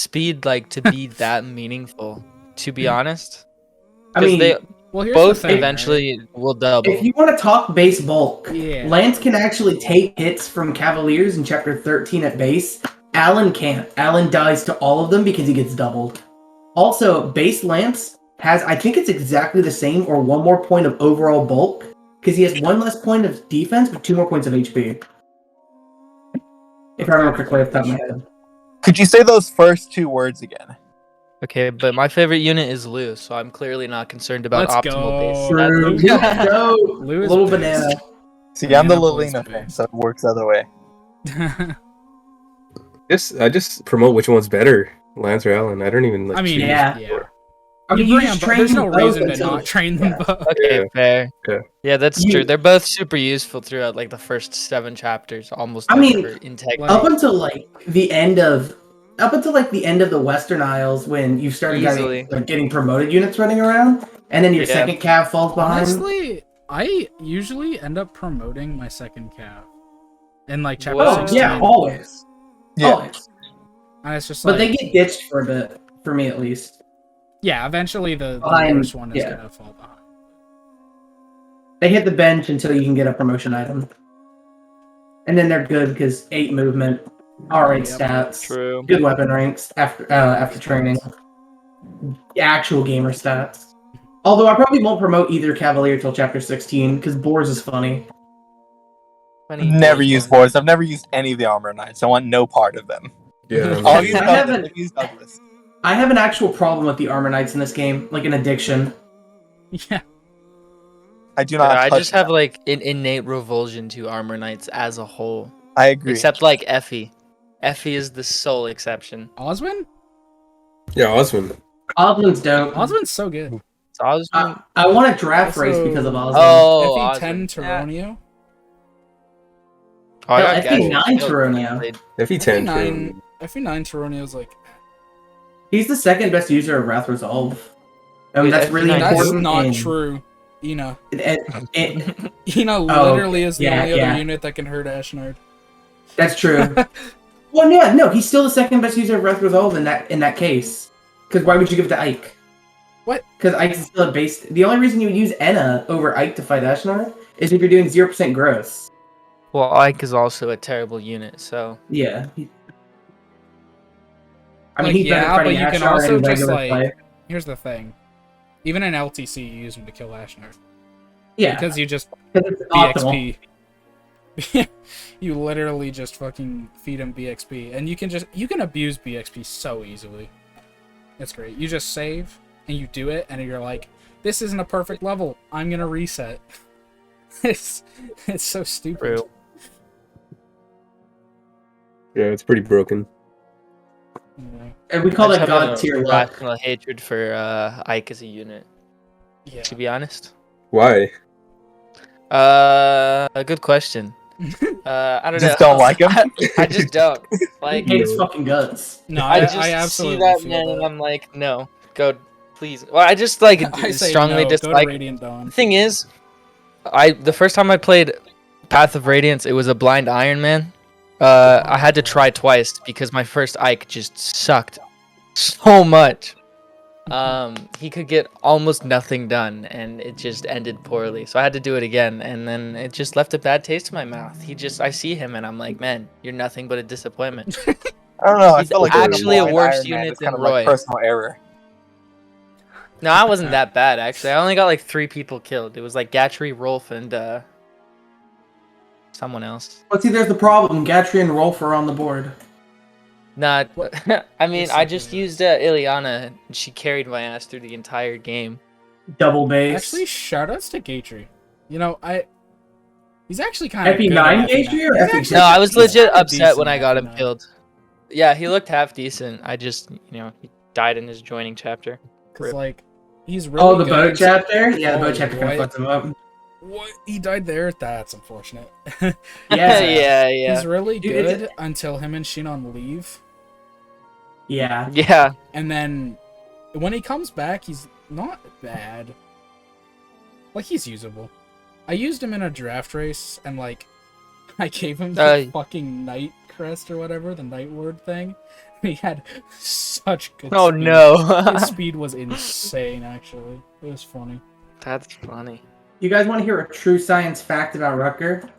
speed like to be that meaningful, to be honest. I Because mean, they Well, here's both the thing, eventually will double. if you want to talk base bulk, Yeah. Lance can actually take hits from Cavaliers in Chapter 13 at base. Alan can't. Alan dies to all of them because he gets doubled. Also, base Lance has, I think it's exactly the same or one more point of overall bulk, because he has one less point of defense but 2 more points of HP. If I remember correctly off the top of my head. Could you say those first 2 words again? Okay, but my favorite unit is Lu, so I'm clearly not concerned about Let's optimal base. go. True. stats. No, Lou is little based. banana. See, I'm the Banana Boy's Lilina fan, base. so it works the other way. I just promote which one's better, Lance or Alan. I don't even like. I mean, choose. Yeah. yeah. I mean, You you bring just them, train there's no them both reason to until- not train them both. Okay, Yeah. fair. Yeah. Yeah, that's You- true. They're both super useful throughout like the first 7 chapters, almost. I like, mean, for integrity. like- Up until the end of the Western Isles, when you started Easily. getting promoted units running around, and then your Yeah. second cav falls behind. Honestly, I usually end up promoting my second cav in like chapter Well, 16. yeah, always. Yeah. Always. And it's just But like, they get ditched for a bit, for me at least. yeah, eventually the Behind- worst one is yeah. gonna fall behind. They hit the bench until you can get a promotion item. And then they're good because 8 movement, R8 Yep. stats, True. good weapon ranks after training, actual gamer stats. Although I probably won't promote either Cavalier till chapter 16 because Boars is funny. Funny Never boys used one. boards. I've never used any of the Armor Knights. I want no part of them. Yeah. I'll use I Douglas. haven't- I've used Douglas. I have an actual problem with the Armor Knights in this game, like an addiction. Yeah, I do Yeah, not. I touch just have them. like an innate revulsion to Armor Knights as a whole, I agree. except like Effie. Effie is the sole exception. Oswin? Yeah, Osmond. Osmond's dope. Oswin's so good. So I was. I want a draft race Also- because of Osmond. Oh, FE10 Osmond. Yeah. Tyronio. Oh, I No, got FE9 gashed. Tyronio. FE10. FE9 Tyronio's like, He's the second best user of Wrath Resolve. Wait, That's really FE9 that's important. not in- true. Ina. Ina Ina literally is the yeah, only yeah. other unit that can hurt Ashnard. That's true. Well, yeah, no, he's still the second best user of Wrath Resolve in that case. Because why would you give it to Ike? What? Because Ike's still a base. The only reason you would use Enna over Ike to fight Ashnard is if you're doing 0% gross. Well, Ike is also a terrible unit, so Yeah. I mean, Like, he's better yeah, fighting but you can Ashnard also in just, regular like- play. Here's the thing. Even in LTC, you use him to kill Ashnard. Yeah, Because you just because it's optimal. BXP. You literally just fucking feed him BXP. And you can abuse BXP so easily. It's great. You just save, and you do it, and you're like, this isn't a perfect level. I'm gonna reset. It's so stupid. true. Yeah, it's pretty broken. Yeah. And we call I that just have God a tier luck. rational hatred for Ike as a unit, Yeah. to be honest. Why? A good question. I don't Just know. don't like him? I just don't. He Like, hates fucking guts. No, I I just absolutely see that feel man and that. I'm like, no, go, please. Well, I just like I say strongly no, go to dislike. Radiant Dawn. The thing is, the first time I played Path of Radiance, it was a blind Iron Man. I had to try twice because my first Ike just sucked so much. He could get almost nothing done, and it just ended poorly. So I had to do it again, and then it just left a bad taste in my mouth. I see him, and I'm like, man, you're nothing but a disappointment. I don't know. I He's feel like actually a blind worse Iron Man unit is kind than of like Roy. personal error. No, I wasn't that bad actually. I only got like 3 people killed. It was like Gatry, Rolf, and someone else. But see, there's the problem. Gatry and Rolf are on the board. Not. I mean, I just Basically. used Ileana, and she carried my ass through the entire game. Double base. Actually, shoutouts to Gatry. You know, he's actually kind of FE9 Gatry or FE6? No, I was He's legit kinda upset decent when I at got him FE9. killed. Yeah, he looked half decent. I just, he died in his joining chapter. Because, like, he's really Oh, the good. boat chapter? Yeah, the Oh, boat chapter kind of what? fucked him up. What? He died there? That's unfortunate. Yeah. yeah. He's really Dude, it's- good until him and Shinon leave. Yeah. Yeah. And then when he comes back, he's not bad. Like, he's usable. I used him in a draft race, and, like, I gave him the fucking Knight crest or whatever, the Night Ward thing. He had such good Oh speed. no. His speed was insane, actually. It was funny. That's funny. You guys want to hear a true science fact about Rutger?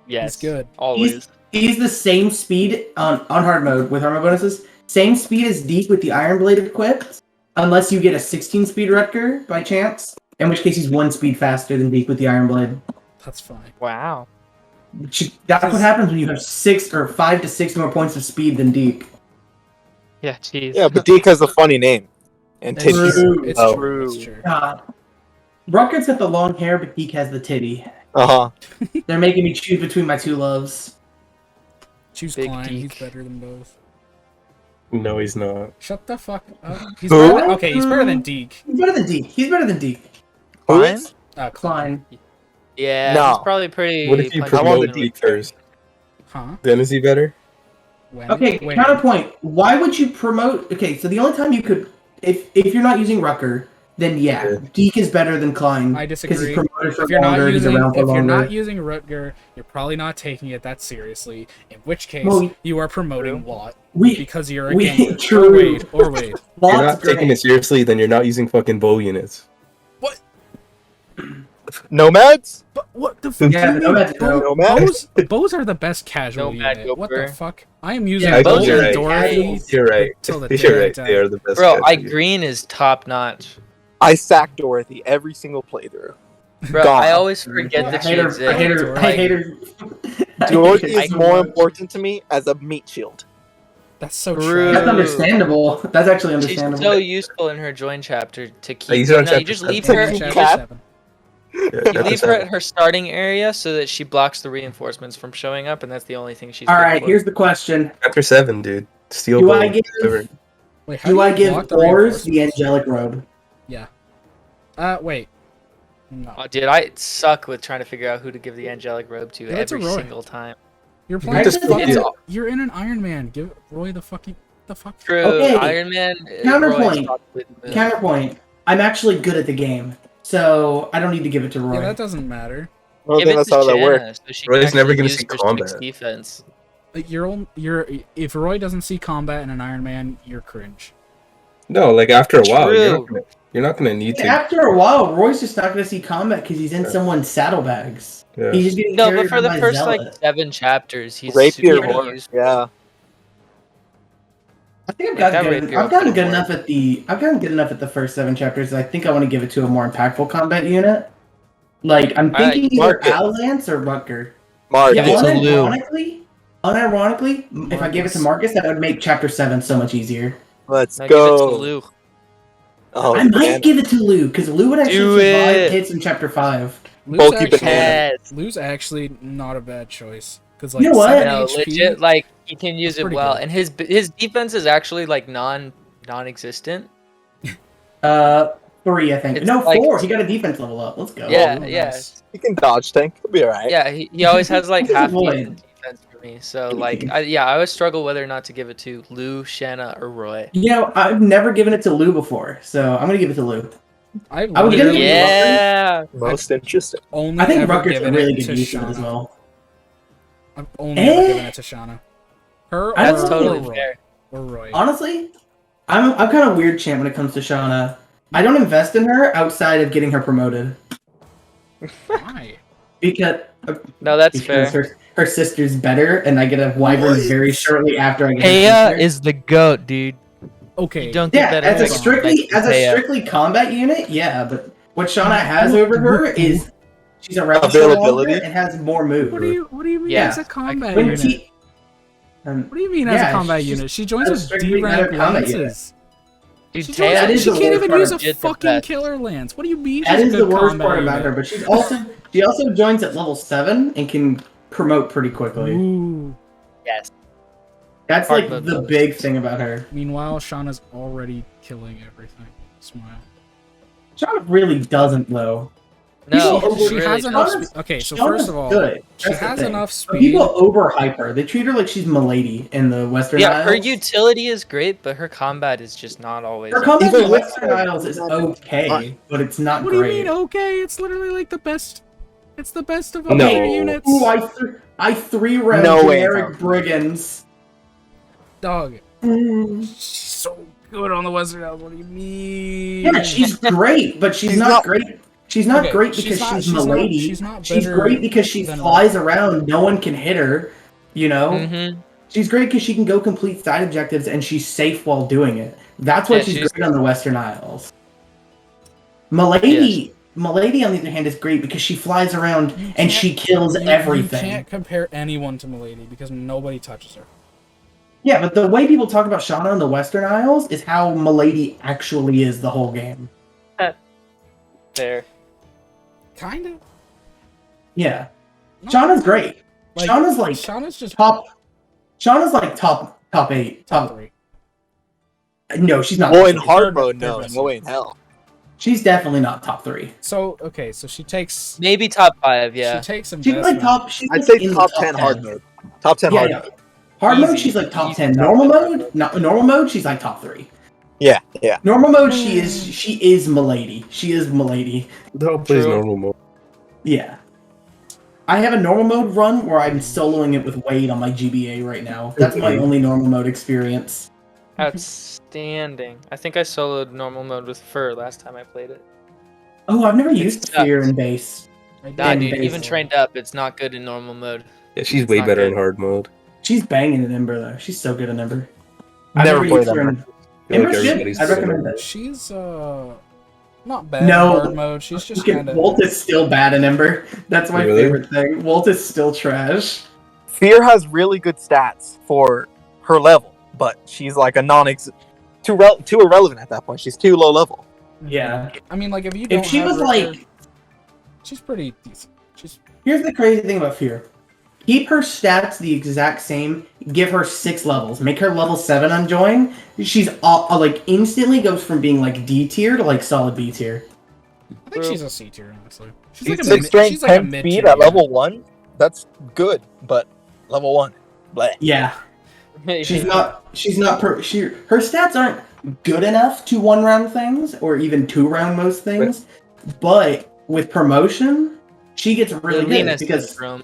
Yes. He's good. Always. He's the same speed on hard mode with hard mode bonuses. Same speed as Deke with the Iron Blade equipped, unless you get a 16 speed Rutger by chance. In which case he's 1 speed faster than Deke with the Iron Blade. That's funny. Wow. That's what happens when you have 6 or 5 to 6 more points of speed than Deke. Yeah, jeez. Yeah, but Deke has a funny name. And It's titties. true. It's Oh. true. It's true. God. Rutger's got the long hair, but Deke has the titty. Uh-huh. They're making me choose between my two loves. Choose Big Klein. Deke. He's better than both. No, he's not. Shut the fuck up. He's Who? better okay, he's better than Deke. He's better than Deke. He's better than Deke. Klein? Klein. Yeah, No. he's probably pretty. What if you punchy promote and Deke first? Huh? Then is he better? When? Okay, Wait. counterpoint. Why would you promote... Okay, so the only time you could... If you're not using Rutger, then yeah, Deke is better than Klein. I Because disagree. he's promoted for If you're not longer, he's using, around for if you're longer. not using Rutger, you're probably not taking it that seriously. In which case, Well, you are promoting Lot we... because you're a we- gamer. true. Or wait. If you're Lot's not taking great. it seriously, then you're not using fucking bow units. Nomads? But what the fuck? Yeah, do the you mean? Nomads are dope. Nomads? Bows are the best casual Nomad unit. What the Gopher. fuck? I am using Yeah, bows you're and right. Dorothy. You're right. Till the day You're I right. die. They are the best. Bro, casual units. Green is top notch. I sack Dorothy every single playthrough. Bro, Gone. I always forget I that she hate her. exists. I hate her. I Like, hate her. Dorothy I hate is her more so much. important to me as a meat shield. That's so True. true. That's understandable. That's actually She's understandable. so useful in her join chapter to keep. use her on You chapter just 7. leave her. Chapter You Cat? 7. Yeah, leave her at her starting area so that she blocks the reinforcements from showing up, and that's the only thing she's. All good right, for. here's the question: Chapter 7, dude. Steel Do bow. I give? whatever. Wait, how Do I you give block the Ors the reinforcements? angelic robe? Wait. No. Oh, dude, I suck with trying to figure out who to give the angelic robe to Give it to every Roy. single time. You're You playing. just Actually, fucking- It's You're in an Iron Man. Give Roy the fucking fuck. true. Okay, Iron Man. counterpoint. Roy's probably the best. Counterpoint. I'm actually good at the game, so I don't need to give it to Roy. Yeah, that doesn't matter. I don't Give think it that's to how that Shanna, works. so she Roy's can never actually gonna use see her combat. six defense. If Roy doesn't see combat in an Iron Man, you're cringe. No, like after a while, True. you're not gonna need to. After a while, Roy's just not going to see combat because he's in someone's saddlebags. Yeah. He's just getting No, carried but for the by first Zealot. like 7 chapters, he's Rapier super horror. useful. Yeah. I think Like that I've rapier gotten would good work. enough at the. I've gotten good enough at the first 7 chapters. I think I want to give it to a more impactful combat unit. Like I'm I like thinking either Market. Al-Lance or Rutger. Mark. Give it to Lou. Unironically, if I gave it to Marcus, that would make chapter 7 so much easier. Let's Now give it to go. Lou. Oh, I might man. give it to Lou because Lou would actually Do survive it. hits in chapter 5. Bulky banana. Yes. Lou's actually not a bad choice. Because like You know what? 7 No, HP, legit. Like he can use it pretty well, good. and his defense is actually like non-existent. 3, I think. It's No, like- 4. He got a defense level up. Let's go. Yeah, nice. yeah, You can dodge tank. He'll be alright. yeah. He always has like He's half avoid. decent defense for me. So like, I always struggle whether or not to give it to Lou, Shanna, or Roy. You know, I've never given it to Lou before, so I'm gonna give it to Lou. I I would give it literally to Yeah. Most interesting. only I think ever Rutger's a given really it good to use of it Shauna. as well. I've only ever Eh? given it to Shauna. Her I or, don't That's totally or Roy. fair. Or Roy. Honestly, I'm kind of weird champ when it comes to Shauna. I don't invest in her outside of getting her promoted Why? because No, that's fair. her sister's better, and I get a wyvern very shortly after I get her Heya sister. is the goat, dude. Okay. You don't get Yeah, better. as a Hold on. strictly combat unit, yeah. But what Shauna has over her is she's around for Availability. longer and has more moves. What do you mean Yeah. as a combat When unit? she- What do you mean as Yeah, a combat she's unit? She joins a with strictly D rank combat unit. lances. Dude, She, Taya, that is she the can't worst even part use a of it, the fucking best. killer lance. What do you mean? That she's is a the good worst combat part about unit? her, but she also joins at level 7 and can promote pretty quickly. Ooh. Yes. That's Hard like mode the bonus. big thing about her. Meanwhile, Shauna's already killing everything. Smile. Shauna really doesn't though. No, People she really has don't. enough. Shauna's- Okay, so Shauna's first of all, good. she That's the has thing. enough But speed. people overhype her. They treat her like she's Milady in the Western Yeah, her Isles. utility is great, but her combat is just not always. Her combat in Even the with Western her- Isles is okay, but it's not What do you great. mean? Okay, it's literally like the best. It's the best of No. all your units. I 3-round No way, generic no. brigands. Dog. She's so good on the Western Isles. What do you mean? Yeah, she's great, but she's not great. She's not Okay, great because she's Milady. She's not She's better great because she than flies around. No one can hit her. You know. Mm-hmm. She's great because she can go complete side objectives and she's safe while doing it. That's why Yeah, she's she's- great on the Western Isles. Milady, Milady, on the other hand, is great because she flies around and she kills everything. You can't compare anyone to Milady because nobody touches her. Yeah, but the way people talk about Shauna on the Western Isles is how Milady actually is the whole game. There. Kind of. Yeah. Not Shauna's great. Shauna's like Shauna's just top. Shauna's like top 8. top 3. No, she's not. Well, top in three. hard mode, third no. best. No way in hell. She's definitely not top 3. So okay, so she takes Maybe top 5, yeah. she takes She's like investment. top. She's I'd like say in the top 10 hard mode. Top 10 Yeah, hard yeah. mode. Hard mode, Easy. she's like top Easy 10. top Normal 10. mode, normal mode, she's like top 3. Yeah, yeah. Normal mode, she is Milady. She is Milady. Dog plays True. normal mode. Yeah. I have a normal mode run where I'm soloing it with Wade on my GBA right now. That's my only normal mode experience. Outstanding. I think I soloed normal mode with Fur last time I played it. Oh, I've never used sucks. Fear in base. I Nah, And dude, base. even trained up, it's not good in normal mode. Yeah, she's It's way not better good. in hard mode. She's banging in Ember though. She's so good in Ember. I've Never never played used her Ember. in I feel like Ember's good. everybody's I better. recommend it. She's not bad No. in hard mode. She's just Okay, kind of Volt is still bad in Ember. That's my Really? favorite thing. Volt is still trash. Fear has really good stats for her level, but she's like a too irrelevant at that point. She's too low level. Yeah. I mean, like if you don't If she have was Richter, like, she's pretty decent. She's here's the crazy thing about Fear. Keep her stats the exact same. Give her 6 levels. Make her level 7 on join. She's like instantly goes from being like D tier to like solid B tier. I think she's a C tier, honestly. She's She's like a 6 strength, she's like a 10 mid speed tier. at level 1. That's good, but level 1. Bleh. Yeah. She's not. Her stats aren't good enough to 1-round things or even 2-round most things. But with promotion, she gets really good Lena's because syndrome.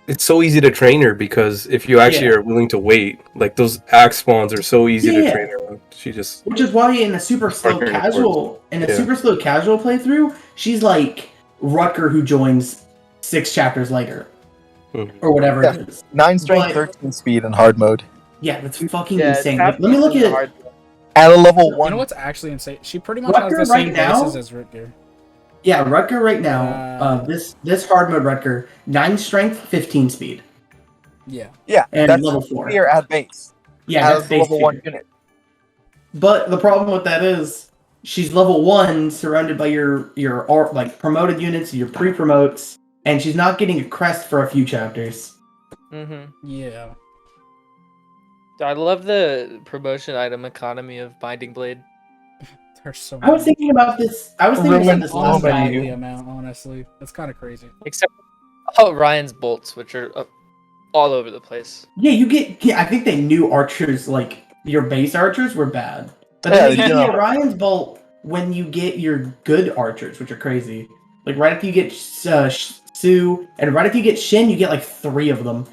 It's so easy to train her because if you actually are willing to wait, like those axe spawns are so easy to Yeah. train her. She just which is why in a super slow Partner casual Yeah. super slow casual playthrough, she's like Rutger who joins 6 chapters later Mhm. or whatever it is. 9 strength, But- 13 speed in hard mode. Yeah, that's fucking Yeah, insane. tap Let me look is at hard. At a level You 1. know what's actually insane? She pretty much has Rutger the same right now? bases as Rutger. yeah, Rutger right now. This hard mode Rutger 9 strength, 15 speed, Yeah. Yeah, and that's level 4. Fear at base. Yeah, that's As base level 1 tier. unit. But the problem with that is she's level 1, surrounded by your like promoted units, your pre-promotes, and she's not getting a crest for a few chapters. Mm-hmm. Yeah. I love the promotion item economy of Binding Blade. There's so I was thinking about this. I was thinking about Ruined this all last my night. the amount, honestly. That's kind of crazy. Except Ryan's bolts, which are all over the place. Yeah, you get. Yeah, I think they knew archers like your base archers were bad, but Yeah, then you they get do. Orion's bolt when you get your good archers, which are crazy. Like right after you get Sue, and right after you get Shin, you get like 3 of them.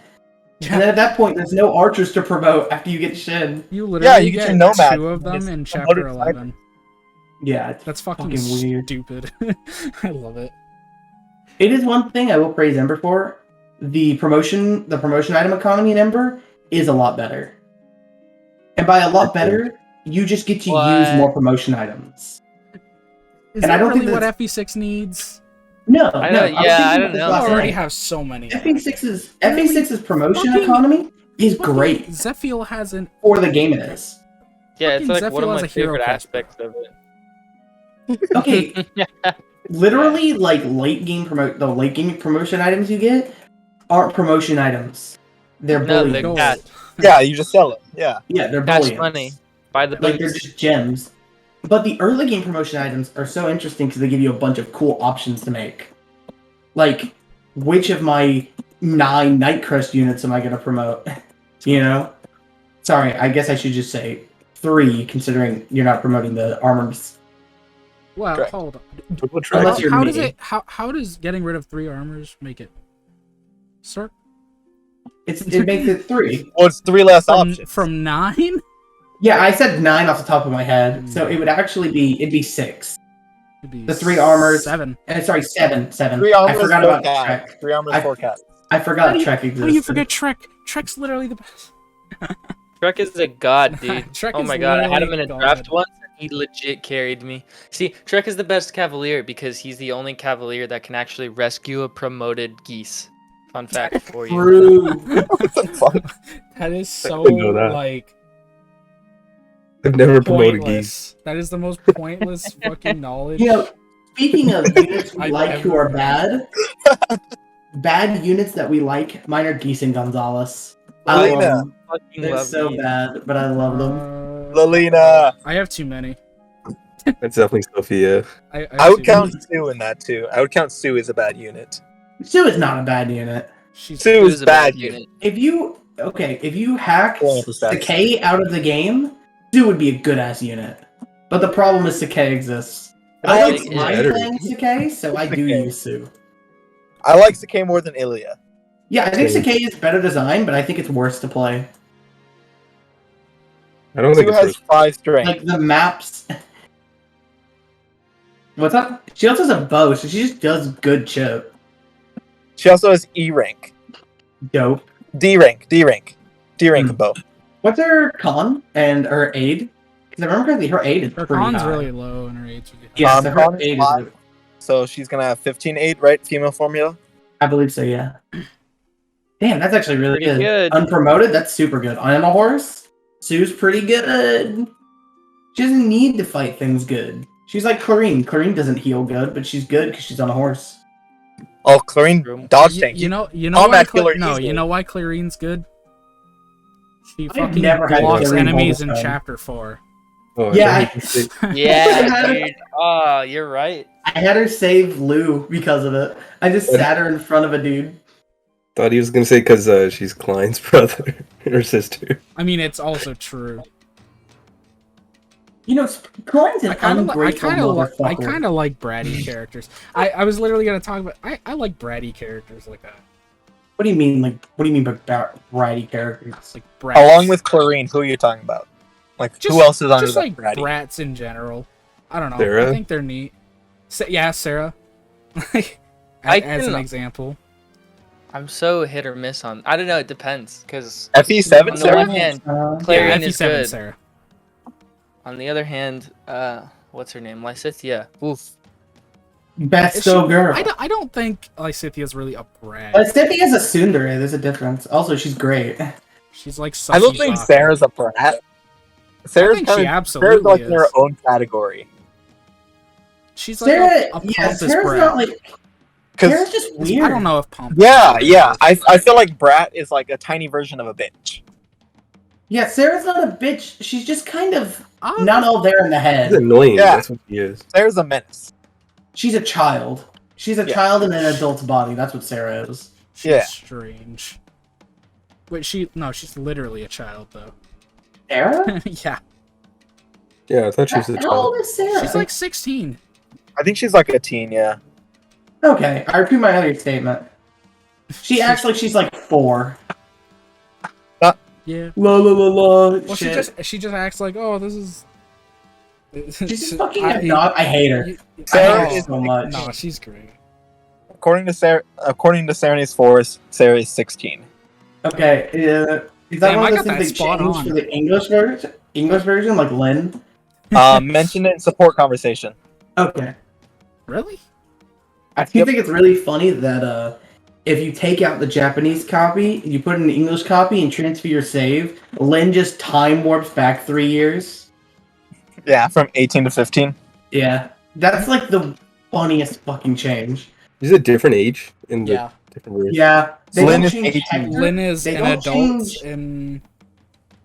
And then at that point, there's no archers to promote after you get Shin. You literally you get get your Nomad. 2 of them Just in promoted chapter sniper. 11. Yeah, it's That's fucking weird. stupid. I love it. It is one thing I will praise Ember for. The promotion item economy in Ember is a lot better. And by a lot better, you just get to use What? more promotion items. Is And that I don't really think what that's- FE6 needs? No, I no. don't- was yeah, thinking I about don't this know. last You already night. have so many. FE6's promotion fucking- economy is Fucking great Zephyl has an for the game it is. Yeah, it's Fucking like one of Zephyl my has a hero favorite cast. aspects of it. Okay, literally, like late game promotion items you get aren't promotion items. They're No, bullions. they're gold. cash. Yeah, you just sell it. Yeah. Yeah, they're Cash bullions. money. Buy the Like they're boots. just gems. But the early game promotion items are so interesting because they give you a bunch of cool options to make. Like, which of my 9 Nightcrest units am I going to promote? You know? Sorry, I guess I should just say 3, considering you're not promoting the armors. Well, Correct. hold on. Triple track. Unless you're How does me. it? How does getting rid of 3 armors make it? Sir, It makes it 3. Well, it's 3 less options. From 9? Yeah, I said 9 off the top of my head, so it would actually be 6. The 3 armors. 7. Sorry, 7. 3 I armors, forgot 4 about cats. Trek. 3 armors, 4 cats. I forgot Trek How existed. do you forget Trek? Trek's literally the best. Trek is a god, dude. Trek Oh is my god, I had him in a literally draft God. once, and he legit carried me. See, Trek is the best Cavalier because he's the only Cavalier that can actually rescue a promoted geese. Fun fact for you. True. What the fuck? That is so didn't know that. like I've never promoted geese. pointless. That is the most pointless fucking knowledge. You know, speaking of units we I've like who ever are bad, bad units that we like, mine are Geese and Gonzalez. I love Lena. them. Fucking They're love so geese. bad, but I love them. Lelina. I have too many. That's definitely Sophia. I would count Sue in that too. I would count Sue as a bad unit. Sue is not a bad unit. She's Sue is Who's a bad unit. If you hack Well, the stats. Sakai out of the game, Sue would be a good ass unit. But the problem is Sakai exists. I I like think mine better. playing Sakai, so I do Sakai. use Sue. I like Sakai more than Ilya. Yeah, I think Same. Sakai is better design, but I think it's worse to play. I don't think Sue it's has 5 strength. Like the maps. What's up? She also has a bow, so she just does good chip. She also has E rank, Dope. D rank in bow. What's her con and her aid? Because I remember correctly, her aid is her pretty con's high. really low and her eight's really high. Yeah, so her Con is aid five. is. So she's gonna have 15-8, right? Female formula. I believe so. Yeah. Damn, that's actually really Pretty good. Unpromoted, that's super good. On a horse, Sue's pretty good. She doesn't need to fight things good. She's like Clarine. Clarine doesn't heal good, but she's good because she's on a horse. Oh, Clarine dodge tank. You know Combat why killer no, easily. you know why Clarine's good? She I've fucking never had blocks Clarine enemies in Bulbasaur. chapter 4. Oh, Yeah, I think it's- Yeah, dude. Oh, you're right. I had her save Lou because of it. I just sat her in front of a dude. thought he was gonna say because she's Klein's brother or sister. I mean, it's also true. You know, Klein's an I kind ungrateful of motherfucker. like bratty characters. I was literally gonna talk about. I like bratty characters like that. What do you mean? Like, what do you mean by variety characters? Like brats. Along with Clarine, who are you talking about? Like who else is under just that like bratty? brats in general. I don't know. Sarah? I think they're neat. Yeah, Sarah. Like, I as an can- example. I'm so hit or miss on. I don't know. It depends because FE7 on the Sarah? one hand, Yeah, Clarion is FE7 good. Sarah. On the other hand, what's her name? Lysithea. Oof. Best so girl. I don't think Lysithia's really a brat. But Stiffy has a tsundere. There's a difference. Also, she's great. She's like. I don't think Sasaki. Sarah's a brat. I Sarah's think kind she of absolutely Sarah's like in her is. own category. She's like Sarah, a yeah, pompous Sarah's brat. not like. Sarah's Cause just weird. I don't know if pompous. yeah. I feel like brat is like a tiny version of a bitch. Yeah, Sarah's not a bitch. She's just kind of Oh, not all there in the He's head. annoying. Yeah. That's what he is. Sarah's a menace. She's a child. She's a Yeah. child in an adult's body. That's what Sarah is. she's Yeah. strange. Wait, she's literally a child though. Sarah? Yeah, Yeah, I thought she was a How child. old is Sarah? she's like 16. I think she's like a teen, yeah. Okay, I repeat my earlier statement. She acts like she's like 4. Yeah. La la la la. Well, shit. she just acts like, oh, this is. She's just fucking not. I hate her. Sarah I hate her is- so much. No, she's great. According to Serena's Forest, Sarah is 16. Okay, is that Damn, I one of got those that things they spot changed on. for the English version? English version, like Lynn? Mention it in support conversation. Okay. Really? I do think it's really funny that if you take out the Japanese copy, you put in an English copy and transfer your save, Lynn just time warps back 3 years. Yeah, from 18 to 15. Yeah. That's like the funniest fucking change. Is it a different age in the Yeah. different version? Yeah. They Lynn don't is change 18. Hector, Lynn is They an don't adult change- in.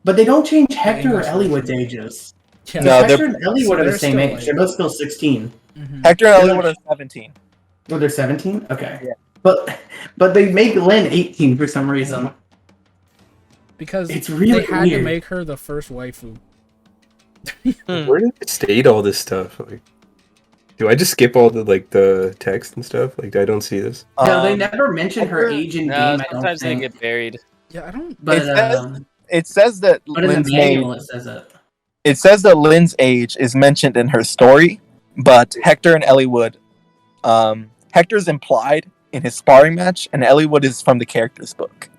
but they don't change Hector or English Eliwood's version. ages. Yeah. No, Hector they're- and Eliwood so are the they're same still age. like- They're both still 16. Mhm. Hector and They're Ellie like- are 17. Oh, they're 17? Okay. Yeah. But they make Lynn 18 for some reason. Because It's really they had to weird. make her the first waifu. Hmm. Where did it state all this stuff? Like, do I just skip all the text and stuff? Like, I don't see this. No, they Um, never mention her Hector- age in No, game. I don't sometimes they think. get buried. Yeah, I don't. But It says that but in Lynn's the manual age. it says it. It says that Lynn's age is mentioned in her story, but Hector and Elliewood, Hector's implied in his sparring match, and Elliewood is from the character's book.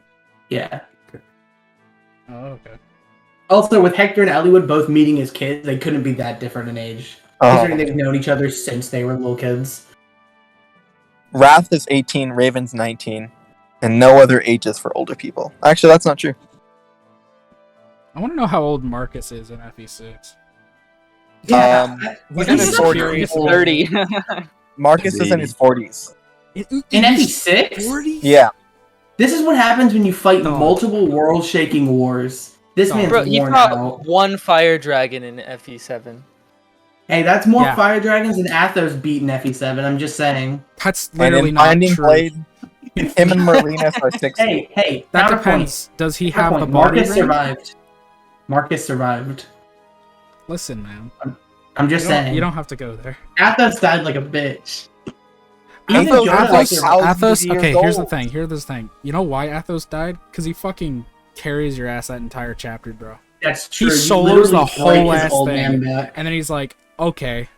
Yeah. Oh, okay. Also, with Hector and Elliewood both meeting as kids, they couldn't be that different in age. Considering they've known each other since they were little kids. Wrath is 18, Raven's 19, and no other ages for older people. Actually, that's not true. I want to know how old Marcus is in FE6. He's in his so 40s. curious. 30. Marcus is in his 40s. In FE6? 40? Yeah. This is what happens when you fight Oh. multiple world-shaking wars. This man's Bro, you worn fought out. one fire dragon in FE7. Hey, that's more Yeah. fire dragons than Athos beat in FE7. I'm just saying. That's And literally in not Binding true. Blade, him and Merlinus are 60. Hey, That counterpoint. depends. Does he have the Counterpoint. body Marcus ring? survived. Marcus survived. Listen, man. I'm just saying. You don't have to go there. Athos died like a bitch. Athos Even was Jonas like survived. thousands of Athos. Okay, years here's the old. thing. Here's the thing. You know why Athos died? Because he fucking carries your ass that entire chapter, bro. That's true. He You solos the literally whole break his ass old thing. man back. And then he's like, okay,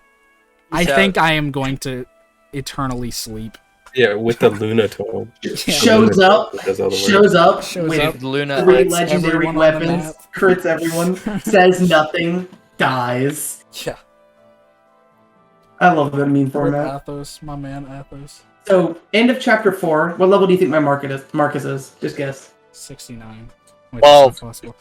I Peace think out. I am going to eternally sleep. Yeah, with the Luna tome. Shows up. Does all the work. Shows up Shows with up, Luna. three crits legendary everyone on the weapons, map. crits everyone, says nothing, dies. Yeah. I love that meme format. Athos, my man, Athos. So, end of chapter 4. What level do you think my Marcus is? Just guess. 69. Wait, Well- that's not possible.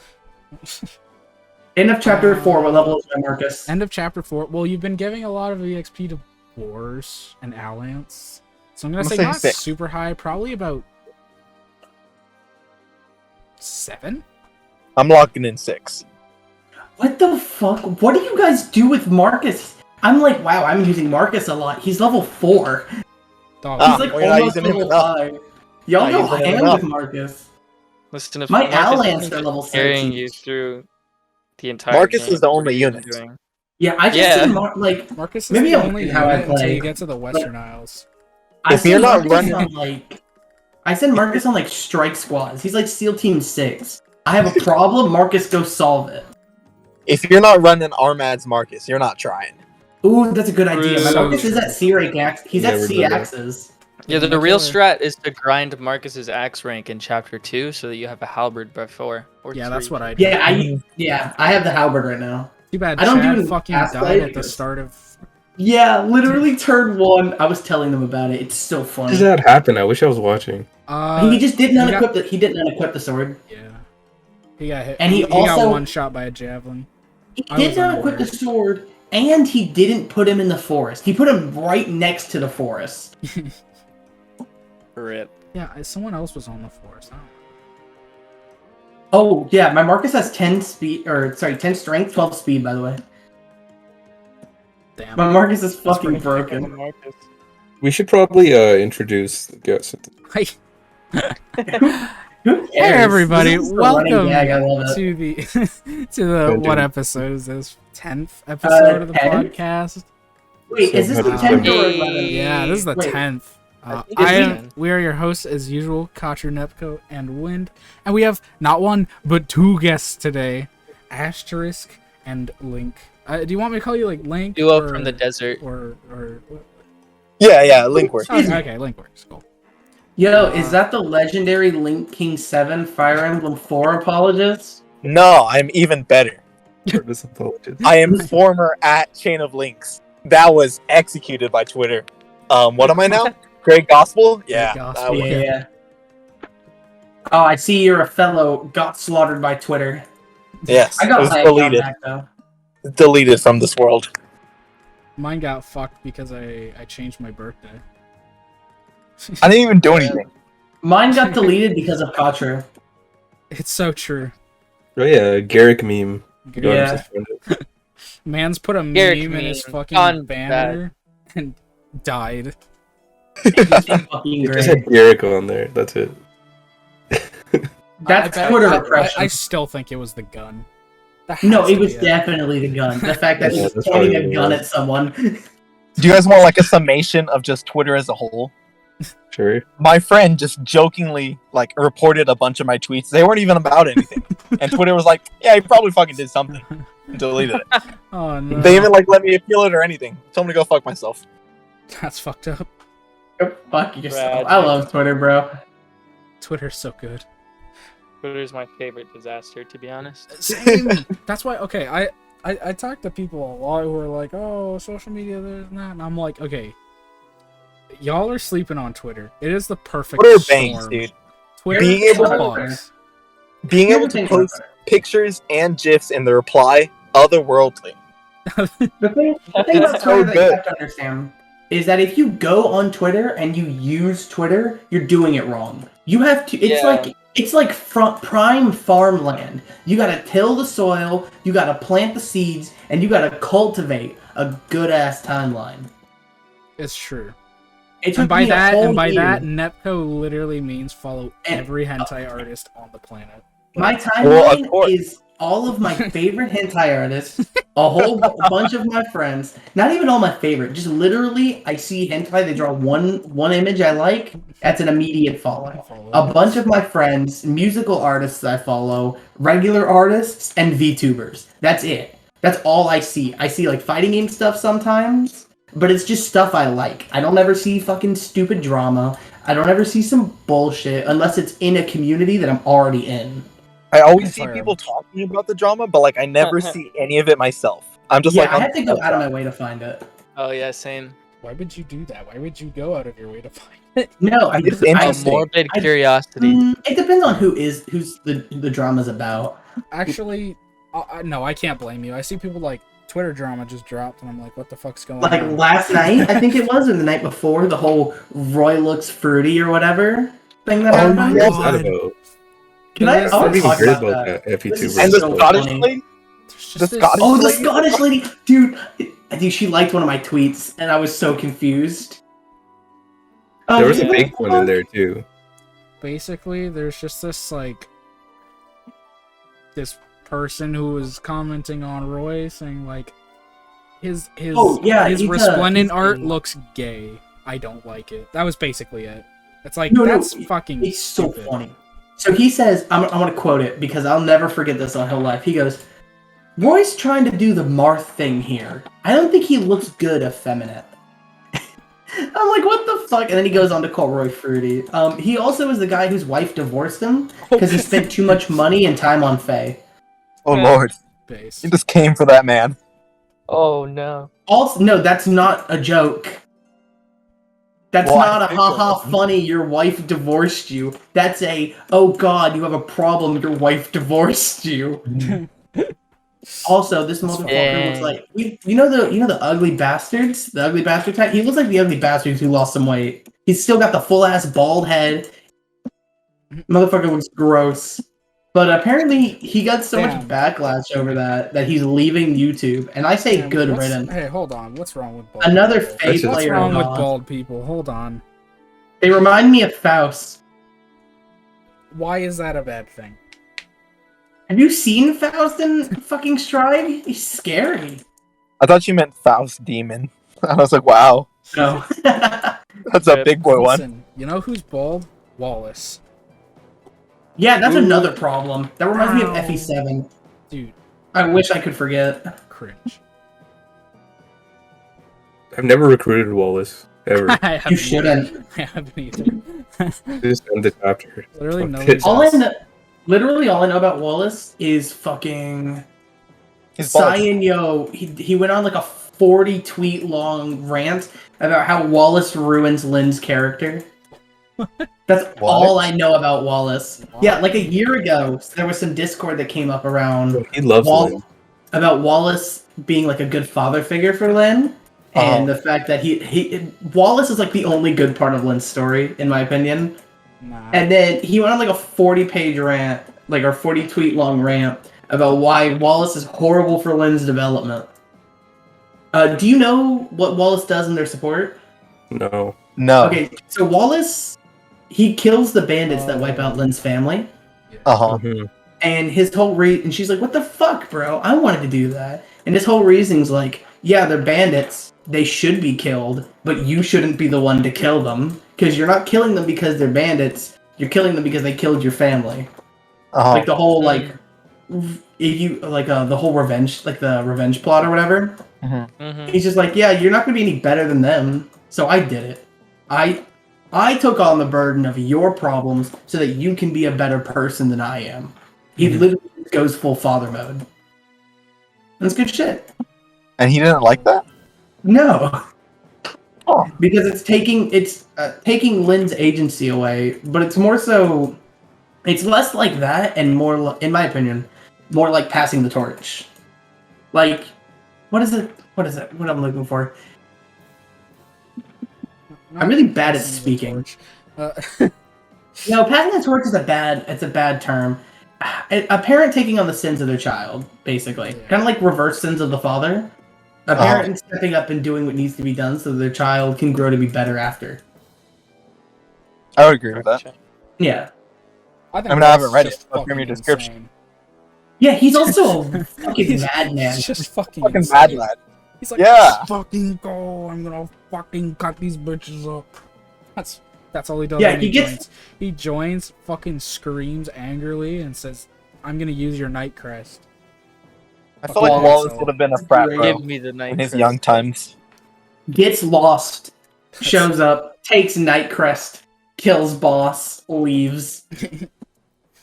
End of chapter 4. What level is my Marcus? End of chapter 4. Well, you've been giving a lot of EXP to Wars and Alliance. So I'm going to say not 6. super high, probably about 7? I'm locking in 6. What the fuck? What do you guys do with Marcus? I'm like, wow, I'm using Marcus a lot. He's level 4. Dog. Ah, He's like well, you're not almost using him level enough. 5. Y'all Not go using him ham enough. with Marcus. Listen, if My Marcus Alliance isn't are level carrying 17. you through the entire Marcus game, is the what only are you unit. doing? Yeah, I just Yeah. see Marcus is maybe the I'm only looking how I unit until play, you get to the Western Isles. I If you're send not Marcus running- on I send Marcus on strike squads. He's like SEAL Team 6. I have a problem, Marcus go solve it. If you're not running Armad's Marcus, you're not trying. Ooh, that's a good idea. My So Marcus is at C rank he's at Never C done that. axes. Yeah, the Killer. real strat is to grind Marcus's axe rank in chapter 2 so that you have a halberd by 4. Or Yeah, 3. that's what I do. Yeah, I have the halberd right now. Too bad I don't Chad do it fucking fast died play at the because- start of... Yeah, literally turn 1. I was telling them about it. It's so How funny. does that happen? I wish I was watching. He just didn't he got- unequip he didn't unequip the sword. Yeah. He got hit. And he got also- one shot by a javelin. He I did was not equip the unaware. sword, and he didn't put him in the forest. He put him right next to the forest. Rip. Yeah, someone else was on the forest. I don't know. Oh, yeah, my Marcus has 10 strength, 12 speed, by the way. Damn. My Marcus is That's fucking pretty broken. We should probably introduce the guest. Hey, Who cares? hey everybody, This is the running welcome gag, I love it. to the to the Don't do what it. episode is this? 10th episode of the 10th? podcast. Wait, is this the 10th or 11th? Yeah, this is the Wait. 10th. think I it's am. 10. We are your hosts as usual, Kotcher, Nepco, and Wind, and we have not one but 2 guests today, Asterisk and Link. Do you want me to call you like Link? Duo or, from the desert. or Yeah, Link works. okay, Link works. Cool. Yo, is that the legendary Link King 7 Fire Emblem 4 apologist? No, I'm even better. I am former at ChainOfLinks. That was executed by Twitter. What am I now? Great Gospel? Yeah. Gospel. that was- Yeah. Oh, I see you're a fellow got slaughtered by Twitter. Yes. I It got was my deleted. account back, though. Deleted from this world. Mine got fucked because I changed my birthday. I didn't even do anything. Mine got deleted because of Contra. It's so true. Oh yeah, Garrick meme. You don't Yeah. have to find it. Man's put a Garrick meme in his meme. fucking Gone banner and died. It's fucking It just great. had Garrick on there. That's it. That's I bet- Twitter I repression. still think it was the gun. That No, has it to was be definitely the gun. The fact that Yeah, he's that's pointing probably a gun what it at someone. Do you guys want like a summation of just Twitter as a whole? Sure. My friend just jokingly like reported a bunch of my tweets. They weren't even about anything, and Twitter was like, "Yeah, he probably fucking did something." And deleted it. Oh no. They even like let me appeal it or anything. Told me to go fuck myself. That's fucked up. Go fuck yourself. Brad. I love Twitter, bro. Twitter's so good. Twitter's my favorite disaster, to be honest. Same. That's why. Okay, I talk to people a lot who are like, "Oh, social media, there's not," and I'm like, okay, y'all are sleeping on Twitter. It is the perfect Twitter storm. bangs, dude. Twitter Being able to- bugs. Being able to post pictures and gifs in the reply, otherworldly. The thing about It's so Twitter that you good. have to understand is that if you go on Twitter and you use Twitter, you're doing it wrong. You have to. It's like prime farmland. You gotta till the soil, you gotta plant the seeds, and you gotta cultivate a good ass timeline. It's true. It took And by me a that, whole and by year. that, Nepco literally means follow And- every hentai artist on the planet. My Well, of timeline course. is all of my favorite hentai artists, a whole bunch of my friends. Not even all my favorite. Just literally, I see hentai. They draw one image I like. That's an immediate follow. A bunch of my friends, musical artists I follow, regular artists, and VTubers. That's it. That's all I see. I see like fighting game stuff sometimes, but it's just stuff I like. I don't ever see fucking stupid drama. I don't ever see some bullshit unless it's in a community that I'm already in. I always see Fire. people talking about the drama, but like I never see any of it myself. I'm just like, I have to go out of my way to find it. Oh yeah, same. Why would you do that? Why would you go out of your way to find it? No, It's A interesting. morbid I- curiosity. It depends on who's the drama's about. Actually, no, I can't blame you. I see people like Twitter drama just dropped, and I'm like, what the fuck's going Like on? last night, I think it was, or the night before, the whole Roy looks fruity or whatever thing that Oh, happened. yes. What's that about? Can I? Yes, I I want haven't to even talk heard about about that. that This is And FE2 the so Scottish funny. lady? There's the just this- Scottish- Oh, the lady? Scottish lady, dude. She liked one of my tweets, and I was so confused. There was a what big the one in fuck? there too. Basically, there's just this like this person who was commenting on Roy saying like his Oh, yeah, his he's, resplendent he's art in- looks gay. I don't like it. That was basically it. It's like No, that's no, fucking It's so stupid. funny. So he says, I want to quote it because I'll never forget this on whole life. He goes, Roy's trying to do the Marth thing here. I don't think he looks good effeminate. I'm like, what the fuck? And then he goes on to call Roy fruity. He also is the guy whose wife divorced him because he spent too much money and time on Faye. Oh lord, Base. he just came for that man. Oh no. Also, no, that's not a joke. That's Well, I not a think haha so. funny, your wife divorced you. That's a, oh god, you have a problem, your wife divorced you. Also, this motherfucker looks like you know the ugly bastards, the ugly bastard type. He looks like the ugly bastards who lost some weight. He's still got the full ass bald head. Motherfucker looks gross. But apparently he got so Damn. much backlash over that he's leaving YouTube. And I say Damn, good what's- riddance. Hey, hold on. What's wrong with bald Another people? fake What's What's player. wrong with God. bald people? Hold on. They remind me of Faust. Why is that a bad thing? Have you seen Faust in fucking Stride? He's scary. I thought you meant Faust Demon. I was like, wow, No. that's a big boy one. Listen, you know who's bald? Wallace. Yeah, that's Ooh. another problem. That reminds me of Ow. FE7. Dude, I wish I could forget. cringe. I've never recruited Wallace ever. I haven't You shouldn't. either. I haven't either. Just end the chapter. Literally Fuck no this. All I know, literally all I know about Wallace is fucking He's bald. Cyan Yo. He went on like a 40 tweet long rant about how Wallace ruins Lynn's character. That's What? all I know about Wallace. Wow. Yeah, like a year ago, there was some Discord that came up around He loves Lynn. about Wallace being like a good father figure for Lynn, and the fact that Wallace is like the only good part of Lynn's story, in my opinion. Nah. And then he went on like a 40-page rant, like a 40 tweet long rant about why Wallace is horrible for Lynn's development. Do you know what Wallace does in their support? No. No. Okay, so Wallace, he kills the bandits that wipe out Lynn's family. Uh-huh. Mhm. And his whole and she's like, what the fuck, bro? I wanted to do that. And his whole reasoning's like, yeah, they're bandits. They should be killed, but you shouldn't be the one to kill them. because you're not killing them because they're bandits. You're killing them because they killed your family. Uh-huh. Like the whole the whole revenge, like the revenge plot or whatever. Mhm. He's just like, yeah, you're not gonna be any better than them. So I did it. I took on the burden of your problems so that you can be a better person than I am. He literally goes full father mode. That's good shit. And he didn't like that? No. Oh. Because it's taking Lynn's agency away, but it's more so, it's less like that and more, in my opinion, more like passing the torch. Like, what is it? What I'm looking for? I'm really bad at speaking. No, passing the torch is a bad term. A parent taking on the sins of their child, basically. Yeah. Kind of like reverse sins of the father. A parent stepping up and doing what needs to be done so their child can grow to be better after. I would agree with that. Yeah. I I haven't read it, but from your description. Insane. Yeah, he's also a fucking madman. He's just fucking Fucking insane. mad lad. He's like, Yeah. let's fucking go. I'm gonna fucking cut these bitches up. That's all he does. Yeah, when he gets- he joins, fucking screams angrily, and says, "I'm gonna use your night crest." I feel like Wallace Wallace would have been a frat bro Give me the night. in his crest. young times. Gets lost, shows up, takes Nightcrest, kills boss, leaves.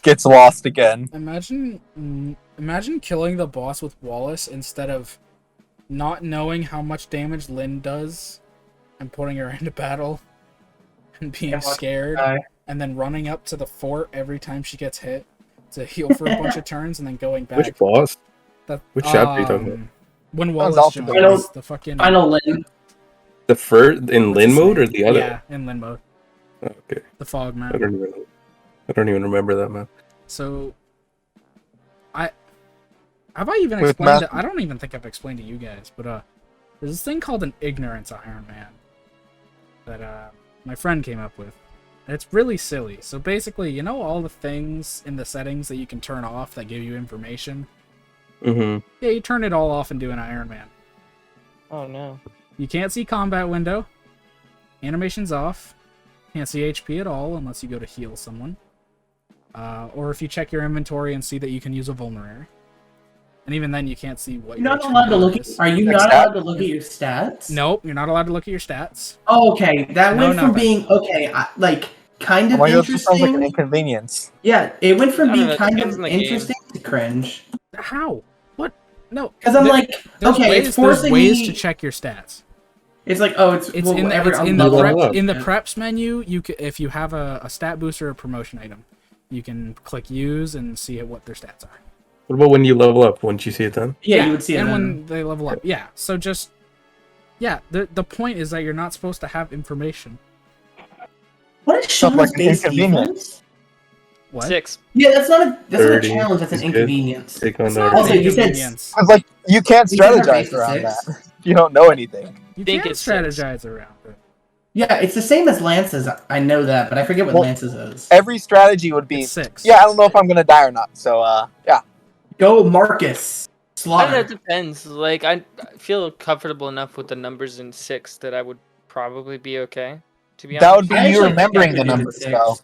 Gets lost again. Imagine killing the boss with Wallace instead of not knowing how much damage Lynn does and putting her into battle and being scared and then running up to the fort every time she gets hit to heal for a bunch of turns and then going back. Which boss? That, Which chapter are you talking about? When That was Wallace Alpha joins the fucking... I know Lynn. The first in what's Lin his mode name? or the other? Yeah, in Lin mode. Oh, okay. The fog I map. don't even remember that map. So, have I even With explained math- it? I don't even think I've explained to you guys, but there's this thing called an ignorance Iron Man that my friend came up with. And it's really silly. So basically, you know all the things in the settings that you can turn off that give you information? Mm-hmm. Yeah, you turn it all off and do an Iron Man. Oh no. You can't see combat window. Animation's off. Can't see HP at all unless you go to heal someone. Or if you check your inventory and see that you can use a vulnerary. And even then, you can't see what You're not your allowed to look. is. Are you not allowed to look at your stats? Nope, you're not allowed to look at your stats. Oh, okay, that No, went from nothing. being kind of Oh my god, this sounds like an interesting. inconvenience. Yeah, it went from None of being it kind depends of on the game. interesting to cringe. How? What? No. Because I'm There- like, There's okay, ways, it's forcing there's ways me. to check your stats. It's like, oh, it's It's well, in the, whatever, it's I'm in the level prep, up. in the Yeah. preps menu. If you have a stat booster or a promotion item, you can click use and see what their stats are. What about when you level up? Wouldn't you see it then? Yeah, you would see it and then. when they level up. Yeah. So just the point is that you're not supposed to have information. What is Sounds Shauna's like an base inconvenience. defense? What? 6. Yeah, that's not a 30 challenge. That's an is good. inconvenience. Take on It's that. not Also, an you said- inconvenience. It's like you can't You said her base strategize is around 6. that. You don't know anything. You think can it's 6. strategize around it. Yeah, it's the same as Lance's. I know that, but I forget what Well, Lance's is. Every strategy would be, It's 6. yeah, I don't know if I'm gonna die or not. So, yeah. Go Marcus. I don't know, Slaughter. it depends. Like I feel comfortable enough with the numbers in 6 that I would probably be okay. To be honest. That would be I you actually remembering think the I could do numbers, 6. though.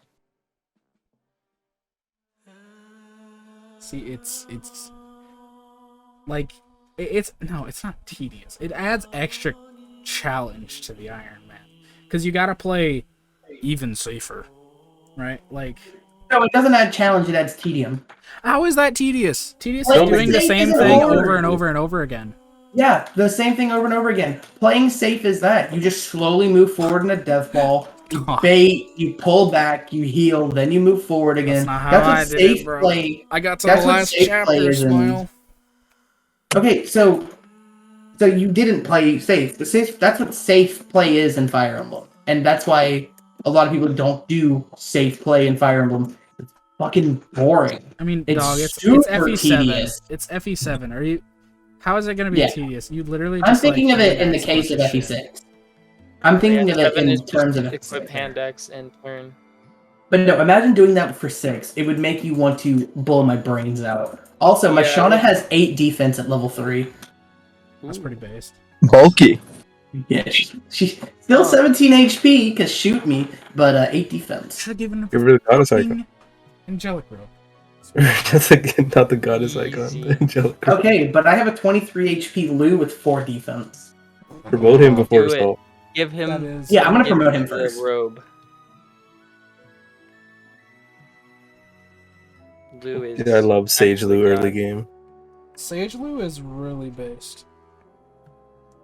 See, it's like it's not tedious. It adds extra challenge to the Iron Man because you gotta play even safer, right? Like, No, it doesn't add challenge. It adds tedium. how is that tedious? Tedious Well, is doing the safe same isn't thing hard. over and over and over again. Yeah, the same thing over and over again. Playing safe is that. You just slowly move forward in a death ball. You bait, you pull back, you heal, then you move forward again. That's not how That's I what did safe it, bro. play. I got to That's the what last safe play chapter, is in- Smile. Okay, so you didn't play safe. That's what safe play is in Fire Emblem, and that's why a lot of people don't do safe play in Fire Emblem. It's fucking boring. I mean, It's dog, it's super FE7. tedious. It's FE7. Are you? How is it going to be Yeah. tedious? You literally. I'm Just, thinking like, of it in the hand-axe case of bunch shit. FE6. I'm thinking of it 7 is in just terms of equip FE6. hand axe and turn. But no, imagine doing that for 6. It would make you want to blow my brains out. Also, my Yeah, Shauna it would- has 8 defense at level 3. That's pretty based. Bulky. Yeah, she's still 17 HP because shoot me, but 8 defense. Should have given You're really her goddess icon. fucking angelic robe. That's again not the goddess icon. Easy. The angelic. Okay, but I have a 23 HP Lou with 4 defense. Promote him before Do it. Assault. Give him. That is. Yeah, I'm gonna give promote him the first. robe. Lou is. Yeah, I love Sage Lu early game. Sage Lu is really based.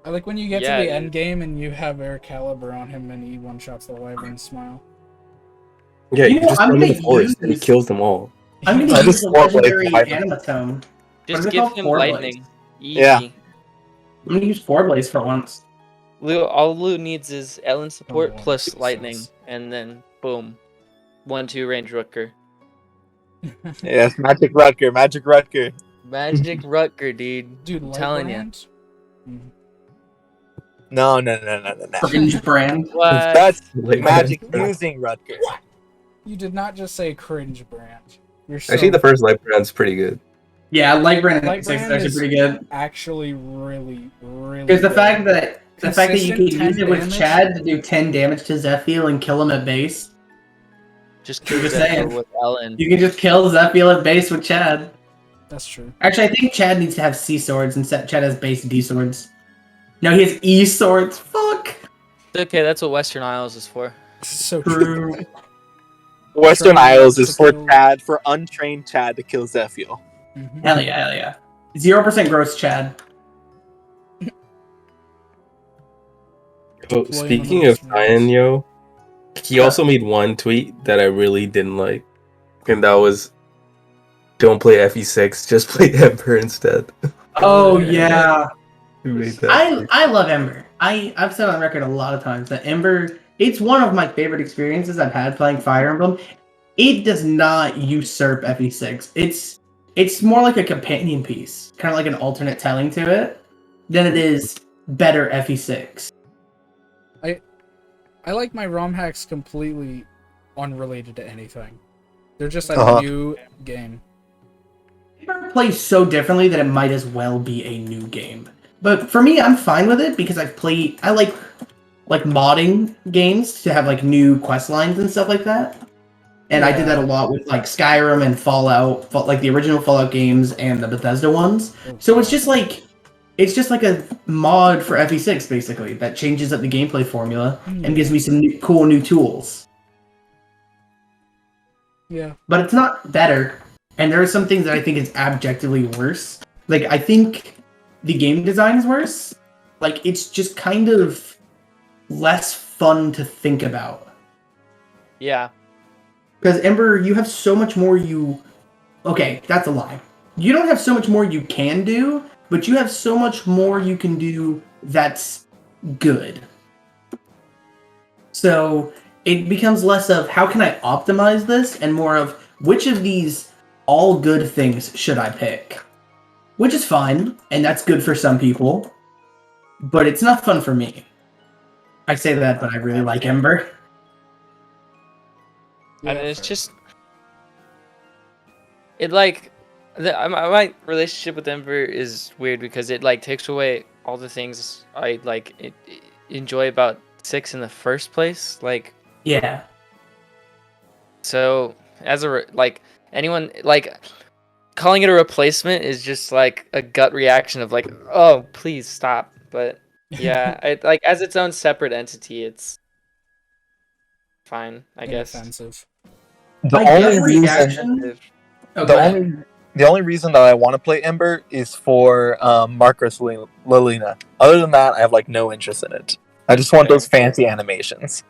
I like when you get Yeah, to the dude. end game and you have Air Caliber on him and he one shots the Wyvern smile. Yeah, You you know, just I'm run in the gonna forest and he use- kills them all. I'm I gonna use just the want, like, legendary Wyvern. Animatome. What Just is it give called? him Four lightning. Blades. Easy. Yeah. I'm gonna use 4 Blaze for once. All Lou needs is Ellen support Oh, plus makes lightning, sense. and then boom, 1/2 range Rutger. Yes, Magic Rutger, Magic Rutger. Magic Rutger, dude. Dude, I'm telling you. Lightbrand? Mhm. No. Cringe brand. What? That's Like, Magic using Rutger. You did not just say cringe brand. You're so Actually, the first light brand's pretty good. Yeah, Light Brand and Light 6 is Brand actually is pretty good. actually really Because the good. fact that you Consistent can use 10 it with damage? Chad to do 10 damage to Zephiel and kill him at base. Just kill Just Zephyr saying. with Ellen. You can just kill Zephiel at base with Chad. That's true. Actually, I think Chad needs to have C swords and Chad has base D swords. No, he has E swords. Fuck. Okay, that's what Western Isles is for. So true. True. Western Trying Isles to is for kill- Chad, for untrained Chad to kill Zephiel. Mhm. Hell yeah, hell yeah. 0% gross Chad. Oh, Deploy speaking one of of those Cyan, yo, he also made one tweet that I really didn't like, and that was, "Don't play FE6, just play Emperor instead." Oh yeah. Who made that? I love Ember. I've said on record a lot of times that Ember, it's one of my favorite experiences I've had playing Fire Emblem. It does not usurp FE6. It's more like a companion piece, kind of like an alternate telling to it, than it is better FE6. I like my ROM hacks completely unrelated to anything. They're just a Uh-huh. new game. Ember plays so differently that it might as well be a new game. But for me, I'm fine with it because I like modding games to have like new quest lines and stuff like that. And I did that a lot with like Skyrim and Fallout, like the original Fallout games and the Bethesda ones. So it's just like a mod for FE6 basically that changes up the gameplay formula and gives me some cool new tools. Yeah. But it's not better. And there are some things that I think is objectively worse. Like I think the game design is worse. Like it's just kind of less fun to think about. Yeah. Because Ember, you have so much more Okay, that's a lie. You don't have so much more you can do, but you have so much more you can do that's good. So it becomes less of how can I optimize this and more of which of these all good things should I pick? Which is fine, and that's good for some people, but it's not fun for me. I say that, but I really like Ember. I mean, it's just it like my relationship with Ember is weird because it like takes away all the things I like enjoy about 6 in the first place. Like Yeah. so as like anyone like calling it a replacement is just like a gut reaction of like, oh please stop. But yeah, it like as its own separate entity, it's fine, I guess. Inoffensive. The My only gut reason, reaction. Oh, the go ahead. only reason that I want to play Ember is for Marcus Lilina. Other than that, I have like no interest in it. I just want those fancy animations.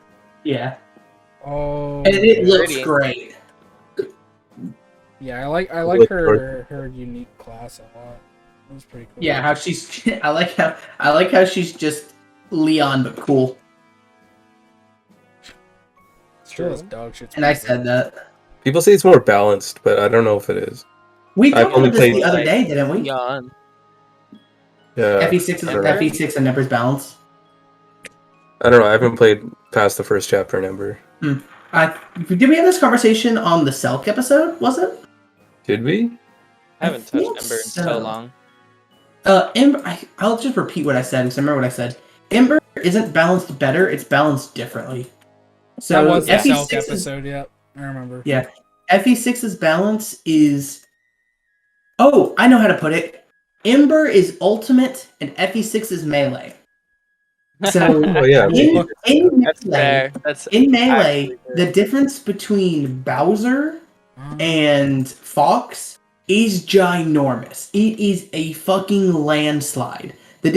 Yeah. Oh. And it looks Pretty. great. Yeah, I like Look her unique class a lot. It was pretty cool. Yeah, how she's I like how she's just Leon but cool. Still has dog shit. And I said that. People say it's more balanced, but I don't know if it is. We I've talked only about this the played- other day, didn't we? Yawn. Yeah, FE6 is I don't know. FE6 and Ember's balance. I don't know. I haven't played past the first chapter in Ember. Did we have this conversation on the Selk episode? Was it? Did we? I haven't touched think Ember in so so. long. Ember. I'll just repeat what I said because I remember what I said. Ember isn't balanced better; it's balanced differently. So That was the FE6 Selk is- episode, yeah. I remember. Yeah, FE6's balance is. Oh, I know how to put it. Ember is ultimate, and FE6 is melee. So Oh yeah. in That's melee, fair. That's in melee, actually fair. the difference between Bowser Um, and Fox is ginormous. It is a fucking landslide. The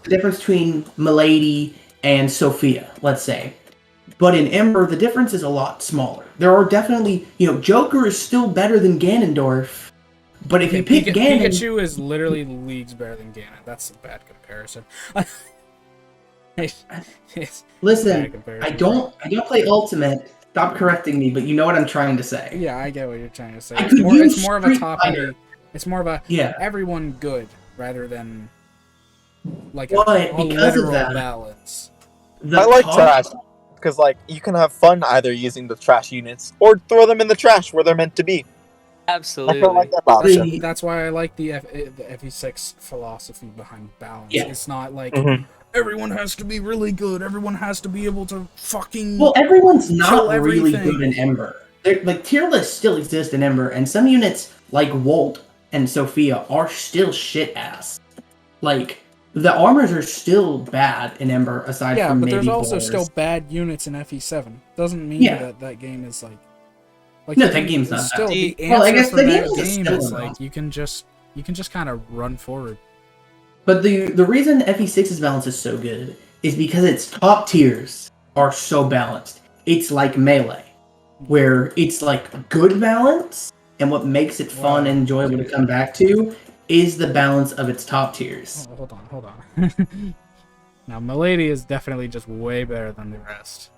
difference between Milady and Sophia, let's say. But in Ember, the difference is a lot smaller. There are definitely, Joker is still better than Ganondorf. But if you pick Ganon, Pikachu is literally leagues better than Ganon. That's a bad comparison. It's bad listen, comparison. I don't play Ultimate. Stop correcting me, but you know what I'm trying to say. Yeah, I get what you're trying to say. I could It's use more of a Street top Fighter. heavy. It's more of a Yeah. everyone good rather than like But a because of literal that, balance. The I like top- trash because like you can have fun either using the trash units or throw them in the trash where they're meant to be. I Absolutely. feel like that option. The- That's why I like the FE6 philosophy behind balance. Yeah. It's not like Mhm. everyone has to be really good. Everyone has to be able to fucking. Well, everyone's not Kill really everything. good in Ember. Like tier lists still exist in Ember, and some units like Wolt and Sophia are still shit ass. Like the armors are still bad in Ember, aside yeah, from but maybe there's also Boars. still bad units in FE7. Doesn't mean Yeah. that game is like. No, you that can- game's not still bad. the answer Well, I guess for the that game is game still is not. like you can just kind of run forward. But the reason FE6's balance is so good is because its top tiers are so balanced. It's like Melee, where it's like good balance, and what makes it fun Wow. and enjoyable to come back to is the balance of its top tiers. Oh, hold on. Now, Milady is definitely just way better than the rest.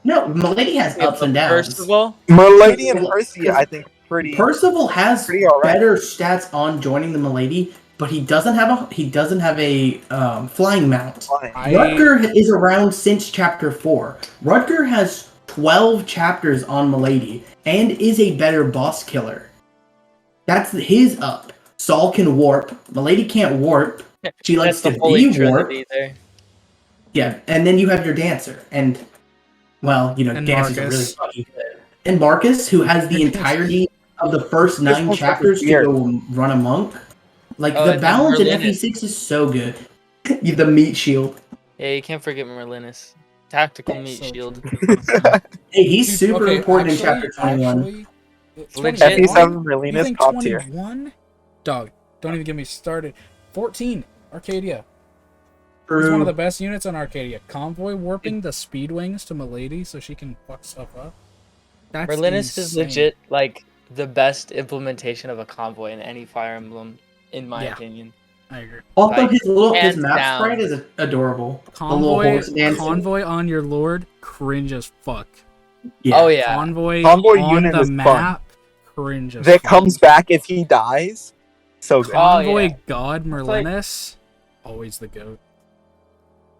No, Milady has Yeah, ups but and downs. First of all, Merlady and Percy, I think, pretty. Percival has Pretty alright. better stats on joining the Milady, but he doesn't have a flying mount. fine. Rutger is around since chapter 4. Rutger has 12 chapters on Milady and is a better boss killer. That's his up. Saul can warp. Milady can't warp. She likes that's to the holy be warped. trinity there. Yeah, and then you have your dancer. And, well, And dancers are really Marcus. fucking good. And Marcus, who has the entirety of the first 9 one's chapters to weird. go run a monk. Like, Oh, the and balance in Merlinus. FE6 is so good. The meat shield. Yeah, you can't forget Merlinus. Tactical So meat true. shield. Hey, he's Dude, super okay, important actually- in chapter 21. actually, Legit. 21? FE7 You Merlina's think top tier. 21? Dog, don't even get me started. 14, Arcadia. He's True. one of the best units on Arcadia. Convoy warping the speed wings to Milady so she can fuck stuff up. That's Merlinus is insane. legit like the best implementation of a convoy in any Fire Emblem, in my Yeah. opinion. I agree. Also, Like, his hands map down. sprite is adorable. The little Convoy, horse dancing. convoy on your lord, cringe as fuck. Yeah. Oh yeah. Convoy on unit the is fun. map, cringe as That fuck. comes back if he dies. So good. Oh, Convoy yeah. God like- Merlinus, always the goat.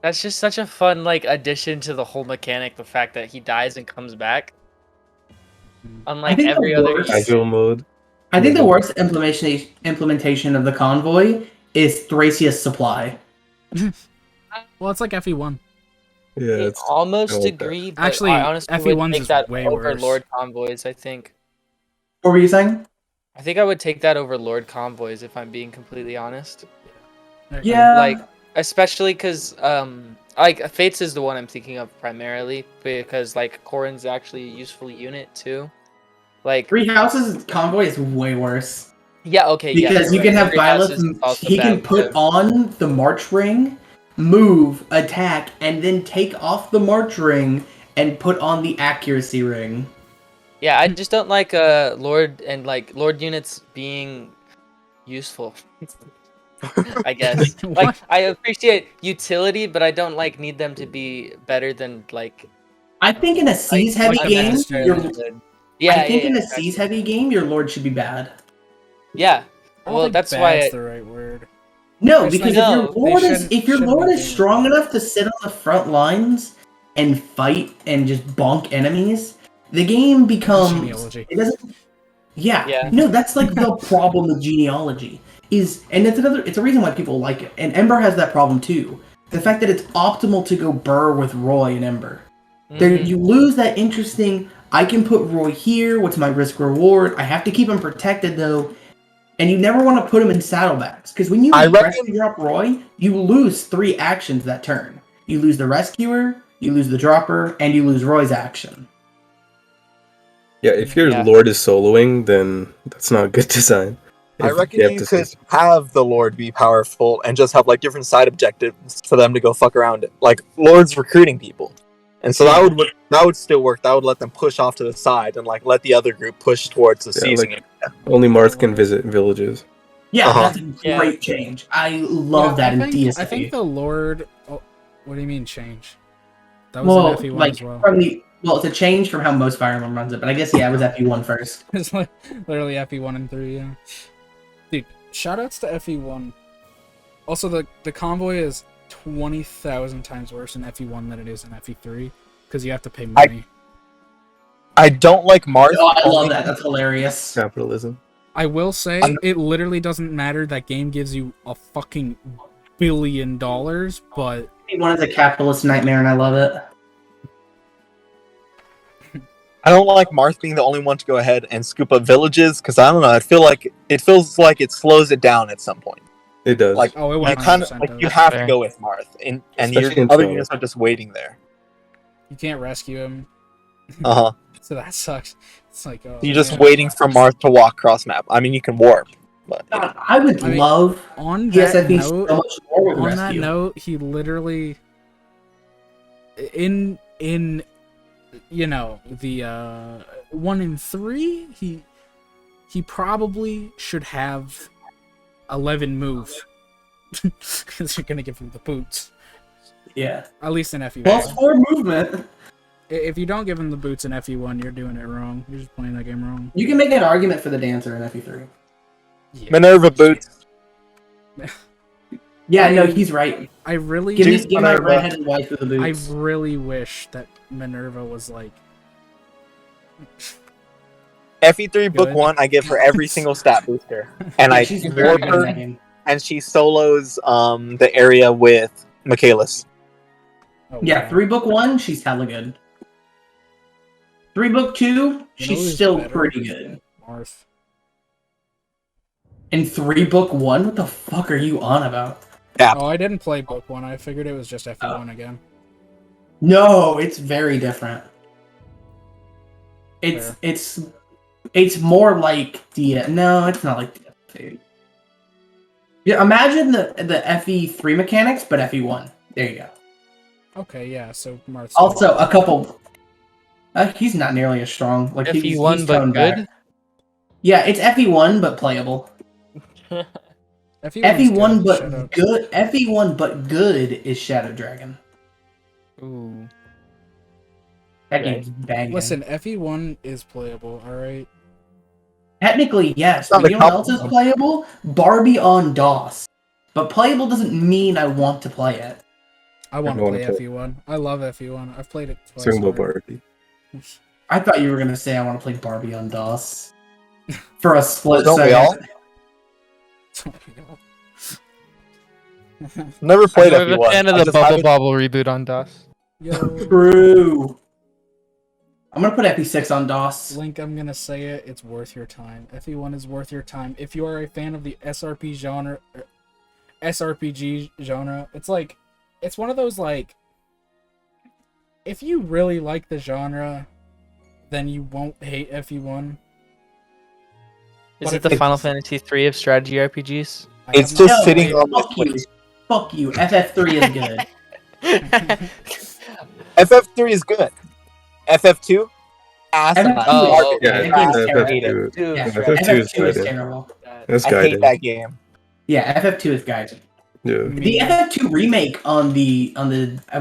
That's just such a fun addition to the whole mechanic. The fact that he dies and comes back, unlike think the every other. worst- Casual mode. I think the worst implementation of the convoy is Thracia's supply. Well, it's like FE1. Yeah, I it's almost I like that. agree. But Actually, I honestly would FE1's take is that way over worse. Lord convoys. I think. What were you saying? I think I would take that over Lord convoys if I'm being completely honest. Yeah. Like, especially because like Fates is the one I'm thinking of primarily because like Corrin's actually a useful unit too. Like, Three Houses convoy is way worse. yeah, okay, yeah. Because you you're can right. have Three Houses is Byleth, also he can bad, put too. on the March Ring, move, attack, and then take off the March Ring and put on the Accuracy Ring. Yeah, I just don't like Lord and like Lord units being useful. I guess. Like What? I appreciate utility, but I don't need them to be better than I think in a Seas heavy like game, unnecessarily your, good. Yeah, I think yeah, in a exactly. Seas heavy game, your Lord should be bad. Yeah. I don't Well, think that's bad's why. the right word. No, Personally, because no, if your shouldn't Lord be is doing strong that. enough to sit on the front lines and fight and just bonk enemies, the game becomes Genealogy. it doesn't. Yeah, Yeah. no, that's like the problem with genealogy and it's a reason why people like it. And Ember has that problem too. the fact that it's optimal to go Burr with Roy and Ember. There, Mhm. you lose that interesting. I can put Roy here. What's my risk reward? I have to keep him protected though, and you never want to put him in saddlebags because when you I rescue drop Roy, you lose 3 actions that turn. You lose the rescuer, you lose the dropper, and you lose Roy's action. Yeah, if your Yeah. Lord is soloing, then that's not a good design. I If reckon have you to could say- have the Lord be powerful and just have like different side objectives for them to go fuck around it. Like Lord's recruiting people, and so that would still work. That would let them push off to the side and like let the other group push towards the Yeah, season. like only Marth can visit villages. Yeah, Uh-huh. that's a great change. I love that in DSA. I think the Lord. Oh, what do you mean change? That was Well, in FE1 like as well. from the it's a change from how most Fire Emblem runs it, but I guess it was FE1 first. It's like literally FE1 and 3. Yeah, dude. Shoutouts to FE1. Also, the convoy is 20,000 times worse in FE1 than it is in FE3 because you have to pay money. I don't like Marth. Oh, I love that. That's hilarious. Capitalism. I will say it literally doesn't matter. That game gives you a fucking $1 billion, but One is a capitalist nightmare, and I love it. I don't like Marth being the only one to go ahead and scoop up villages because I don't know. It feels like it slows it down at some point. It does. Like oh, it you 100% kind of like does. you have Fair. to go with Marth, and Especially your in other solo. units are just waiting there. You can't rescue him, Uh huh. so that sucks. It's like You're just man. waiting for Marth to walk cross map. I mean, you can warp, but God, I would I mean, love On that DSFE so note, much more with on that rescue. note, he literally in you know the 1 in 3 he probably should have 11 move because you're gonna give him the boots, Yeah. at least in FE1. Plus 4 movement. If you don't give him the boots in FE1, you're doing it wrong. You're just playing that game wrong. You can make an argument for the dancer in FE3. Yeah. Minerva boots. Yeah, no, he's right. I really Give Juice my Minerva. redheaded wife with the I boots. really wish that Minerva was like FE3 Book Good. 1, I give her every single stat booster, and Yeah, I she's very warp good in that her, game. and she solos the area with Michaelis. oh, Yeah, wow. 3 book 1, she's hella good. 3 book 2, You know she's who's still better? pretty good. Marth. In 3 book 1, what the fuck are you on about? Oh, I didn't play book 1. I figured it was just FE1 again. No, it's very different. Fair. It's more like no, it's not like DF2. Yeah, imagine the FE3 mechanics, but FE1. There you go. Okay, yeah. So Marth's Also, a couple. He's not nearly as strong. Like he's FE1 but toned good. back. Yeah, it's FE1 but playable. FE1 but good. FE1 but good is Shadow Dragon. Ooh. That Okay. game's banging. Listen, FE1 is playable. All right. Technically, yes. Not But you know the what else is playable? Barbie on DOS. But playable doesn't mean I want to play it. I want to wanna play play. FE1. I love FE1. I've played it twice. Talking about already. Barbie. I thought you were gonna say I want to play Barbie on DOS for a split Don't we all? second. Never played I'm a FE1. fan of I the just Bubble haven't- Bobble reboot on DOS. Yo, True. I'm gonna put FE6 on DOS. Link, I'm gonna say it. It's worth your time. FE1 is worth your time if you are a fan of the SRPG genre. It's one of those like, if you really like the genre, then you won't hate FE1. Is But it if the it's- Final Fantasy 3 of strategy RPGs? I It's have not just sitting played- on Fuck you. Fuck you. FF3 is good. FF3 is good. FF2, asinine. FF2 Oh, is yeah, that game's FF2. terrible. Dude, Yeah, FF2 is FF2 is good. terrible. That's I hate guided. that game. Yeah, FF2 is guided. Yeah. The FF2 remake on the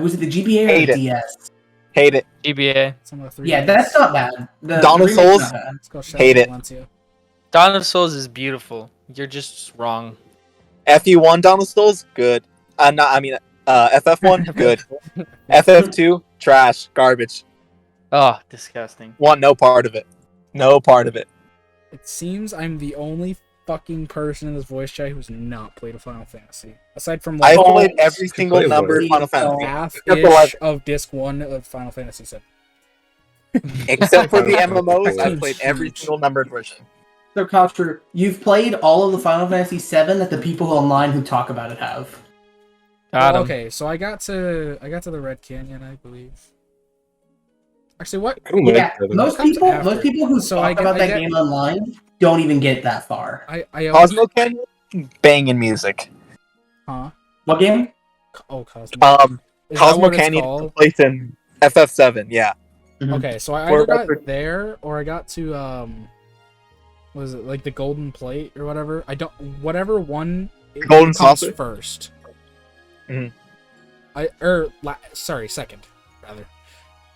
was it the GBA or Hate the it. DS? Hate it. GBA. Some of the 3 Yeah, that's not bad. The Dawn of remake's Souls? not bad. Let's go Shadow Hate it. Valencia. Dawn of Souls is beautiful. You're just wrong. FE1 Dawn of Souls, good. FF1, good. FF2, trash, garbage. Oh, disgusting. Want no part of it. No part of it. It seems I'm the only fucking person in this voice chat who's not played a Final Fantasy. Aside from I like played every single play number one. of Final Fantasy. half-ish 11. of disc 1 of Final Fantasy 7. Except for the Final MMOs, Fantasy I've played every huge. single numbered version. So, Culture, you've played all of the Final Fantasy VII that the people online who talk about it have. Got Well, him. okay, so I got to the Red Canyon, I believe. Actually, what? I don't like Yeah, seven. most comes people after. who So talk I get- about I that get- game online don't even get that far. I always, Cosmo Canyon, banging music. huh? What game? Oh, Cosmo. Is Is Cosmo that what it's Canyon called? place in FF7, yeah. Okay, so I Or either got record- there or I got to was it like the Golden Plate or whatever? I don't whatever one Golden comes Saucer? first. Mhm. Second rather.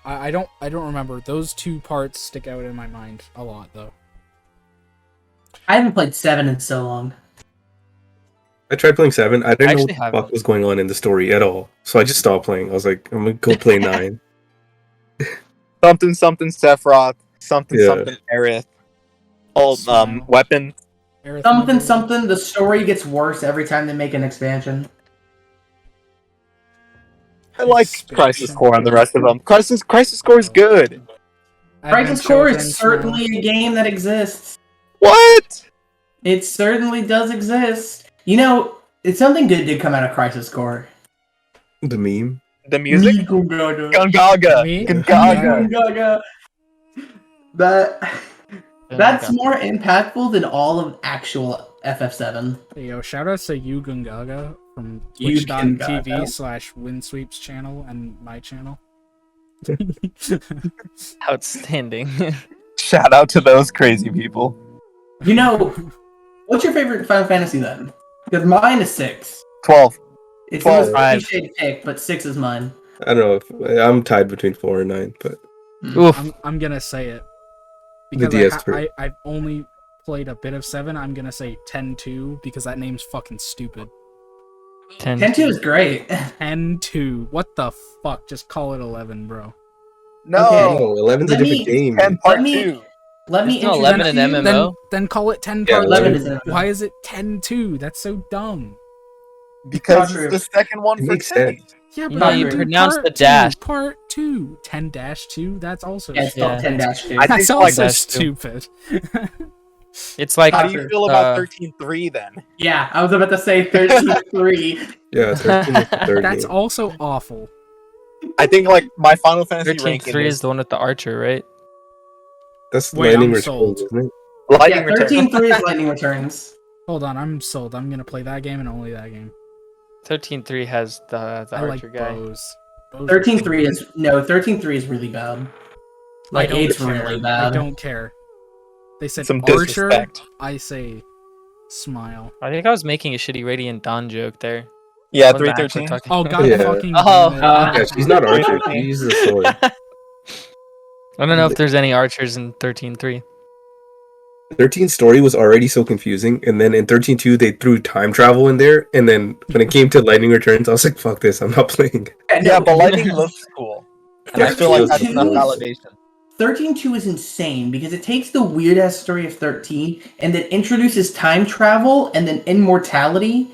I don't remember. Those two parts stick out in my mind a lot though. I haven't played 7 in so long. I tried playing 7. I didn't know what actually the haven't. fuck was going on in the story at all. So I just stopped playing. I was like, I'm gonna go play 9. Something something Sephiroth, something Yeah. something Aerith. All Smile. weapon. Something, Arithmetic. something, the story gets worse every time they make an expansion. I like Expansion. Crisis Core and the rest of them. Crisis Core is good. Advent Crisis Core Children, is certainly Smile. a game that exists. What? It certainly does exist. You know, it's something good did come out of Crisis Core. The meme. The music? Gungaga. Gungaga. Me? Gungaga. Gungaga. That's more impactful than all of actual FF7. Hey, yo, shout outs to you Gungaga from You twitch.tv Gungaga. /Windsweeps channel and my channel. Outstanding. Shout out to those crazy people. You know, what's your favorite Final Fantasy then? Because mine is 6. 12. It's the most 12. cliched pick, but 6 is mine. I don't know if I'm tied between 4 and 9, but Oof. I'm gonna say it. The Because DS3. I've only played a bit of 7, I'm gonna say 10-2 because that name's fucking stupid. 10. 10-2 is great. 10-2. What the fuck? Just call it 11, bro. No. Okay. oh, 11's a Let different me- game. 10 part Let me- 2. Let me Isn't 11 introduce an you- MMO? Then call it 10 Yeah, part 11 2. is an MMO. Why is it 10-2? That's so dumb. Because Not it's the second one It for makes 10. sense. Yeah, but You know, you you do pronounce part the 2, dash. Part 2. 10-2? That's also Yeah, it's called Yeah. 10-2. I That's think, also Dash two. stupid. It's like How do you feel about 13.3 then? Yeah, I was about to say 13-3. Yeah, 13 is the third That's game. also awful. I think like my Final Fantasy ranking 13-3 is is the one with the archer, right? That's Wait, Lightning I'm Returns, sold. isn't it? Lightning Yeah, Return. 13-3 is Lightning Returns. Hold on, I'm sold. I'm gonna play that game and only that game. 13-3 has the I archer like guy. bows. Bows are 13-3 is... No, 13-3 is really bad. Like, don't it's care. really I bad. don't care. They said Some Archer. disrespect. I say smile. I think I was making a shitty Radiant Dawn joke there. Yeah, Wasn't actually 313. talking- Oh god Yeah. fucking Oh. damn it. Yeah, she's not Archer. She uses a sword. I don't know if there's any archers in 13-3. 13 story was already so confusing, and then in 13.2 they threw time travel in there, and then when it came to Lightning Returns, I was like, fuck this, I'm not playing. Yeah, but Lightning looks cool. And I feel like that's 13-2 enough validation. 13-2 is insane because it takes the weird ass story of 13 and then introduces time travel and then immortality.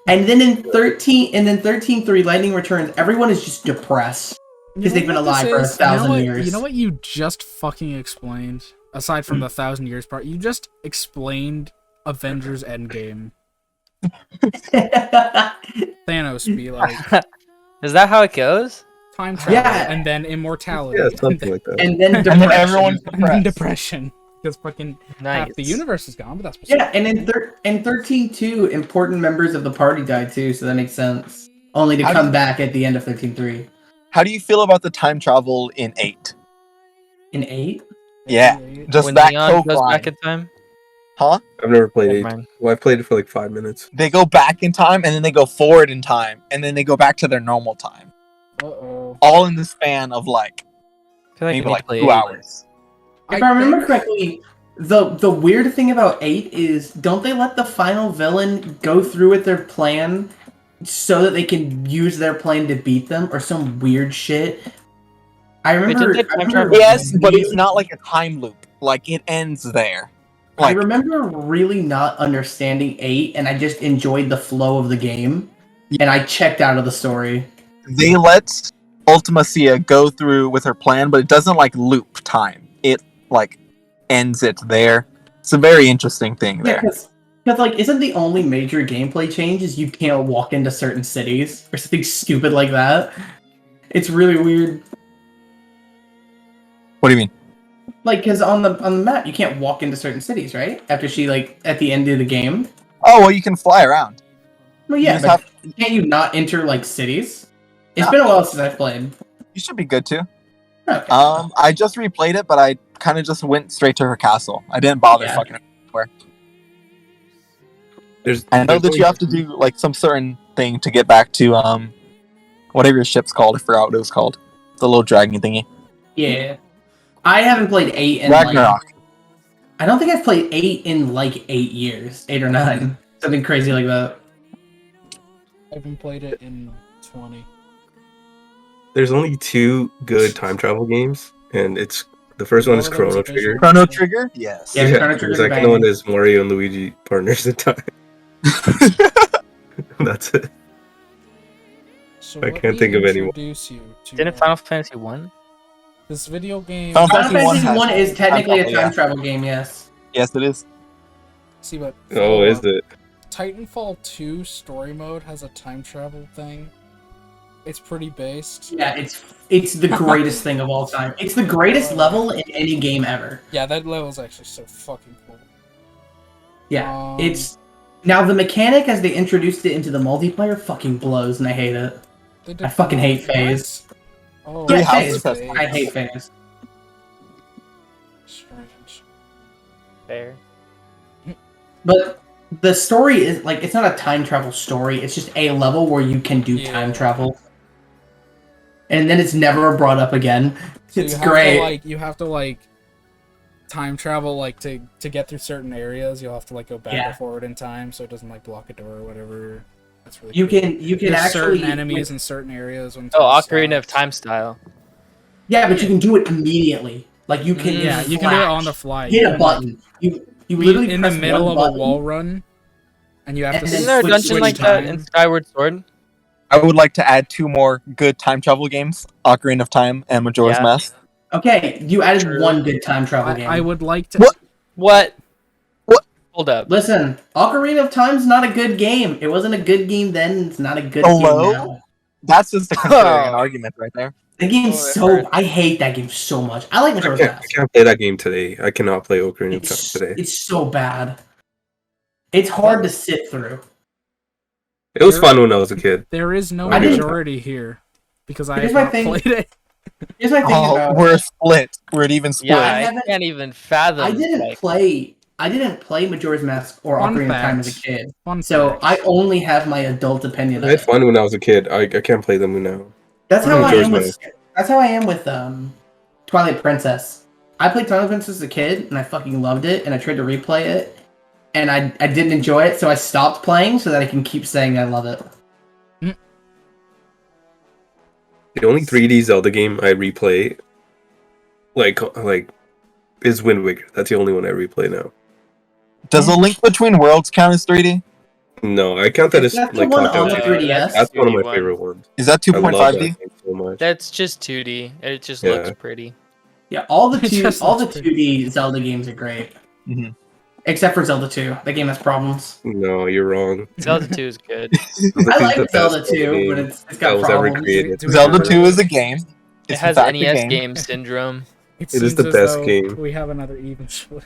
And then in 13-3 Lightning Returns, everyone is just depressed. Because they've been what this alive for is? 1,000 what- years. You know what you just fucking explained? Aside from the 1,000 years part, you just explained Avengers Endgame. Thanos be like Is that how it goes? time travel Yeah. and then immortality. Yeah, something like that. and then And depression. then everyone's and then depressed. depression. Because fucking Nice. half the universe is gone, but that's Yeah, and in 13-2, important members of the party died too, so that makes sense. Only to How do come you- back at the end of 13-3. How do you feel about the time travel in 8? In 8? Yeah. Just When that Leon coke goes line. back in time? Huh? I've never played Never 8. mind. Well, I've played it for like 5 minutes. They go back in time and then they go forward in time and then they go back to their normal time. Uh-oh. All in the span of like I feel like maybe I need like to play 2 8. hours. If I remember correctly, the weird thing about 8 is don't they let the final villain go through with their plan so that they can use their plan to beat them or some weird shit? I remember. did they time I remember travel? Yes, but it's not like a time loop. Like it ends there. I Like remember really not understanding 8, and I just enjoyed the flow of the game, and I checked out of the story. they let Ultimacia go through with her plan, but it doesn't like loop time. It like ends it there. It's a very interesting thing Yeah, there. because like, isn't the only major gameplay change is you can't walk into certain cities or something stupid like that? It's really weird. What do you mean? Like, because on the map you can't walk into certain cities, right? After she like at the end of the game. Oh well, you can fly around. Well, You yeah, just but can't you not enter like cities? It's No. been a while since I've played. You should be good too. Okay. I just replayed it, but I kind of just went straight to her castle. I didn't bother Yeah. fucking where. There's, I know there's that only- you have to do like some certain thing to get back to whatever your ship's called. I forgot what it was called. The little dragon thingy. Yeah. I haven't played 8 in like... Ragnarok. I don't think I've played 8 in like 8 years. 8 or 9. Something crazy like that. I haven't played it in 20. There's only 2 good time travel games, and it's the first one is One of them is Chrono a visual. Trigger. Chrono Trigger. Yes. Yeah, Chrono the Trigger's second banging. one is Mario and Luigi Partners in Time. That's it. So I let can't me think of anyone. introduce you to Didn't Final Fantasy 1? this video game. Final Final Fantasy Fantasy has 1 is technically a time time travel, travel game, yes. Yes, it is. See, but Oh, is it? Titanfall 2 story mode has a time travel thing. It's pretty based. Yeah, it's the greatest thing of all time. It's the greatest level in any game ever. Yeah, that level's actually so fucking cool. Yeah, it's... Now, the mechanic as they introduced it into the multiplayer fucking blows, and I hate it. They did- I fucking hate FaZe. Oh, Three Yeah, houses FaZe. has- I hate FaZe. Strange. Fair. But the story is, like, it's not a time travel story. It's just a level where you can do Yeah. time travel. And then it's never brought up again. So It's you have great. To, like, you have to like time travel like to get through certain areas. You'll have to like go back Yeah. or forward in time, so it doesn't like block a door or whatever. That's really You cool. can There's actually... certain enemies in certain areas. When Oh, time Ocarina of stops. Time style. Yeah, but you can do it immediately. Like, you can... Yeah, you can do it on the fly. Hit You a can, button. You be literally in the press middle one of a button. wall run, and you have to. And then Isn't there a switch dungeon like that in time. Skyward Sword? I would like to add 2 more good time travel games: Ocarina of Time and Majora's Yeah. Mask. Okay, you added True. one good time travel game. I would like to. What? What? What? Hold up. Listen, Ocarina of Time's not a good game. It wasn't a good game then. It's not a good Hello? game now. That's just a contrarian argument right there. The game's Oh, it so... hurts. I hate that game so much. I like I Majora's can't, I Mask. can't play that game today. I cannot play Ocarina of Time today. It's so bad. It's hard to sit through. It was fun when I was a kid. There is no I didn't- majority here because I Here's have my not thing. played it. Here's my thing Oh, about we're split. We're an even split. Yeah, I I haven't- can't even fathom. I didn't play Majora's Mask or Fun Ocarina of Time fact. as a kid. Fun So fact. I only have my adult opinion I of had it. fun when I was a kid. I can't play them now. That's how I Majora's am with Mask. Twilight Princess. I played Twilight Princess as a kid and I fucking loved it and I tried to replay it and I didn't enjoy it, so I stopped playing so that I can keep saying I love it. The only 3D Zelda game I replay, like, is Wind Waker. That's the only one I replay now. Does A Link Between Worlds count as 3D? No, I count that as That's the like one top on down. the No, 3DS. That's one of my 2D favorite ones. Is that I love 2.5D? that game so much. That's just 2D. It just Yeah. looks pretty. Yeah, all the It just all the looks pretty. 2D Zelda games are great. Mhm. Except for Zelda 2. That game has problems. No, you're wrong. Zelda 2 is good. Zelda I 2's like the best Zelda 2, game but it's that got was ever problems. created. Do we Zelda have 2 is a game. It It's in has fact a NES game. game syndrome. It is seems the as best though game. We have another even split.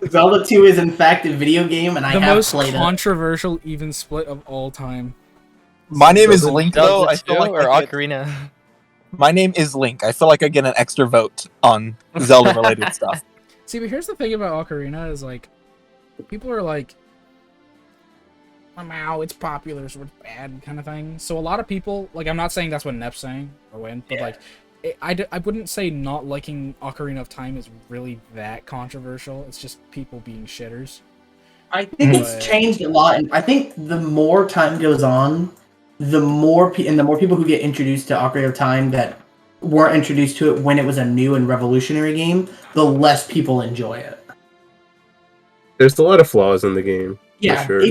Zelda 2 is in fact a video game, and I The have most played it. controversial even split of all time. My name is Zelda- Link, though. Zelda I 2 feel like or I get, Ocarina? my name is Link. I feel like I get an extra vote on Zelda-related stuff. See, but here's the thing about Ocarina is like, people are like, "Wow, it's popular, so it's bad," kind of thing. So a lot of people, like, I'm not saying that's what Nep's saying or when, but like, I wouldn't say not liking Ocarina of Time is really that controversial. It's just people being shitters. I think But- it's changed a lot, and I think the more time goes on, the more people who get introduced to Ocarina of Time that weren't introduced to it when it was a new and revolutionary game, the less people enjoy it. There's a lot of flaws in the game. Yeah, sure.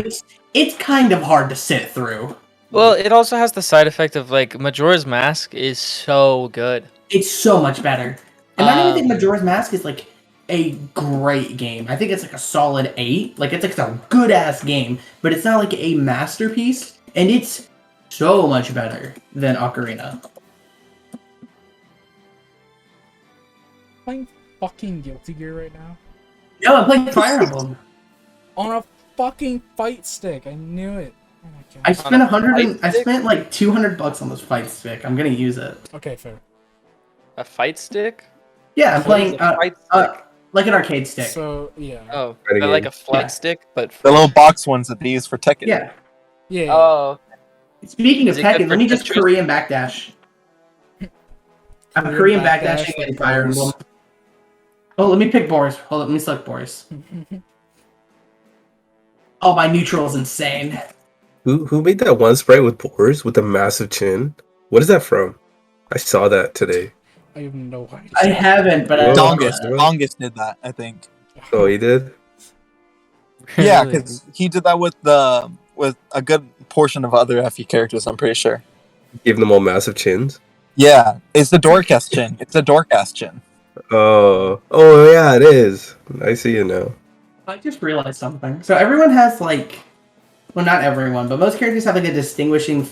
it's kind of hard to sit through. Well, it also has the side effect of like Majora's Mask is so good. It's so much better. And I don't even think Majora's Mask is like a great game. I think it's like a solid 8. Like it's like a good ass game, but it's not like a masterpiece. And it's so much better than Ocarina. Playing fucking Guilty Gear right now No, I'm playing Fire Emblem. on a fucking fight stick. I knew it. Oh my god. I spent I spent like $200 on this fight stick. I'm gonna use it. Okay, fair. A fight stick? Yeah, I'm What is playing a fight stick? like an arcade stick. So yeah. Oh, Fighting like game. a flight Yeah. stick, but The little box ones that they use for Tekken. Yeah. Yeah. oh, Speaking of Is it good Tekken, for let me just Tetris? Korean backdash. I'm Korean backdashing in Fire Emblem. Oh, let me pick Boris. Hold on, let me select Boris. Oh, my neutral is insane. Who made that one sprite with pores with a massive chin? What is that from? I saw that today. I have no idea. I haven't, but I Whoa. Dongus. Dongus did that, I think. Oh, he did? Yeah, Really? because he did that with a good portion of other FE characters, I'm pretty sure. Give them all massive chins? Yeah, it's the Dorcas chin. It's the Dorcas chin. Oh, yeah, it is. I see it now. I just realized something. So everyone has like, well, not everyone, but most characters have like a distinguishing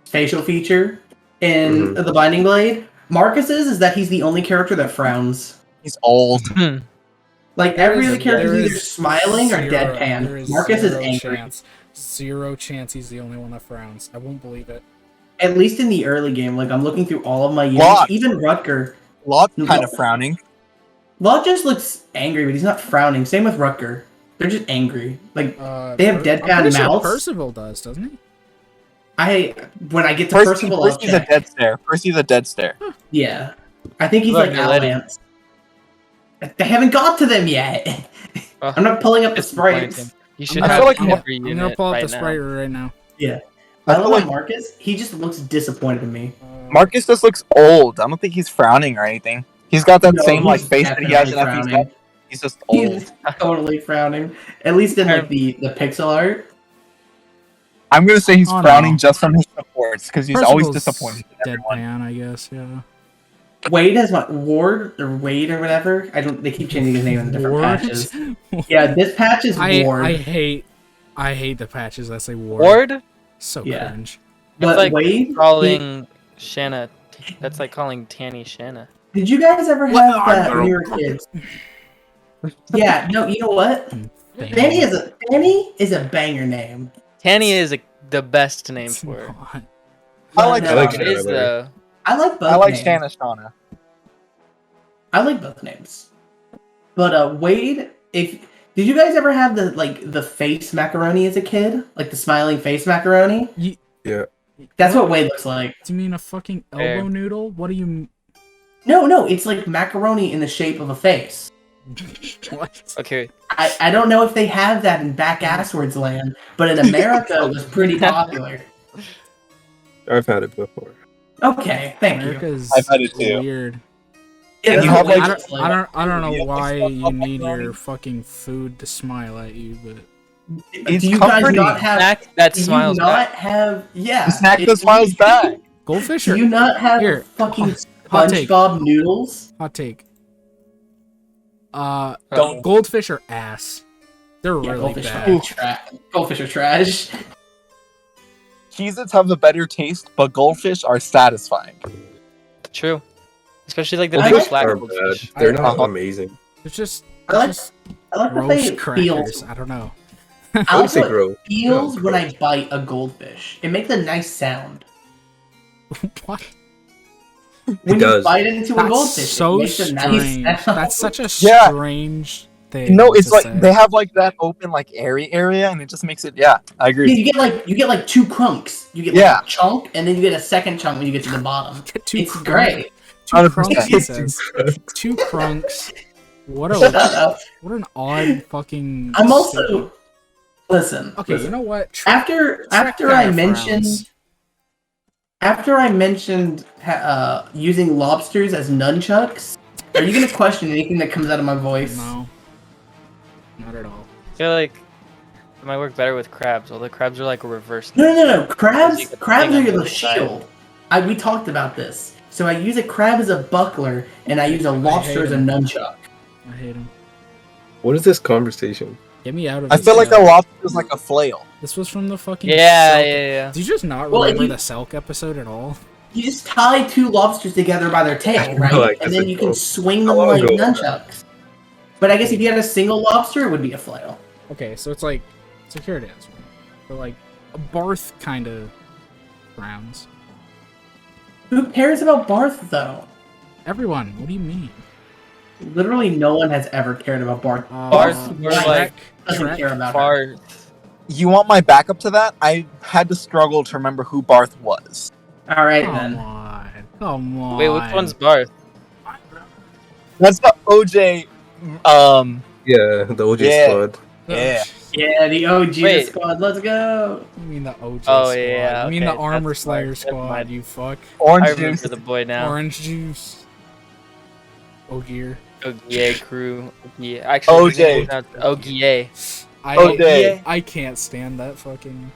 facial feature in the Binding Blade. Marcus's is that he's the only character that frowns. He's old. Like every other character There is either is smiling or zero- there deadpan. is Marcus is zero angry. chance. Zero chance he's the only one that frowns. I won't believe it. At least in the early game, like I'm looking through all of my units, Lot. even Rutger. Lot's kind of frowning. Lot just looks angry, but he's not frowning. Same with Rutger. They're just angry. Like they have deadpan I'm pretty sure mouths. Percival does, doesn't he? When I get to Percival, I'll Percy's a check. dead stare. Percy's a dead stare. Yeah, I think he's Look, like you're letting- Alliance. They haven't got to them yet. Oh, I'm not pulling up the disappointing. sprites. You should I have feel like every I'm unit gonna pull up right the now. sprite right now. Yeah, I I feel love like- Marcus. He just looks disappointed in me. Marcus just looks old. I don't think he's frowning or anything. He's got that No, same like he's face that he has in definitely FE7. frowning. He's just old. He's totally frowning. At least in like the pixel art. I'm gonna say he's Oh, no. frowning just from his supports because he's always Percival's disappointed in everyone. Deadpan, I guess. Yeah. Wade has what? Ward or Wade or whatever. I don't. They keep changing his name in the different Ward? patches. Yeah, this patch is Ward. I hate the patches that say Ward. Ward? So Yeah. cringe. but like Wade. Calling Shanna. That's like calling Tanny Shanna. Did you guys ever What? have that when you were kids? Yeah. No. You know what? Fanny is a banger name. Tanny is the best name for her. I like No, I like It Shanna is better. though. I like both. I like names. Shanna Shauna. I like both names. But Wade, did you guys ever have the face macaroni as a kid? Like the smiling face macaroni? Yeah. That's what Wade looks like. Do you mean a fucking Fair. elbow noodle? What do you? No, it's like macaroni in the shape of a face. What? Okay. I don't know if they have that in back asswards land, but in America it was pretty popular. I've had it before. Okay, thank you. America's I've had it too. weird. Yeah, that's you what have, Wade like- looks like. I don't know Yeah, why like, you need your fucking food to smile at you, but It's Do you guys comforting. not have? Snack that Do you smiles not back. have? Yeah. The snack it- that smiles back. goldfish Do are you not have Here, fucking hot take. SpongeBob noodles? hot take. Don't. Goldfish are ass. They're Yeah, really goldfish bad. are trash. Goldfish are trash. Cheez-Its have a better taste, but goldfish are satisfying. True. Especially like the I big like- black Are bad. goldfish. They're not Uh-huh. amazing. It's just, I like- it's just I like the way roast it crackers. feels. I don't know. I I would like say how it gross. feels No, when I gross. bite a goldfish. It makes a nice sound. What? When does. you bite into a That's goldfish, so it makes a strange. nice sound. That's such a Yeah. strange thing. No, it's to like say. they have like that open like airy area, and it just makes it. Yeah, I Yeah, agree. you get like two crunks. You get like Yeah. a chunk, and then you get a second chunk when you get to the bottom. Get two It's crunks. great. 2 crunks, he 100%. says. 2 crunks. What Shut a up. what an odd fucking. I'm also statement. listen. Okay. listen. You know what? After Trek I kinda mentioned frowns. using lobsters as nunchucks, are you gonna question anything that comes out of my voice? No. Not at all. feel like it might work better with crabs. Although crabs are like a reverse. No. Crabs You get the crabs thing are on the the side. shield. We talked about this. So I use a crab as a buckler, and I use a lobster as a him. nunchuck. I hate him. What is this conversation? Get me out of I this. feel like a lobster is like a flail. This was from the fucking Yeah, Selk. yeah. Did you just not Well, if remember you- the Selk episode at all? You just tie two lobsters together by their tail, right? Like and this then you can ago. swing How them long like ago was nunchucks. But I guess if you had a single lobster, it would be a flail. Okay, so it's like, so here it is. But like, a Barth kind of rounds. Who cares about Barth, though? Everyone, what do you mean? Literally no one has ever cared about Barth. Barth were Shrek like doesn't care about her. far. You want my backup to that? I had to struggle to remember who Barth was. Alright Come then. Come on. Wait, which one's Barth? That's the OJ. Yeah, the OG Yeah. squad. Yeah. Yeah, the OG Wait. squad, let's go! You mean the OJ Oh, squad. yeah, You mean the okay, Armor that's Slayer smart, that's squad, smart. you fuck. I Orange remember juice. the boy now. Orange juice. Ogier. Ogie crew. Yeah, actually, his name OJ. is Ogie. OJ. I can't stand that fucking.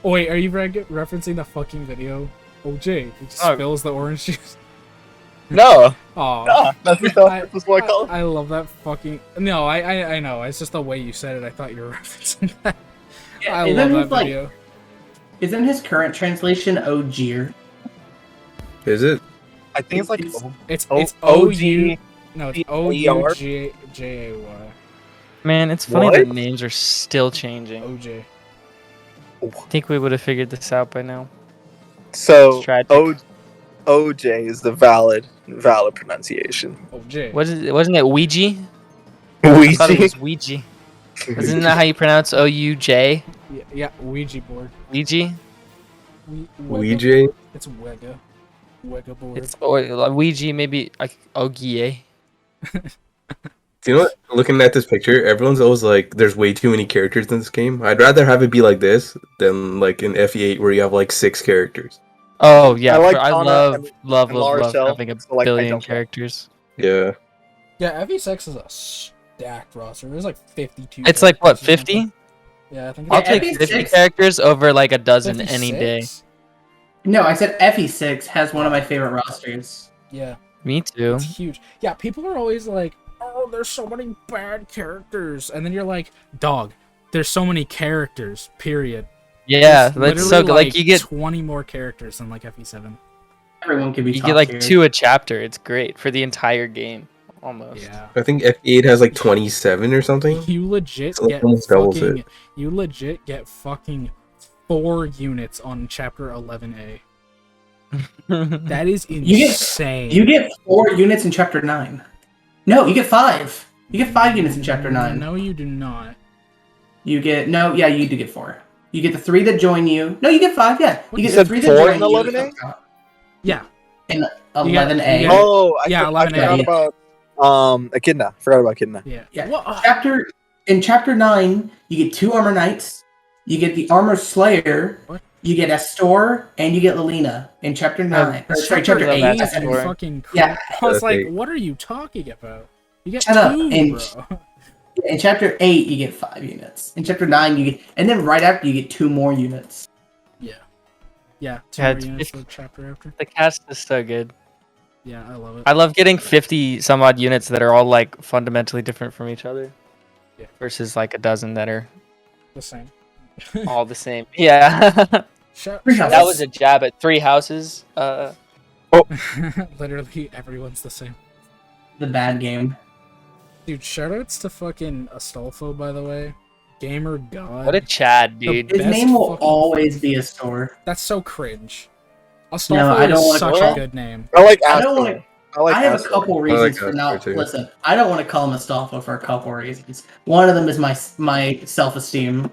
Oh wait, are you referencing the fucking video? OJ, it just Oh. spills the orange juice. No. Oh, No. That's what I call it. I love that fucking. No, I know. It's just the way you said it. I thought you were referencing that. I Isn't love his, that like, video. Isn't his current translation Ogier? Is it? I think it's like. It's O- it's O OG. U. No, it's O U OER? J A Y. Man, it's funny What? that names are still changing. OJ. I think we would have figured this out by now. So It's tragic. OJ is the valid pronunciation. OJ. What is it? Wasn't it Ouija? I thought it Ouija. was Ouija. Isn't that how you pronounce OUJ? Yeah, Ouija board. Ouija? Ouija? It's Wega. Wega board. It's or Ouija, maybe like Ogie. You know what? Looking at this picture, everyone's always like, "There's way too many characters in this game." I'd rather have it be like this than like in FE8 where you have like 6 characters. Oh yeah, I like I Donna love and love Larcel, having a so, like, I billion don't care. characters. Yeah. Yeah, FE6 is a stacked roster. There's like 52. It's like what, characters or something. 50? Yeah, I think I'll it's take FE6 50 characters over like a dozen 56? any day. No, I said FE6 has one of my favorite rosters. Yeah, Me too. it's huge. Yeah, people are always like, "Oh, there's so many bad characters," and then you're like, "Dog, there's so many characters." Period. Yeah, There's that's so literally, good. Like you get 20 more characters than like FE7. Everyone can be you top get like tier. 2 a chapter. It's great for the entire game, almost. Yeah. I think FE8 has like 27 or something. You legit So it get almost doubles fucking. it. You legit get fucking 4 units on chapter 11A. That is get- insane. You get 4 units in Chapter 9. No, you get 5. You get 5 units in Chapter 9. No, you do not. You get you do get 4. You get the 3 that join you. No, you get 5. Yeah, What, you you get the said 3 4 that in join 11A? you. Yeah. In You got- 11A. you got- Oh, I Yeah, for- 11A. I forgot about Echidna. Forgot about Echidna. Yeah. Yeah. Well, In chapter 9, you get 2 armor knights, you get the armor slayer, What? you get Astor, and you get Lilina in chapter 9. Or, sorry, chapter love 8. that Eight, you Astor. fucking Yeah. I was like, Eight. what are you talking about? You get Shut up, 2, and- bro. In chapter 8, you get 5 units. In chapter 9, you get, and then right after, you get 2 more units. Yeah. Yeah, 2 Yeah, more it's units 50. for the chapter after. The cast is so good. Yeah, I love it. I love getting 50 some odd units that are all like fundamentally different from each other. Yeah. Versus like a dozen that are The same. all the same. Yeah. Shout, Three shout That houses. was a jab at 3 houses. Literally everyone's the same. The bad game. Dude, shoutouts to fucking Astolfo, by the way. Gamer God. What a Chad, dude. His best name will fucking- always be Astor. That's so cringe. Astolfo I don't is wanna such call a it. good name. I like I Astor. don't want to. like I have Astor. a couple like reasons for Astor not. too. Listen, I don't want to call him Astolfo for a couple reasons. One of them is my self-esteem.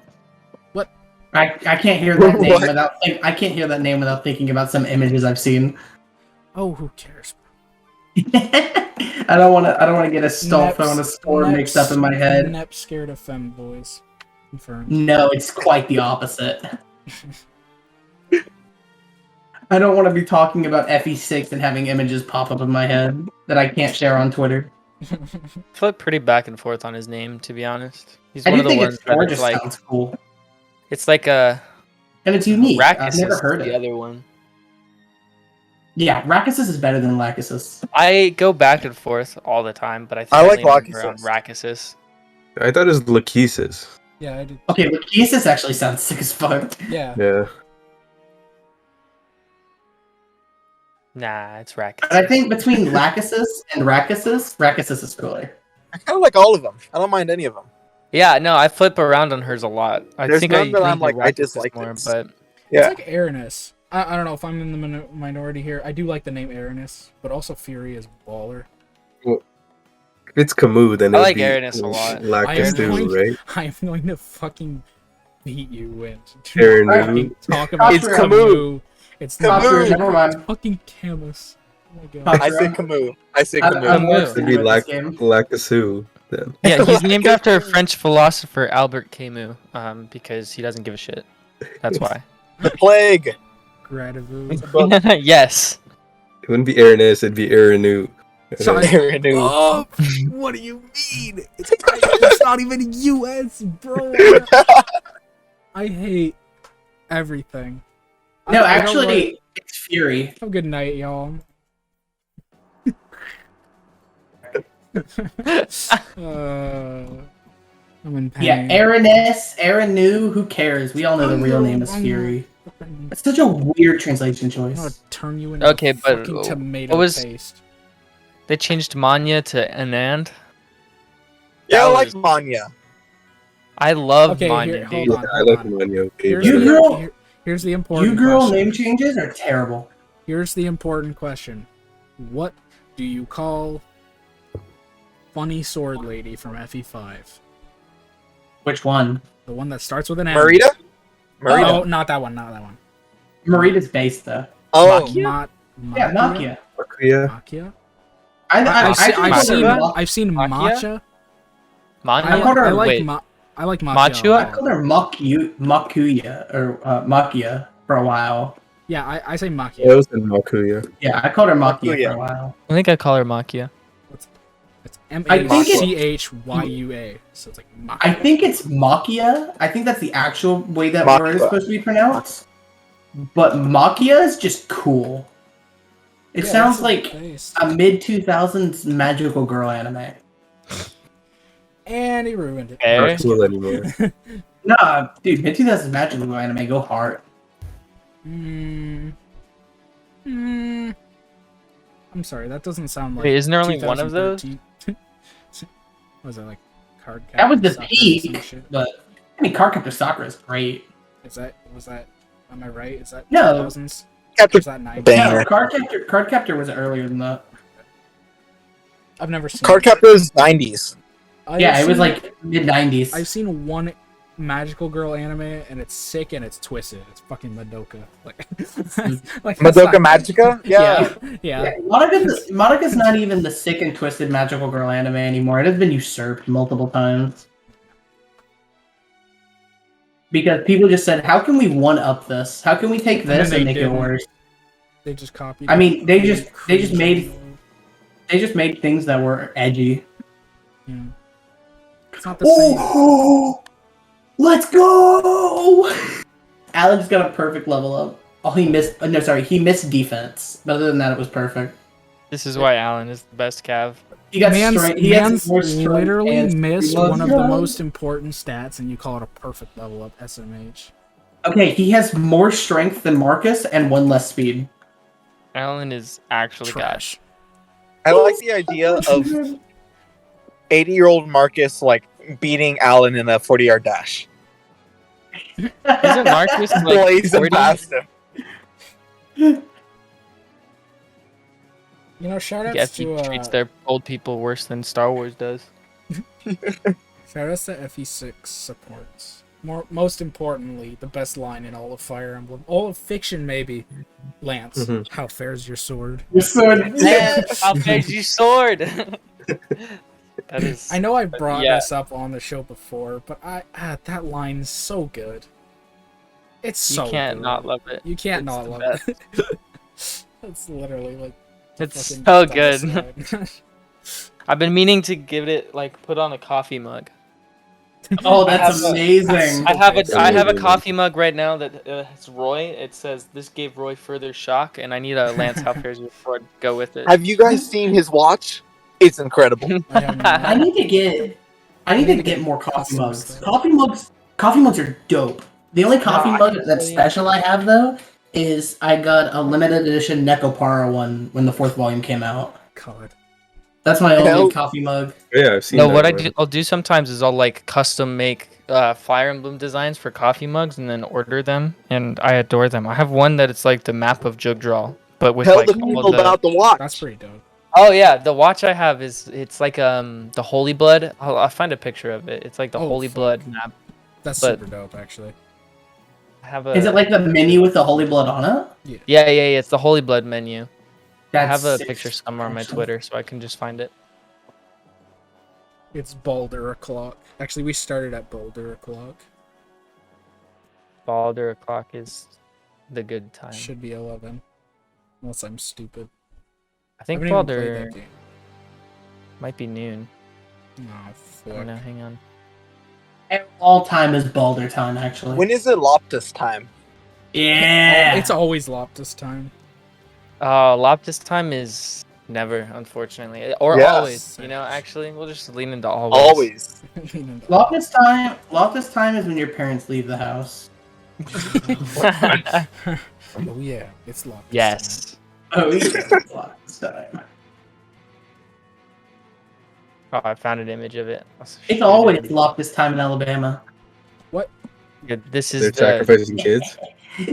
What? I can't hear that name What? without I can't hear that name without thinking about some images I've seen. Oh, who cares? I don't want to get Astolfo and Astor mixed up in my head. Nep scared of femboys. Confirmed. No, it's quite the opposite. I don't want to be talking about FE6 and having images pop up in my head that I can't share on Twitter. I feel like pretty back and forth on his name, to be honest. He's I one do of the think ones its that sword it's just like sounds cool. it's like a And it's unique. I've Rackus never is heard the it. other one. Yeah, Rackus is better than Lachesis. I go back and forth all the time, but I think I like lean more on Lachesis. Rackus. I thought it was Lachesis. Yeah, I did. Okay, Lachesis actually sounds sick as fuck. Yeah. Yeah. Nah, it's But Rackus. I think between Lachesis and Rackus is cooler. I kind of like all of them. I don't mind any of them. Yeah, no, I flip around on hers a lot. I There's think none I that lean I'm to like, I Rackus dislike more, this. but Yeah. It's like Aranus. I don't know if I'm in the minority here. I do like the name Aranus, but also Fury is baller. If it's Camus, then I it'll like be Aranus a lot. Lacus I too, am right? I am going to fucking beat you, Wint. Aranu. Talk about It's Camus. Camus. It's Camus. not Never mind. fucking Camus. Oh my god. I say Camus. I say I'm Camus. more Camus. It'd excited be about this game. Lacasu then. yeah, he's named after French philosopher Albert Camus, because he doesn't give a shit. That's why. The plague. Gradivu. Yes. It wouldn't be Aranus, it'd be Aranu. Sorry. Aranu. Oh, what do you mean? It's not even US, bro. I hate everything. No, I don't actually, like- it's Fury. Have a good night, y'all. I'm in pain. Yeah, Aranu, who cares? We all know the real name is Fury. It's such a weird translation I'm gonna choice. turn you into Okay, but fucking tomato what was- paste. They changed Manya to Anand. Yeah, I That like was- Manya. I love Okay, Manya, here, dude. hold on. I like Manya. Okay, Here's, You the, girl- here's the important You girl question. name changes are terrible. Here's the important question. What do you call funny sword lady from FE5? Which one? The one that starts with an M. Marita? Marita. No, not that one. Not that one. Marita's base though. Oh, Yeah, Makia. Yeah. Makia? I I've called seen her Ma- I've seen Makia? Matcha. Manya? I called her- I like Wait, I like Matcha. Machua? I called her Makuya or Makia for a while. Yeah, I say Makia. That was in Makuya. Yeah, I called her Makia Makuya. for a while. I think I call her Makia. It's I think it- Machyua. So it's like Makia. I think it's Makia. I think that's the actual way that Makia. word is supposed to be pronounced. But Makia is just cool. It Yeah, sounds it's like based. a mid-2000s magical girl anime. And he ruined it. Eh? Not cool anymore. Nah, dude, mid-2000s magical girl anime, go hard. I'm sorry, that doesn't sound like. Wait, isn't there only one of those? 2013. Was it like card? That was the Sakura or some peak, shit? but I mean, Cardcaptor Sakura is great. Was that? Am I right? Is that No. 2000s? Captain Is that 90s? Banger. No, Cardcaptor was earlier than that. I've never seen. Cardcaptor is 90s. I've Yeah, it was seen- like mid-90s. I've seen one magical girl anime, and it's sick and it's twisted. It's fucking Madoka. Like that's Madoka not- Magica? Yeah. Yeah. Yeah, Monika's not even the sick and twisted magical girl anime anymore. It has been usurped multiple times. Because people just said, how can we one-up this? How can we take And then this they and make it didn't. worse? They just copied. I mean, they it. just made things that were edgy. Yeah. It's not the same. Oh, let's go! Alan just got a perfect level up. Oh, he missed. No, sorry, he missed defense. But other than that, it was perfect. This is why Alan is the best Cav. He got Man's strength. He has more strength literally and missed speed. one of the most important stats, and you call it a perfect level up. SMH. Okay, he has more strength than Marcus and one less speed. Alan is actually Trash. I like the idea of 80-year-old Marcus like beating Alan in a 40-yard dash. Isn't Marcus like Blazing 40? past him. You know, shout Yeah, outs he to treats their old people worse than Star Wars does. shout outs to FE6 supports. Most importantly, the best line in all of Fire Emblem, all of fiction maybe. Lance, Mhm. how fares your sword? Your sword. How fares you sword? That is. I know I brought yeah. this up on the show before, but that line is so good. It's You so can't good. not love it. You can't It's not the love best. it. That's literally like It's fucking so dumbest good. line. I've been meaning to give it like put on a coffee mug. Oh, that's have a- amazing. I have Okay, I have a so- coffee mug right now that it's Roy. It says this gave Roy further shock, and I need a Lance Halfairs report to go with it. Have you guys seen his watch? It's incredible. I have not. I need to get more coffee custom mugs. stuff. Coffee mugs are dope. The only coffee I mug can that's tell you. special I have though is I got a limited edition Nekopara one when the 4th volume came out. God. That's my Hell- only coffee mug. Yeah, I've seen No, that what one. I'll do sometimes is I'll like custom make Fire Emblem designs for coffee mugs and then order them, and I adore them. I have one that it's like the map of Jugdraw, but with Tell like the all people the. about the watch. That's pretty dope. Oh yeah, the watch I have it's like the Holy Blood. I'll find a picture of it. It's like the Oh, Holy fuck. Blood map. That's But- super dope, actually. I have a. Is it like the menu with the holy blood on it? Yeah. It's the Holy Blood menu. I That's have a sick, picture somewhere on my actually. Twitter, so I can just find it. It's Boulder o'clock. Actually, we started at Boulder o'clock. Balder o'clock is the good time. Should be 11. Unless I'm stupid. I think haven't even played Balder that game. might be noon. Oh, I fuck. don't know, hang on. All time is Balder time, actually. When is it Loptus time? Yeah. It's always Loptus time. Loptus time is never, unfortunately, or Yes. always. You know, actually, we'll just lean into always. Always. Loptus time is when your parents leave the house. Oh yeah, it's Loptus Yes. Oh, yeah. Loptus time. Oh, I found an image of it. I'll shoot It's it. always Loptus time in Alabama. Yeah, this is They're the sacrificing kids.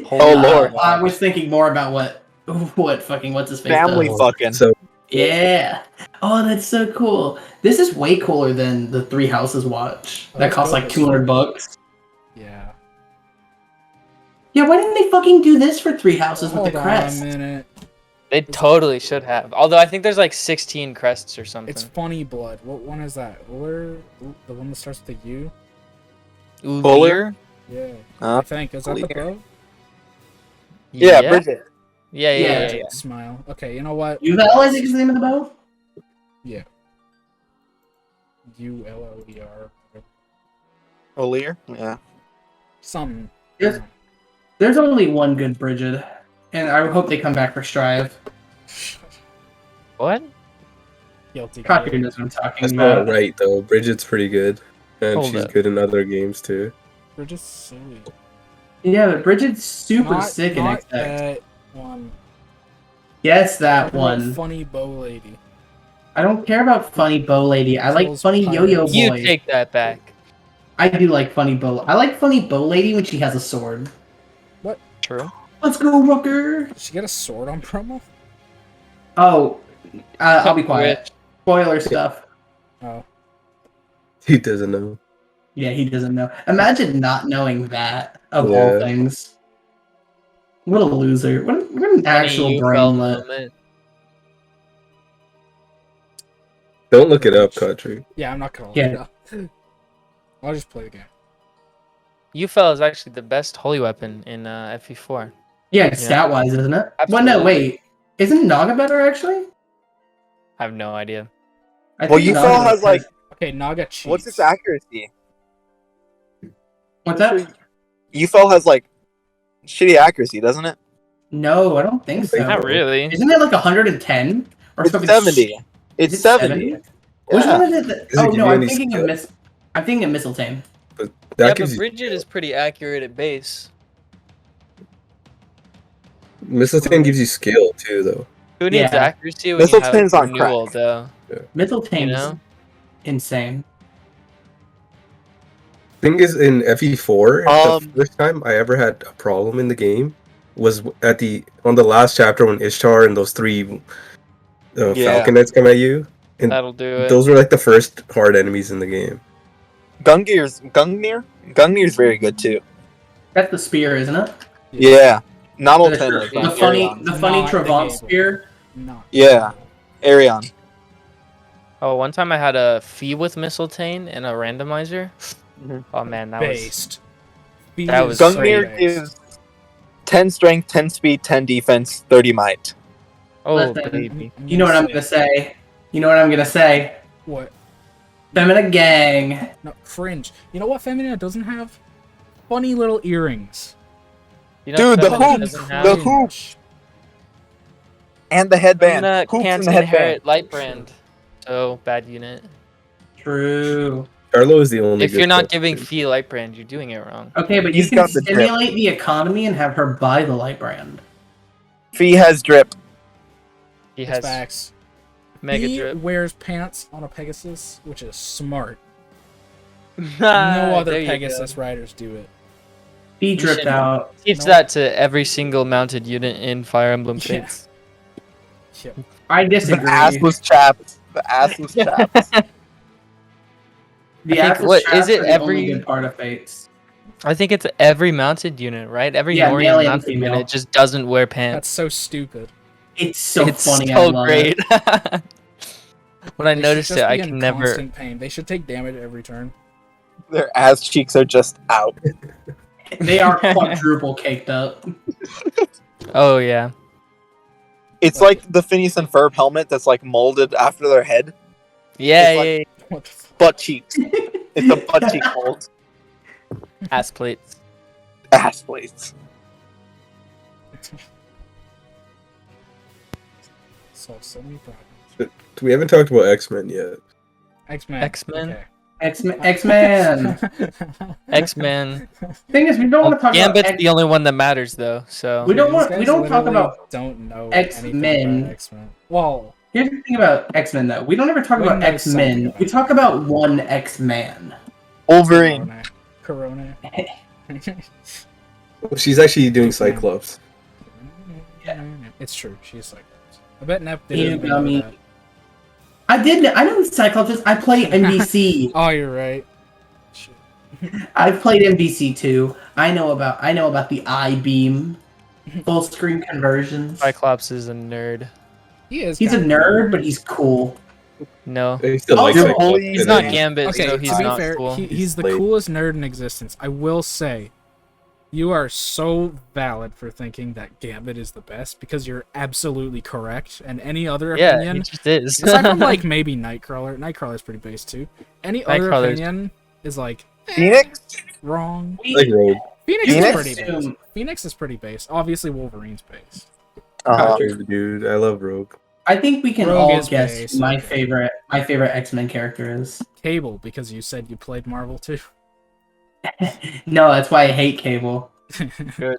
holy Oh, Lord. I was thinking more about what fucking what's his face Family does. fucking. So Yeah. Oh, that's so cool. This is way cooler than the Three Houses watch. Oh, That that's costs dope like as $200. Yeah. Yeah, why didn't they fucking do this for Three Houses with Hold the on crest? a minute. They totally should have. Although I think there's like 16 crests or something. It's Funny Blood. What one is that? Uller? The one that starts with a U? Ulir? Yeah. Huh? I think. Is that the Ulir. bow? Yeah, Bridget. Yeah. Yeah. Smile. Okay, you know what? Uvel, I think is the name of the bow? ULLER. O'Lear? Yeah. Something. Yes. There's only one good Bridget, and I hope they come back for Strive. What? Guilty. Cocker knows what I'm talking that's about. not right though. Bridget's pretty good, and Hold she's up. good in other games too. We're just silly. Yeah, but Bridget's super Not- sick in not XX. that one. Yes, that What about one. Funny Bow Lady. I don't care about Funny Bow Lady. I like Kills Funny pirates. Yo-Yo You Boy. take that back. I do like Funny Bow. I like Funny Bow Lady when she has a sword. True. Let's go, Rucker! Did she get a sword on promo? Oh, I'll be quiet. Rich. Spoiler stuff. Oh. He doesn't know. Yeah, he doesn't know. Imagine not knowing that, of all Yeah. things. What a loser. What an actual Funny you fell brainlet. moment. Don't look it up, country. Yeah, I'm not gonna look Yeah. it up. I'll just play the game. Ufel is actually the best holy weapon in FE4. Yeah, Yeah. stat-wise, isn't it? Well, no, Absolutely. wait. Isn't Naga better, actually? I have no idea. I Well, think Yufel Naga has, like- Okay, Naga cheats. What's its accuracy? What's that? UFO has like shitty accuracy, doesn't it? No, I don't think so. Not really. Isn't it like 110? Or It's fucking 70. It's Is it 70. Which Yeah. one is it? Does it Oh give no, you I'm any thinking of skill? I'm thinking of Mistletoe. That Yeah, gives but you Bridget is pretty accurate at base. Mistletoe gives you skill too, though. Who needs Yeah. accuracy when you have Mistleton's on renewal, crack. though? Mistletoe You is know? insane. Thing is, in FE4, Um, the first time I ever had a problem in the game was on the last chapter when Ishtar and those three Yeah. Falconets come at you, and That'll do it. those were like the first hard enemies in the game. Gungnir's very good too. That's the spear, isn't it? Yeah. Not all The, 10. the like funny, Arion. the funny Not the Travant game. spear. No. Yeah. Arion. Oh, one time I had a fee with Mistletoe and a randomizer. Mhm. Oh man, that was Based. B that is was so Gungnir based. is 10 strength, 10 speed, 10 defense, 30 might. oh Listen, baby. You know what I'm gonna say? You know what I'm gonna say? What? Femina gang. No, cringe. You know what Femina doesn't have? Funny little earrings. You know, Dude, the Femina hoops, doesn't have- the hoops, and the headband. Femina Hoops can't and the headband. inherit light brand. So bad unit. True. Charlo is the only. If good you're not player. giving Fee light brand, you're doing it wrong. Okay, but you He's can got the drip. stimulate the economy and have her buy the light brand. Fee has drip. He It's has facts. mega He drip. wears pants on a Pegasus, which is smart. No No other Pegasus riders do it. Be dripped should- out. Teach No. that to every single mounted unit in Fire Emblem Yeah. Fates. Yeah. I The disagree. assless chaps. The assless chaps. The I think- assless what, chaps is it are the only every- good part of Fates? I think it's every mounted unit, right? Every Yeah, male Norian and mounted female. unit just doesn't wear pants. That's so stupid. It's so it's funny. I so love great. it. When I They noticed should it, just I be can in never. constant pain. They should take damage every turn. Their ass cheeks are just out. They are quadruple caked up. Oh yeah. It's like the Phineas and Ferb helmet that's like molded after their head. Yeah, It's like- yeah, What the fuck? Butt cheeks. It's a butt cheek mold. yeah. Ass plates. Ass plates. Solve so many problems. We haven't talked about X-Men yet. X-Men. X-Men? Okay. X-Man. X-Men. Thing is, we don't want to talk Gambit's about X- the only one that matters, though. So We don't These want- guys we don't talk literally about don't know X-Men. anything about X-Men. Well, Here's the thing about X-Men, though. We don't ever talk We about know X-Men. something We about talk about one X-Man. Wolverine. Corona. Well, she's actually doing Cyclops. It's true. She's Cyclops. I bet Nep You didn't even know dummy. that. I know Cyclops is. I play NBC. Oh, you're right. Shit. I've played NBC too. I know about the I-beam, full screen conversions. Cyclops is a nerd. He is. He's a kinda nerd, but he's cool. No, I still Oh, like you're Cyclops. bully. he's and not then- Gambit, Okay, so to he's be not fair, cool. he's the Blade. coolest nerd in existence. I will say, you are so valid for thinking that Gambit is the best because you're absolutely correct. And any other Yeah, opinion, he just is. aside from like maybe Nightcrawler, Nightcrawler's pretty base too. Any other Nightcrawler's- opinion is like Phoenix? wrong. I like Rogue. Phoenix Phoenix? is pretty base. Phoenix is pretty base. Obviously, Wolverine's base. Uh-huh. Dude, I love Rogue. I think we can Rogue all is guess base, who my okay. favorite X-Men character is. Cable, because you said you played Marvel too. No, that's why I hate Cable. Good.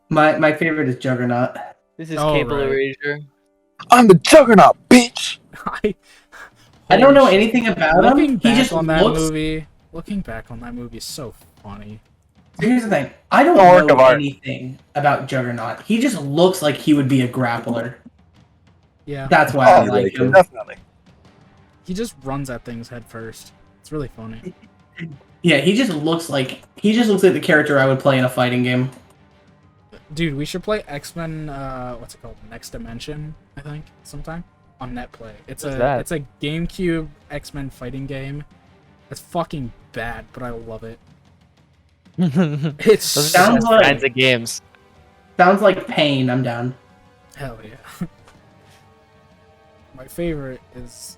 My favorite is Juggernaut. This is Oh, Cable right. Erasure. I'm the Juggernaut, bitch! I don't know Holy shit. anything about Looking him. He back just on that looks. movie, looking back on that movie is so funny. Here's the thing. I don't A work of know art. anything about Juggernaut. He just looks like he would be a grappler. Yeah, That's why I Oh, like him. Definitely. he just runs at things head first. It's really funny. Yeah, he just looks like the character I would play in a fighting game. Dude, we should play X-Men. What's it called? Next Dimension, I think, sometime on NetPlay. It's What's a that? it's a GameCube X-Men fighting game. It's fucking bad, but I love it. Those It's are Sounds just like- kinds of games. Sounds like pain. I'm down. hell yeah. My favorite is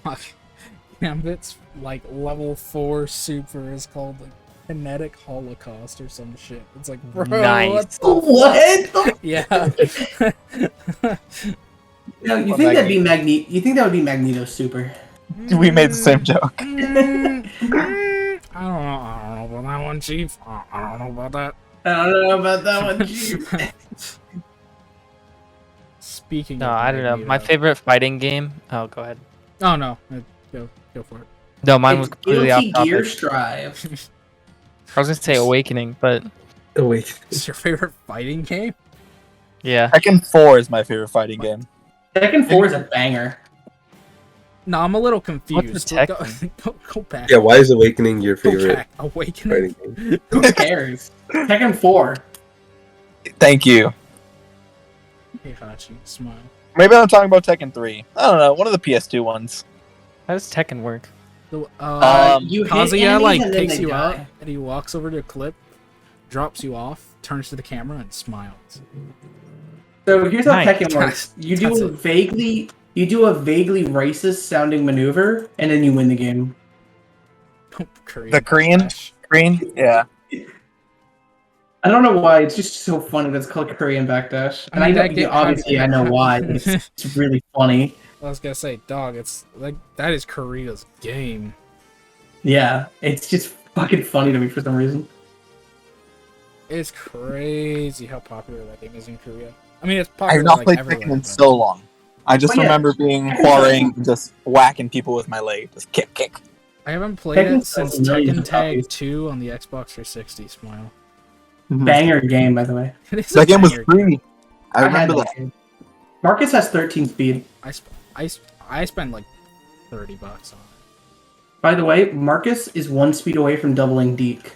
fuck. Gambit's like level 4 super is called like Kinetic Holocaust or some shit. It's like, bro, Nice. What? yeah. No, you Well, think that'd be Magneto? You think that would be Magneto's super? We made the same joke. I don't know about that one, Chief. I don't know about that. I don't know about that one. Chief. Speaking No, of I don't know. My Magneto- favorite fighting game. Oh, go ahead. Oh no, go for it. No, mine was It's completely off Guilty Gear topic. Strive. I was gonna say Awakening, but Oh wait. Is your favorite fighting game? yeah. Tekken 4 is my favorite fighting game. Tekken 4 is a banger. No, I'm a little confused. What's a Like, Tekken? go back. Yeah, why is Awakening your Go favorite back. Awakening. fighting game? Who cares? Tekken 4. Thank you. Heihachi, smile. Maybe I'm talking about Tekken 3. I don't know, one of the PS2 ones. How does Tekken work? The, You hit Kazuya enemies like and then picks they you die. up and he walks over to a clip, drops you off, turns to the camera and smiles. So here's how Nice. Tekken works. You That's do it. vaguely You do a vaguely racist sounding maneuver, and then you win the game. The Korean? Korean? Yeah. I don't know why. It's just so funny that it's called Korean backdash. And I know, obviously, I know why. But it's really funny. I was gonna say, dog. It's like that is Korea's game. Yeah, it's just fucking funny to me for some reason. It's crazy how popular that game is in Korea. I mean, it's popular. I've not like, played everywhere, Tekken in but- so long. I just Oh, yeah. remember being quarrying and just whacking people with my leg. Just kick. I haven't played Tekken it since sells millions Tekken of Tag copies. 2 on the Xbox 360. Smile. Banger game, by the way. It is a That game was banger free. I had remember that. game. Marcus has 13 speed. I spent like $30 on it. By the way, Marcus is 1 speed away from doubling Deke.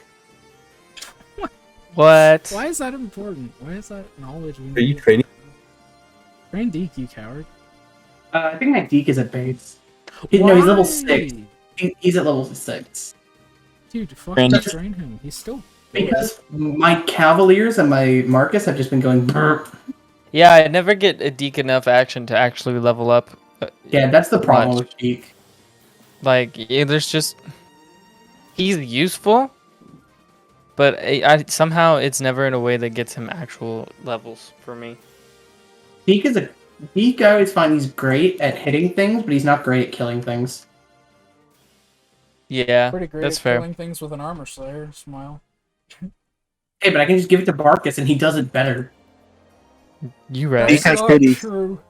What? Why is that important? Why is that knowledge? Are you training? Train Deke, you coward. I think my Deke is at base. No, he's level Why? 6. He's at level 6. Dude, fucking Train- train him. He's still. Because my Cavaliers and my Marcus have just been going burp. Yeah, I never get a Deke enough action to actually level up. Yeah, that's the problem Much. with Deke. Like, yeah, there's just he's useful, but I somehow it's never in a way that gets him actual levels for me. Deke, I always find he's great at hitting things, but he's not great at killing things. Yeah, Pretty great that's at fair. killing things with an armor slayer. Smile. Hey, but I can just give it to Marcus and he does it better. You right. Deke has Not titties. true.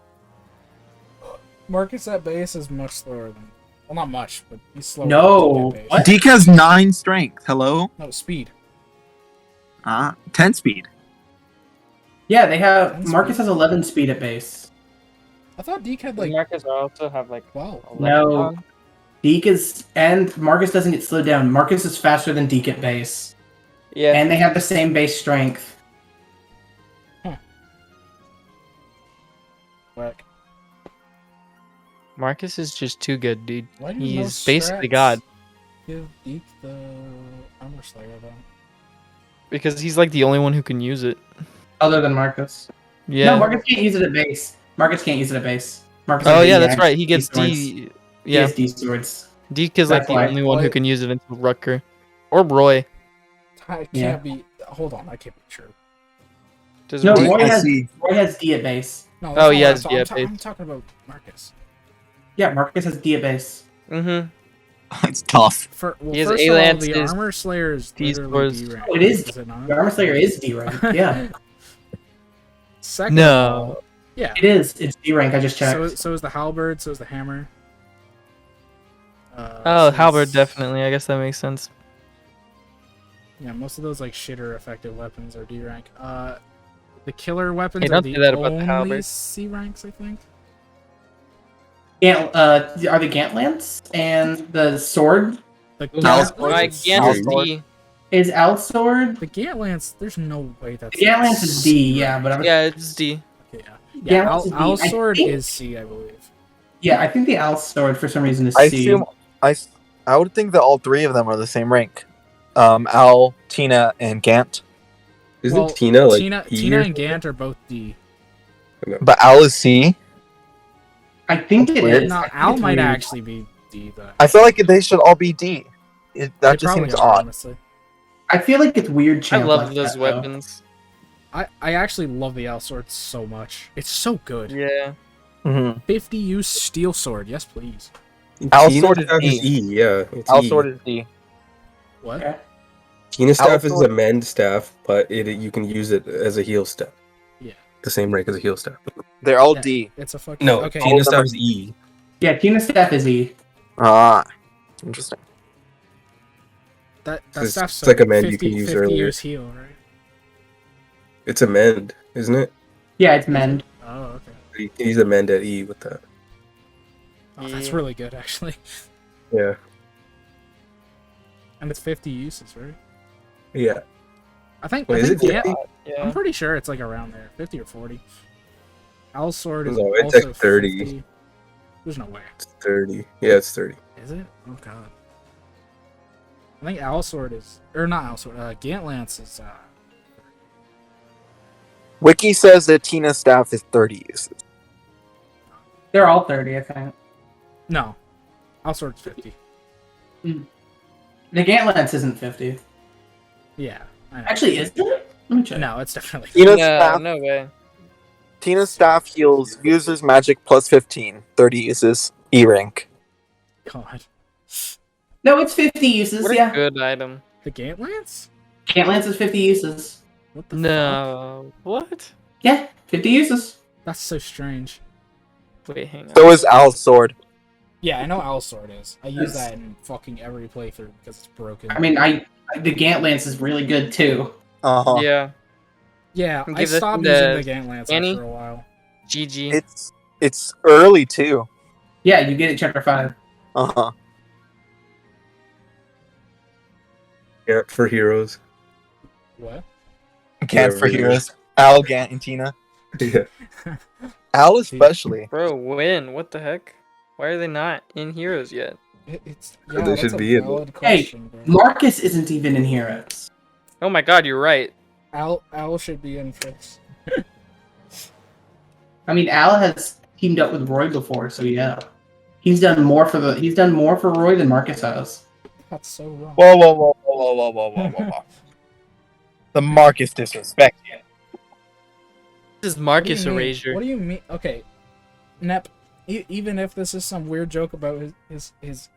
Marcus at base is much slower than. Well, not much, but he's slower. No, than Deke at base. what? Deke has 9 strength. Hello? No, speed. 10 speed. Yeah, they have. That's Marcus speed. has 11 speed at base. I thought Deke had like Marcus also have like 12. No. Deke is. And Marcus doesn't get slowed down. Marcus is faster than Deke at base. Yeah. And they have the same base strength. Whack. Marcus is just too good, dude. Why do He's most basically strats God Give Deke the armor slayer though. because he's like the only one who can use it. Other than Marcus. Yeah. No, Marcus can't use it at base. Marcus can't use it at base. Marcus Oh has yeah, D that's axe, right. He gets swords. D. He Yeah, has D swords. Deke is like That's the why. only one who What? can use it until Rutger or Roy. I can't Yeah. be. Hold on, I can't be sure. Does No, Roy? Roy has, see. Roy has D at base. No, Oh, that's not he what has I'm, D ta- at I'm, ta- I'm base. talking about Marcus. Yeah, Marcus has D at base. Mm-hmm. It's tough. He has First A of all, lance, the his armor slayer is D literally scores. D rank. Oh, it is. it not? The Armor Slayer is D rank. Yeah, Second No. of all, yeah. it is. It's D rank. I just checked. So is the halberd. So is the hammer. Oh, so halberd is- definitely. I guess that makes sense. Yeah, most of those like shitter effective weapons are D rank. The killer weapons Hey, are don't the say that about the only halberd. C ranks, I think. Are the Gantlance and the sword The Mouse Gantlance. My Mouse Gant sword. D. is Al's sword? The Gantlance. There's no way that's. The Gantlance is D. Yeah, but Yeah, it's D. Okay, yeah. Gantlance is D. Al's I sword think- is C, I believe. yeah, I think the Al's sword for some reason is I C. assume I would think that all 3 of them are the same rank. Al, Tina, and Gant. Isn't Well, Tina like Tina E or and Gant are both D. But Al is C. I think it Weird. is. No, I think Al it's might weird. actually be D, but I feel like they should all be D. That they just probably seems are, odd. honestly. I feel like it's weird. I Champ love like those that, though. weapons. I actually love the Al sword so much. It's so good. Yeah. Mm-hmm. 50 use steel sword. Yes, please. Al's Tina sword is staff is E. E. Yeah, it's Al E. sword is D. What? Okay. Tina staff is sword- a mend staff, but you can use it as a heal staff. Yeah. The same rank as a heal staff. They're all Yeah. D. It's a fucking No, okay. Tina of them staff are- is E. Yeah, Tina's staff is E. Ah, interesting. That It's- stuff's it's like a mend you can use 50 earlier. use heal, right? It's a mend, isn't it? Yeah, it's mend. Oh, okay. You can use a mend at E with that. Oh, that's Yeah. really good actually. Yeah. And it's 50 uses, right? Yeah. I think Wait, I is think it Gant, 50? Yeah. I'm pretty sure it's like around there, 50 or 40. Al's sword is No, it's also like 30. 50. There's no way. It's 30. Yeah, it's 30. Is it? Oh god. I think Al's sword is, or not Al's sword. Gantlance is. Wiki says that Tina's staff is 30 uses. They're all 30, I think. No, Alsword's 50. The Gantlance isn't 50. Yeah. I know. Actually, is it? Let me check. No, it's definitely. Tina's No, staff, no way. Tina's staff heals users magic plus 15. 30 uses E rank. God. No, it's 50 uses, What a yeah. good item. The Gantlance? Gantlance is 50 uses. What the fuck? No. What? Yeah, 50 uses. That's so strange. Wait, hang on. So is Al's sword. Yeah, I know Alsword is. I use that in fucking every playthrough because it's broken. I mean, the Gantlance is really good too. Uh-huh. Yeah. yeah, I give this stopped to using the Gantlance Annie? after a while. GG. It's early too. Yeah, you get it chapter 5. Uh-huh. Yeah, for heroes. What? Gant for really heroes. Al, Gant, and Tina. Yeah. Al especially. Bro, when? What the heck? Why are they not in Heroes yet? It's They that's should a be in valid Hey, question, bro. Marcus isn't even in Heroes. Oh my god, you're right. Al should be in fix. I mean, Al has teamed up with Roy before, so yeah. He's done more for Roy than Marcus has. That's so wrong. Whoa. The Marcus disrespect. This is What do Marcus you mean? Erasure. What do you mean? Okay, Nep. Even if this is some weird joke about his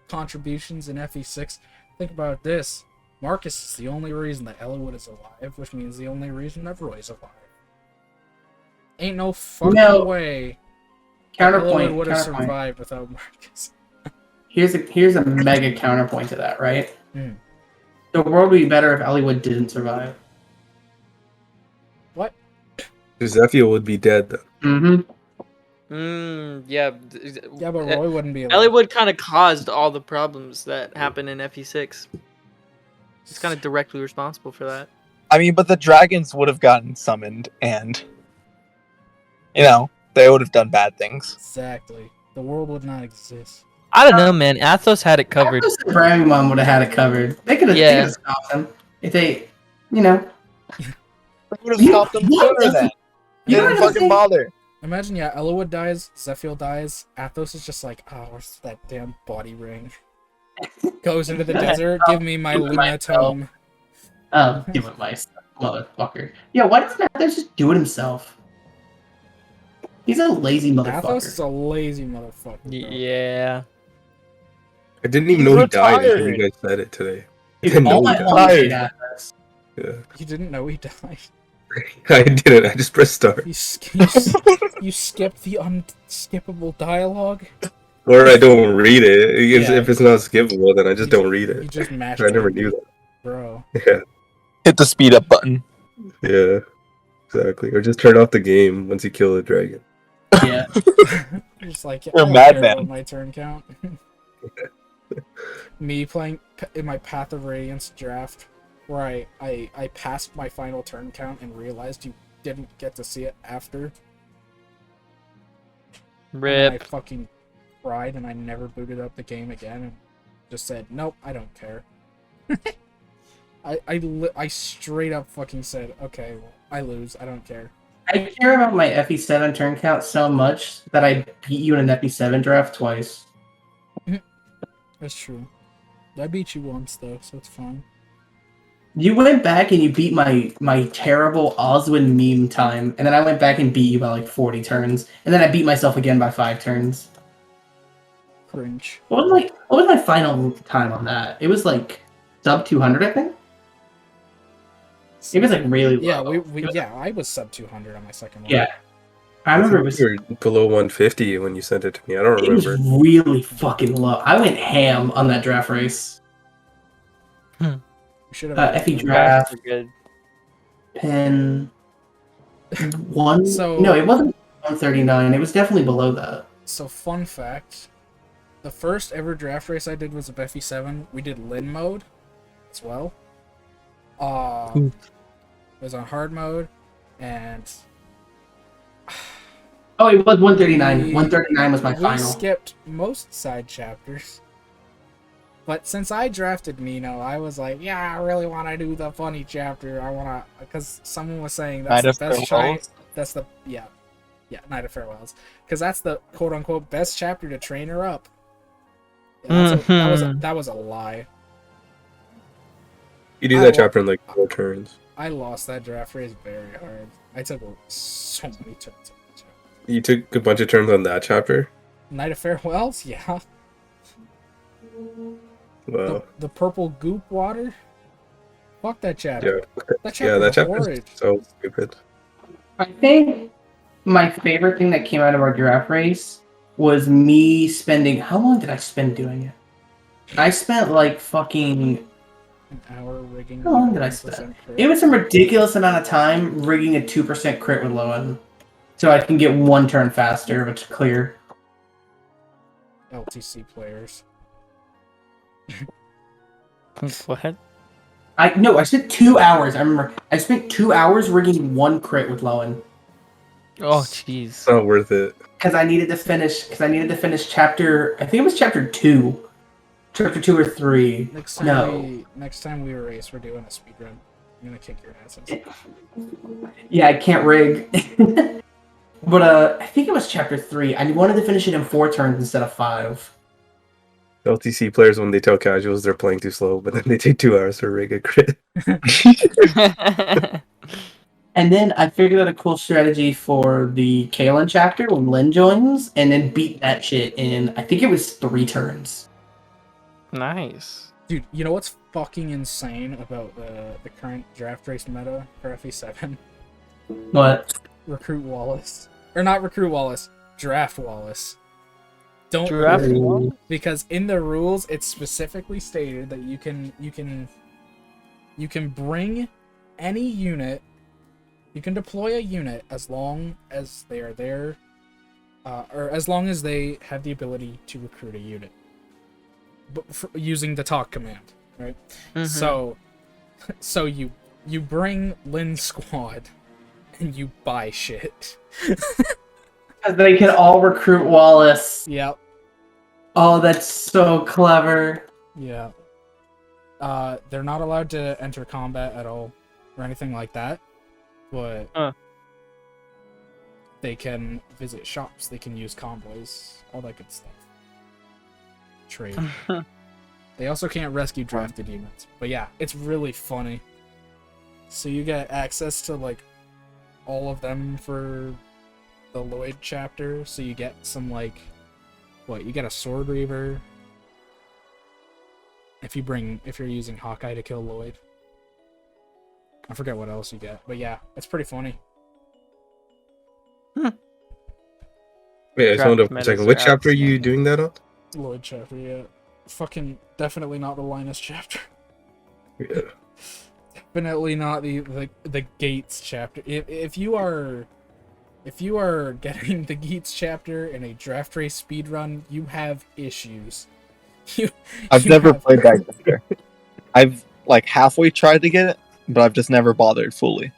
contributions in FE6, think about this. Marcus is the only reason that Elwood is alive, which means the only reason that Roy's alive. Ain't no fucking way Counterpoint. would have Counterpoint. survived without Marcus. Here's a mega counterpoint to that, right? Hmm. The world would be better if Elliowood didn't survive. What? Zephyr would be dead though. Mm-hmm. Yeah. Yeah, but Roy wouldn't be alive. Elliowood kind of caused all the problems that happened in FE6. He's kind of directly responsible for that. I mean, but the dragons would have gotten summoned, and they would have done bad things. Exactly. The world would not exist. I don't know, man. Athos had it covered. Athos and Bramimon would have had it covered. They could have stopped him if they, They would have You- stopped them you sooner know- then. you know Didn't what I'm fucking saying? bother. Imagine, yeah, Elwood dies, Zephyr dies, Athos is just like, oh, where's that damn body ring? Goes into the desert, give me my Luna tome. give it my motherfucker. Yeah, why doesn't Athos just do it himself? He's a lazy Athos is motherfucker. a lazy motherfucker. Bro. Yeah. I didn't even He's know he died until retired. you guys said it today. I Dude, didn't know all he my died. homies hate Athos. Yeah. You didn't know he died. I didn't. I just pressed start. You skipped the unskippable dialogue. Or I don't read it. Yeah. If it's not skippable, then I just You don't read You it. just mashed I never it, knew that. bro. Yeah. Hit the speed up button. Yeah. Exactly. Or just turn off the game once you kill the dragon. Yeah. Just like, You're a I don't madman. care about my turn count. Me playing in my Path of Radiance draft, where I passed my final turn count and realized you didn't get to see it after. And then I Rip. fucking cried and I never booted up the game again and just said, nope, I don't care. I straight up fucking said, okay, well, I lose, I don't care. I care about my FE7 turn count so much that I beat you in an FE7 draft twice. That's true. I beat you once though, so it's fine. You went back and you beat my terrible Oswin meme time, and then I went back and beat you by like 40 turns, and then I beat myself again by 5 turns. Cringe. What was my final time on that? It was like sub 200, I think. It was like really low. Yeah, I was sub 200 on my second one. Yeah. I remember it was you were below 150 when you sent it to me. I don't it was remember. really fucking low. I went ham on that draft race. We should have. FE draft. That's good. Pin one. So- No, it wasn't 139. It was definitely below that. So fun fact, the first ever draft race I did was of FE7. We did Lin mode as well. It was on hard mode, and Oh, it was 139. We- 139 was my we final. skipped most side chapters. But since I drafted Mino, I was like, yeah, I really want to do the funny chapter. I want to, because someone was saying that's Night the of best China. Farewells? That's the, yeah. Yeah, Night of Farewells, because that's the quote unquote best chapter to train her up. Yeah, that was a lie. You do I that lo- chapter in like 4 turns. I lost that draft race very hard. I took so many turns on that chapter. You took a bunch of turns on that chapter? Night of Farewells, yeah. Wow. The purple goop water. Fuck that chapter. Yeah. That chapter That chapter horrid. is so stupid. I think my favorite thing that came out of our draft race was me spending. How long did I spend doing it? I spent like fucking. An hour rigging. How long did I spend? It was some ridiculous amount of time rigging a 2% crit with Lowen, so I can get 1 turn faster, which is clear. LTC players. What? I spent 2 hours. I remember I spent 2 hours rigging 1 crit with Lowen Oh, jeez. It's not worth it. because I needed to finish chapter. I think it was chapter 2. Chapter 2 or 3. Next time we race, we're doing a speed run. I'm gonna kick your asses. Yeah, I can't rig. But I think it was chapter 3. I wanted to finish it in 4 turns instead of 5. LTC players, when they tell casuals they're playing too slow, but then they take 2 hours to rig a crit. And then I figured out a cool strategy for the Kalen chapter when Lynn joins, and then beat that shit in, I think it was 3 turns. Nice. Dude, you know what's fucking insane about the current draft race meta for FE7? What? Recruit Wallace. Or not Recruit Wallace, Draft Wallace. Don't Draft Wallace? because in the rules it's specifically stated that you can bring any unit, you can deploy a unit as long as they are there, or as long as they have the ability to recruit a unit, but using the talk command, right? Mhm. So you bring Lynn's squad and you buy shit. Because they can all recruit Wallace. Yep. Oh, that's so clever. Yeah. They're not allowed to enter combat at all, or anything like that. But they can visit shops, they can use convoys, all that good stuff. Trade. They also can't rescue drafted units. But yeah, it's really funny. So you get access to like all of them for the Lloyd chapter. So you get some like, what, you get a Sword Reaver if you're using Hawkeye to kill Lloyd. I forget what else you get, but yeah, it's pretty funny. Wait, I just wanted to check. Which chapter are you doing that on? Lloyd chapter, yeah. Fucking definitely not the Linus chapter. Yeah. Definitely not the Gates chapter. If you are getting the Gates chapter in a draft race speedrun, you have issues. I've never played that chapter. I've like halfway tried to get it, but I've just never bothered fully.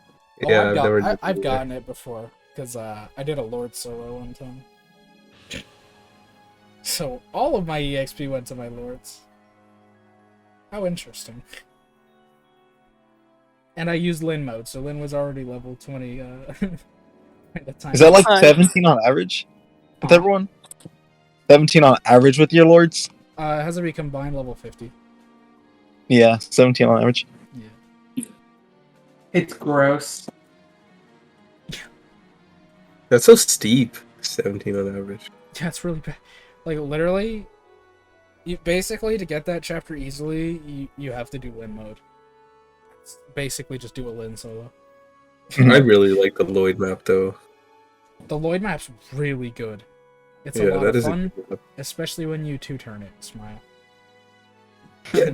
Oh, I've gotten it before because I did a Lord solo one time. So all of my EXP went to my Lords. How interesting. And I used Lyn mode, so Lyn was already level 20 at the time. Is that like 17 on average with everyone? 17 on average with your Lords? It has to be combined level 50. Yeah, 17 on average. Yeah. It's gross. That's so steep. 17 on average. Yeah, it's really bad. Like, literally, you basically, to get that chapter easily, you have to do Lyn mode. It's basically just do a Lyn solo. I really like the Lloyd map though. The Lloyd map's really good. It's a lot of fun, a especially when you two-turn it, Smile. Yeah,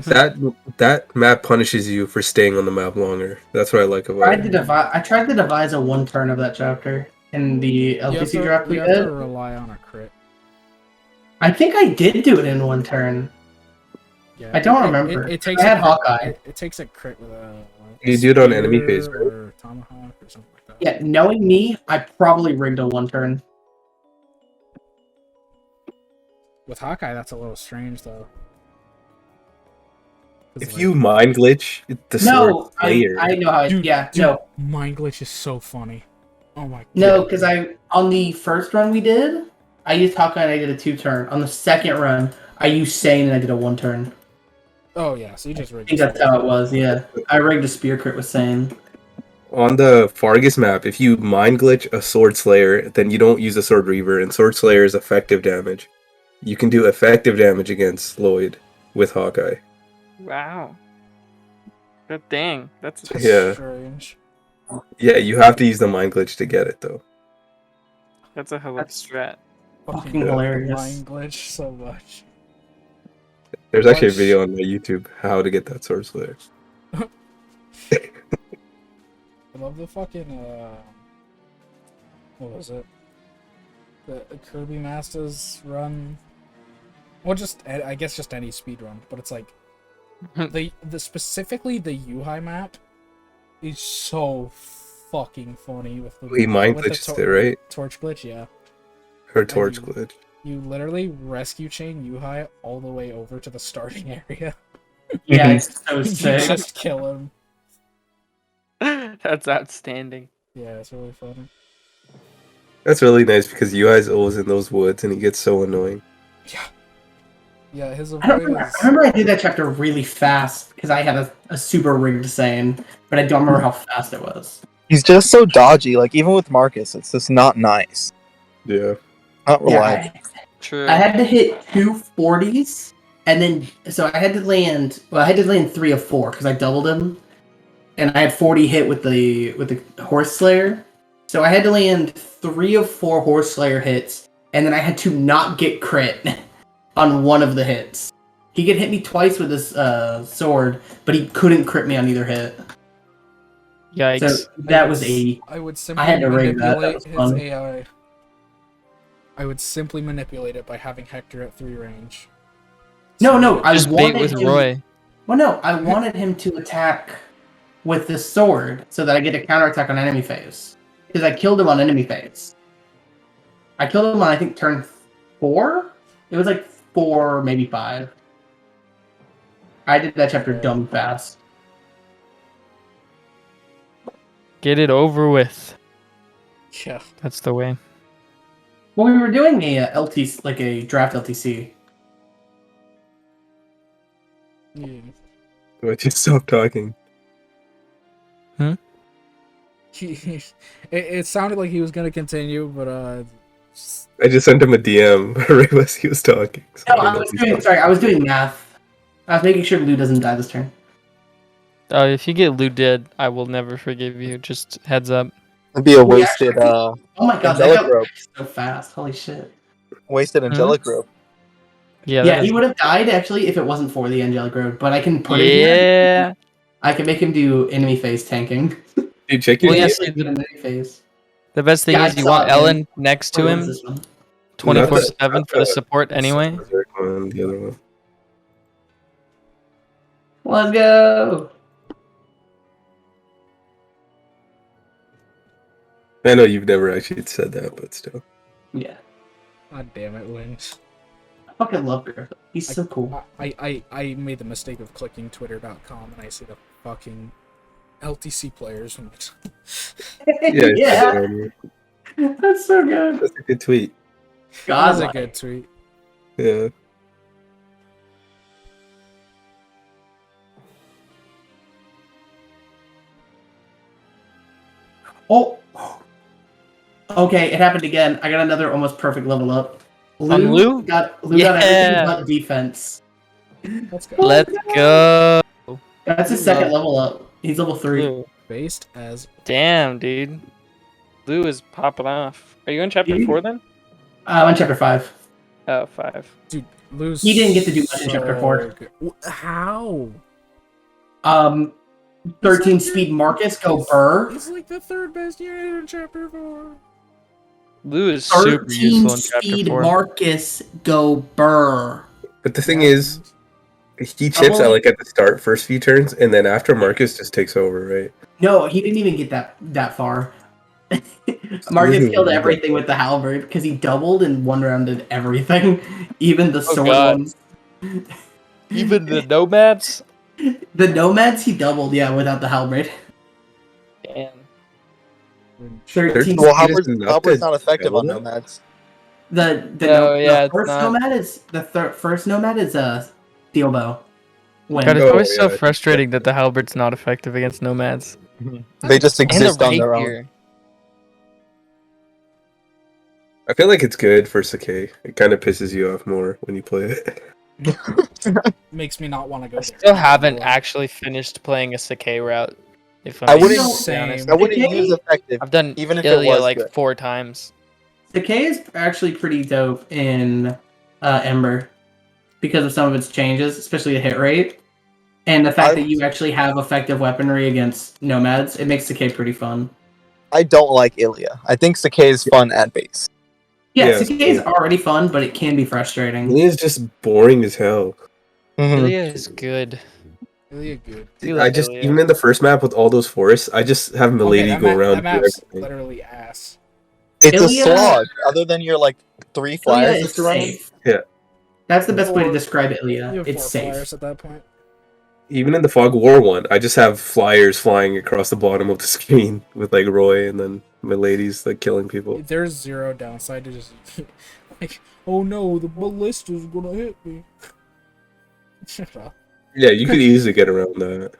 that map punishes you for staying on the map longer. That's what I like about it. I tried to devise a 1 turn of that chapter in the LTC draft we You have did. to rely on a crit. I think I did do it in 1 turn. Yeah, I don't remember. It takes I had a crit, Hawkeye. It takes a crit with a You do it on spear enemy phase, right? or tomahawk or something like that. Yeah, knowing me, I probably rigged a 1 turn. With Hawkeye, that's a little strange though. If you mind glitch the sword player, I know how. Dude, Yeah, dude, no. Mind glitch is so funny. Oh my god. No, because on the first run we did, I used Hawkeye and I did a 2-turn. On the second run, I used Sane and I did a 1-turn. Oh yeah, so you just I rigged think that's how it was, yeah. I rigged a spear crit with Sane. On the Fargus map, if you mind glitch a Sword Slayer, then you don't use a Sword Reaver, and Sword Slayer is effective damage. You can do effective damage against Lloyd with Hawkeye. Wow. Good dang. That's Yeah. strange. Yeah, you have to use the mind glitch to get it though. that's a hell of a That's- strat. Fucking Yeah. hilarious. Mind glitch so much. There's actually a Watch- video on my YouTube how to get that Sword Slayer. I love the fucking what was it? The Kirby Masters run. Well, I guess just any speed run, but it's like the specifically the Yuhai map is so fucking funny with the He mind with the glitches it, right? torch glitch, yeah. Her torch you- glitch. You literally rescue chain Yuhai all the way over to the starting area. Yeah, it's so You sick. just kill him. That's outstanding. Yeah, it's really funny. That's really nice because UI's always in those woods and he gets so annoying. Yeah, his I avoid remember, is. I remember I did that chapter really fast because I had a super rigged Sane, but I don't remember how fast it was. He's just so dodgy. Like even with Marcus, it's just not nice. Yeah. Not reliable. Yeah, True. I had to hit 2 40s, and then so I had to land. Well, I had to land 3 of 4 because I doubled him, and I had 40 hit with the Horse Slayer. So I had to land 3 of 4 Horse Slayer hits, and then I had to not get crit on one of the hits. He could hit me twice with his sword, but he couldn't crit me on either hit. Yikes. So that was a. I would simply I had to rig that. That manipulate was his fun. AI. I would simply manipulate it by having Hector at 3 range. No, I Just bait wanted with him. Roy. Well, no, I wanted him to attack with the sword so that I get a counterattack on enemy phase. Because I killed him on enemy phase. I killed him on, I think, turn 4? It was like 4, maybe 5. I did that chapter dumb fast. Get it over with. Yeah. That's the way. Well, we were doing a LTC, like a draft LTC. Yeah. Do I just stop talking? It sounded like he was gonna continue, but I just sent him a DM right as he was talking. So No, I don't I know was if he's doing, talking. sorry, I was doing math. I was making sure Lou doesn't die this turn. If you get Lou dead, I will never forgive you. Just heads up. It'd be a We wasted Oh my god, that Angelic got rope. so fast. Holy shit. wasted angelic rope. Yeah, Yeah, that he is- would have died actually if it wasn't for the Angelic Road, but I can put him here. Yeah. I can make him do enemy phase tanking. Dude, check your Well, DM. yes, Like, enemy phase. The best thing Yeah, I is you saw want it, man. Ellen next to What him was this one? 24/7 for the Not support anyway. Berserk one, the other one. Let's go. I know you've never actually said that, but still. Yeah. god damn it, Wings. I fucking love Griff. He's so cool. I made the mistake of clicking twitter.com and I see the fucking LTC players. Yeah, Yeah. That's so good. that's a good tweet. That was God, a good tweet. Yeah. Oh. Okay, it happened again. I got another almost perfect level up. On Lou? got Yeah. everything but defense. Let's go. Let's go. That's his second level up. He's level 3. Lou. Based as Damn, dude. Lou is popping off. Are you in chapter Dude. 4 then? I'm in chapter 5. Oh, 5. dude. Lose. He didn't get to do much in chapter 4. How? 13 speed Marcus, go Burr. He's like the third best unit in chapter 4. Lou is super 13 useful in chapter speed 4. Marcus, go Burr. But the thing is, he chips at like at the start first few turns, and then after Marcus just takes over, right? No, he didn't even get that far. Marcus killed everything with the halberd because he doubled and one rounded everything, even the sword God. ones. Even the nomads? The nomads he doubled, yeah, without the halberd. Damn. 13 Well, It is Halberd's not effective on Zelda? nomads. The it's first not. nomad is first nomad is steel bow. God, When it's Oh, always so yeah. frustrating that the halbert's not effective against nomads. They just And the exist on their own. rapier. I feel like it's good for Sakai. It kind of pisses you off more when you play it. Makes me not want to go I there. still haven't actually finished playing a Sakai route. If I'm I being wouldn't- completely honest. Same. I wouldn't Sakai? use effective, I've done even if it Ilya was like good. 4 times. Decay is actually pretty dope in Ember because of some of its changes, especially the hit rate. And the fact that you actually have effective weaponry against nomads, it makes Decay pretty fun. I don't like Ilya. I think Sakai is fun at base. Yeah, Yeah, Decay is already fun, but it can be frustrating. It is just boring as hell. Ilya is good. Ilya good. Do I like just Ilya. even in the first map with all those forests, I just have Milady that go around That and do map's everything. literally ass. It's Ilya- a slog, other than your like 3 Ilya flyers is just to run. safe. Yeah. That's the best way to Or- describe You Ilya. have It's 4 safe. flyers at that point. Even in the Fog War one, I just have flyers flying across the bottom of the screen with like Roy and then Milady's like killing people. There's zero downside to just like, oh no, the ballista's gonna hit me. Shut up. Yeah, you could easily get around that.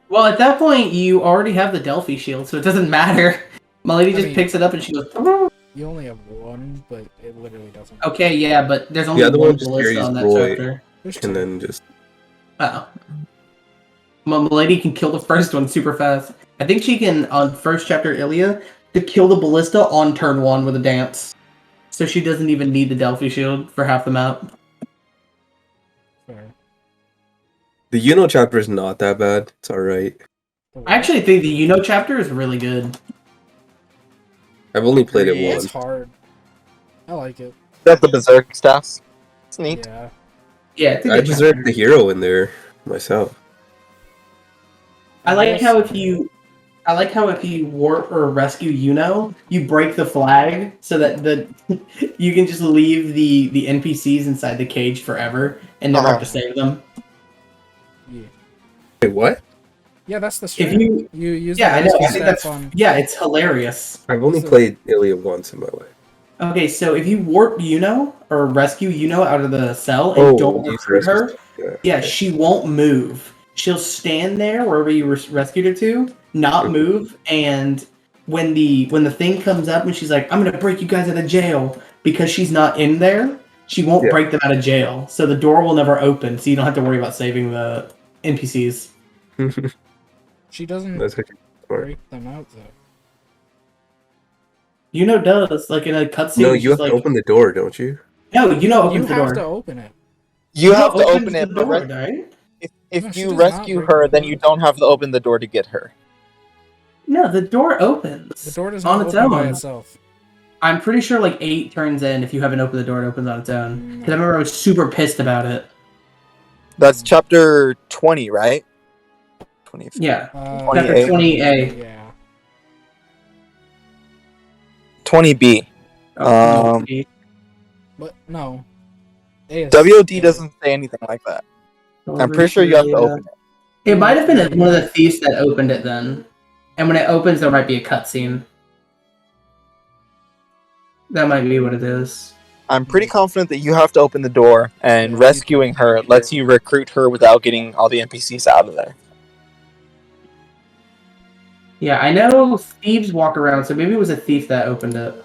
Well, at that point, you already have the Delphi shield, so it doesn't matter. Milady I just mean- picks it up and she goes. You only have 1, but it literally doesn't. Okay, yeah, but there's only The other one one just ballista carries on that Roy. chapter. There's And 2. then just Oh. Well, Milady can kill the first one super fast. I think she can, on first chapter Ilya, to kill the ballista on turn 1 with a dance. So she doesn't even need the Delphi shield for half the map. Fair. the Yuno chapter is not that bad. It's alright. I actually think the Yuno chapter is really good. I've only played it It's once. hard. I like it. Got the berserk staffs. It's neat. Yeah. Yeah, it's a I good deserve chapter. the hero in there myself. I like how if you warp or rescue Yuno, you break the flag so that you can just leave the NPCs inside the cage forever and never have to save them. Yeah. Wait, what? Yeah, that's the If strat. you You use yeah, I the know. I rescue think staff that's on. it's hilarious. I've only So- played Ilya once in my life. Okay, so if you warp Yuno or rescue Yuno out of the cell and Oh, don't use recruit her, rescue yeah, she won't move. She'll stand there wherever you rescued her to, not Mhm. move, and when the thing comes up and she's like, "I'm gonna break you guys out of jail," because she's not in there, she won't Yeah. break them out of jail. So the door will never open, so you don't have to worry about saving the NPCs. She doesn't That's actually smart. break them out though. Yuno does, like in a cutscene. No, she's you have like, to open the door, don't you? No, Yuno opens You the have door. to open it. You have Yuno to opens open the it, but door, right? if No, she you does not rescue break her, the then door. you don't have to open the door to get her. No, the door opens. The door does on not its open by own. itself. I'm pretty sure like 8 turns in, if you haven't opened the door, it opens on its own. Because I No. remember I was super pissed about it. That's chapter 20, right? 20. Yeah. 28. Chapter 20A. Yeah. 20B. Oh, Um, But no. A is- WOD doesn't say anything like that. I'm pretty sure you have to open it. It might have been one of the thieves that opened it then. And when it opens, there might be a cutscene. That might be what it is. I'm pretty confident that you have to open the door, and Yeah, rescuing her lets you recruit her without getting all the NPCs out of there. Yeah, I know thieves walk around, so maybe it was a thief that opened it.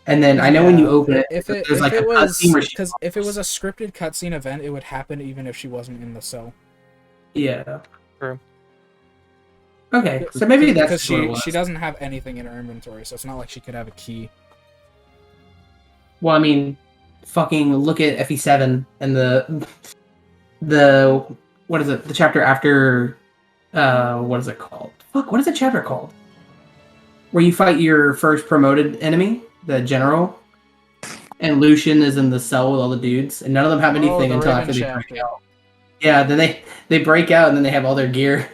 And then I know when you Yeah, open it, if it there's like a was cutscene where she because if it was a scripted cutscene event, it would happen even if she wasn't in the cell. Yeah. True. Okay, so maybe that's because what it was. she doesn't have anything in her inventory, so it's not like she could have a key. Well, I mean, fucking look at FE7 and the what is it? The chapter after what is it called? Fuck, what is the chapter called? Where you fight your first promoted enemy, the general, and Lucian is in the cell with all the dudes, and none of them have anything the until Raven after they chapter. break out. Yeah, then they break out and then they have all their gear.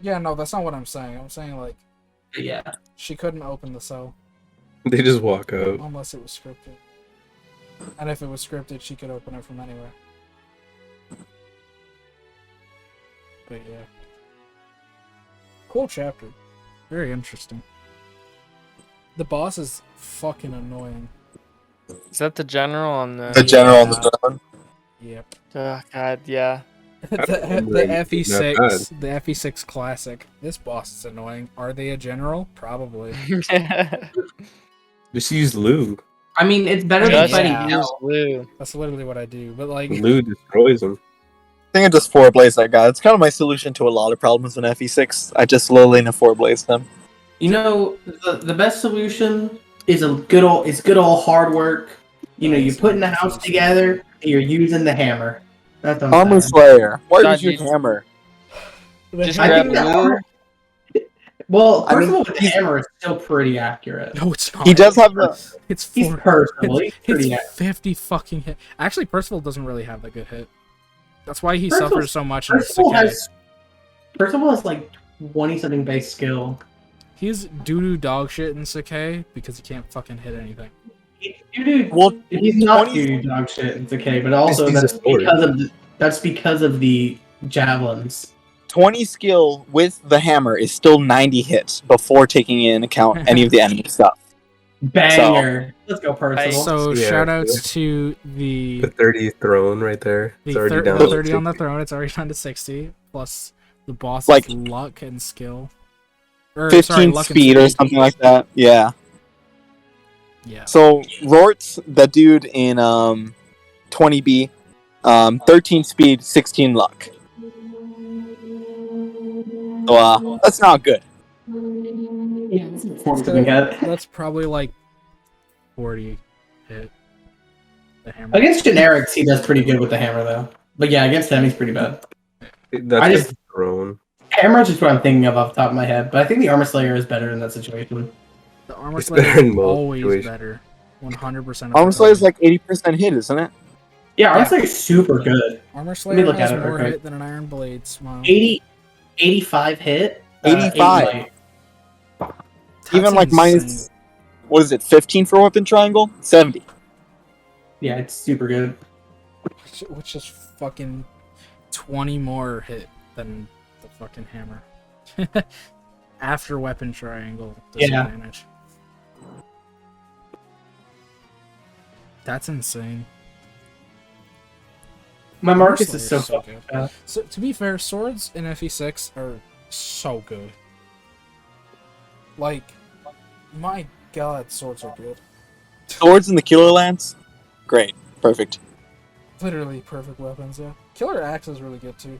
Yeah, no, that's not what I'm saying. I'm saying like Yeah. she couldn't open the cell They just walk out. unless it was scripted. And if it was scripted, she could open it from anywhere. But yeah. Cool chapter. Very interesting. The boss is fucking annoying. Is that the general on The the? general on the throne. Yep. Oh, God, yeah. the FE6, bad. the FE6 classic. This boss is annoying. Are they a general? Probably. Just use Lou. I mean, it's better than Just fighting yeah. use Hell. Lou. That's literally what I do. But like, Lou destroys him. I think I just 4-blaze that guy. It's kind of my solution to a lot of problems in FE6. I just slow lane and 4-blaze them. You know, the best solution is good old hard work. You know, you're putting the house together, and you're using the hammer. That's what I'm Armor saying. Slayer. Why God, use your hammer? Just I grab think that Lou. armor. Well, I first mean, of all, with the hammer, it's still pretty accurate. no, it's not. He does have the. It's He's 4. personally pretty It's accurate. 50 fucking hit. Actually, Percival doesn't really have that good hit. That's why he Percival- suffers so much in Percival Sakai. has like 20-something base skill. He's doo-doo dog shit in Sakai because he can't fucking hit anything. Well, He's not 20 doing dog shit. It's okay, but also He's a sword. that's because of the javelins. 20 skill with the hammer is still 90 hits before taking in account any of the enemy stuff. Banger. Let's go, Percival. So Yeah, shoutouts to the The 30 throne right there. the, It's already thir- down the to 30 on the 60. throne. It's already down to 60 plus the boss's Like- luck and skill. Or, 15 sorry, luck and speed or something like that. Yeah. Yeah. So Rort's the dude in 20B, 13 speed, 16 luck. So that's not good. Yeah, that's something hit. That's probably like 40 hit. The hammer. Against generics, he does pretty good with the hammer, though. But yeah, against them, he's pretty bad. That's I just just- throne. Hammer is just what I'm thinking of off the top of my head, but I think the Armor Slayer is better in that situation. The armor It's slayer better in is most always situations. better. 100% of Armor the Slayer's time. like 80% hit, isn't it? Yeah, Armor Yeah. Slayer is super good. Armor me Slayer look has at it real more quick. hit than an Iron Blade. Smile. 85 hit. 85. 8 light. Even like minus, what is it, 15 for weapon triangle? 70. Yeah, it's super good. Which is fucking 20 more hit than the fucking hammer. After weapon triangle Yeah. disadvantage. That's insane. My Armor Marcus is so Slayer's fucking good. fast. So to be fair, swords in FE6 are so good. Like, my god, swords are good. Swords in the Killer Lance? Great. Perfect. Literally perfect weapons, yeah. Killer Axe is really good too.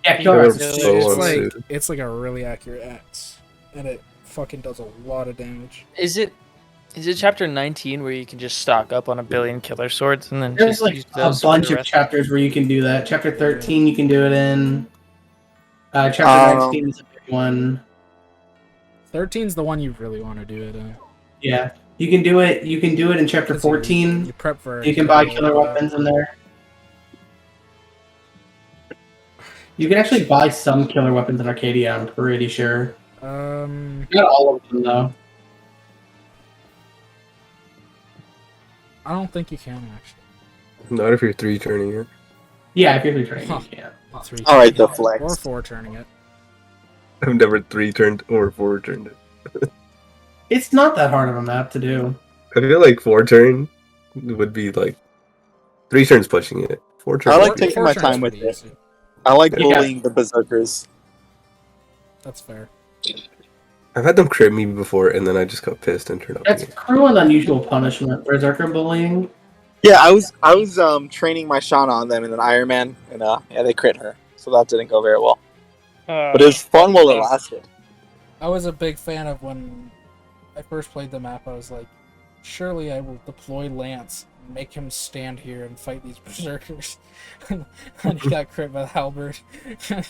Yeah, Killer Axe They're is so It's unsuited. like it's like a really accurate axe, and it fucking does a lot of damage. Is it chapter 19 where you can just stock up on a billion killer swords and then There's just like use a those for bunch the of rest? chapters where you can do that. Chapter 13, you can do it in. Chapter 19 is a big one. 13's the one you really want to do it in. Yeah, you can do it. You can do it in chapter Because you 14. prep for. You can buy killer weapons in there. You can actually buy some killer weapons in Arcadia. I'm pretty sure. Not all of them though. I don't think you can actually. Not if you're 3 turning it. Yeah, if you're returning, Huh. you can. Three Alright, turning the it, flex. or 4 turning it. I've never 3 turned or 4 turned it. It's not that hard of a map to do. I feel like 4 turn would be like 3 turns pushing it. 4 turns. I like Four- taking four my turn's time with pretty it. easy. I like Yeah. bullying the berserkers. That's fair. I've had them crit me before, and then I just got pissed and turned off. That's the game. cruel and unusual punishment. Berserker bullying. Yeah, I was training my Shauna on them in an Iron Man, and yeah, they crit her, so that didn't go very well. But it was fun while it lasted. I was a big fan of when I first played the map. I was like, surely I will deploy Lance, make him stand here and fight these berserkers. And he got crit by the halberd.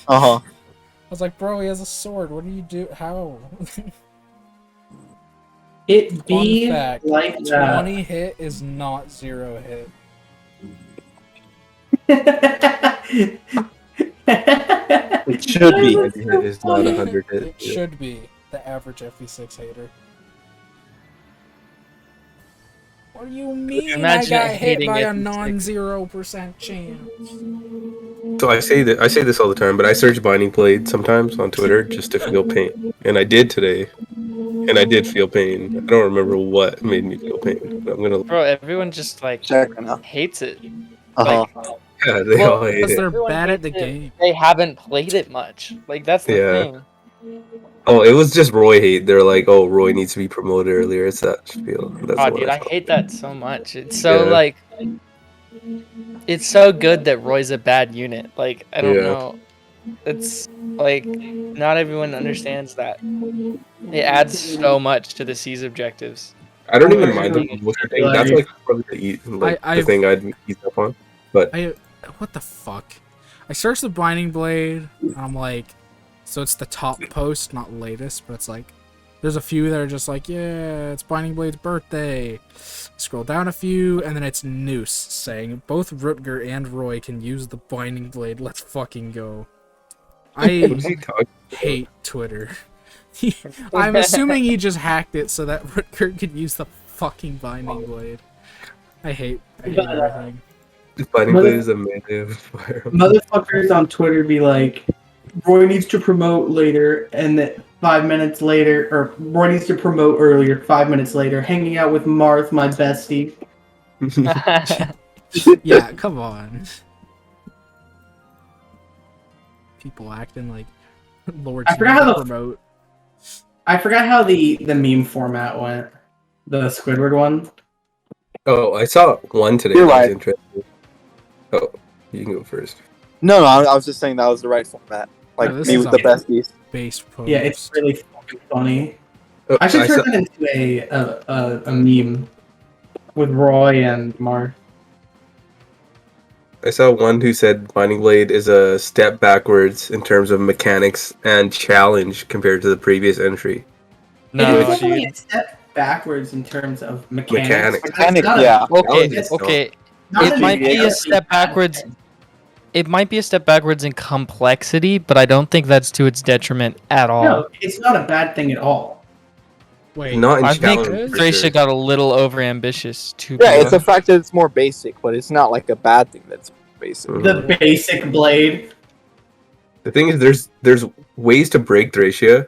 I was like, bro, he has a sword. What do you do? How? It be Fun fact, like that. 20 hit is not 0 hit. It should be. It's not 100 hit. It should be the average FE6 hater. What do you mean I Imagine got hit hating by a FE6. non-0% chance? So I say this all the time, but I search Binding Blade sometimes on Twitter just to feel pain, and I did today, and I did feel pain. I don't remember what made me feel pain, but I'm gonna. Bro, everyone just like Check right now. hates it. Uh-huh. Yeah, they Well, all hate Because it. they're Everyone bad at hates the it. game. They haven't played it much. Like that's the Yeah. thing. Oh, it was just Roy hate. They're like, oh, Roy needs to be promoted earlier. It's that feel. That's Oh, the dude, one I saw. hate that so much. It's so Yeah. like, it's so good that Roy's a bad unit. Like I don't Yeah. know. It's like not everyone understands that. It adds so much to the C's objectives. I don't even mind the promotion thing. That's like probably the I've- thing I'd ease up on. But What the fuck? I searched the Binding Blade, and I'm like, so it's the top post, not latest, but it's like, there's a few that are just like, yeah, it's Binding Blade's birthday. Scroll down a few, and then it's Noose saying, both Rutger and Roy can use the Binding Blade. Let's fucking go. what is he I talking? hate Twitter. I'm assuming he just hacked it so that Rutger could use the fucking Binding Blade. I hate everything. Binding Blade is a melee of fire. Motherfuckers on Twitter be like, Roy needs to promote later, and then 5 minutes later, or Roy needs to promote earlier, 5 minutes later, hanging out with Marth, my bestie. Yeah, come on. People acting like Lord I forgot how the- promote. I forgot how the meme format went. The Squidward one. Oh, I saw one today. You're that was right. interesting. Oh, you can go first. No, I was just saying that was the right format. Like No, this me is with the on- besties. Base post. Yeah, it's really fucking funny. Oh, I should turn saw, that into a meme with Roy and Marth. I saw one who said Binding Blade is a step backwards in terms of mechanics and challenge compared to the previous entry. No, It's dude. definitely a step backwards in terms of mechanics. Mechanics. but that's Mechanics, not a- yeah. Okay, Challenges okay. not It an might be a inherently step bad backwards. thing. It might be a step backwards in complexity, but I don't think that's to its detriment at all. No, it's not a bad thing at all. Wait, Not in I think challenge. for Thracia sure. got a little overambitious too. Yeah, it's the fact that it's more basic, but it's not like a bad thing that's basic. Mhm. The basic blade. The thing is, there's ways to break Thracia.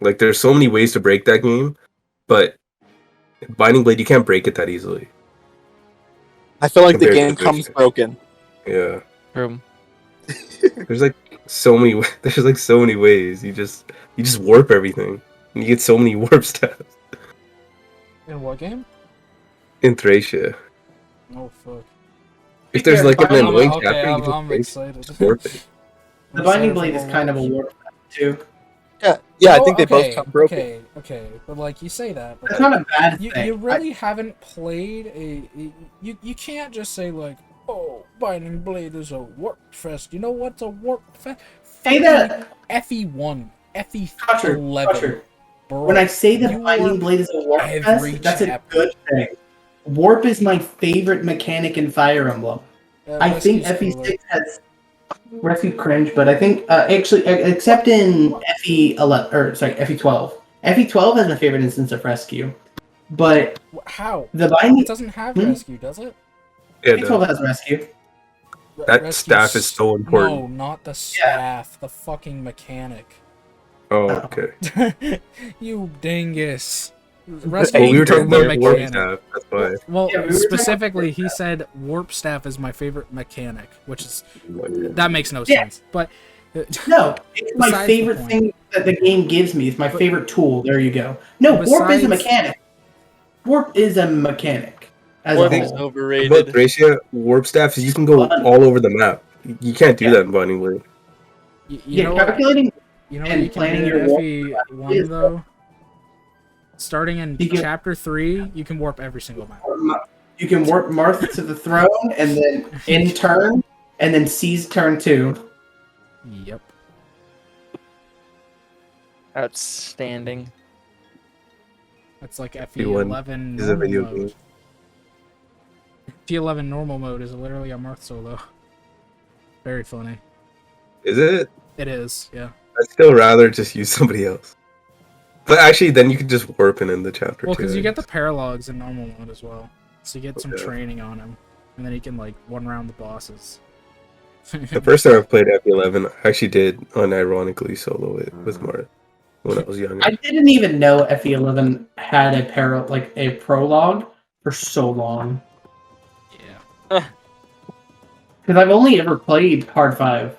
Like, there's so many ways to break that game, but Binding Blade, you can't break it that easily. I feel like the Compared to game the comes Thracia. broken. Yeah, Room. there's like so many. There's like so many ways. You just warp everything. And you get so many warp stats in what game? in Thracia. Oh fuck. If there's like an I'm- annoying okay, chapter, you I'm, just I'm break- excited. warp it. The Binding Blade is kind of a warp too. Yeah, I Oh, think they both okay, come broken. Okay, but like you say that, but That's like, not a bad you, thing. you really haven't played you can't just say like, oh, Binding Blade is a warp fest. You know what's a warp fest? Say that, FE1, Crusher, FE11. Crusher. Bro, When I say that you Binding warp Blade is a warp every fest, that's a chapter. good thing. Warp is my favorite mechanic in Fire Emblem. I think Rescue's FE6 cooler. has Rescue cringe, but I think actually except in FE11 or sorry FE12. FE12 has my favorite instance of Rescue, but How? the Binding It doesn't have Hmm? rescue, does it? Yeah, FE12 has Rescue. That Rescue's- staff is so important. No, not the staff. The fucking mechanic. Oh, okay. You dingus. Oh, Rescue we were does talking the about warp mechanic. staff. That's why. Well, Yeah, we were talking specifically, about he warp said warp staff is my favorite mechanic, which is Like, that makes no Yeah. sense. But No, it's my Besides the favorite point. thing that the game gives me. It's my But- favorite tool. There you go. No, warp is a Besides- mechanic. Warp is a mechanic as Warp a is whole. About overrated. Thracia, warp staff, you can go all over the map. You can't do that in Binding Blade. you Yeah, know what? calculating. You know what and you can planning do your in warp FE1 is- though. Starting in You can- chapter 3, you can warp every single map. You can warp Marth to the throne, and then in turn, and then seize turn 2. Yep. Outstanding. That's like FE1 FE11 is a normal video mode. game. FE11 normal mode is literally a Marth solo. Very funny. Is it? It is, yeah. I'd still rather just use somebody else. But actually, then you could just warp in the chapter. Well, too, because I you get the guess. paralogs in normal mode as well. So you get some Okay. training on him. And then he can, like, one round the bosses. The first time I played FE11, I actually did unironically solo it with Mara when I was younger. I didn't even know FE11 had a prologue for so long. Yeah. Because I've only ever played Hard 5.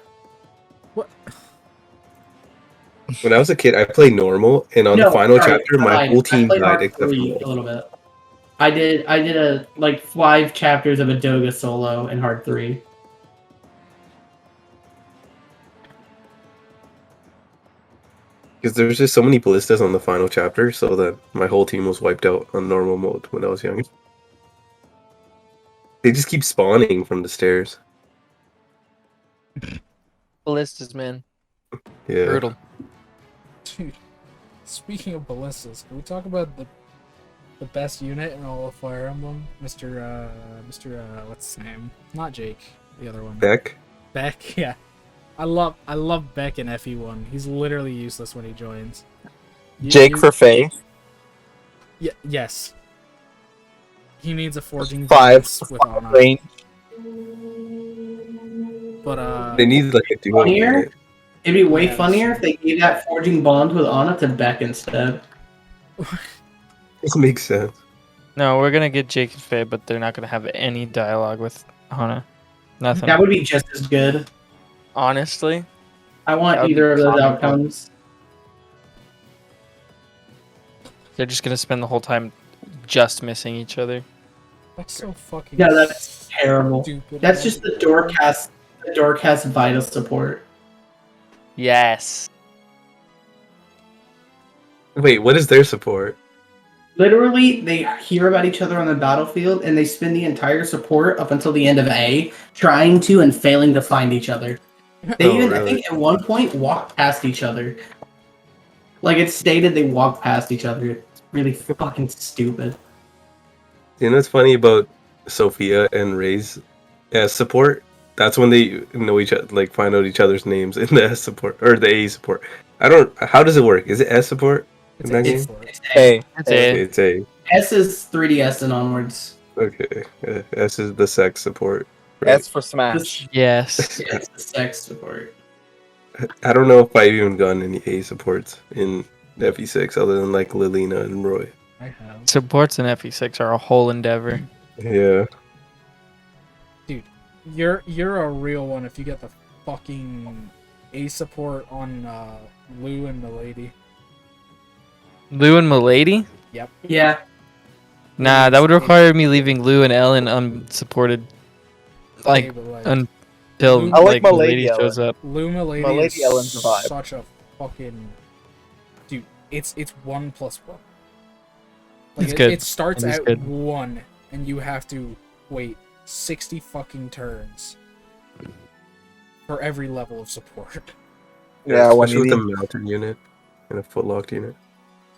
When I was a kid, I played normal, and on the final chapter, my whole team I played died Hard except for 3 me. a little bit. I did a 5 chapters of a Doga solo in Hard 3. Because there's just so many ballistas on the final chapter, so that my whole team was wiped out on normal mode when I was young. They just keep spawning from the stairs. Ballistas, man. Yeah. Brutal. Dude, speaking of ballistas, can we talk about the best unit in all of Fire Emblem? Mr. What's his name? Not Jake, the other one. Beck? Beck, yeah. I love Beck in FE1. He's literally useless when he joins. Jake for Faye. Yeah, yes. He needs a forging 5 balance with Ana. range. But They need like a duo Funnier? unit. It'd be way Yes. funnier if they gave that forging bond with Ana to Beck instead. This makes sense. No, we're gonna get Jake and Faye, but they're not gonna have any dialogue with Hana. Nothing. That would be just as good. Honestly, I That want would either of be those comical. outcomes. they're just gonna spend the whole time just missing each other. that's so fucking Yeah, that's terrible. stupid. That's just the Doorcast vital support. Yes. Wait, what is their support? Literally, they hear about each other on the battlefield, and they spend the entire support up until the end of A trying to and failing to find each other. They Oh, even, I really? think, at one point walked past each other. Like it's stated, they walked past each other. It's really fucking stupid. You know what's funny about Sophia and Ray's S support? That's when they know each other, like find out each other's names in the S support or the A support. How does it work? Is it S support in that game? It's, for it. it's A. Hey, That's Okay, it. it's A. S is 3DS and onwards. Okay, S is the sex support. Right? S for Smash. Yes. Yeah, it's the sex support. I don't know if I've even gotten any A supports in FE6 other than like Lilina and Roy. I have. Supports in FE6 are a whole endeavor. Yeah. You're a real one if you get the fucking A support on Lou and Milady. Lou and Milady? Yeah, Nah, that would require me leaving Lou and Ellen unsupported. Like, Okay, but, like, until I like like Milady Milady shows up. Lou Milady Milady is Ellen's a vibe. such a fucking dude. It's 1+1. Like It's good. It starts It is out good. 1, and you have to wait 60 fucking turns for every level of support. Yeah, when especially you with need. a mountain unit and a footlocked unit.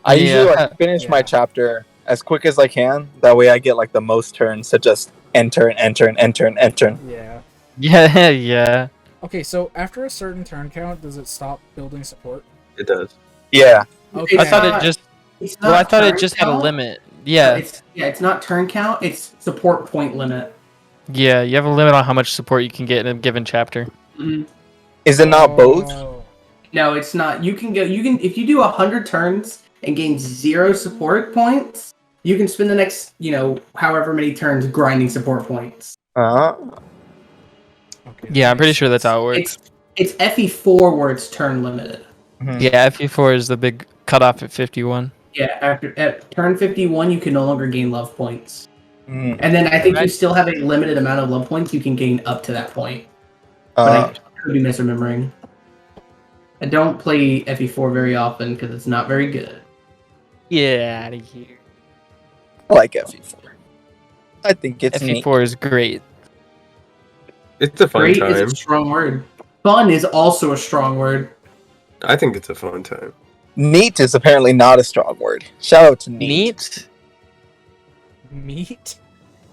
I usually Yeah. like finish my Yeah. chapter as quick as I can. That way, I get like the most turns to just enter and enter and enter and enter. Yeah. Yeah, yeah. Okay, so after a certain turn count, does it stop building support? It does. Yeah, Okay. I thought not- it just. it's Well, I not thought it turn just had a count. limit. Yeah, It's not turn count. It's support point limit. yeah. You have a limit on how much support you can get in a given chapter. Mhm. is it not both? Oh. No, it's not. You can if you do 100 turns and gain 0 support points, you can spend the next, however many turns grinding support points. Okay, Yeah, I'm that pretty makes sure that's sense. how it works. It's FE4 where it's turn limited. Yeah, FE4 is the big cutoff at 51. Yeah, at turn 51 you can no longer gain love points. Mhm. And then I think you Right. still have a limited amount of love points you can gain up to that point. But I could be misremembering. I don't play FE4 very often because it's not very good. Get out of here. I like FE4. I think it's neat. FE4 is great. It's a fun Great time. is a strong word. Fun is also a strong word. I think it's a fun time. Neat is apparently not a strong word. Shout out to neat. Neat? Meat?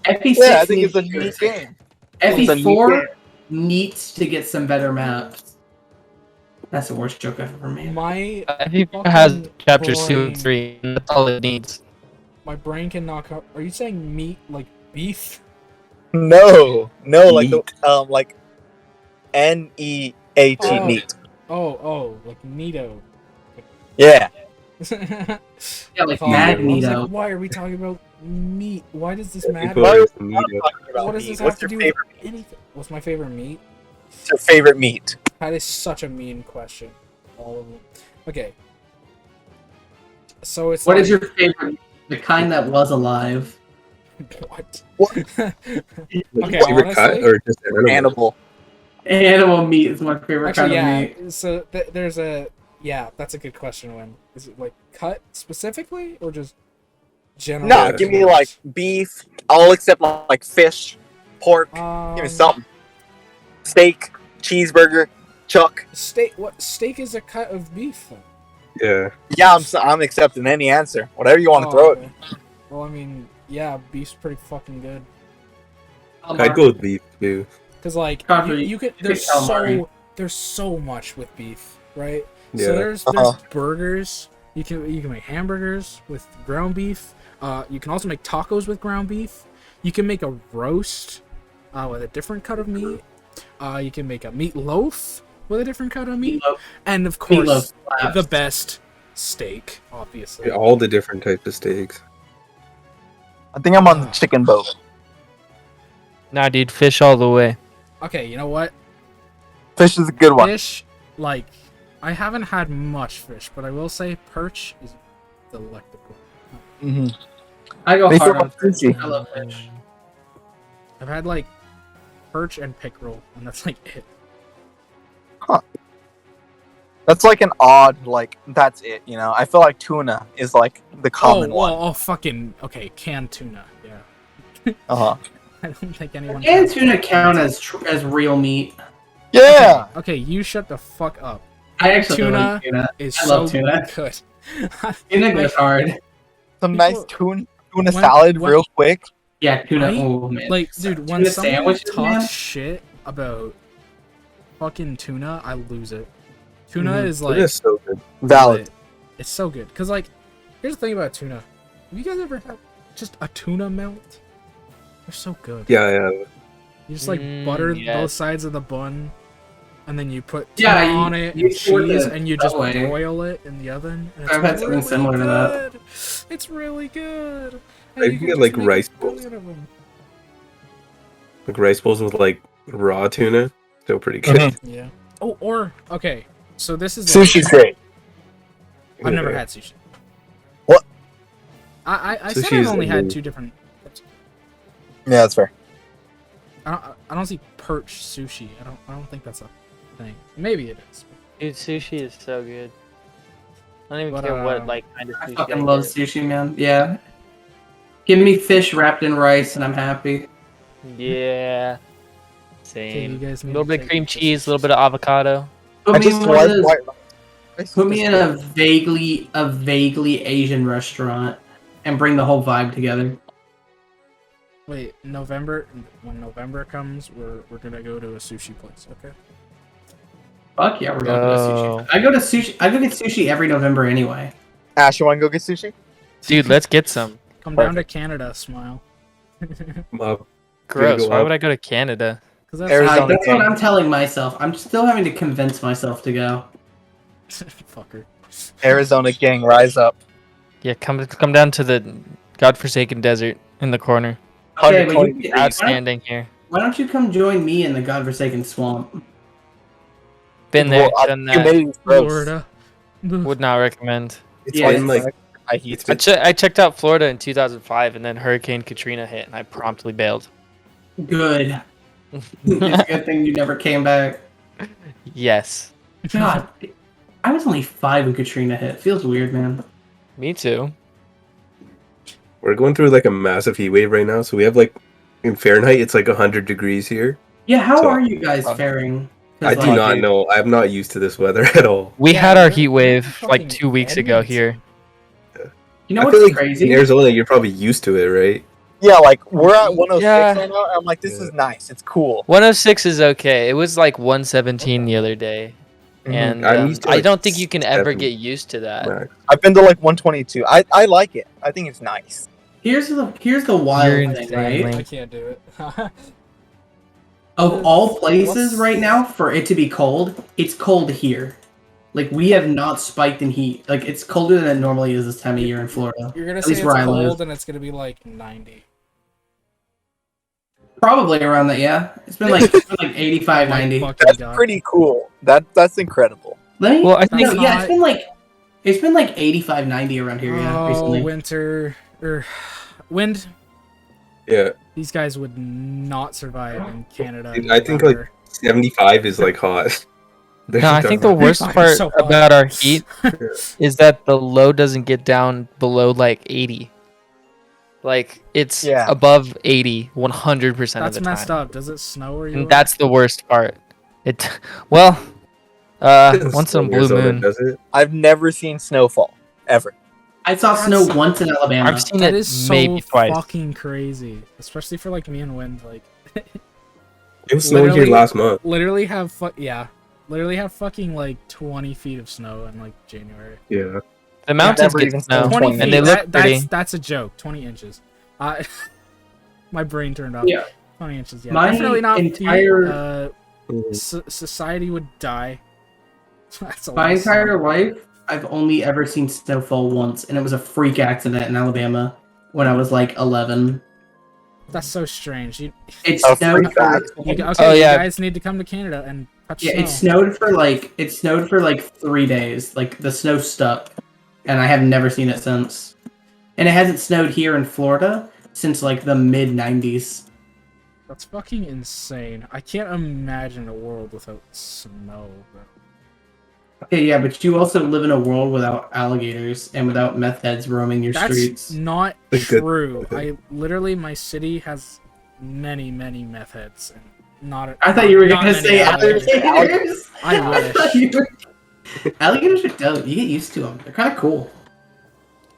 FE6 Yeah, I think it's a needs- neat game. FE4 It's a neat needs to get some better maps. That's the worst joke I've ever made. My FE4 has fucking chapters 2 brain- and 3. And that's all it needs. My brain can knock out. Are you saying meat like beef? No, like Neat. like Neat. Oh. Neat. Oh, like Nito. Yeah. Yeah, like I was Magneto. like, why are we talking about meat? Why does this People matter? are What Neato. What does this have What's to your do with favorite? anything? What's my favorite meat? What's your favorite meat? That is such a mean question. All of them. Okay. So it's What like, is your favorite? The kind that was alive. what? What? Okay, Favorite cut honestly, or just animal? Animal. Animal meat is my favorite actually, kind of yeah. meat. So there's a that's a good question. When is it like cut specifically or just general? Nah, Yeah. give me like beef. I'll accept like fish, pork. Give me something. Steak, cheeseburger, chuck. Steak. What steak is a cut of beef? Then? Yeah. Yeah, I'm accepting any answer. Whatever you want to Oh, throw at me. okay. Well, I mean, yeah, beef's pretty fucking good. I'd go with beef too. Cause like Calamari. you could Pick calamari. there's so much with beef, right? Yeah. So there's Uh-huh. burgers. You can make hamburgers with ground beef. You can also make tacos with ground beef. You can make a roast with a different cut of meat. You can make a meatloaf with a different cut of meat, Meatloaf. and of course Meatloaf slaps. the best steak, obviously. All the different types of steaks. I think I'm on the chicken boat. Nah, dude, fish all the way. Okay, you know what? Fish is a good one. Fish, like, I haven't had much fish, but I will say perch is delectable. Mm-hmm. I go They hard throw on fish. sushi. I love fish. I've had like perch and pickerel, and that's like it. That's like an odd, like, that's it, you know? I feel like tuna is like the common one. Oh, fucking okay, canned tuna. Yeah, Uh-huh. I don't think anyone. And has- tuna count as real meat. Yeah! Okay, you shut the fuck up. I actually Tuna like tuna. Is I so love tuna. good. Tuna goes hard. Some People- nice tuna when- salad when- real quick. Yeah, tuna. Right? Oh man. Like, dude, when Tuna someone sandwiches, talks man? shit about fucking tuna, I lose it. Tuna Mhm. is It like is so good. Valid. It's so good. Cause like, here's the thing about tuna. Have you guys ever had just a tuna melt? They're so good. Yeah. You just like butter yes. both sides of the bun, and then you put Yeah, tuna you- on it you and sort cheese, the and you just Subway. broil it in the oven. And I've had something similar to that. good. It's really good. I can get, like, rice bowls. Like rice bowls with like raw tuna. Still pretty good. Mhm. Yeah. Oh, or okay. So this is like, Sushi's great. I've never had sushi. What? I said Sushi I've is only had amazing. 2 different. Yeah, that's fair. I don't see perch sushi. I don't think that's a thing. Maybe it is. Dude, sushi is so good. I don't even But, care what like kind of I sushi. fucking love get. sushi, man. Yeah. Give me fish wrapped in rice and I'm happy. Yeah. Okay, you Same. guys A need little to bit of take cream this. cheese, a little bit of avocado. Put I me just in one of like those- white rice. Put me in a vaguely Asian restaurant and bring the whole vibe together. Wait, November. When November comes, we're gonna go to a sushi place. Okay. Fuck yeah, we're going to Oh. sushi. I go get sushi every November anyway. Ash, you want to go get sushi? Dude, let's get some. Come down to Canada, smile. Gross. go Why up. would I go to Canada? Cause that's Arizona That's what gang. I'm telling myself. I'm still having to convince myself to go. fucker. Arizona gang, rise up. Yeah, come down to the godforsaken desert in the corner. Okay, but 120 you, Outstanding here. why don't you come join me in the godforsaken swamp? Been there, Well, done that. humidity's gross. Florida. Would not recommend. It's Yeah, been like I hate I, it. I checked out Florida in 2005, and then Hurricane Katrina hit, and I promptly bailed. Good. It's a good thing you never came back. Yes, God, I was only 5 when Katrina hit. Feels weird, man. me too. we're going through like a massive heat wave right now. So we have like in Fahrenheit, it's like 100 degrees here. Yeah, how So- are you guys faring? 'Cause, I do like, not know. I'm not used to this weather at all. We Yeah, had our you're- heat wave you're like fucking 2 weeks ago Edmonton. here. You know I what's feel like crazy? in Arizona, you're probably used to it, right? Yeah, like we're at 106 Yeah. right now. I'm like, this Yeah. is nice. It's cool. 106 is okay. It was like 117 the other day, Mhm. and I'm used to, I like, don't think you can ever 70 get used to that. max. I've been to like 122. I like it. I think it's nice. Here's the wild You're thing, insane, right? Link. I can't do it. Of all places right now for it to be cold, it's cold here. Like we have not spiked in heat. Like it's colder than it normally is this time of year in Florida. You're gonna At say least it's where I cold live. and it's gonna be like 90. Probably around that, yeah. It's been like 85, Oh my 90. fucking That's God. pretty cool. That's incredible. Let me Well, I no, think yeah, it's been like 85, 90 around here, yeah, Oh, recently. winter or wind. Yeah, These guys would not survive in Canada. Dude, I think like 75 is like hot. no, I think the worst Fucking part so hot. about our heat is that the low doesn't get down below like 80. Like it's Yeah. above 80 100% of That's the messed time. up. Does it snow where you And are? that's the worst part. It well, once in a blue Arizona, moon. does it? I've never seen snowfall ever. I saw snow once in Alabama. I've seen That it is so maybe twice. fucking crazy, especially for like me and Wind. Like, It was snowing here Literally- last month. literally have literally have fucking like 20 feet of snow in like January. Yeah. The mountains never get even snow, seen 20 20 feet. and they look pretty. That's a joke. 20 inches. My brain turned off. Yeah. 20 inches. Yeah. My Definitely not entire- feet. Society would die. That's a My lot of snow. entire life, I've only ever seen snowfall once, and it was a freak accident in Alabama when I was like 11. That's so strange. It A snowed freak for accident? Okay, Oh, yeah. you guys need to come to Canada and touch yeah, snow. it snowed for like 3 days. Like the snow stuck, and I have never seen it since. And it hasn't snowed here in Florida since like the mid 90s. That's fucking insane. I can't imagine a world without snow, bro. Okay, yeah, but you also live in a world without alligators and without meth heads roaming your That's streets. not Like good- true. My city has many meth heads, and not. I thought you were not gonna many say alligators. alligators. I thought wish. you were- Alligators are dope. You get used to them. They're kind of cool.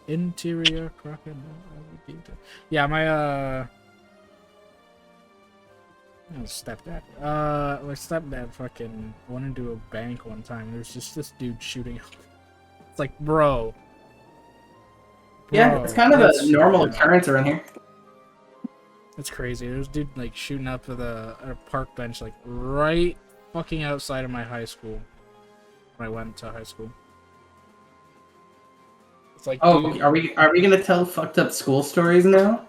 Interior crocodile alligator. Yeah, my stepdad. My stepdad fucking went into a bank one time. There's just this dude shooting. It's like, bro. Yeah, Bro, it's kind of that's- a normal occurrence around here. It's crazy. There's dude like shooting up at a park bench, like right fucking outside of my high school. When I went to high school. It's like, Oh, dude, are we gonna tell fucked up school stories now?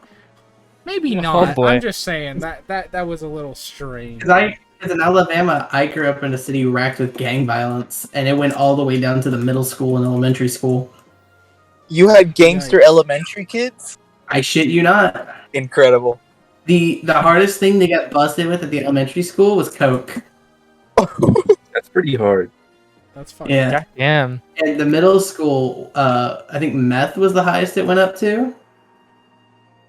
maybe Oh, not. boy. I'm just saying that was a little strange. Because in Alabama, I grew up in a city racked with gang violence, and it went all the way down to the middle school and elementary school. You had gangster Yikes. elementary kids? I shit you not. Incredible. The hardest thing they got busted with at the elementary school was coke. That's pretty hard. That's fucking Yeah. God damn. And the middle school, I think meth was the highest it went up to.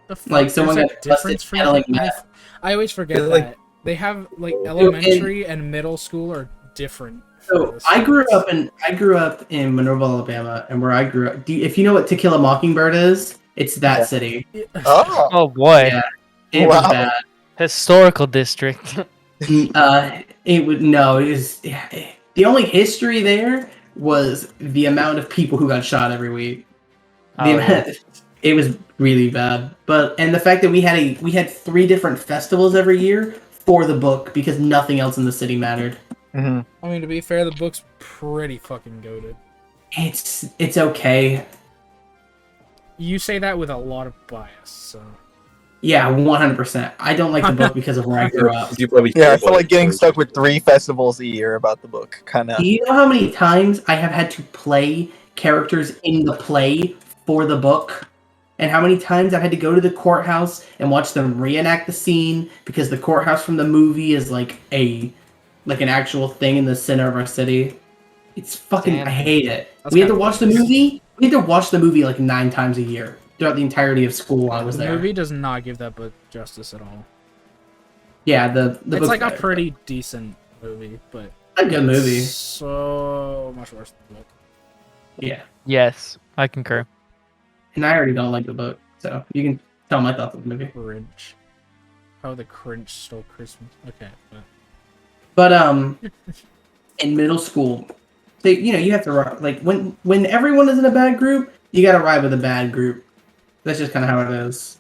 The fuck? Like, someone There's a got busted difference for peddling you? meth. I always forget Yeah, like- that they have like elementary and middle school are different. So for the I grew states. up in Monroeville, Alabama, and where I grew up. If you know what To Kill a Mockingbird is, it's that Yeah. city. Oh. Oh boy. Yeah. It was Wow. bad. Historical district. It would no. It was the only history there was the amount of people who got shot every week. Oh, The amount, it was really bad. And the fact that we had 3 different festivals every year for the book because nothing else in the city mattered. Mm-hmm. I mean, to be fair, the book's pretty fucking goated. It's okay. You say that with a lot of bias, so. Yeah, 100%. I don't like the book because of where I grew up. You probably Yeah, I feel like getting stuck with 3 festivals a year about the book. Kind of. Do you know how many times I have had to play characters in the play for the book? And how many times I've had to go to the courthouse and watch them reenact the scene because the courthouse from the movie is like an actual thing in the center of our city. It's fucking Damn. I hate it. That's We had to kinda watch the nice. movie. We had to watch the movie like 9 times a year throughout the entirety of school while I was The there. movie does not give that book justice at all. Yeah, the It's book's like a better. pretty decent movie, but a good movie. so much worse than the book. Yeah. Yes, I concur. And I already don't like the book, so you can tell my thoughts on the movie. Grinch. How the Grinch stole Christmas. Okay, But in middle school, you have to like when everyone is in a bad group, you got to ride with a bad group. That's just kind of how it is.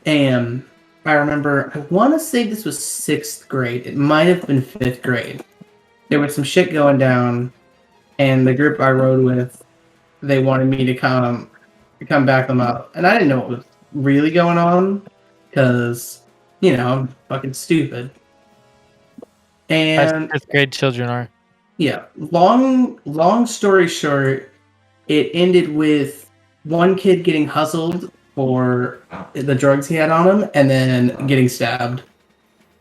And I remember, I want to say this was 6th grade. It might have been 5th grade. There was some shit going down, and the group I rode with, they wanted me to come back them up. And I didn't know what was really going on, because, I'm fucking stupid. As And, fifth grade children are. yeah, long story short, it ended with one kid getting hustled for the drugs he had on him, and then getting stabbed.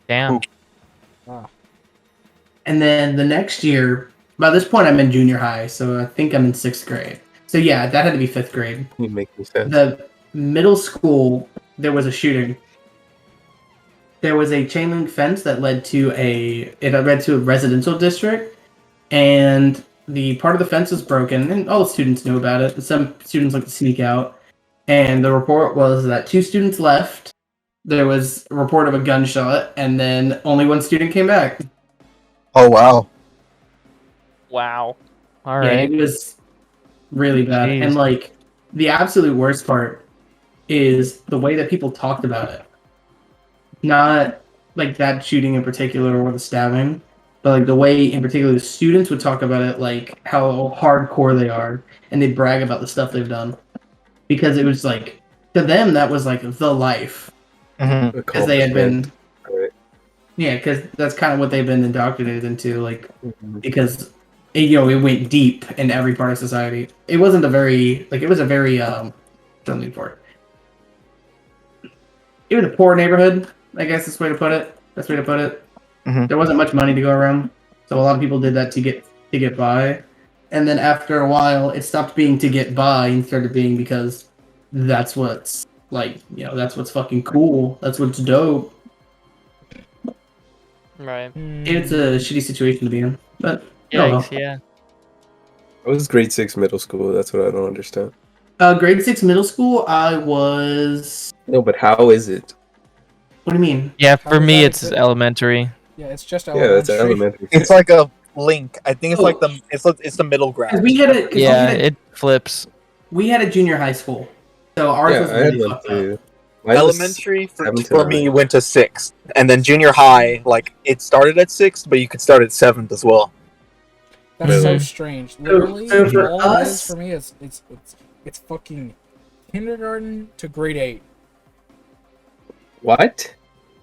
Damn. Wow. And then the next year, by this point, I'm in junior high, so I think I'm in 6th grade. So yeah, that had to be 5th grade. You make sense. The middle school, there was a shooting. There was a chain link fence that led to a residential district, and the part of the fence was broken, and all the students knew about it. Some students like to sneak out, and the report was that 2 students left. There was a report of a gunshot, and then only 1 student came back. Oh wow. Wow. All Yeah, right. it was really bad. Jeez. And like the absolute worst part is the way that people talked about it. Not like that shooting in particular or the stabbing, but like the way in particular the students would talk about it, like how hardcore they are, and they brag about the stuff they've done. Because it was like, to them, that was like the life. Mm-hmm. Because they had been, Right. yeah, because that's kind of what they've been indoctrinated into, like, Mhm. because it went deep in every part of society. It wasn't a very it was a very something for it. It was a poor neighborhood, I guess that's the way to put it. Best way to put it. Mhm. There wasn't much money to go around, so a lot of people did that to get by. And then after a while, it stopped being to get by and started being because that's what's like, that's what's fucking cool. That's what's dope. Right. It's a shitty situation to be in, but Yikes, yeah. I was grade 6 middle school. That's what I don't understand. Grade 6 middle school, I was. No, but how is it? What do you mean? Yeah, How for does me that it's exist? elementary. Yeah, it's just Yeah, that's elementary. elementary. It's like a link. I think it's Oh. like it's the middle ground. Because we had a Yeah, it flips. we had a junior high school, so ours Yeah, was I had really one fucked up. too. Mine was Elementary for 7 to 9. me went to 6th, and then junior high, like it started at 6th, but you could start at 7th as well. That's so Really? strange. Literally, so for all it is us- for me is it's fucking kindergarten to grade 8, What?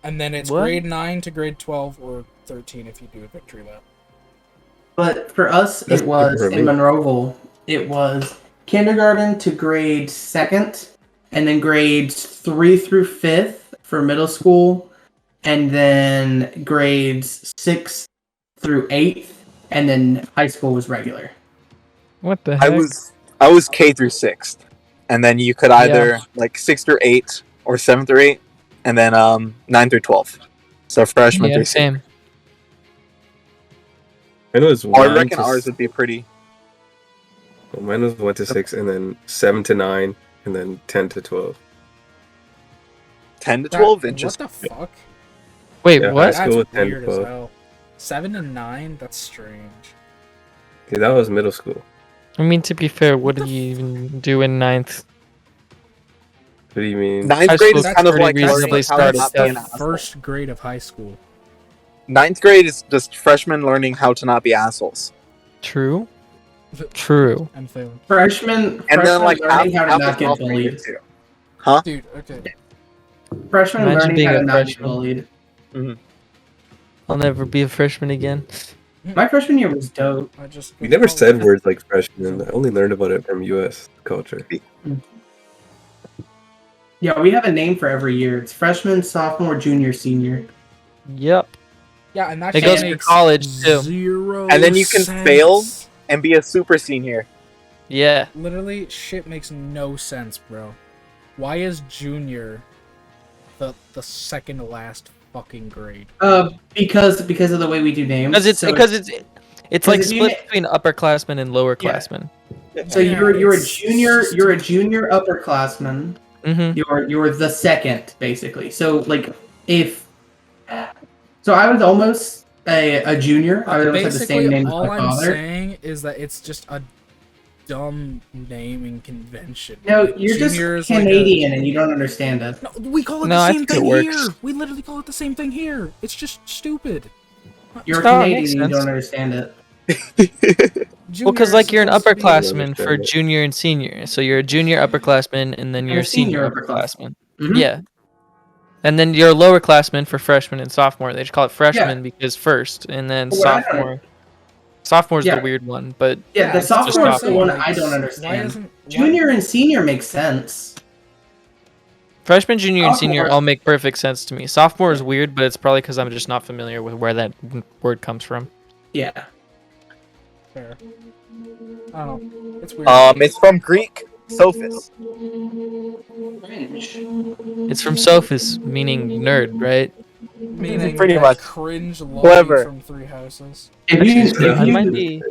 and then it's What? grade 9 to grade 12 or 13 if you do a victory lap. But for us, That's it was different for in me. Monroeville. It was kindergarten to grade 2nd, and then grades 3 through 5th for middle school, and then grades 6 through 8th, and then high school was regular. What the I heck? was K through 6th, and then you could either like 6th or 8 or 7th or 8, and then 9 through 12. So freshman Yeah, through same. Mine was Oh, I 1 reckon to ours would be pretty. Mine was 1 to 6, and then 7 to 9, and then 10 to 12. 10 to 12 What inches. the fuck? Wait, Yeah, what? high school That's with 10 to weird as 12. hell. 7 and 9? That's strange. Okay, that was middle school. I mean, to be fair, what do you even do in ninth? What do you mean? Ninth High grade is school's kind of pretty like reasonably learning how to started not be stuff. an The asshole. first grade of high school. 9th grade is just freshmen learning how to not be assholes. True. True. I'm failing. Freshmen And then like half, learning how to half not of get sophomore year bullied. too. Dude, okay. Freshmen Imagine learning being how a to not get freshman. bullied. I'll never be a freshman again. My freshman year was dope. I just We never said words like freshman. I only learned about it from U.S. culture. Yeah, we have a name for every year. It's freshman, sophomore, junior, senior. Yep. Yeah, and that It shit goes for makes college, too. 0 And then you can sense. fail. And be a super senior. Yeah. Literally, shit makes no sense, bro. Why is junior the second to last fucking grade? Because of the way we do names. Because it's So because it's like if you split between upperclassmen and lowerclassmen. So you're a it's- junior. You're a junior upperclassman. Mm-hmm. You're the second, basically. So like if. So I was almost. a junior. I almost had the same Basically, name as my all I'm father. saying is that it's just a dumb naming convention. No, you're just Junior is like Canadian and you don't understand it. No, we call it No, the I same think it thing works. here. We literally call it the same thing here. It's just stupid. You're No, it Canadian makes and you don't sense. understand it. Well, because like you're an Junior is supposed to be- upperclassman for junior and senior, so you're a junior upperclassman, and then you're a senior upperclassman. Mhm. Yeah. And then you're a lowerclassman for freshman and sophomore. They just call it freshman because first, and then But what I don't- sophomore. Sophomore's Yeah. the weird one, but Yeah, the it's just sophomore is the saying, one like, I don't why understand. isn't Junior and senior makes sense. freshman, junior, and senior Sophomore- all make perfect sense to me. Sophomore is weird, but it's probably because I'm just not familiar with where that word comes from. Yeah. Fair. I don't know. It's weird. It's from Greek, sophis. It's from sophis, meaning nerd, right? Meaning pretty that much. cringe lobby Clever. from Three Houses. If you, I if might you, be.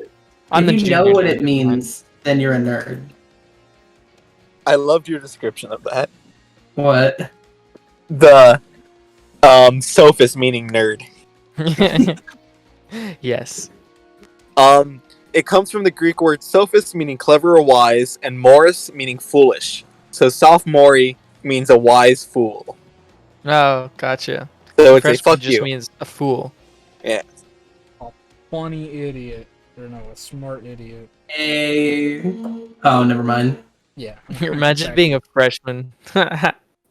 I'm if the you know junior what nerd, it means, then you're a nerd. I loved your description of that. What? The sophist meaning nerd. Yes. It comes from the Greek word sophist meaning clever or wise, and moros meaning foolish. So sophomore means a wise fool. Oh, gotcha. So it's a Freshman fuck just you. means a fool. Funny idiot. Or no, a smart idiot. Oh, never mind. Yeah. Imagine being a freshman or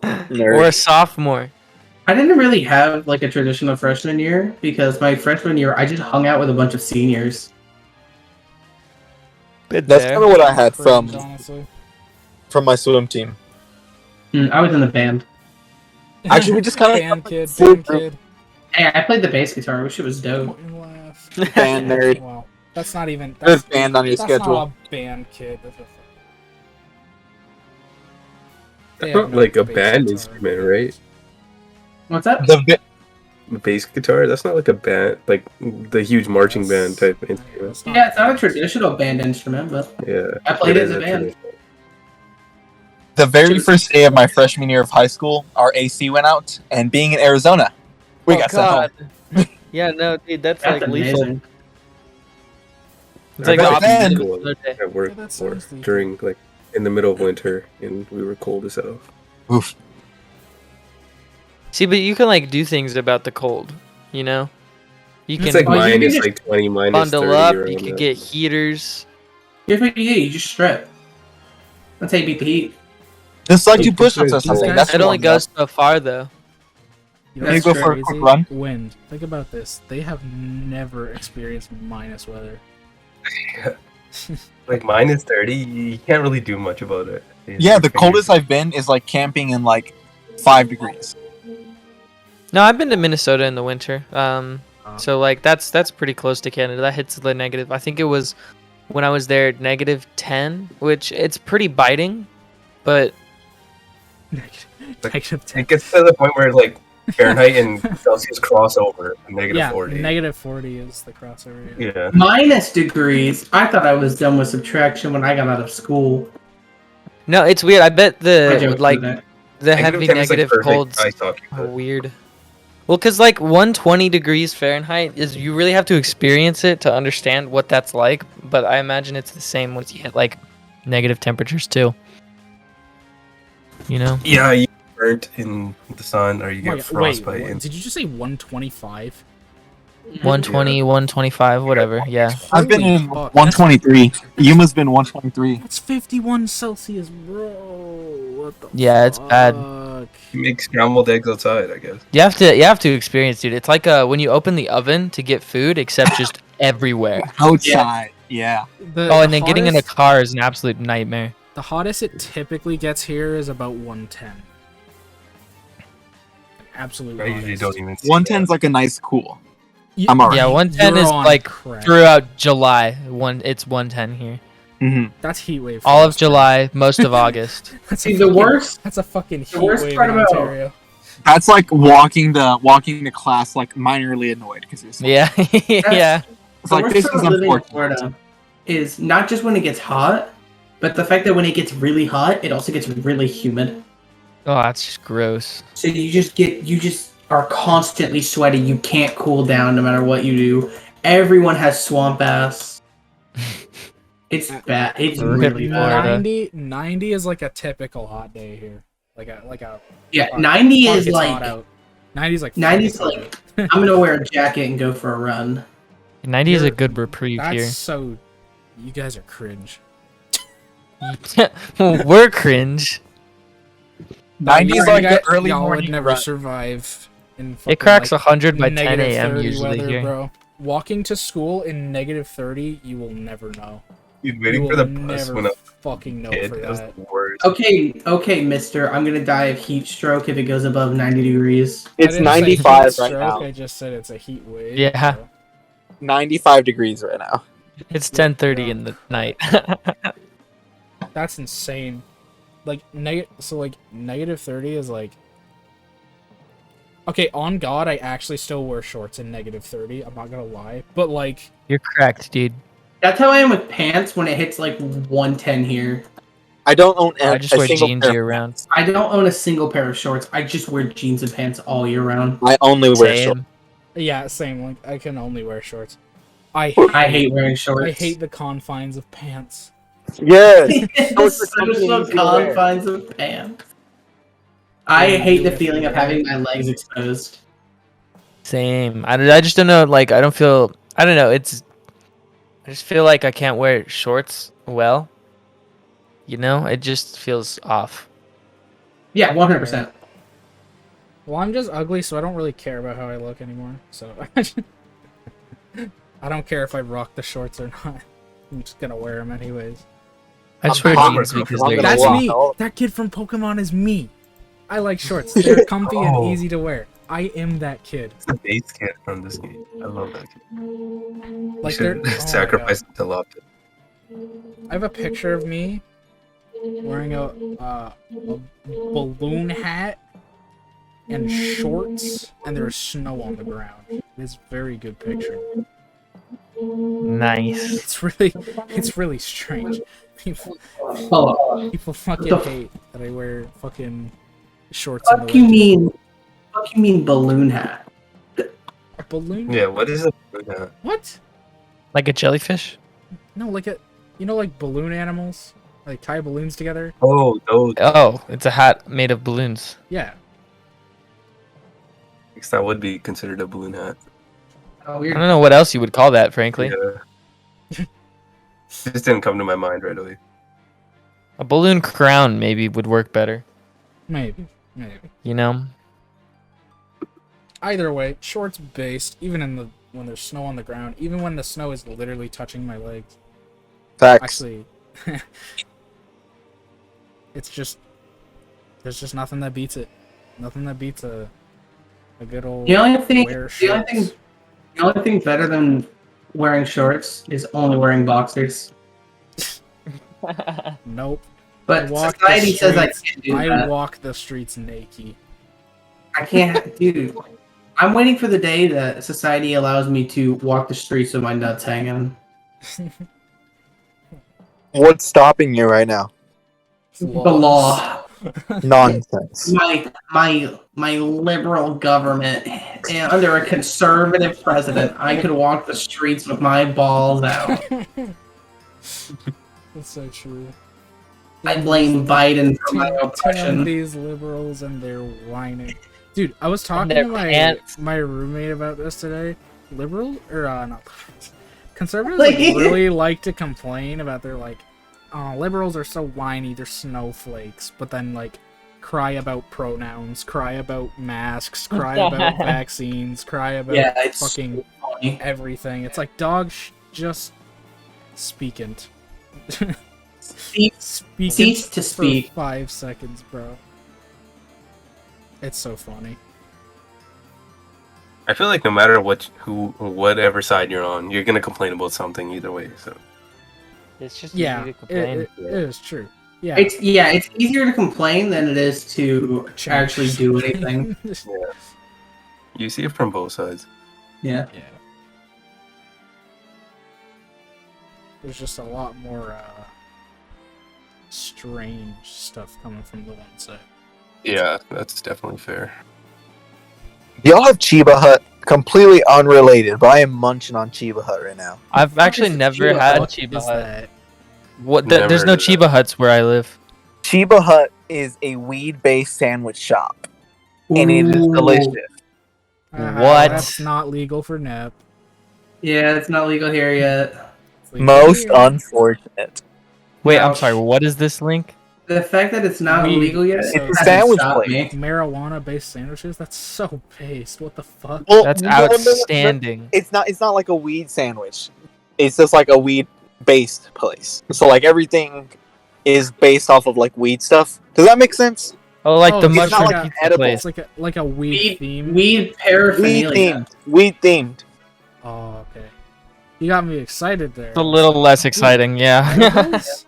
Nerd. a sophomore. I didn't really have like a traditional freshman year because my freshman year I just hung out with a bunch of seniors. Bit That's there. kind of what I had Cringe, honestly. from my swim team. I was in the band. Actually, we just kinda- band kid, full band group. kid. Hey, I played the bass guitar. I wish it was dope. Fucking laugh. Band nerd. Wow. That's not even. There's band on your That's schedule. not a band kid. That's a They That's have not no like a bass band guitar. instrument, right? What's that? The bass guitar. That's not like a band, like the huge marching band type instrument. That's Yeah, it's not a traditional band instrument, but Yeah. I played it as is a band. traditional. The very first day of my freshman year of high school, our AC went out, and being in Arizona, we got sent home. Yeah, no, dude, that's, That's like lethal. amazing. It's like But the opposite then- of Cool. another day. At work Yeah, that for sounds lethal. during like in the middle of winter, and we were cold as hell. Oof. See, but you can like do things about the cold, you know? You It's can like Oh, you can minus just like 20, minus bundle 30 up, around you could that. get heaters. Here's what you do: you just strip. That's how you beat the heat. Just like Hey, do push-ups or this something. guy- That's It only warm goes so far though. You know Can you what's go for a crazy? quick run? Wind. Think about this. They have never experienced minus weather. Like minus 30, you can't really do much about it. Yeah, the coldest I've been is like camping in like 5 degrees. No, I've been to Minnesota in the winter. So like that's pretty close to Canada. That hits the negative. I think it was when I was there -10, which it's pretty biting, but Negative 10. It gets to the point where like Fahrenheit and Celsius cross over negative Yeah, 40. negative 40 is the crossover. Yeah. Minus degrees. I thought I was done with subtraction when I got out of school. no, it's weird. I bet I the joked like with that. the Negative heavy 10 is, like, negative perfect colds ice hockey, are but- weird. Well, cause like 120 degrees Fahrenheit is you really have to experience it to understand what that's like. But I imagine it's the same once you hit like negative temperatures too. You know? Yeah, you get burnt in the sun or you get Wait, frostbite. what? and Did you just say 125? 120, 125, whatever. Yeah. I've been Holy in fuck, 123. Yuma's been 123. That's 51 Celsius, bro. What the Yeah, it's bad. fuck? you make scrambled eggs outside, I guess. You have to experience, dude. It's like when you open the oven to get food, except just everywhere. Outside. Yeah. The Oh, and then getting in a hottest- car is an absolute nightmare. The hottest it typically gets here is about 110. Absolute I usually don't even see 110's like a nice cool. You- I'm alright. Yeah, 110 You're is on like crack. throughout July. It's 110 here. Mm-hmm. That's heat wave. All of frost, July, most of August. bro. That's See, a the fucking- worst- That's a fucking heat the worst wave part in about- Ontario. That's like walking to class like minorly annoyed because you're so Yeah, yeah. It's The like worst this part is of living in unfortunate. Florida is not just when it gets hot, but the fact that when it gets really hot, it also gets really humid. Oh, that's just gross. So you just are constantly sweaty. You can't cool down no matter what you do. Everyone has swamp ass. It's bad. It's Rip really bad. Florida. 90 is like a typical hot day here. Like a Yeah, fuck, 90 fuck, is it's like hot out. 90 is like 90 is fucking like hot. I'm gonna wear a jacket and go for a run. 90 is a You're- good reprieve That's here. so. You guys are cringe. We're cringe. 90 is You like guys- the early y'all would morning never run. survive in It fucking, cracks like, 100 by 10 negative a.m. 30 usually weather, here. bro. Walking to school in negative 30, you will never know. Dude, You waiting will for the bus never when I was fucking know a kid, for that was that. the worst. Okay, mister. I'm gonna die of heat stroke if it goes above 90 degrees. I It's didn't say 95 heat right stroke, now. I just said it's a heat wave. Yeah. so. 95 degrees right now. It's 10:30 in the night. That's insane. Like negative 30 is like. Okay, on God, I actually still wear shorts in negative 30. I'm not gonna lie, but like, You're cracked, dude. That's how I am with pants when it hits like 110 here. I don't own I just wear single jeans pair of year round. pants. I don't own a single pair of shorts. I just wear jeans and pants all year round. I only wear shorts. Same. yeah, same. Like, I can only wear shorts. I hate wearing shorts. I hate the confines of pants. Yes. the Shorts are something social easy to wear. confines of pants. I hate the feeling of having my legs exposed. Same. I just don't know. Like, I don't feel. I don't know. I just feel like I can't wear shorts well. You know, it just feels off. Yeah, 100%. Well, I'm just ugly, so I don't really care about how I look anymore. So I don't care if I rock the shorts or not. I'm just gonna wear them anyways. I just I'm wear hot. jeans because I'm they're gonna That's walk me. all- That kid from Pokemon is me. I like shorts. They're comfy and Oh. easy to wear. I am that kid. It's the base kid from this game. I love that kid. Like You they're should oh my sacrifice God. to love it. I have a picture of me wearing a balloon hat and shorts, and there's snow on the ground. It's a very good picture. nice. It's really strange. People fucking The- hate that I wear fucking shorts in the Fuck you winter. mean? Fuck you mean balloon hat? A balloon? Yeah, what is it? What? Like a jellyfish? No, like like balloon animals, like tie balloons together. Oh, those. Oh, it's a hat made of balloons. Yeah. I guess that would be considered a balloon hat. Oh, I weird. don't know what else you would call that, frankly. Yeah. This didn't come to my mind right away. A balloon crown maybe would work better. Maybe. You know? Either way, shorts based. Even when there's snow on the ground, even when the snow is literally touching my legs. Facts. Actually, it's just there's just nothing that beats it. Nothing that beats a good old The only thing, wear the only shorts. thing, the only thing better than wearing shorts is only wearing boxers. Nope. But walk the society says I streets. can't do I that. walk the streets naked. I can't, dude. I'm waiting for the day that society allows me to walk the streets with my nuts hanging. What's stopping you right now? The law. Nonsense. My liberal government, and under a conservative president, I could walk the streets with my balls out. That's so true. I blame Biden for my Damn oppression. these liberals and their whining. Dude, I was talking their to pants. my roommate about this today. Liberal or not? Conservatives Like- really like to complain about their oh, liberals are so whiny, they're snowflakes. But then cry about pronouns, cry about masks, cry about vaccines, cry about Yeah, it's fucking funny. everything. It's like dog just speaking. Speaking Cease to for speak. 5 seconds, bro. It's so funny. I feel like no matter whatever side you're on, you're gonna complain about something either way. So It's just Yeah, easy to complain. it is true. Yeah, It's easier to complain than it is to actually do anything. you see it from both sides. Yeah. Yeah. There's just a lot more strange stuff coming from the one side. Yeah, that's definitely fair. Do y'all have Chiba Hut? Completely unrelated, but I am munching on Chiba Hut right now. I've actually is never Chiba had Hut? Chiba Is Hut. that? What? Never There's no heard of that. Chiba Huts where I live. Chiba Hut is a weed-based sandwich shop, and it is Ooh. delicious. What? That's not legal for Nep. Yeah, it's not legal here yet. It's legal Most here. unfortunate. Wait, I'm Ouch. sorry. What is this link? The fact that it's not Weed. legal yet It's a hasn't sandwich stopped place. me. Marijuana-based sandwiches? That's so based. What the fuck? Well, That's no, outstanding. It's not like a weed sandwich. It's just like a weed-based place. So like everything is based off of like weed stuff. Does that make sense? Oh, like the it's not mushroom like a- pizza edible. place. It's like a weed theme. Weed paraphernalia. Weed themed. Oh, okay. You got me excited there. It's a little less exciting, yeah. Edibles?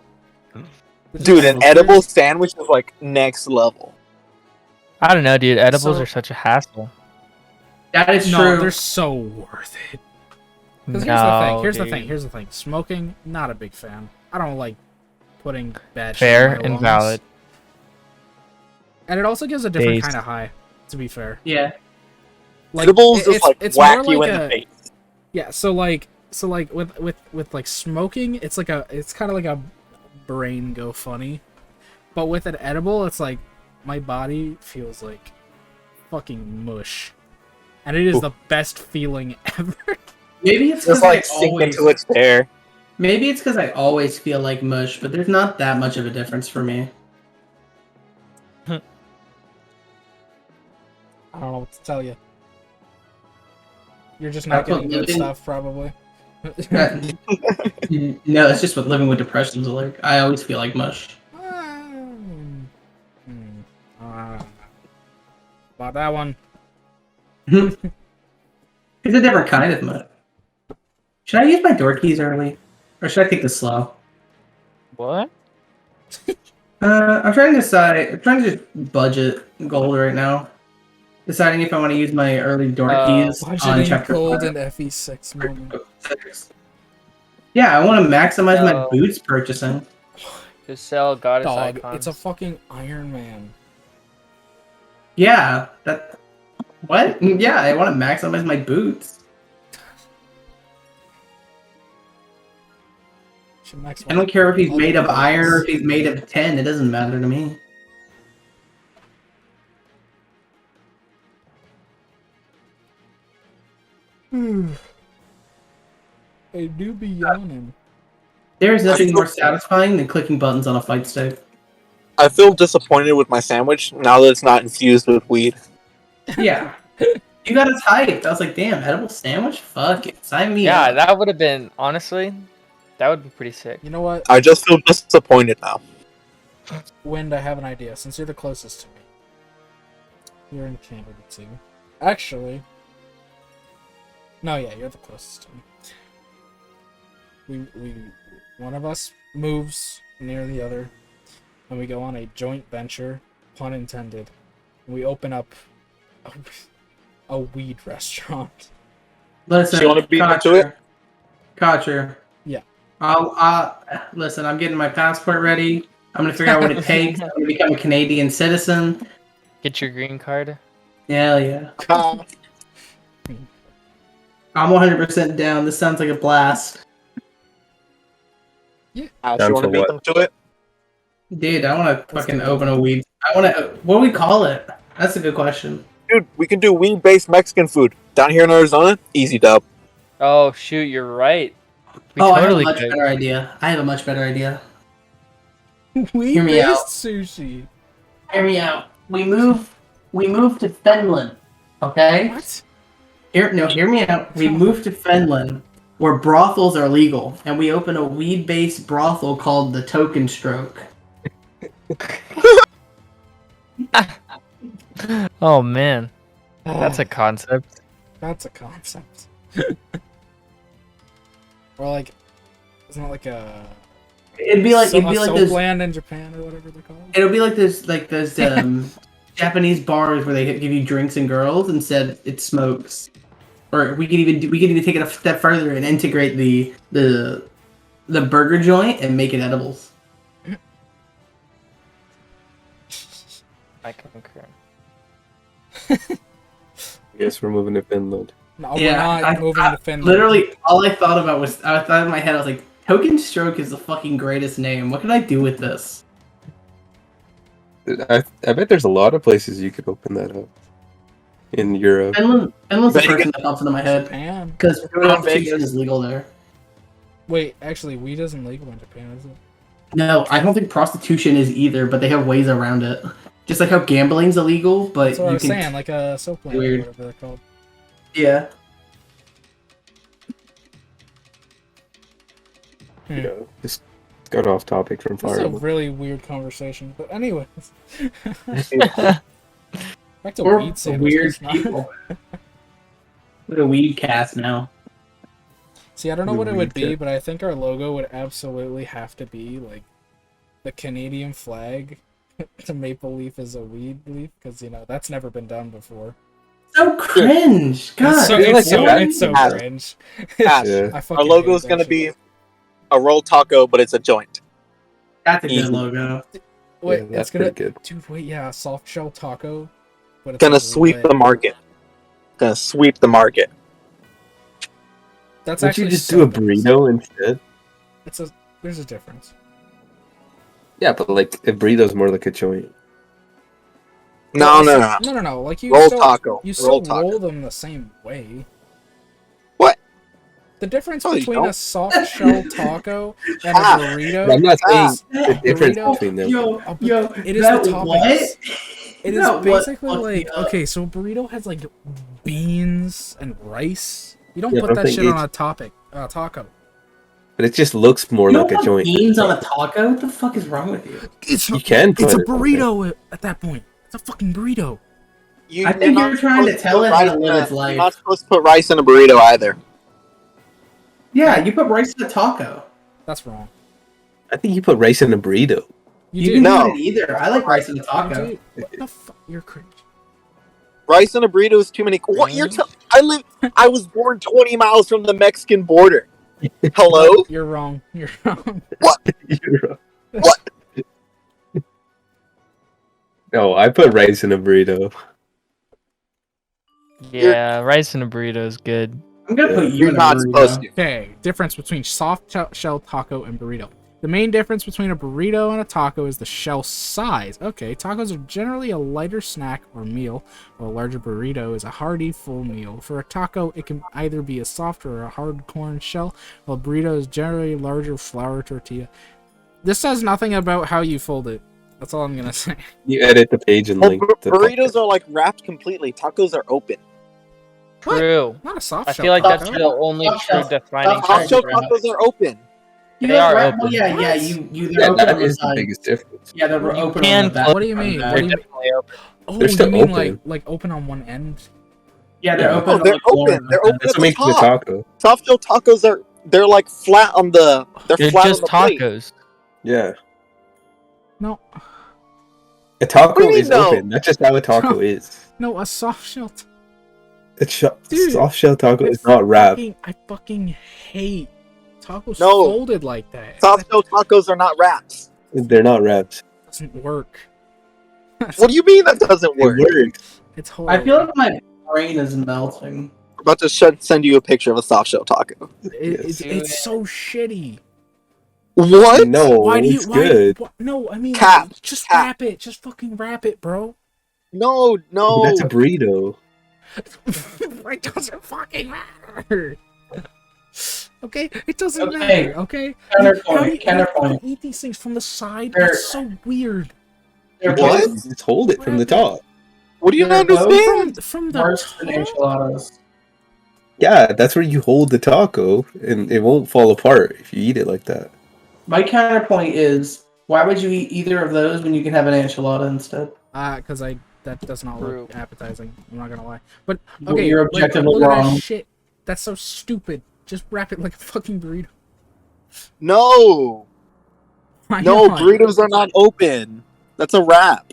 Dude, an edible sandwich is like next level. I don't know, dude. Edibles So- are such a hassle. That is No, true. they're so worth it. Because No, here's the dude. thing. Here's the thing. Smoking, not a big fan. I don't like putting bad Fair shit in my and lungs. valid. And it also gives a different Based. kind of high, to be fair. Yeah. Like, Edibles it- just like it's whack more you like in a- the face. Yeah, so like with like smoking, it's kind of like a brain go funny. But with an edible, it's like my body feels like fucking mush. And it is the best feeling ever. Maybe it's because Just like I sink always. into its air. Maybe it's because I always feel like mush, but there's not that much of a difference for me. I don't know what to tell you. You're just not That's what getting good living- stuff, probably. No, it's just what living with depression's like. I always feel like mush. About that one. It's a different kind of mush. Should I use my door keys early, or should I take this slow? What? I'm trying to decide. I'm trying to just budget gold right now. Deciding if I want to use my early door keys on Budgeting chapter gold 5. and FE6 moment. Yeah, I want to maximize my No. boots purchasing. Just sell goddess Dog, icons. it's a fucking Iron Man. Yeah, that. What? Yeah, I want to maximize my boots. Should max I don't care if he's made of iron or if he's made of tin. It doesn't matter to me. I do be yawning. There is nothing more satisfying than clicking buttons on a fight stick. I feel disappointed with my sandwich now that it's not infused with weed. Yeah. You got us hyped. I was like, damn, edible sandwich? Fuck it. Sign me Yeah, up. that would have been, honestly, that would be pretty sick. You know what? I just feel disappointed now. Wind, I have an idea. Since you're the closest to me. You're in Canada too. Actually. No, yeah, you're the closest to me. One of us moves near the other, and we go on a joint venture, pun intended. We open up a weed restaurant. Listen, So you wanna beat into it? Kotcher. Yeah. Listen, I'm getting my passport ready. I'm going to figure out what it takes. I'm going to become a Canadian citizen. Get your green card. Hell yeah. I'm 100% down. This sounds like a blast. Ash, Down you want to for beat what? them to it? Dude, I want to fucking open a weed. I want to. What do we call it? That's a good question. Dude, we can do weed-based Mexican food. Down here in Arizona, easy dub. Oh, shoot, you're right. We I have a totally much could. better idea. I have a much better idea. Weed-based out. sushi. Hear me out. We move to Finland. Okay? What? Hear me out. We move to Finland, where brothels are legal, and we open a weed-based brothel called the Token Stroke. Oh man, that's a concept. That's a concept. Or like, isn't it like a It'd be like soap those. land in Japan or whatever they're called? It'll be like those Japanese bars where they give you drinks and girls. Instead, it smokes. Or we could even take it a step further and integrate the burger joint and make it edibles. I concur. I guess we're moving to Finland. No, Yeah, we're not moving to Finland. Literally, all I thought about was I thought in my head I was like, Token Stroke is the fucking greatest name. What can I do with this? I bet there's a lot of places you could open that up in Europe. Finland's the Vegas. first thing that pops into my head Japan. because Do it in prostitution Vegas. is legal there. Wait, actually, weed isn't legal in Japan, is it? No, I don't think prostitution is either, but they have ways around it. Just like how gambling's illegal, but That's what I you was can. saying, like a soap lamp or Weird. whatever they're called. Yeah. You know, just got off topic from This is Fire a Emblem. really weird conversation, but anyway. Back to We're weed sandals. weird It's not- people. We're a weed cast now. See, I don't know The what it would weed be, cat. but I think our logo would absolutely have to be like the Canadian flag. The maple leaf is a weed leaf, because that's never been done before. So cringe. God, it's so, feel it's like so, that- it's so Yeah. cringe. Ash, Yeah. I fucking our logo hate is that gonna shit. be a rolled taco, but it's a joint. that's a good Easy. logo. Wait, Yeah, that's it's gonna, pretty good. dude. Wait, yeah, a soft shell taco, but it's Gonna like sweep lit. the market. Gonna sweep the market. That's Would actually you just so do a good. burrito instead? There's a difference. Yeah, but like a burrito's more like a joint. No. Like you Roll still, taco. You still Roll roll taco. them the same way. What? The difference No, you between don't. a soft shell taco and a Ah. burrito. But I'm not saying is the difference burrito- between them. Yo, Oh, but yo, it is that the what? toppings. It is That what basically fucked like me up. okay, so a burrito has like beans and rice. You don't Yeah, put but that I'm shit saying on a taco. But it just looks more You like don't a put joint. beans on a taco? What the fuck is wrong with you? It's You can It's a put it on burrito at that point. It's a fucking burrito. I think you're trying to tell it how to live its You're life. not supposed to put rice in a burrito either. Yeah, you put rice in a taco. That's wrong. I think you put rice in a burrito. You You do. can No. do it either. I like rice in a You taco. do. What the fuck? You're cringe. Rice in a burrito is too many. What you're I was born 20 miles from the Mexican border. Hello? You're wrong. You're wrong. You're right. What? No, I put rice in a burrito. Yeah, rice in a burrito is good. I'm gonna put you You're in a not burrito. supposed to. Okay, difference between soft shell taco and burrito. The main difference between a burrito and a taco is the shell size. Okay, tacos are generally a lighter snack or meal, while a larger burrito is a hearty, full meal. For a taco, it can either be a soft or a hard corn shell, while a burrito is generally a larger flour tortilla. This says nothing about how you fold it. That's all I'm gonna say. You edit the page and Well, link the burritos podcast. are like wrapped completely. Tacos are open. What? True. Not a soft I shell feel like taco. that's the only Soft true shell. defining Soft shell factor. tacos are open. You They know, are right? open. Well, yeah, What? they're Yeah, open that on the is the side. biggest difference. Yeah, they're You open can on the back. close What do you on the mean? back. What do you mean? Definitely open. Oh, They're still you mean open. like open on one end? Yeah, they're Yeah. open. Oh, on they're the floor. open. They're open That's at what the makes it a top. taco. Soft shell tacos they're like flat on the. They're They're flat just on the plate. tacos. Yeah. No, A taco What do you mean, is no? open. That's just how a taco is. no, a soft shell. A soft shell taco is I not wrapped. fucking hate tacos No. folded like that. Soft shell tacos are not wraps. They're not wrapped. It doesn't work. What do you mean that doesn't It work? works. It's horrible. I feel like my brain is melting. I'm about to send you a picture of a soft shell taco. It's so shitty. What? No, Why do you? it's good. No, I mean, Cap. just Cap. wrap it. Just fucking wrap it, bro. No. That's a burrito. It doesn't fucking matter. Okay, it doesn't Okay. matter. Okay. Counterpoint. How do you Counterpoint. eat these things from the side? They're- That's so weird. They're What? both Just hold it from the top. What do you They're both understand? From the worse than top? enchiladas. Yeah, that's where you hold the taco, and it won't fall apart if you eat it like that. My counterpoint is, why would you eat either of those when you can have an enchilada instead? Because that does not look True. appetizing. I'm not gonna lie. But Well, okay, you're like, objectively look at wrong. that shit. That's so stupid. Just wrap it like a fucking burrito. No. Why No, not? burritos are not open. That's a wrap.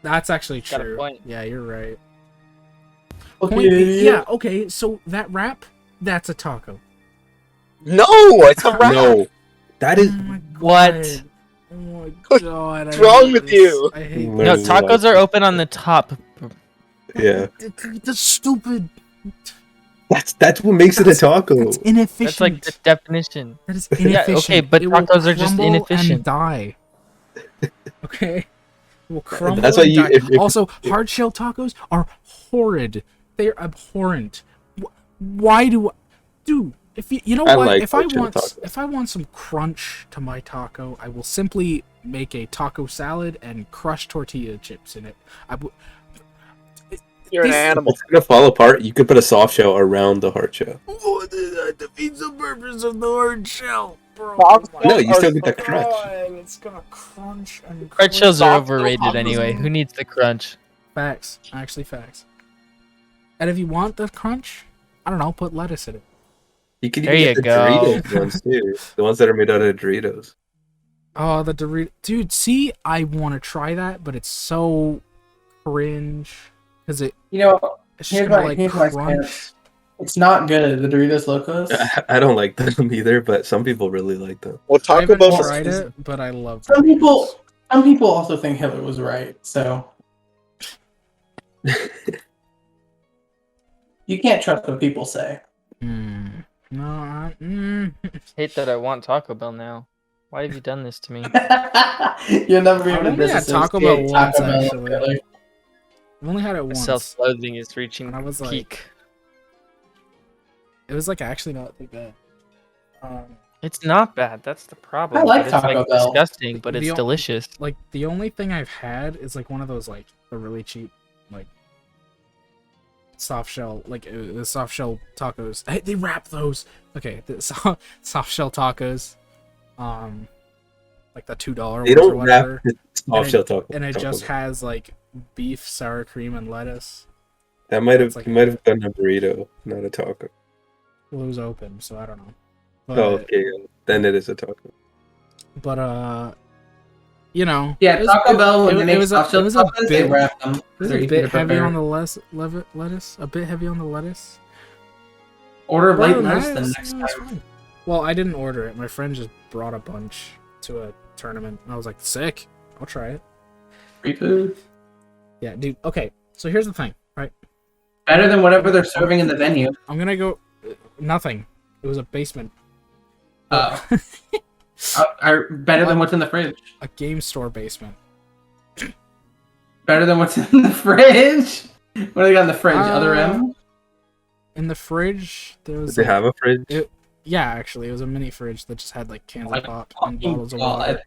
That's actually Got a true. point. Yeah, you're right. Okay, Point be- yeah, okay, so that wrap, that's a taco. No, it's a wrap. No, that is. Oh my What? God. Oh my god. What's I wrong hate with this. you? I hate No, tacos are open on the top. Yeah. That's stupid. That's what makes it a taco. That's inefficient. That's like the definition. That is inefficient. okay, but It will tacos are just crumble inefficient. And die. Okay. It will crumble. That's why and you- die. if- Also, hard shell tacos are horrid. They're abhorrent. Why do, dude? If you know I what? like If I hard shell want tacos. if I want some crunch to my taco, I will simply make a taco salad and crush tortilla chips in it. You're an This- animal. It's gonna fall apart. You could put a soft shell around the hard shell. That defeats the purpose of the hard shell, bro. No, you still get that crunch. It's gonna crunch and Hard shells are Soft overrated tacos. anyway. Who needs the crunch? Facts, actually facts. And if you want the crunch, I don't know, put lettuce in it. You can There even you get the go. Doritos ones too. The ones that are made out of Doritos. Oh, the Dorito, dude. See, I want to try that, but it's so cringe because it's just Here's gonna my- like here's my crunch. stance. It's not good. The Doritos Locos. I don't like them either, but some people really like them. Well, I Taco haven't Bell tried it, but I love Some Doritos. people also think Hitler was right. So you can't trust what people say. No, Hate that I want Taco Bell now. Why have you done this to me? You'll never be I've able to only had Taco Bell disassociate once, Taco Bell actually. and Hitler. I've only had it My once. self-loathing is reaching And I was like- peak. It was like actually not too bad. It's not bad. That's the problem. I like but it's Taco like Bell. disgusting, but The it's o- delicious. Like the only thing I've had is like one of those like the really cheap like soft shell the soft shell tacos. Hey, they wrap those. Okay, the soft shell tacos. Like the $2 They ones or don't wrap whatever. the soft shell taco. And it Taco just Bell. has like beef, sour cream, and lettuce. That might have it's like- you might have done a burrito, not a taco. Well, it was open, so I don't know. But, Oh, okay, then it is a taco. but you know, Yeah, it was- Taco Bell when it they make was a- soft shell it was a tacos, they bit- wrap them. It was They're a easy bit to heavy prepare. on the lettuce. A bit heavy on the lettuce. Order Other light than lettuce that, the it's- next it's time. fine. Well, I didn't order it. My friend just brought a bunch to a tournament. And I was like, sick. I'll try it. Free food. Yeah, dude. Okay, so here's the thing, right? Better than whatever they're serving in the venue. I'm gonna go. Nothing. It was a basement. Oh. Better than what's in the fridge. A game store basement. Better than what's in the fridge. What do they got in the fridge? Other Uh, M? In the fridge, there Does was. they like- have a fridge? Yeah, actually, it was a mini fridge that just had like cans Like, of pop oh and bottles of God. water.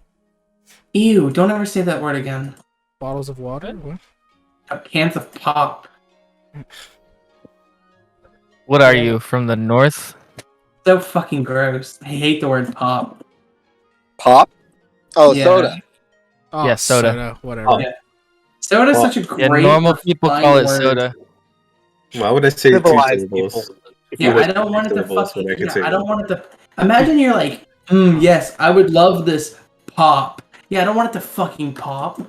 Ew, don't ever say that word again. Bottles of water? What? Cans of pop. What are you from the north? So fucking gross. I hate the word pop. Pop? Oh, Yeah. soda. Oh, Yeah, soda. Whatever. Oh. Yeah. Soda's Well, such a Yeah, great. normal people call it refined word. soda. Why would I say two Civilized syllables? people. If you Yeah, like I don't want it to syllables, fucking. then I could Yeah, say I don't one. want it to. Imagine you're like, yes, I would love this pop. Yeah, I don't want it to fucking pop.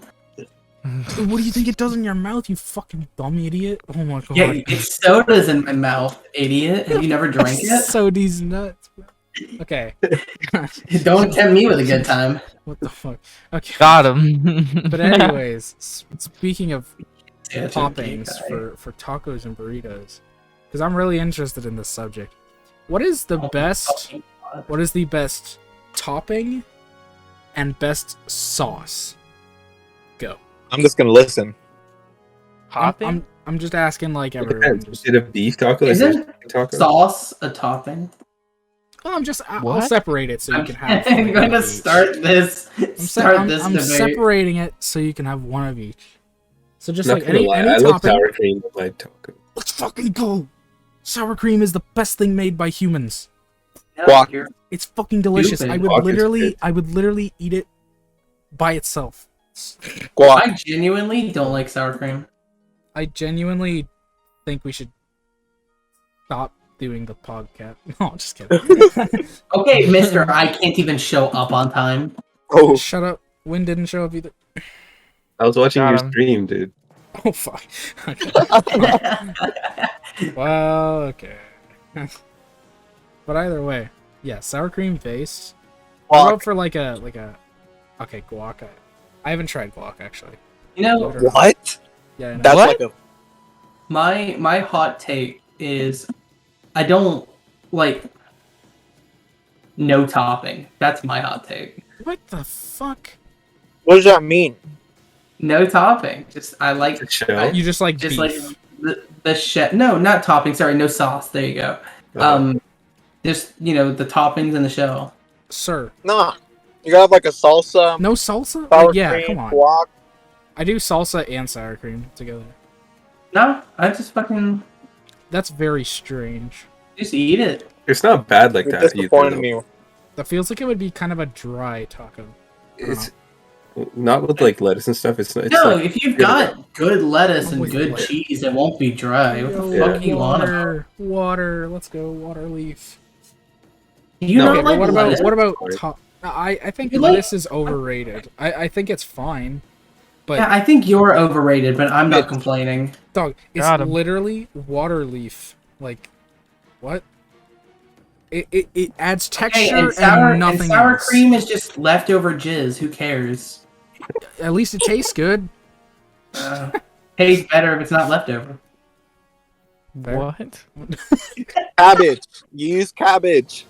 What do you think it does in your mouth, you fucking dumb idiot? Oh my god. Yeah, it's soda's in my mouth, idiot. Have you never drank it? So these nuts. Bro. Okay. Don't tempt me with a good time. What the fuck? Okay. Got him. But anyways, speaking of Yeah, it's a toppings gay guy. for tacos and burritos, because I'm really interested in this subject. What is the best? What is the best topping and best sauce? Go. I'm just gonna listen. Hopping? I'm just asking like It everyone. depends. Just, Is it a beef taco? Is Isn't it a chicken taco? sauce a topping? well, I'll What? separate it so you I'm, can have. I'm one going of to each. start this. I'm This I'm debate. separating it so you can have one of each. So just Not like gonna any lie, I like topping. sour cream in my taco. Let's fucking go. Sour cream is the best thing made by humans. No, Guac. you're- It's fucking delicious. Stupid. Guac is I would literally eat it by itself. Guac. I genuinely don't like sour cream. I genuinely think we should stop doing the podcast. No, I'm just kidding. Okay, mister, I can't even show up on time. Oh, Shut up. Win didn't show up either. I was watching Got your him. stream, dude. Oh fuck. Well, okay. But either way, yeah, sour cream base. I'll go guac. for like a okay, guac. I haven't tried guac actually. You know, Believe it or not. What? Yeah, I know. That's What? like a. my hot take is I don't like no topping. That's my hot take. What the fuck? What does that mean? No topping. Just I like The shell? I- You just like just beef. like the shell. No, not topping. Sorry, no sauce. There you go. Just the toppings and the shell. Sir. Nah. You gotta have like a salsa, No salsa? sour Like, yeah, cream, come on. guac. I do salsa and sour cream together. No, I just fucking That's very strange. just eat it. It's not bad like You're that either. disappointing Though. me. That feels like it would be kind of a dry taco. It's not with like lettuce and stuff. It's No, like, if you've got good lettuce and With good lettuce. cheese, it won't be dry. What the Yo, fuck are you on about? water. Let's go, water leaf. Do you No, not Okay, like but lettuce? what about Sorry. top? I think You like- lettuce is overrated. I think it's fine, but Yeah, I think you're overrated, but I'm not complaining. dog, it's Got 'em. literally water leaf. Like, what? It adds Hey, texture and sour, nothing and sour else. cream is just leftover jizz. Who cares? At least it tastes good. Tastes better if it's not leftover. Fair. What? Cabbage. You use cabbage.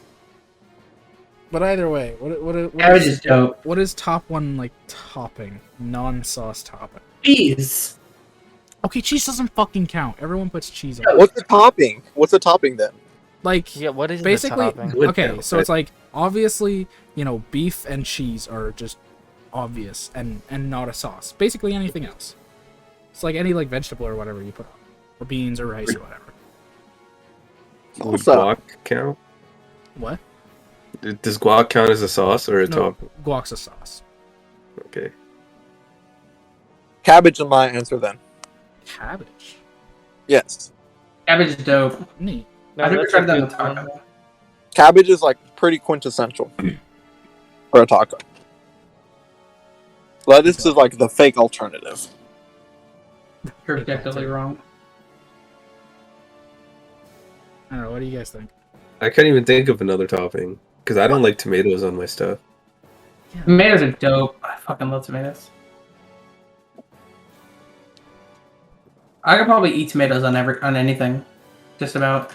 But either way, what Cabbage is dope. what is top one like topping? Non-sauce topping. Cheese. Okay, cheese doesn't fucking count. Everyone puts cheese on. What's the topping? What's the topping then? Like, Yeah, what is basically, the topping? Would okay, count, so right? it's like obviously, beef and cheese are just obvious and not a sauce. Basically anything else. It's like any like vegetable or whatever you put on, or beans or rice or whatever. Would Salsa. guac count? What? Does guac count as a sauce or a No, topping? guac's a sauce. Okay. Cabbage is my answer then. Cabbage. Yes. Cabbage is dope. Neat. I never that's tried a that in a good one. taco. Cabbage is like pretty quintessential for a taco. Lettuce is like the fake alternative. You're definitely wrong. I don't know. What do you guys think? I can't even think of another topping because I don't like tomatoes on my stuff. Tomatoes are dope. I fucking love tomatoes. I could probably eat tomatoes on anything. Just about.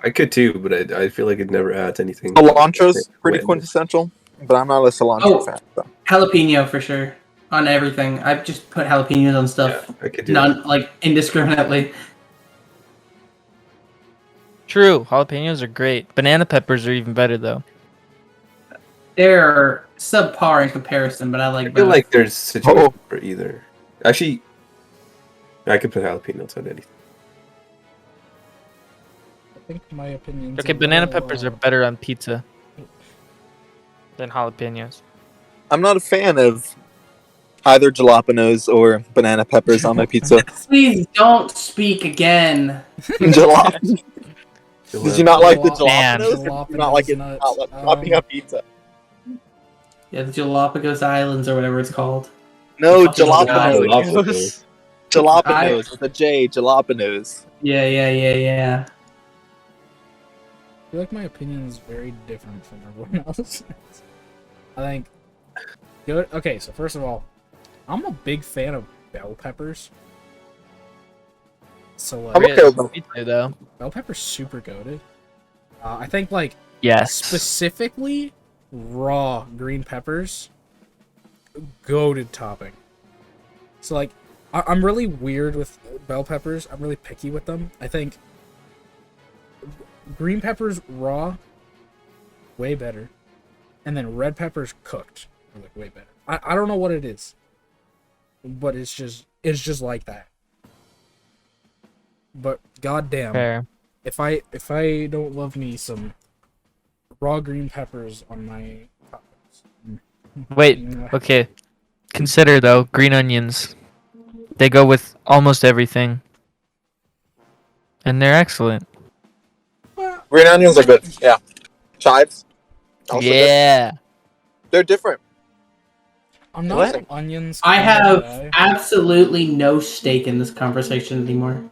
I could too, but I feel like it never adds anything. Cilantro's pretty Wet. quintessential, but I'm not a cilantro Oh. fan. So. Jalapeno for sure. On everything. I've just put jalapenos on Yeah, stuff. I could do None like indiscriminately. True, jalapenos are great. Banana peppers are even better though. They're subpar in comparison, but I like I feel both. like there's situation for either. Actually, I could put jalapenos on anything. I think my opinion. Okay, banana peppers are better on pizza than jalapenos. I'm not a fan of either jalapenos or banana peppers on my pizza. Please don't speak again. Jalap- Did you not like the Man. jalapenos? Or did you not like it Jalapenos not like nuts. topping up pizza? Yeah, the Galapagos Islands or whatever it's called. No, Fucking jalapenos. Jalapenos with a J. Jalapenos. Yeah. I feel like my opinion is very different from everyone else's. I think. Good. Okay, so first of all, I'm a big fan of bell peppers. So I'm like, okay with them. Me too, though. bell pepper's super goated. I think like Yes. specifically raw green peppers, goated topping. So like, I'm really weird with bell peppers. I'm really picky with them. I think green peppers raw, way better, and then red peppers cooked are like way better. I don't know what it is, but it's just like that. But goddamn, Fair. if I don't love me some raw green peppers on my tacos. Wait, okay. Consider though, green onions. They go with almost everything. And they're excellent. Green onions are good. Yeah. Chives. Also good. Yeah. They're different. I'm not What? an onions. I kind of have guy. absolutely no stake in this conversation anymore.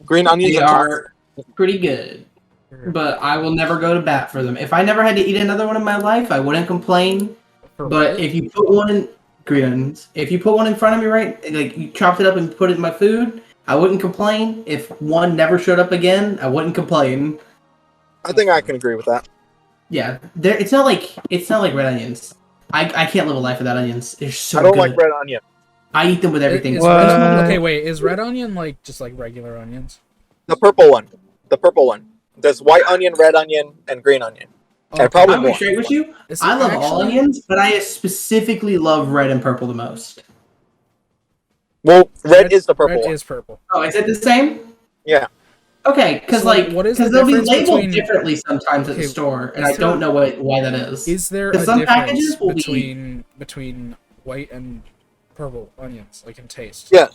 Green onions They and are pretty good, but I will never go to bat for them. If I never had to eat another one in my life, I wouldn't complain. For But what? if you put one in green onions, if you put one in front of me, right, like you chopped it up and put it in my food, I wouldn't complain. If one never showed up again, I wouldn't complain. I think I can agree with that. Yeah, it's not like red onions. I can't live a life without onions. They're so I don't good. like red onion. I eat them with everything. Is What? okay, wait. Is red onion like just like regular onions? The purple one. The purple one. There's white onion, red onion, and green onion. And probably I'm gonna be more. straight with you. Is I it love all actually- onions, but I specifically love red and purple the most. Well, red is the purple Red one. is purple. Oh, is it the same? Yeah. Okay, because So, like, what is because the they'll be difference labeled between- differently sometimes at the Okay, store, and is I don't there- know why that is. Is there a Because some difference packages will be- between white and purple onions, like in taste? Yeah.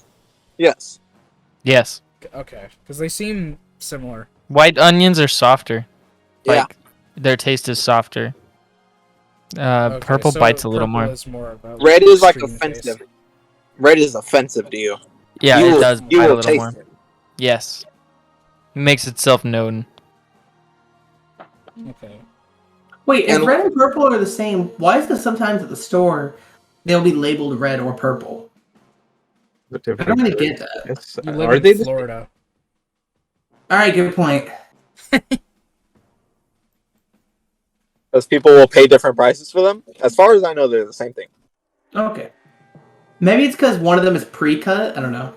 Yes. Yes. Okay, because they seem similar. White onions are softer. Yeah. Like their taste is softer. Okay, Purple so bites a little purple more. is more about Red is like extreme offensive. taste. Red is offensive to you. Yeah, you it will, does You bite a will little taste more. it. Yes. It makes itself known. Okay. Wait, if And- red and purple are the same, why is it sometimes at the store they'll be labeled red or purple? I don't really get that. Yes. You live Are in they? The Florida. All right, good point. Because people will pay different prices for them. As far as I know, they're the same thing. Okay. Maybe it's because one of them is pre-cut. I don't know.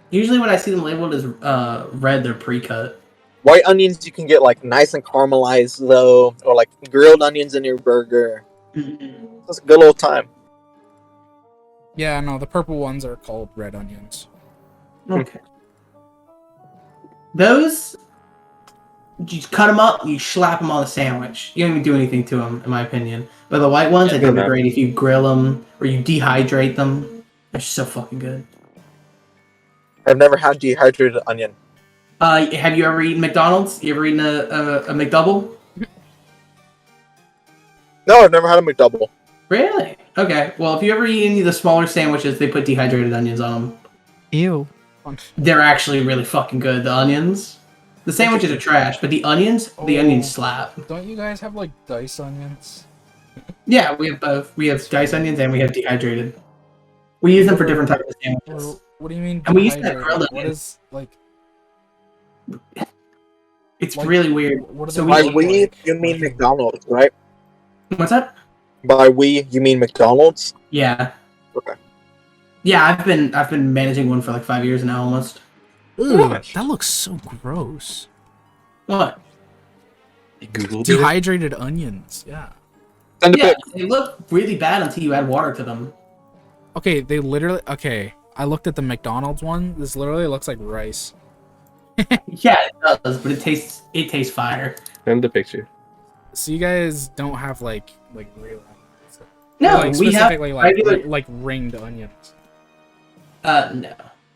Usually when I see them labeled as red, they're pre-cut. White onions you can get like nice and caramelized though, or like grilled onions in your burger. It's a good old time. Yeah, no, the purple ones are called red onions. Okay. Those, you just cut them up, you slap them on a sandwich. You don't even do anything to them, in my opinion. But the white ones, I think they're great if you grill them or you dehydrate them. They're so fucking good. I've never had dehydrated onion. Have you ever eaten McDonald's? You ever eaten a McDouble? No, I've never had a McDouble. Really? Okay. Well, if you ever eat any of the smaller sandwiches, they put dehydrated onions on them. Ew. They're actually really fucking good. The onions. The sandwiches are trash, but the onions slap. Don't you guys have like diced onions? Yeah, we have both. We have diced onions and we have dehydrated. We use them for different types of sandwiches. Or, what do you mean? And we used to have dehydrated? grilled What onions. is like? It's Like, really weird. What do So they By look we, like? you mean McDonald's, right? What's that? By we, you mean McDonald's? Yeah. Okay. Yeah, I've been managing one for like 5 years now almost. Ooh, that looks so gross. What? You Googled it? Dehydrated onions. Yeah. Send a Yeah, pic. they look really bad until you add water to them. Okay, they literally. Okay, I looked at the McDonald's one. This literally looks like rice. Yeah, it does, but it tastes fire. Send the picture. So you guys don't have like real onions. No, like, we have specifically like regular. like ringed onions. No.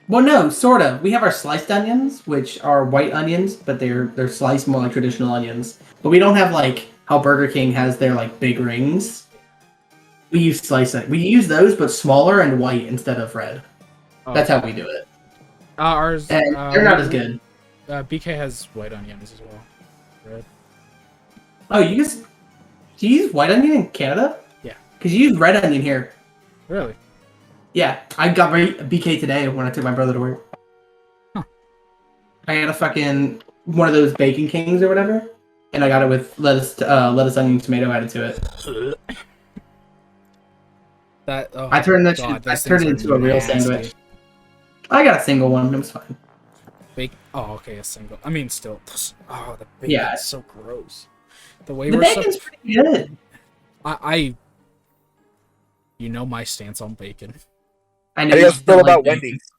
Well, no, sort of. We have our sliced onions, which are white onions, but they're sliced more like traditional onions. But we don't have like how Burger King has their like big rings. We use sliced. We use those, but smaller and white instead of red. Oh. That's how we do it. Ours. And they're not as good. BK has white onions as well. Red. Oh, do you use white onion in Canada? Yeah. Because you use red onion here. Really? Yeah, I got BK today when I took my brother to work. Huh. I got a fucking one of those Bacon Kings or whatever, and I got it with lettuce, onion, tomato added to it. That. Oh, I turned that God, shit, I those turned it things into are a real nasty. sandwich. I got a single one. It was fine. Oh, okay, a single. I mean, still. Oh, the bacon Yeah. is so gross. The way The we're bacon's pretty good. I. You know my stance on bacon. I How know do you you guys feel don't about bacon. Wendy's?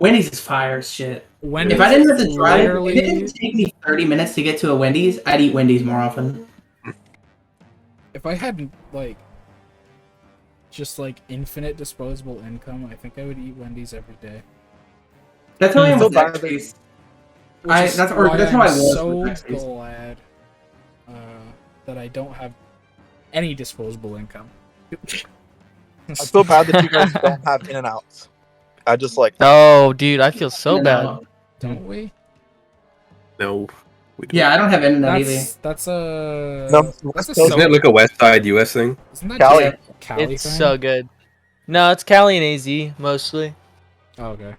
Wendy's is fire as shit. Wendy's If I didn't have to drive, if literally- it didn't take me 30 minutes to get to a Wendy's, I'd eat Wendy's more often. If I had like just like infinite disposable income, I think I would eat Wendy's every day. That's how I am So with bad Zaxby's. Which is that's why how I I'm was so with Zaxby's. glad that I don't have any disposable income. I feel bad that you guys don't have In-N-Outs. I just like. Oh, dude, I feel so bad. Don't we? No. We don't. Yeah, I don't have In-N-Out either. That's a No, that's a Isn't Isn't it like a West Side US thing? Isn't that Cali. just a Cali It's thing? so good. No, it's Cali and AZ mostly. Oh, okay.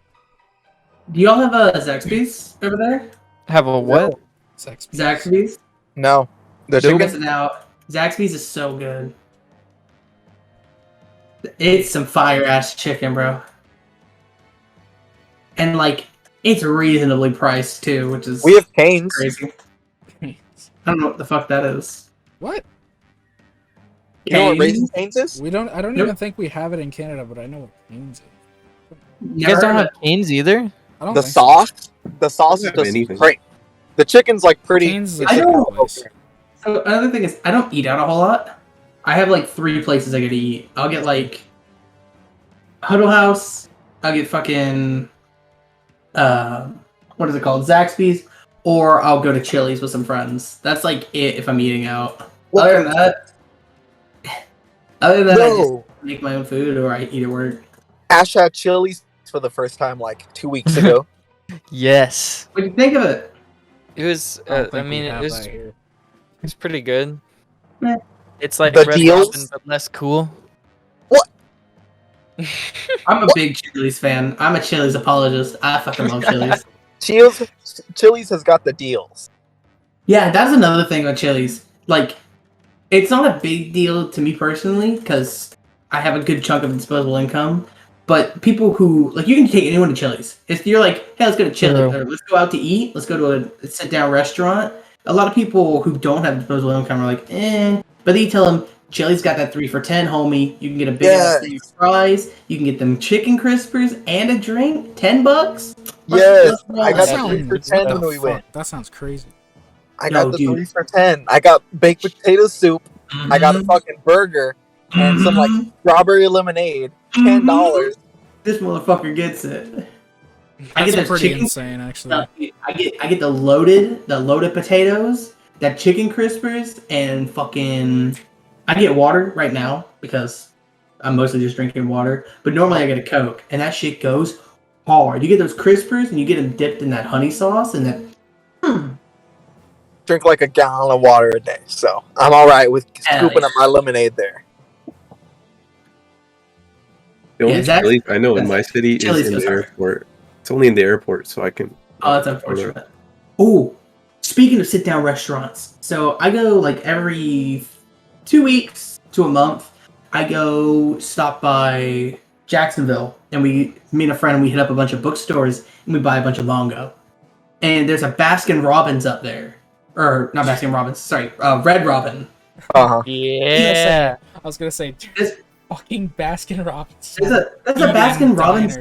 Do y'all have a Zaxby's over there? Have a what? Sex. Zaxby's? No. The Check chicken? it out. Zaxby's is so good. It's some fire ass chicken, bro. And like, it's reasonably priced too, which is We have Canes. crazy. I don't know what the fuck that is. What? You know what Raising Cane's? Canes is? We don't. I don't Nope. even think we have it in Canada, but I know what Cane's is. You guys don't have canes either? I don't The think so. sauce? The sauce is have just anything. great. The chicken's like pretty. Cane's is a I chicken know. place. So another thing is, I don't eat out a whole lot. I have like 3 places I get to eat. I'll get like Huddle House. I'll get fucking what is it called, Zaxby's, or I'll go to Chili's with some friends. That's like it if I'm eating out. Other than that, I just No. make my own food or I eat at work. Ash had Chili's for the first time like 2 weeks ago. Yes. What do you think of it? It was. I don't I think we mean, it have was. that here. It's pretty good. Eh. It's like The Red deals? Robin, but less cool. I'm a big Chili's fan. I'm a Chili's apologist. I fucking love Chili's. Chili's has got the deals. Yeah, that's another thing with Chili's. Like, it's not a big deal to me personally because I have a good chunk of disposable income. But people who like, you can take anyone to Chili's. If you're like, hey, let's go to Chili's, True. or let's go out to eat, let's go to a sit-down restaurant. A lot of people who don't have disposable income are like, eh. But then you tell them, Chili's got that 3 for $10, homie. You can get a big ass thing of fries. You can get them chicken crispers and a drink. $10. Yes, roll I it. got That the 3 for sounds- 10 what when the we went. fuck? That sounds crazy. I No, got the dude. 3 for 10. I got baked potato soup. I got a fucking burger and some like strawberry lemonade. $10. This motherfucker gets it. I That's get those pretty chicken. insane, actually. I get the loaded potatoes, that chicken crispers, and fucking. I get water right now because I'm mostly just drinking water. But normally I get a Coke, and that shit goes hard. You get those crispers, and you get them dipped in that honey sauce, and that. Drink like a gallon of water a day, so I'm all right with Hell scooping yeah. up my lemonade there. The only Yeah, Zach- Chili's I know in my city is Chili's in goes the hard. airport. It's only in the airport, so I can. Oh, that's unfortunate. Oh, speaking of sit-down restaurants, so I go like every 2 weeks to a month. I go stop by Jacksonville, and me and a friend, we hit up a bunch of bookstores, and we buy a bunch of Longo. And there's a Baskin Robbins up there, or not Baskin Robbins, sorry, Red Robin. Uh huh. Yeah. I was gonna say, This- fucking Baskin Robbins. There's a Baskin Robbins.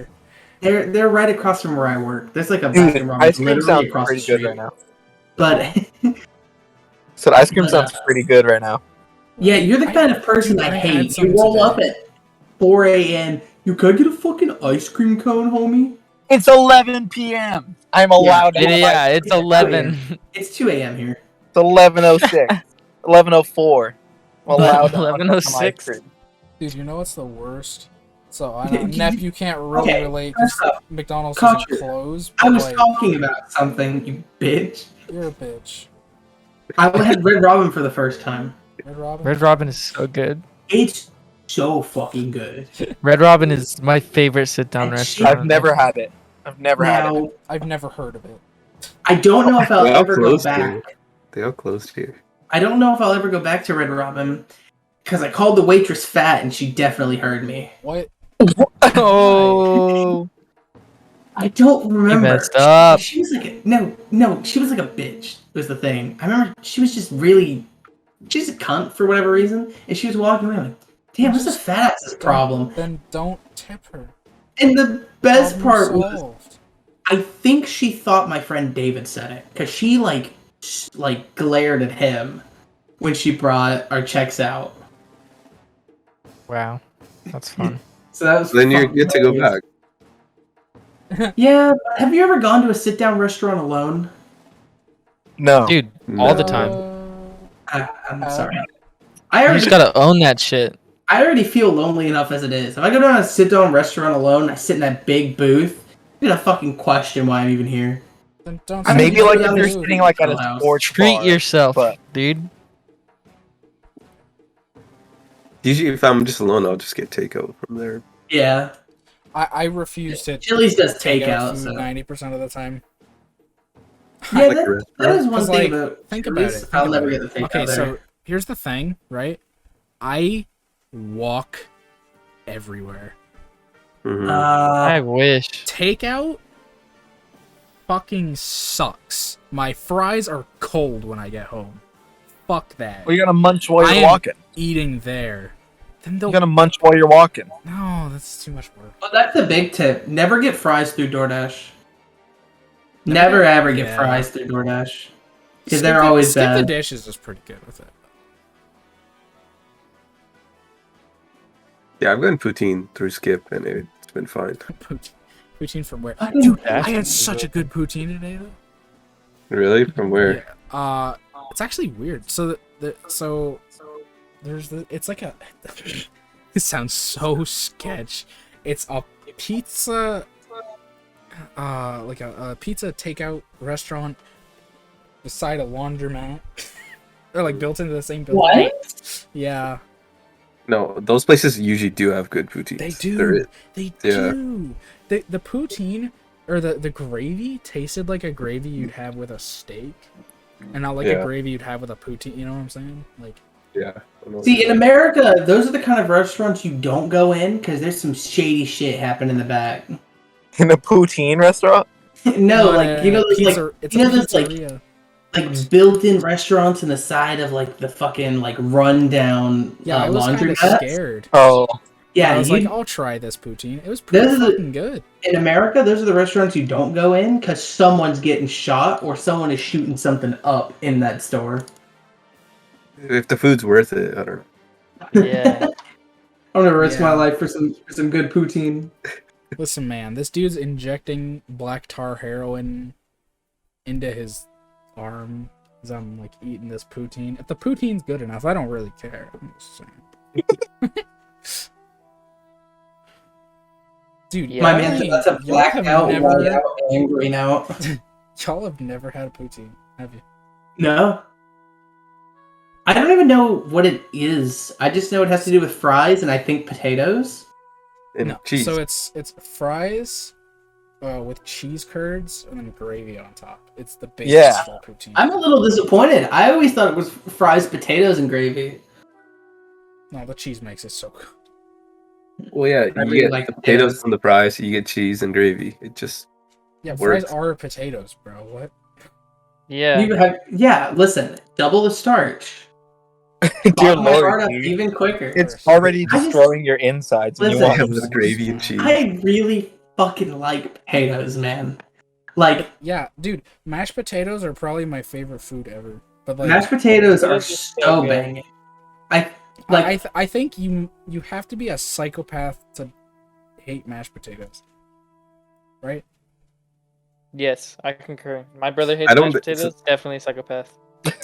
They're right across from where I work. There's like a Baskin Robbins Ice cream literally sounds across the pretty good street. right now. But So ice cream But, sounds pretty good right now. yeah, you're the kind of person I I had hate. some You roll today. up at 4 a.m. You could get a fucking ice cream cone, homie. It's 11 p.m. I'm allowed to. Yeah, it's Yeah, 11. It's 2 a.m. here. It's 11:06, 11:04. I'm allowed to 11:06. ice cream. Dude, you know what's the worst? So I Okay, know, Nep, you can't really okay, relate because first off, McDonald's Culture. isn't closed. I But was like, talking about something, you bitch. you're a bitch. I had Red Robin for the first time. Red Robin. Red Robin is so good. It's so fucking good. Red Robin is my favorite sit-down That shit- restaurant. I've never had it. I've never had it. Now, I've never heard of it. I don't know if I'll They all ever go closed back. here. They all closed here. I don't know if I'll ever go back to Red Robin because I called the waitress fat and she definitely heard me. What? Oh, I don't remember. messed up. She was like no. She was like a bitch. Was the thing. I remember she was just really. She's a cunt for whatever reason, and she was walking around like, damn, what's the fat ass's problem? Then don't tip her. And the best part Problem was, solved. I think she thought my friend David said it because she like glared at him when she brought our checks out. wow, that's fun. So that was. Then you fucking get to go hilarious. back. Yeah, but have you ever gone to a sit-down restaurant alone? No. Dude, all the time. I'm sorry. I You already, just gotta own that shit. I already feel lonely enough as it is. If I go down a sit-down restaurant alone, I sit in that big booth, I'm gonna fucking question why I'm even here. Then don't. I mean, Maybe you like go if down they're there- sitting like at a House. sports Treat bar, yourself, but- dude. Usually, if I'm just alone, I'll just get takeout from there. Yeah, I refuse to. Chili's does take out takeout. food So. 90% of the time. Yeah, Like a that restaurant? is one 'Cause, thing like, about. think at about least it. Think I'll about never it. get the thing Okay, out there. so here's the thing, right? I walk everywhere. Mhm. I wish. Takeout fucking sucks. My fries are cold when I get home. Fuck that. Well, you gotta munch while I you're am walking. eating there. Then You they'll... gotta munch while you're walking. No, that's too much work. Well, that's a big tip. Never get fries through DoorDash. Never ever get Yeah. fries through DoorDash. Because Skip they're the- always Skip the bad. Dish is just pretty good with it. Yeah, I've gotten poutine through Skip, and it's been fine. Poutine from where? I Dude, That's I had pretty such a good poutine today, though. Really? From where? Yeah. It's actually weird. So there's it's like a. This sounds so sketch. It's a pizza, like a pizza takeout restaurant beside a laundromat. They're like built into the same building. What? Yeah, No, those places usually do have good poutines. they do. There is- They Yeah. do. The poutine or the gravy tasted like a gravy you'd have with a steak, and not like a Yeah. gravy you'd have with a poutine. You know what I'm saying? Like, Yeah. I know. See, in America, those are the kind of restaurants you don't go in because there's some shady shit happening in the back. In a poutine restaurant? No, like you know, those pizza. It's you a know those pizzeria. like built-in restaurants in the side of like the fucking like rundown Yeah, I was kind of laundromats. scared. Oh. Yeah, I was you, like, I'll try this poutine. It was pretty Those are the- fucking good. in America, those are the restaurants you don't go in because someone's getting shot or someone is shooting something up in that store. If the food's worth it, I don't know. Yeah. I'm gonna risk my Yeah. life for some good poutine. Listen, man, this dude's injecting black tar heroin into his arm as I'm like eating this poutine. If the poutine's good enough, I don't really care. I'm just saying. Dude, Yeah. My y'all man, ain't- that's a y'all blacked have out, never- white out, and green out. Y'all have never had a poutine, have you? No. I don't even know what it is. I just know it has to do with fries and I think potatoes. And No. cheese. So it's fries with cheese curds and then gravy on top. It's the basis Yeah. for poutine. I'm a little disappointed. I always thought it was fries, potatoes, and gravy. No, the cheese makes it so good. Well, yeah, I you really get like the potatoes potatoes. on the fries, you get cheese and gravy. It just Yeah, Works. fries are potatoes, bro. What? Yeah. You have, yeah, listen, double the starch. Dear Bottom my heart Lord, up dude. even quicker. It's already I just- destroying your insides. And you Listen. want have the gravy and cheese. I really fucking like potatoes, man. Like, Yeah, dude, mashed potatoes are probably my favorite food ever. But like, mashed potatoes are Those are so so good. banging. I I think you have to be a psychopath to hate mashed potatoes, right? Yes, I concur. My brother hates I don't- mashed potatoes. Definitely a psychopath.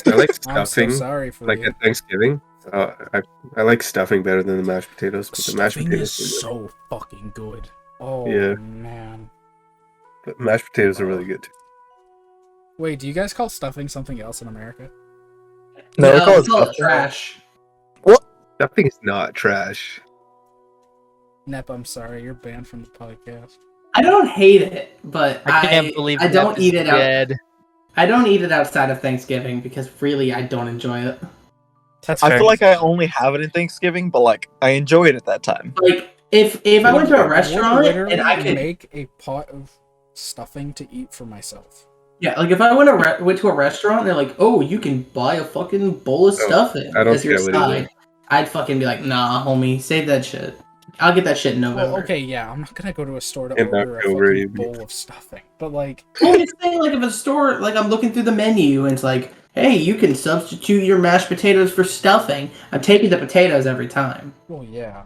I like I'm so stuffing. sorry for Like you. at Thanksgiving, I like stuffing better than the mashed potatoes. But the mashed Stuffing is potatoes, so fucking good. Oh Yeah. man. but mashed potatoes are really good too. Wait, do you guys call stuffing something else in America? No, we call it it's all stuffing. trash. Stuffing is not trash. Nep, I'm sorry, you're banned from the podcast. I don't hate it, but I can't believe I don't Nep is eat it out. dead. I don't eat it outside of Thanksgiving because really I don't enjoy it. That's I fair. feel like I only have it in Thanksgiving, but like I enjoy it at that time. Like if I went to a restaurant literally and I could make a pot of stuffing to eat for myself. yeah, like if I went to a restaurant and they're like, "Oh, you can buy a fucking bowl of No, stuffing I don't as your get what it side," I'd fucking be like, "Nah, homie, save that shit. I'll get that shit in November." Well, okay, yeah, I'm not gonna go to a store to In order a October, fucking you'd be- bowl of stuffing, but like, Well, I'm just saying, like, if a store, like, I'm looking through the menu and it's like, hey, you can substitute your mashed potatoes for stuffing. I'm taking the potatoes every time. well, yeah.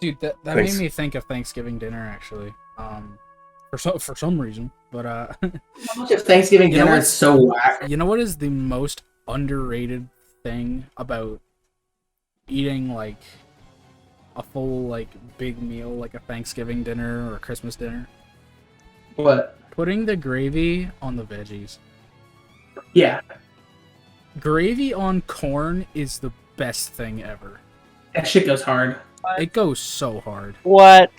Dude, that Thanks. made me think of Thanksgiving dinner actually. For some reason, but How much of Thanksgiving You know dinner what's- is so whack? you know what is the most underrated thing about eating like a full like big meal like a Thanksgiving dinner or a Christmas dinner? What? Putting the gravy on the veggies. Yeah, Gravy on corn is the best thing ever. that shit goes hard. It goes so hard. What?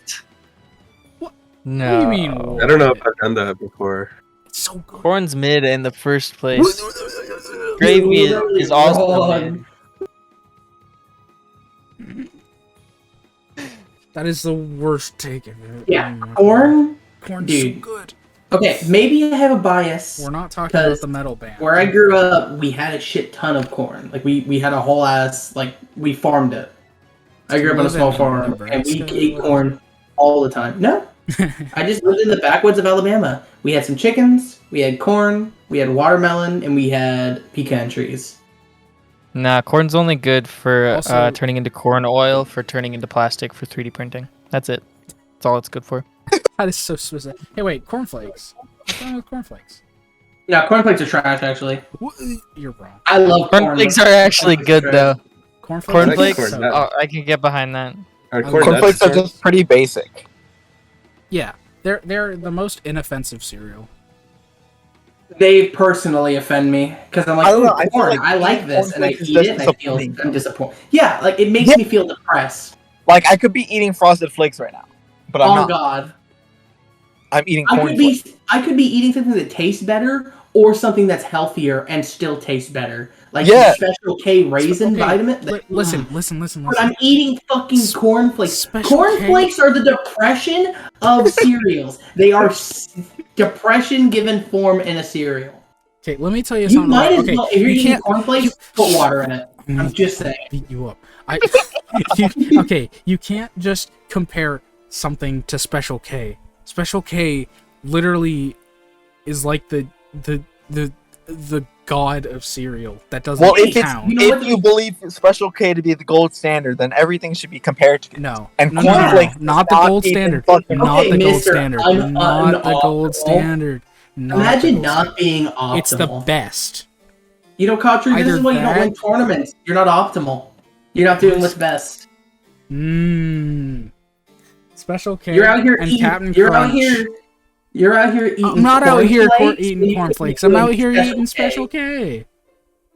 No. What do you mean? I don't know if I've done that before. It's so good. Corn's mid in the first place. Gravy is also mid. That is the worst take ever. Yeah, Oh my corn. God. Corn's Dude. so good. Okay, maybe I have a bias. We're not talking about 'Cause the metal band. Where I grew up, we had a shit ton of corn. Like we had a whole ass we farmed it. I grew up on a Was it small in farm, and we Nebraska? ate corn all the time. No, I just lived in the backwoods of Alabama. We had some chickens, we had corn, we had watermelon, and we had pecan trees. Nah, corn's only good for Also- turning into corn oil, for turning into plastic for 3D printing. That's it. That's all it's good for. That is so specific. Hey, wait, cornflakes. What's wrong with cornflakes? Yeah, cornflakes are trash. Actually, What? You're wrong. I love Cornflakes corn. are actually Cornflakes good are though. Cornflakes. Cornflakes, corn so nuts. good. oh, I can get behind that. Are I corn love- Cornflakes are nuts just pretty basic. Yeah, they're the most inoffensive cereal. They personally offend me because I'm like, I don't know, "Ooh, I feel corn, like I like eating this, and I cornflakes is eat just it, and I feel disappointing, I'm though. disappointed. Yeah, like it makes Yeah. me feel depressed. Like I could be eating Frosted Flakes right now, but I'm Oh not. God. I'm eating I cornflakes. could be eating something that tastes better or something that's healthier and still tastes better. Like Yeah. the Special K raisin Okay, vitamin. Listen. But I'm eating fucking cornflakes. Special Cornflakes are the depression of cereals. They are depression given form in a cereal. Okay, let me tell you You something. might as Okay, well, if you're you eating can't cornflakes, put water in it. I'm just saying. beat you up. You can't just compare something to Special K. Special K literally is like the god of cereal. That doesn't Well, if count. if you believe Special K to be the gold standard, then everything should be compared to it. No, And no, cornflakes not is the not gold even standard. fucking- Not Okay, the gold mister, standard. I'm Not the gold unoptimal. standard. Not Imagine the gold not standard. being optimal. It's the best. You know, Kotru, this Either is why you don't that- win tournaments. You're not optimal. You're not doing what's best. Special K You're out here and eating. Captain You're Crunch. out here. You're out here eating. I'm not out here eating and cornflakes. you're I'm out doing here Special eating K. Special K.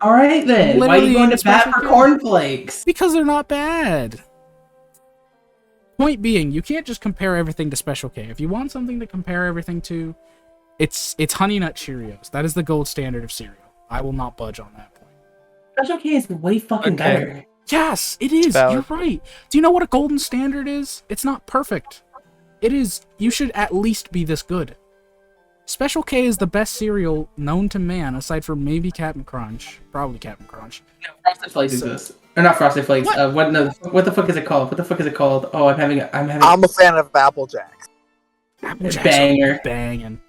All right then. Why are Literally you going to eating bat Special for K. cornflakes? Because they're not bad. Point being, you can't just compare everything to Special K. If you want something to compare everything to, it's Honey Nut Cheerios. That is the gold standard of cereal. I will not budge on that point. Special K is way fucking Okay. better. Yes, it is. valid. You're right. Do you know what a golden standard is? It's not perfect. It is. You should at least be this good. Special K is the best cereal known to man, aside from maybe Captain Crunch. Probably Captain Crunch. No, Frosted Flakes exists. Or not Frosted Flakes. What? What the fuck is it called? What the fuck is it called? Oh, I'm having. I'm a fan of Apple Jacks. Apple Jacks Banger. are banging.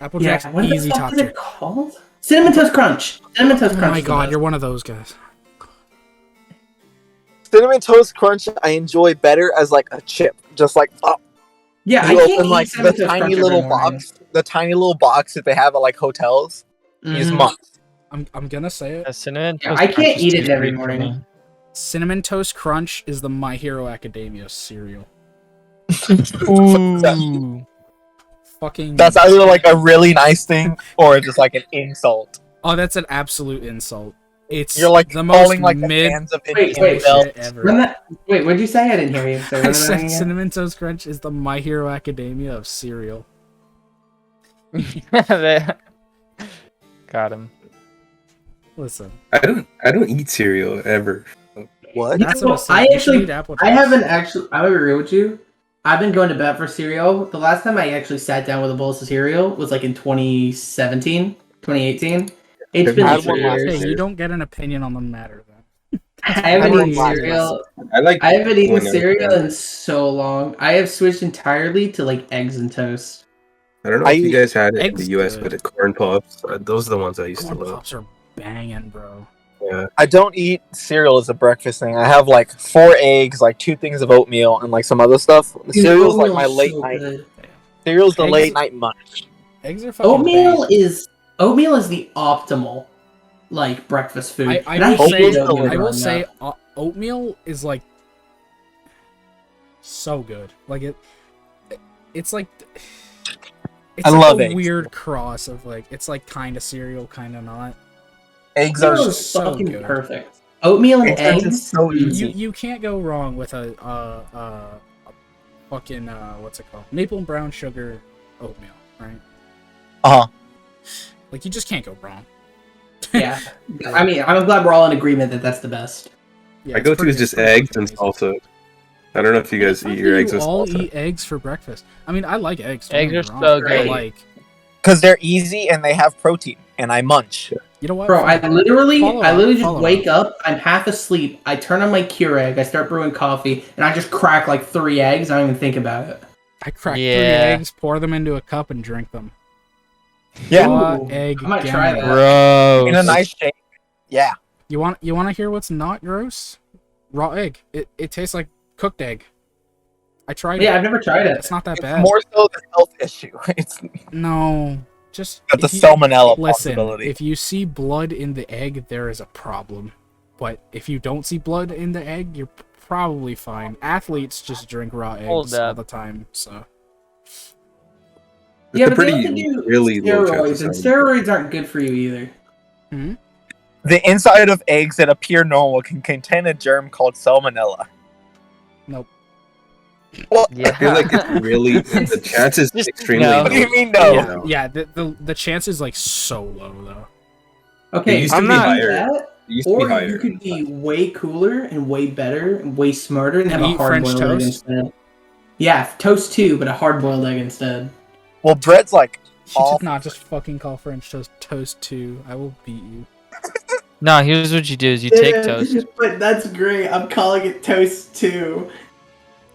Apple Yeah, Jacks what the easy fuck top is tier. it called? Cinnamon Toast Crunch. Cinnamon Toast Oh Crunch. my is the god, best. you're one of those guys. Cinnamon Toast Crunch I enjoy better as like a chip. Just like Yeah, I you can't open eat like Cinnamon the Toast tiny Crunch every little morning. box, the tiny little box that they have at like hotels is Mhm. must. I'm gonna say it. Cinnamon Yeah, Toast I Crunch can't is eat too it every sweet for morning. me. Cinnamon Toast Crunch is the My Hero Academia cereal. Ooh. Fucking. That's either like a really nice thing or just like an insult. Oh, that's an absolute insult. It's You're like the most calling like the mid fans of Wait, Indian Bell. shit ever. Wait, what'd you say? I didn't hear you. So I said Cinnamon Toast Crunch is the My Hero Academia of cereal. Got him. Listen, I don't eat cereal ever. What? that's know, what I said. I You should actually- eat Apple I Jacks. haven't actually. I'm gonna be real with you. I've been going to bat for cereal. The last time I actually sat down with a bowl of cereal was like in 2017, 2018. It's been I like had one 3 last years. Hey, you don't get an opinion on the matter then. I haven't I eaten had one cereal. I like. I haven't eaten when I was cereal young. in so long. I have switched entirely to like eggs and toast. I don't know if you I- guys had it in Eggs the US, good. but the corn pops. Those are the ones I used to Corn love. pops are banging, bro. Yeah. I don't eat cereal as a breakfast thing. I have like 4 eggs, like 2 things of oatmeal, and like some other stuff. The cereal's like my Oatmeal's late so night. good. Cereal's the Eggs- late night munch. Eggs are fucking Oatmeal banging. is the optimal like breakfast food. I And will say, hate oatmeal I will growing say, up. oatmeal is like so good. Like it's like it's I like love a eggs. weird cross of like it's like kind of cereal, kind of not. Eggs are Oatmeal just is so fucking good. perfect. Oatmeal and eggs are eggs. just so easy. You can't go wrong with a fucking what's it called? Maple and brown sugar oatmeal, right? Uh-huh. Like you just can't go wrong. Yeah. I mean, I'm glad we're all in agreement that that's the best. Yeah, My it's go-to pretty- is just it's pretty eggs fucking and amazing. salsa. I don't know if you What the guys fuck eat do your eggs you with all salsa. eat eggs for breakfast. I mean, I like eggs. don't Eggs get are me wrong, so but, great. Like, Because they're easy and they have protein, and I munch. you know what? Bro, I literally just follow wake up, I'm half asleep, I turn on my Keurig, I start brewing coffee, and I just crack like 3 eggs, I don't even think about it. I crack 3 Yeah. eggs, pour them into a cup, and drink them. Yeah. Raw Ooh, egg. I might try Gamma. that. Gross. In a nice shake. Yeah. You want to hear what's not gross? Raw egg. It tastes like cooked egg. I tried Yeah, it. I've never tried it. It's not that It's bad. more so the health issue. It's No, just the if you- salmonella Listen, possibility. if you see blood in the egg, there is a problem. But if you don't see blood in the egg, you're probably fine. Athletes just drink raw Hold eggs all up. the time, so Yeah, It's a but they pretty also do really low chance steroids, of and salmonella. steroids aren't good for you either. The inside of eggs that appear normal can contain a germ called salmonella. nope. Well, Yeah. I feel like it's really the chance is Just extremely no. what do you low. mean no? Yeah, yeah. The chance is like so low though. Okay, It used to I'm be not- higher. that, It used to be or higher. you could be way cooler and way better and way smarter and have a Eat French hard-boiled egg toast? instead. Yeah, toast too, but a hard-boiled egg instead. Well, bread's like You Awful. did not just fucking call French toast too. I will beat you. No, here's what you do: is you take toast, But that's great. I'm calling it toast too.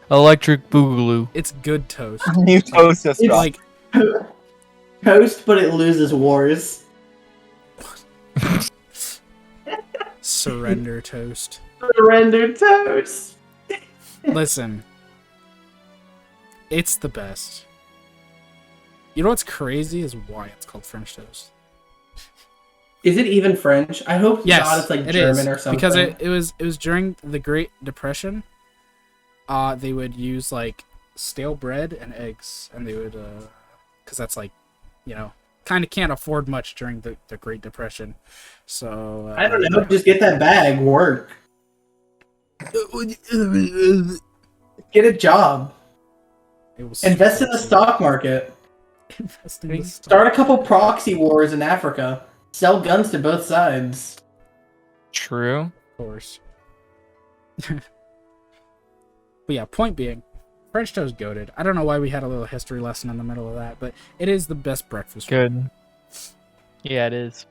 electric boogaloo. It's good toast. new toast It's system. Like Toast, but it loses wars. surrender toast. Surrender toast. Listen, it's the best. You know what's crazy is why it's called French toast. Is it even French? I hope Yes, not. It's like it German is, or something. because it was during the Great Depression. They would use like stale bread and eggs, and they would because that's like, you know, kind of can't afford much during the Great Depression. So I don't know. Just get that bag. Work. Get a job. It was Invest in the stock market. Invest in the stock. Start a couple proxy wars in Africa. Sell guns to both sides. True. Of course. But yeah, point being, French toast goated. I don't know why we had a little history lesson in the middle of that, but it is the best breakfast. Good. Yeah, it is.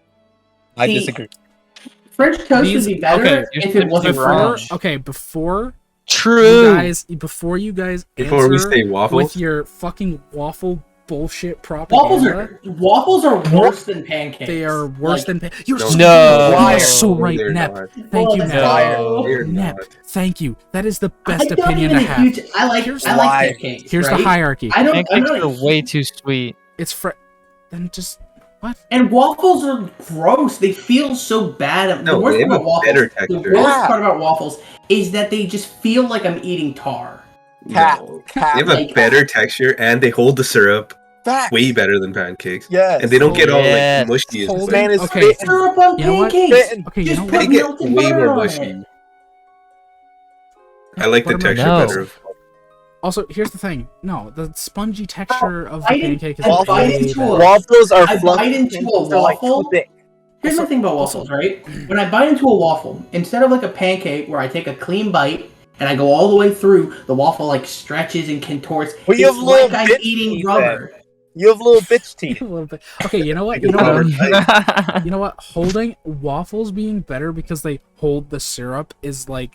I See, disagree. French toast These- would be better okay, if it wasn't Before, French. okay, before True. before you guys Before we answer say waffles, with your fucking waffle bullshit propaganda, Waffles are worse than pancakes. they are worse than you're No. so, No. you are Liar. so right, they're Nep. not. Thank you, Let's Nep. go. They're Nep, not. thank you. That is the I best don't opinion even to have. huge- I like Liar. pancakes. Here's right? the hierarchy. I don't. I'm Pancakes not are way too sweet. It's then just what? And waffles are gross. They feel so bad. No, the worst they part have about a waffles, better the texture. worst Yeah. part about waffles is that they just feel like I'm eating tar. Cat, No. cat, They have a like- better texture and they hold the syrup Facts. way better than pancakes. Yes. And they don't get all Yes. like mushy as Hold well. Man is Okay. spitting. Syrup on You know what? pancakes. Okay, you Just know put what? They get melted way butter more on mushy. it. I like the What am I- texture No. better. Of Also, here's the thing. No, the spongy texture of the I didn't- pancake is I bite way into better. a- Waffles are I fluffy. bite into a pancakes are, like, too waffle. thick. Here's Also- the thing about waffles, right? When I bite into a waffle, instead of like a pancake where I take a clean bite and I go all the way through, the waffle like stretches and contorts. Well, you it's have little like I'm bitch eating teeth rubber. You have little bitch teeth. A little bit. Okay, you know what? You You know can what? cover- You know what? Holding waffles being better because they hold the syrup is like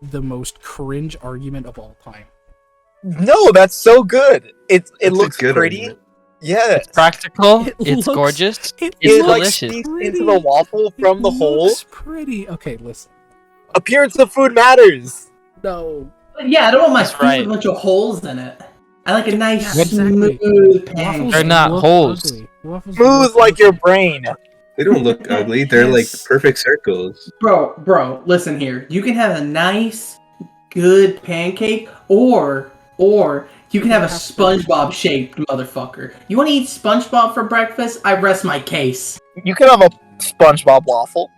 the most cringe argument of all time. No, that's so good. It It's a looks good pretty. argument. Yeah. It's practical. It It's looks- gorgeous. It It's It like delicious. sneaks Pretty. into the waffle from the hole. looks pretty. Okay, listen. Appearance of food matters. No. Yeah, I don't want my That's food right. with a bunch of holes in it. I like a nice Yeah, exactly. smooth Waffles pancake. They're not look holes. ugly. Waffles Smooth look like your ugly. brain. They don't look ugly. They're like Yes. perfect circles. Bro, listen here. You can have a nice, good pancake, or you can have a SpongeBob shaped motherfucker. You want to eat SpongeBob for breakfast? I rest my case. You can have a SpongeBob waffle.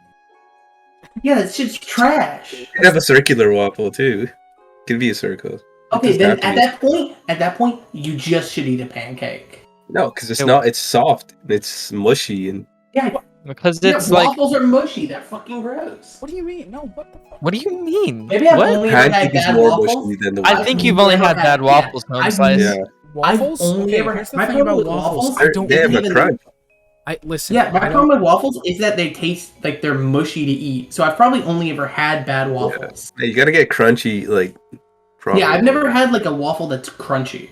Yeah, that shit's trash. You can have a circular waffle too. It can be a circle. Okay, doesn't then have to be- at that point, you just should eat a pancake. No, because it's Ew. not. It's soft. It's mushy and Yeah, Because yeah, it's like, waffles are mushy. They're fucking gross. What do you mean? No, what the fuck? what do you mean? Maybe I've What? only ever had pancake is bad more waffles. mushy than the I waffle. think you've only had bad waffles, Home I've Slice. Yeah. Waffles? I've only Okay, ever here's the my thing problem about with waffles. waffles. I don't They have a even- crunch. listen. Yeah, my I problem don't. with waffles is that they taste like they're mushy to eat. So I've probably only ever had bad waffles. Yeah, you gotta get crunchy, like. Yeah, I've never had like a waffle that's crunchy.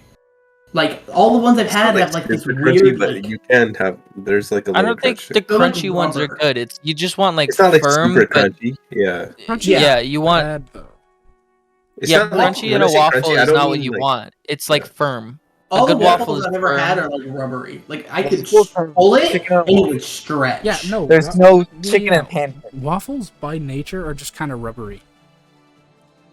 Like all the ones I've had have like this super weird. crunchy, but Like, you can have. There's like a I little don't think crunch. the They're like crunchy ones are rubber. good. It's you just want like It's not like firm, super but crunchy. Yeah. Crunchy yeah, is you want bad, though. It's yeah, not like- crunchy when in I a say waffle crunchy, I is don't not what mean, you like- want. It's like firm. all the good waffle waffles is I've ever had firm. are like rubbery. Like I There's could no term. pull it Chicken and and it waffle. would stretch. Yeah, no. There's no chicken and pancake. Waffles by nature are just kind of rubbery.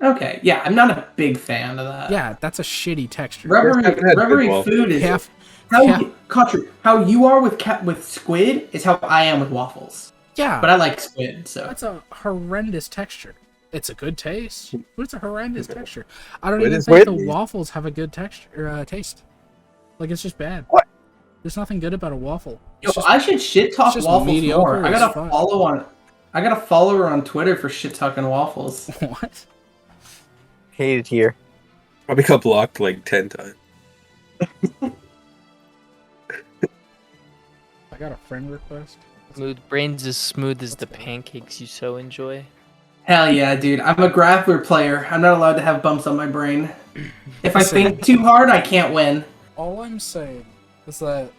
Okay, yeah, I'm not a big fan of that. Yeah, that's a shitty texture. Rubbery, I've had good rubbery waffles. food is Half, how half- Katru, how you are with squid is how I am with waffles. yeah, But I like squid, so that's a horrendous texture. It's a good taste, but it's a horrendous texture. I don't Squid even is think weird. the waffles have a good texture taste. Like it's just bad. What? There's nothing good about a waffle. yo, It's just, I should shit talk just waffles mediocre more. I as gotta fuck. I gotta follow her on Twitter for shit talking waffles. what? Hate it here. Probably got blocked like 10 times. I got a friend request. Smooth brains as smooth as the pancakes you so enjoy. Hell yeah, dude! I'm a grappler player. I'm not allowed to have bumps on my brain. If I Listen. think too hard, I can't win. All I'm saying is that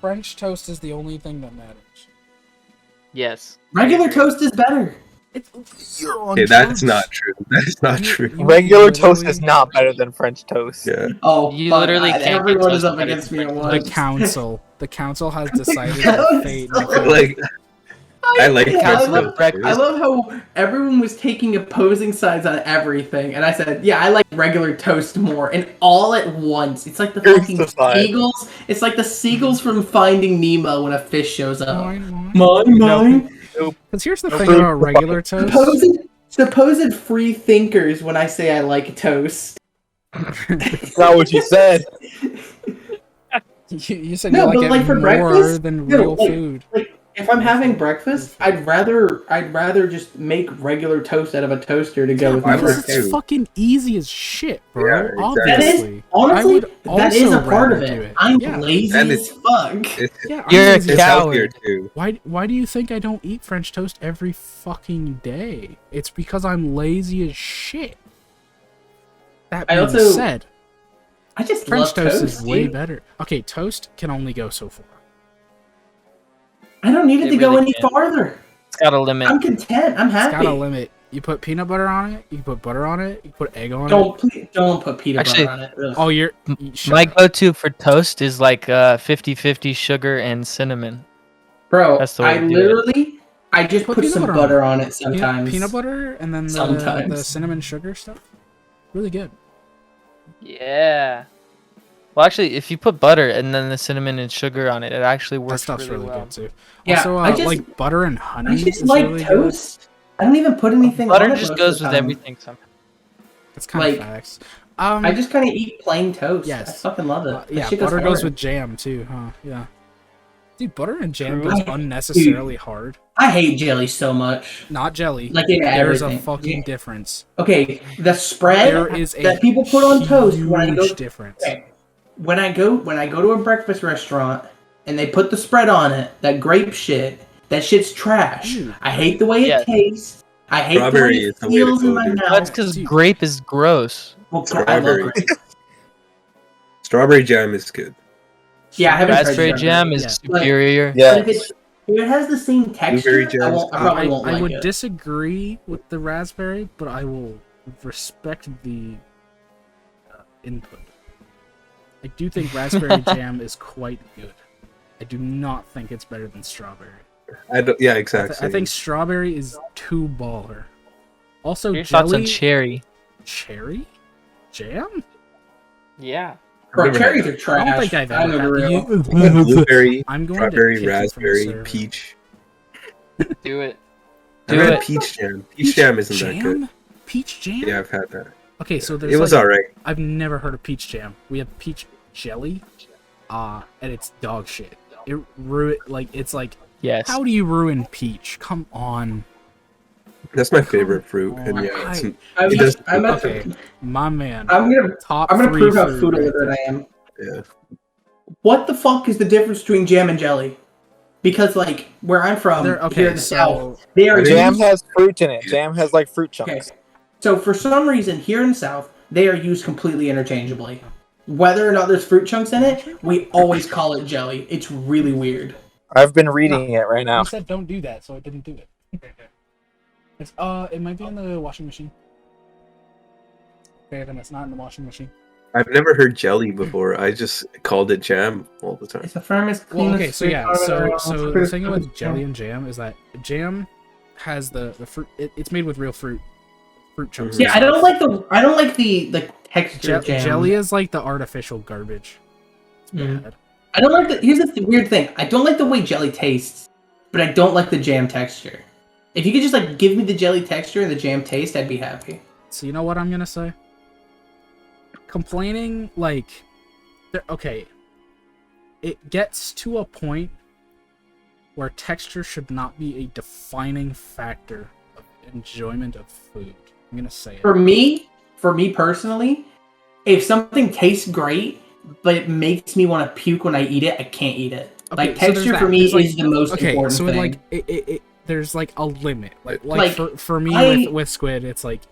French toast is the only thing that matters. Yes. Regular toast is better. You're on Okay, that's drugs. not true. That is not You- true. you Regular toast is literally- not better than French toast. Yeah. Oh, You fuck, literally can't get everyone is toast up better against than me at French once. The council has decided that fate. Council. Like, I like I French love, toast. breakfast. I love how everyone was taking opposing sides on everything, and I said, "Yeah, I like regular toast more." And all at once, it's like the Here's fucking the side. seagulls. It's like the seagulls from Finding Nemo when a fish shows up. Mine. Mine. Because here's the thing about regular toast. Supposed free thinkers when I say I like toast. That's not what you said. You said No, you like but it like for more breakfast? than No, real like- food. If I'm having breakfast, I'd rather just make regular toast out of a toaster to go with my I would Because breakfast. it's too. fucking easy as shit, bro. Yeah, exactly. That is Obviously. I honestly would that is a also part of rather do it. I'm lazy And as fuck. It's, Yeah, I'm You're a lazy. it's healthier coward. too. Why do you think I don't eat French toast every fucking day? It's because I'm lazy as shit. That I being also- said, I just French love toast is way dude. better. Okay, toast can only go so far. I don't need it It to go really any can. farther. It's got a limit. I'm content. I'm It's got happy. a limit. You put peanut butter on it. You can put butter on it. You can put egg on it. Don't put peanut Actually, butter on it. Ugh. Oh, you're My go-to for toast is like 50-50 sugar and cinnamon. Bro, that's the way I to do it. literally I just Put put peanut some butter on butter it. on it sometimes. peanut butter and then the Sometimes. cinnamon sugar stuff. Really good. Yeah. Well, actually, if you put butter and then the cinnamon and sugar on it, it actually That works stuff's really really well. good too. Yeah, Also, I just- like butter and honey. I just is like really toast. I don't even put anything Butter on it just most goes of the with time. everything somehow. Good. It's kind of like, facts. I just kind of eat plain toast. Yes. I fucking love it. That yeah, shit butter goes hard. with jam too, huh? Yeah. Dude, butter and jam True. goes unnecessarily hard. I hate jelly so much. Not jelly. Like in There's a everything. fucking Yeah. difference. Okay, the spread There is a that people put on toast when I go huge difference. okay, when I go to a breakfast restaurant and they put the spread on it, that grape shit, that shit's trash. Dude. I hate the way it Yeah. tastes. I hate Strawberry the way is it the way to feels in go, my dude. mouth. That's because Dude. grape is gross. Well, I love Strawberry. grape. Strawberry jam is good. Yeah, I haven't tried Raspberry strawberry. jam is Yeah. superior. But Yeah. if it has the same texture, Blueberry I jam's probably won't I like would it. disagree with the raspberry, but I will respect the input. I do think raspberry jam is quite good. I do not think it's better than strawberry. I don't. Yeah, exactly. I think strawberry is too baller. Also, Your thoughts on jelly, cherry? cherry jam. Yeah. Bro, I've never cherries had are trash. I don't think I've I'm ever gonna had real. you. blueberry, I'm going strawberry, to kick you from the raspberry, server. peach. Do it. I've Do had it. peach jam. Peach jam isn't that good. Peach jam? Yeah, I've had that. Okay, so there's It was like, alright. I've never heard of peach jam. We have peach jelly, and it's dog shit. It's like, Yes. how do you ruin peach? Come on. That's my favorite fruit, and yeah, Okay, my man. I'm gonna Top I'm gonna three prove how fruit food right illiterate there. I am. yeah. What the fuck is the difference between jam and jelly? Because like where I'm from, here in the south, they are Jam used. has fruit in it. Jam has like fruit chunks. Okay. So for some reason, here in the south, they are used completely interchangeably. Whether or not there's fruit chunks in it, we always call it jelly. It's really weird. I've been reading it right now. You said don't do that, so I didn't do it. It might be in the washing machine. Okay, then it's not in the washing machine. I've never heard jelly before. I just called it jam all the time. It's the firmest, cleanest. Well, okay, so yeah, so the thing with jelly and jam is that jam has the fruit. It's made with real fruit chunks. Yeah, I don't like the texture. Jam. Jelly is like the artificial garbage. It's Mm. bad. I don't like the. Here's the weird thing. I don't like the way jelly tastes, but I don't like the jam texture. If you could just like give me the jelly texture and the jam taste, I'd be happy. So you know what I'm gonna say? Complaining like, okay, it gets to a point where texture should not be a defining factor of enjoyment of food. I'm gonna say it. For me personally, if something tastes great but it makes me want to puke when I eat it, I can't eat it. Okay, Like so texture there's for that. me There's, like- is the most Okay, important so thing. like it there's like a limit. Like Like, for me I- with squid, it's like,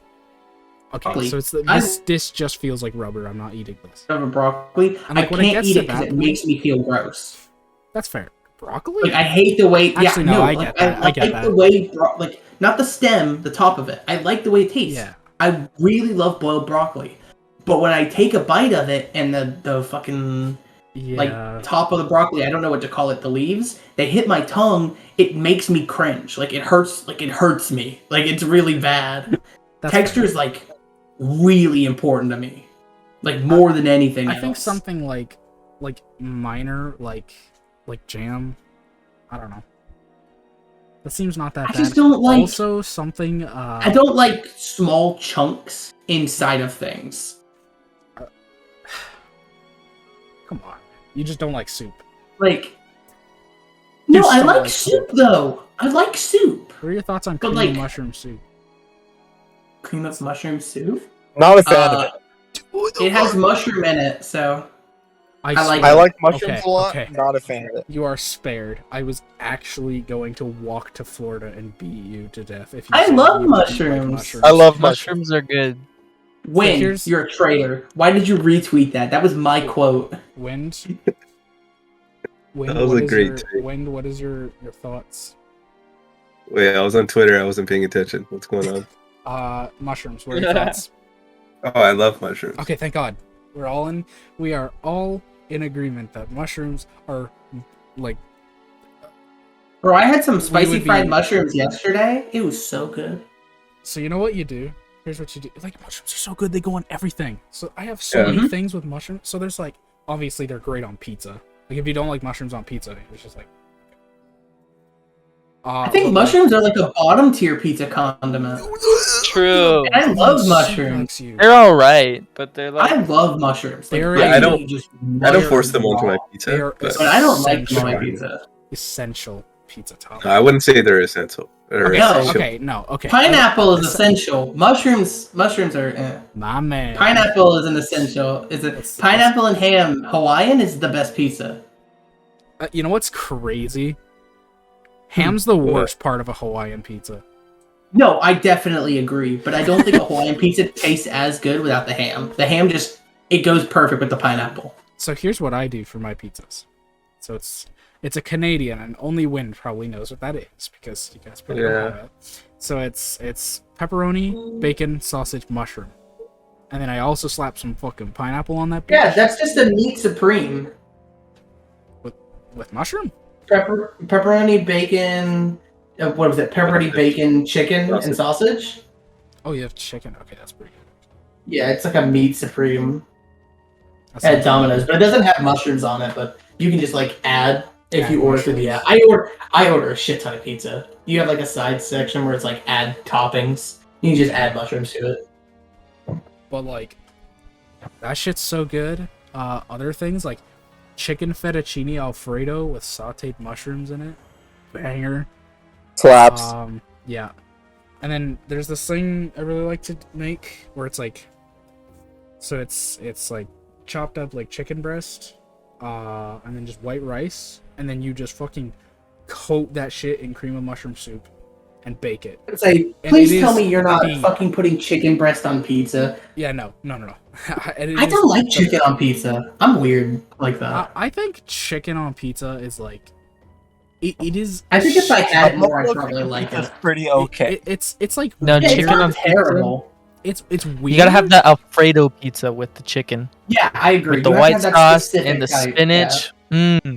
okay, Broccoli. so it's this just feels like rubber. I'm not eating this. Over broccoli, And, like, I when it can't gets eat to it because that it point- makes me feel gross. That's fair. Broccoli? Like I hate the way. Actually, yeah, no, no, I like, get that. I get like that. the way, like not the stem, the top of it. I like the way it tastes. Yeah. I really love boiled broccoli, but when I take a bite of it and the fucking Yeah. like top of the broccoli, I don't know what to call it, the leaves, they hit my tongue, it makes me cringe. Like it hurts me. Like it's really bad. That's Texture fair. is like really important to me. Like more than anything I else. think something like minor, like jam. I don't know. That seems not that I bad. just don't like- Also, something. I don't like small chunks inside of things. Come on, you just don't like soup. Like You no, I still like like soup though. I like soup. What are your thoughts on But, cream like- mushroom soup? Cream of mushroom soup. Not a fan of it. It has mushroom in it, so I like I it. like mushrooms Okay, a lot. okay. Not a fan of it. You are spared. I was actually going to walk to Florida and beat you to death if you. I said love you didn't like mushrooms. I love mushrooms. Mushrooms are good. Win, here's- you're a traitor. Why did you retweet that? That was my quote. Wind. Wind, That was what a is great your, take. Wind, what is your thoughts? Wait, I was on Twitter. I wasn't paying attention. What's going on? Mushrooms. What are your thoughts? Oh, I love mushrooms. Okay, thank God. We are all in agreement that mushrooms are like. Bro, I had some We spicy would be- fried mushrooms yesterday. It was so good. So you know what you do? Here's what you do. Like mushrooms are so good, they go on everything. So I have so Yeah. many things with mushrooms. So there's like, obviously they're great on pizza. Like if you don't like mushrooms on pizza, it's just like. I think mushrooms are like a bottom tier pizza condiment. True. And I love mushrooms. They're all right, but they're like I love mushrooms. Like, They're- Yeah, I don't- really just I don't love force them onto my raw. pizza. They are But But I don't like them on my Essential. pizza. Essential pizza topping. I wouldn't say they're essential. Or Okay, No. essential. okay, no, okay. Pineapple is essential. Mushrooms are My man. Pineapple is an essential. Is it It's- pineapple and ham Hawaiian is the best pizza. You know what's crazy? Ham's the worst part of a Hawaiian pizza. No, I definitely agree, but I don't think a Hawaiian pizza tastes as good without the ham. The ham just it goes perfect with the pineapple. So here's what I do for my pizzas. So it's a Canadian, and only Wind probably knows what that is because you guys probably don't Yeah. have it. So it's pepperoni, bacon, sausage, mushroom, and then I also slap some fucking pineapple on that. Yeah, bitch that's just a meat supreme. with mushroom. Pepperoni, bacon. What was it? Pepperoni, bacon, chicken, and sausage. Oh, you have chicken. Okay, that's pretty good. Yeah, it's like a meat supreme That's at not- Domino's, but it doesn't have mushrooms on it. But you can just like add if Add you order through the mushrooms. app. I order a shit ton of pizza. You have like a side section where it's like add toppings. You can just add mushrooms to it. but like that shit's so good. Other things like chicken fettuccine alfredo with sautéed mushrooms in it, banger. Slaps. Yeah. And then there's this thing I really like to make where it's like, so it's like chopped up like chicken breast, and then just white rice, and then you just fucking coat that shit in cream of mushroom soup and bake it. It's like, And please it tell is me you're not the- fucking putting chicken breast on pizza. Yeah, no. And it I is don't like the- chicken on pizza. I'm weird like that. I think chicken on pizza is like, it is. I think if I had it more, I'd Buffalo probably chicken like pizza's it. pretty okay. It's like No, Yeah, it's chicken not on pizza? terrible. It's weird. You gotta have that Alfredo pizza with the chicken, Yeah, I agree. with the You have to white have that sauce specific and the type, spinach.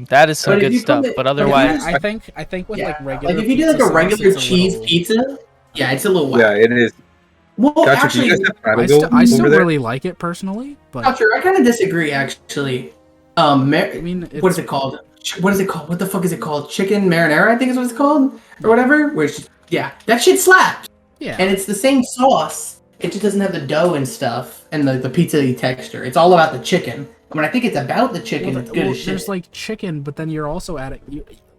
That is some But if good you stuff. put it- But but if you otherwise, I think with Yeah. like regular. Like if you do like pizza a sauce, regular it's a cheese little- pizza, yeah, it's a little Yeah, whack. it is. Well, Gotcha. actually, Do you guys have I Panago still over there? really like it personally, but Doctor, I kind of disagree. Actually, I mean, what is it called? What is it called? What the fuck is it called? Chicken marinara, I think is what it's called, or whatever. Which, yeah, that shit slaps. Yeah, And it's the same sauce. It just doesn't have the dough and stuff and the pizza texture. It's all about the chicken. When I think it's about the chicken, it's good as shit. there's like chicken, but then you're also adding.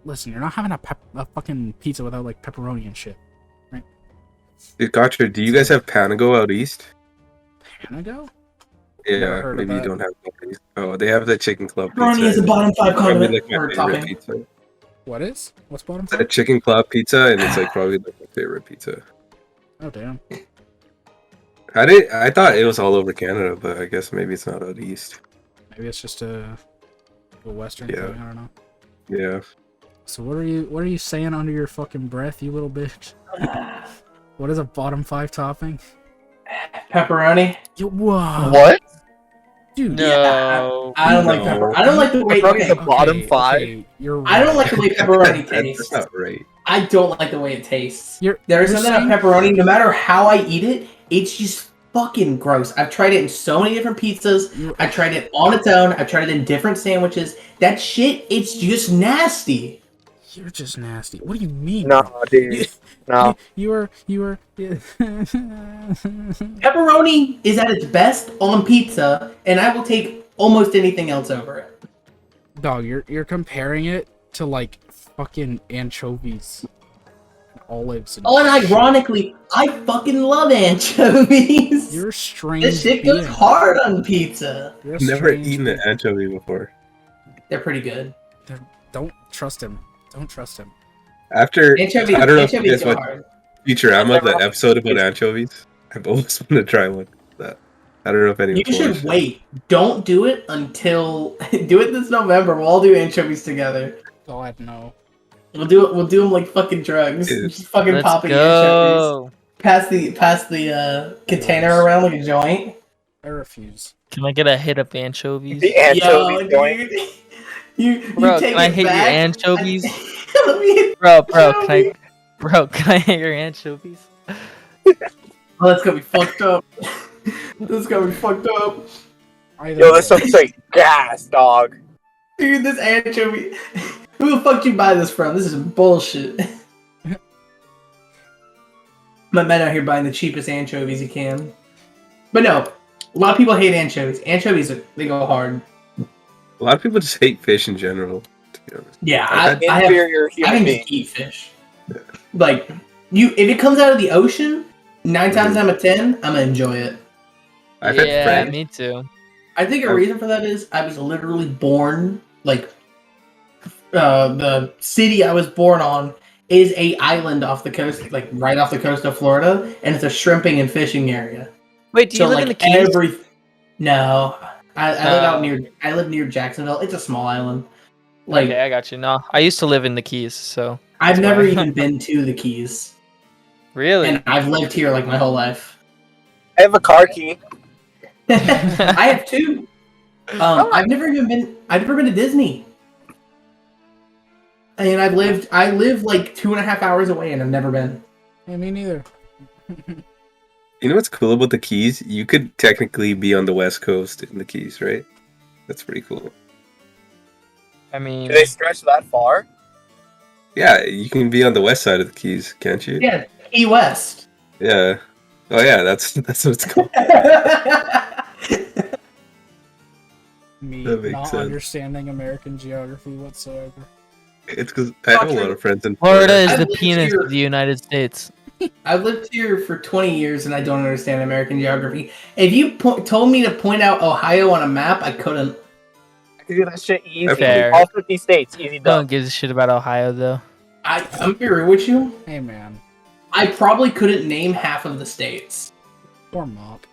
Listen, you're not having a fucking pizza without like pepperoni and shit. Dude, Gotcha, do you guys have Panago out east? Panago? Yeah, heard of maybe you that. don't have that east. Oh, they have the chicken club pizza. Pepperoni is a bottom 5 Probably condiment like my or favorite topping. pizza. What is? What's bottom? A chicken club pizza, and it's like probably like my favorite pizza. Oh damn. I thought it was all over Canada, but I guess maybe it's not out east. Maybe it's just a Western Yeah. thing. I don't know. Yeah. So what are you saying under your fucking breath, you little bitch? What is a bottom 5 topping? Pepperoni. Whoa. What? Dude. no. I don't like No. pepperoni. I don't like the way. Pepperoni's Okay, a bottom 5? You're I don't right. like the way pepperoni That's tastes. not right. I don't like the way it tastes. You're, There's you're something about pepperoni. No matter how I eat it, it's just fucking gross. I've tried it in so many different pizzas. saying- I tried it on its own. I've tried it in different sandwiches. That shit, it's just nasty. You're just nasty. What do you mean? No, bro? dude. No. You are. Pepperoni is at its best on pizza, and I will take almost anything else over it. Dog, you're comparing it to like fucking anchovies, and olives, and Oh, and ironically, I fucking love anchovies. You're a strange. This shit goes being. hard on pizza. You're a Never strange eaten an being. anchovy before. They're pretty good. Don't trust him. Don't trust him. After Anchovies, I don't know if you anchovies guys go watch hard. Futurama, the episode about anchovies. I've always wanted to try one. That I don't know if anyone. You should wait. Don't do it until do it this November. We'll all do anchovies together. God no. We'll do it. We'll do them like fucking drugs. Dude. Just fucking Let's popping anchovies. go. Pass the container around like a joint. I refuse. Can I get a hit of anchovies? The anchovy Yo, joint. dude. You Bro, take can I it hit your back. anchovies? Let me- Bro, Show me. can I hit your anchovies? Oh, that's gonna be fucked up. This is gonna be fucked up. Yo, this stuff's like gas, dog. Dude, this anchovy. Who the fuck you buy this from? This is bullshit. My men out here buying the cheapest anchovies you can. But no, a lot of people hate anchovies. Anchovies, they go hard. A lot of people just hate fish in general. To be honest. Yeah, I have. Inferior I human can being. just eat fish. Like if it comes out of the ocean, 9 times out of 10, I'm gonna enjoy it. I've had Yeah, friends. me too. I think a reason for that is I was literally born like the city I was born on is a island off the coast, like right off the coast of Florida, and it's a shrimping and fishing area. Wait, do you So live like in the Keys? no, I live out Oh. near. I live near Jacksonville. It's a small island. Like Okay, I got you. No, I used to live in the Keys, so I've that's never why. even been to the Keys, really. and I've lived here like my whole life. I have a car key. I have 2. I've never been to Disney. And I live like 2.5 hours away, and I've never been. Yeah, me neither. You know what's cool about the Keys? You could technically be on the West Coast in the Keys, right? That's pretty cool. I mean, Do they stretch that far? Yeah, you can be on the west side of the Keys, can't you? Yeah, Key West. Yeah. Oh yeah, that's what it's called. Me That makes not sense. understanding American geography whatsoever. It's because I have a lot of friends in Florida is I've the lived penis here- of the United States. I've lived here for 20 years and I don't understand American geography. If you told me to point out Ohio on a map, I couldn't. I can do that shit easy. Fair. All 50 states, easy No one done. gives a shit about Ohio though. I'm be real with you. Hey man, I probably couldn't name half of the states. poor mop.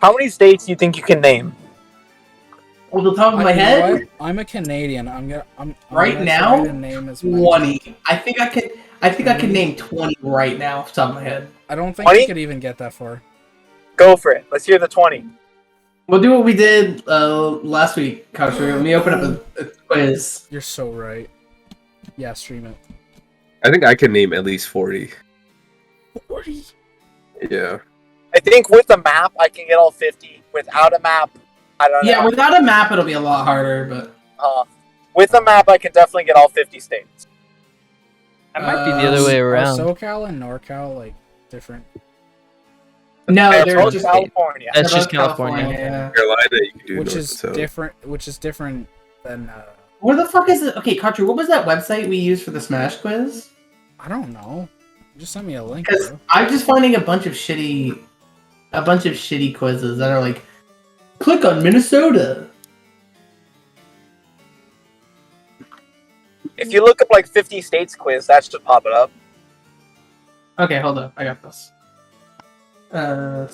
How many states do you think you can name? Off the top of my You know head, what? I'm a Canadian. I'm right gonna now, try to name as many. 20. I think I could 20? name 20 right now off the top of my head. I don't think 20? you could even get that far. Go for it. Let's hear the 20. We'll do what we did last week, Country. Let me open up a quiz. You're so right. Yeah, stream it. I think I can name at least 40. 40. Yeah. I think with a map, I can get all 50. Without a map, I don't know. Yeah, without a map, it'll be a lot harder, but With a map, I can definitely get all 50 states. That might be the other way Are around. SoCal and NorCal like different? no, It's they're all just California. That's they're just both California. Yeah. Carolina, you can do Which north is and south. different. Which is different than. Where the fuck is it? Okay, Country, what was that website we used for the Smash quiz? I don't know. Just send me a link, Because bro. I'm just finding a bunch of shitty quizzes that are like, click on Minnesota. If you look up like 50 states quiz, that should pop it up. Okay, hold up, I got this. Can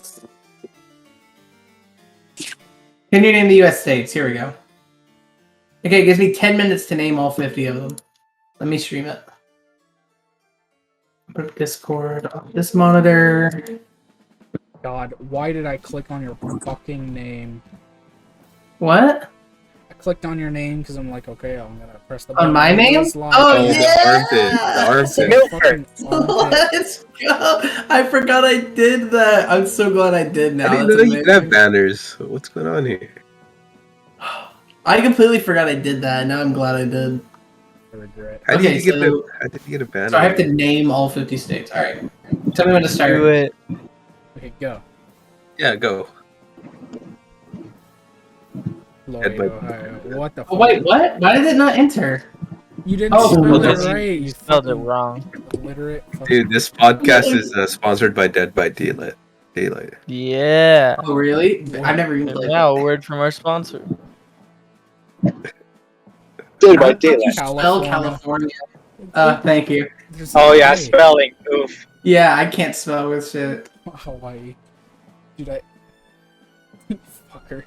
you name the U.S. states? Here we go. Okay, it gives me 10 minutes to name all 50 of them. Let me stream it. Put up Discord on this monitor. God, why did I click on your fucking name? What? I clicked on your name because I'm like, okay, I'm gonna press the On button. my name? This line. Oh, Oh, yeah! the armpit. The armpit. Milford. Fucking armpit. Let's go! I forgot I did that. I'm so glad I did now. I didn't That's know you could have amazing. banners. What's going on here? I completely forgot I did that. Now I'm glad I did. I regret. How Okay, did you so- get a banner? So I have to name all 50 states. All right. Tell me when to start. Do it. Okay, go. Yeah, go. Florida, my- Ohio. What the fuck? Oh, wait, what? Why did it not enter? You didn't Oh, spell that's- it right. You Spelled it fucking wrong. illiterate. fucking- Dude, this podcast is sponsored by Dead by Daylight. Yeah. Oh, really? I've never even played Now, a that. word from our sponsor. Dead How by the fuck you Daylight. spell California? Thank you. There's Oh no yeah, way. spelling. Oof. Yeah, I can't spell with shit. Hawaii. Dude, I. Fucker.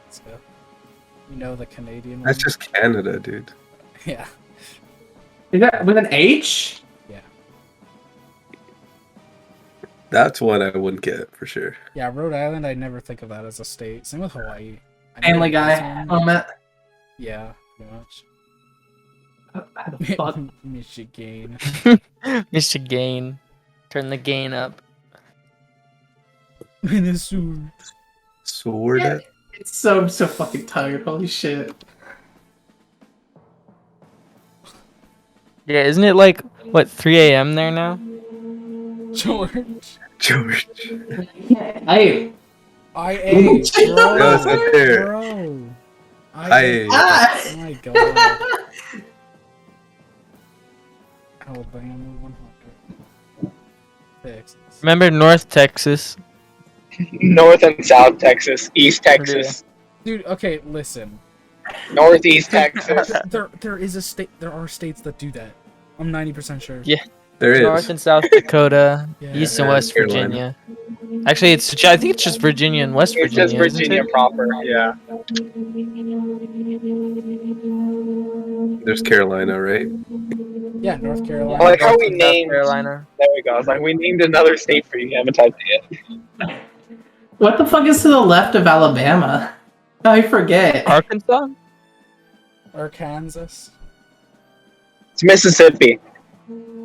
Let's go. You know the Canadian That's one? just Canada, dude. Yeah. Is that with an H? That's one I wouldn't get for sure. Yeah, Rhode Island, I'd never think of that as a state. Same with Hawaii. I know Family this Guy one. moment. Yeah, pretty much. How the fuck? Michigan. Mr. Gain. Turn the gain up. Minnesota. Sword. Yeah. It's so, I'm so fucking tired. Holy shit. Yeah, isn't it like, what, 3 a.m. there now? George. George. Hey. I ate, bro. No, it's not there. Bro. I- ate. Ah! Oh my god. Alabama 100. Texas. Remember North Texas? North and South Texas, East Texas, Dude, okay, listen. Northeast Texas. There is a state. There are states that do that. I'm 90% sure. Yeah. There is. North and South Dakota, Yeah. East and Yeah, West Carolina. Virginia. Actually, I think it's just Virginia and West It's Virginia. just Virginia isn't it? proper. Yeah. There's Carolina, right? Yeah, North Carolina. I like how North we and South named- Carolina. There we go. It's like we named another state for you. You haven't typed it yet. What the fuck is to the left of Alabama? I forget. Arkansas? Arkansas. It's Mississippi.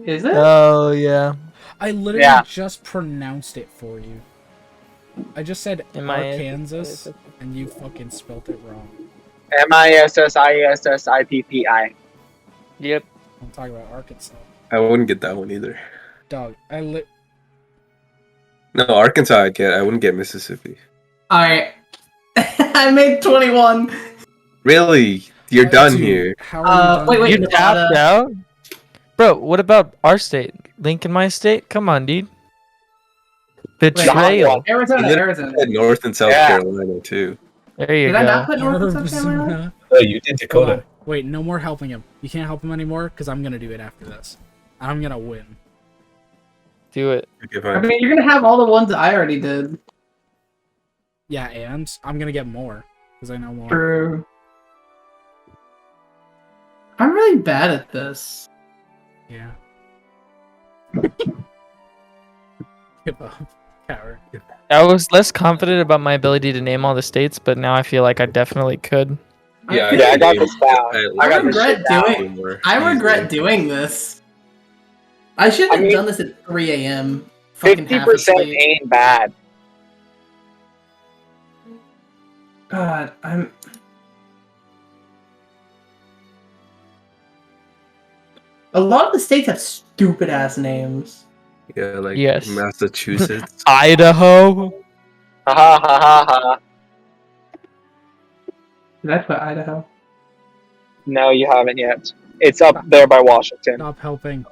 Is it? Oh, yeah. I literally Yeah. just pronounced it for you. I just said Am I- Arkansas, and you fucking spelt it wrong. Mississippi. Yep. I'm talking about Arkansas. I wouldn't get that one either. Dog, No, Arkansas I'd get. I wouldn't get Mississippi. Alright. I made 21. Really? You're done dude, here. How are you done? wait, You Nevada. tapped out, bro. What about our state? Lincoln, my state. Come on, dude. Betrayal. Arizona, You Arizona. said North and South Yeah. Carolina too. There you Did I not go. put North and South Carolina? Arizona. Oh, you did Hold Dakota. on. Wait, no more helping him. You can't help him anymore because I'm gonna do it after this. I'm gonna win. Do it. Okay, I fine. mean, you're gonna have all the ones I already did. Yeah, and I'm gonna get more because I know more. True. I'm really bad at this. Yeah. Give up, coward. I was less confident about my ability to name all the states, but now I feel like I definitely could. Yeah, feel Yeah, I like- got this down. I got this regret shit down. doing. I regret doing this. I should have I mean, done this at 3 a.m. Fucking half 50% asleep. ain't bad. God, I'm. A lot of the states have stupid ass names. Yeah, like Yes. Massachusetts. Idaho. Ha ha ha ha. Did I put Idaho? No, you haven't yet. It's up there by Washington. Stop helping.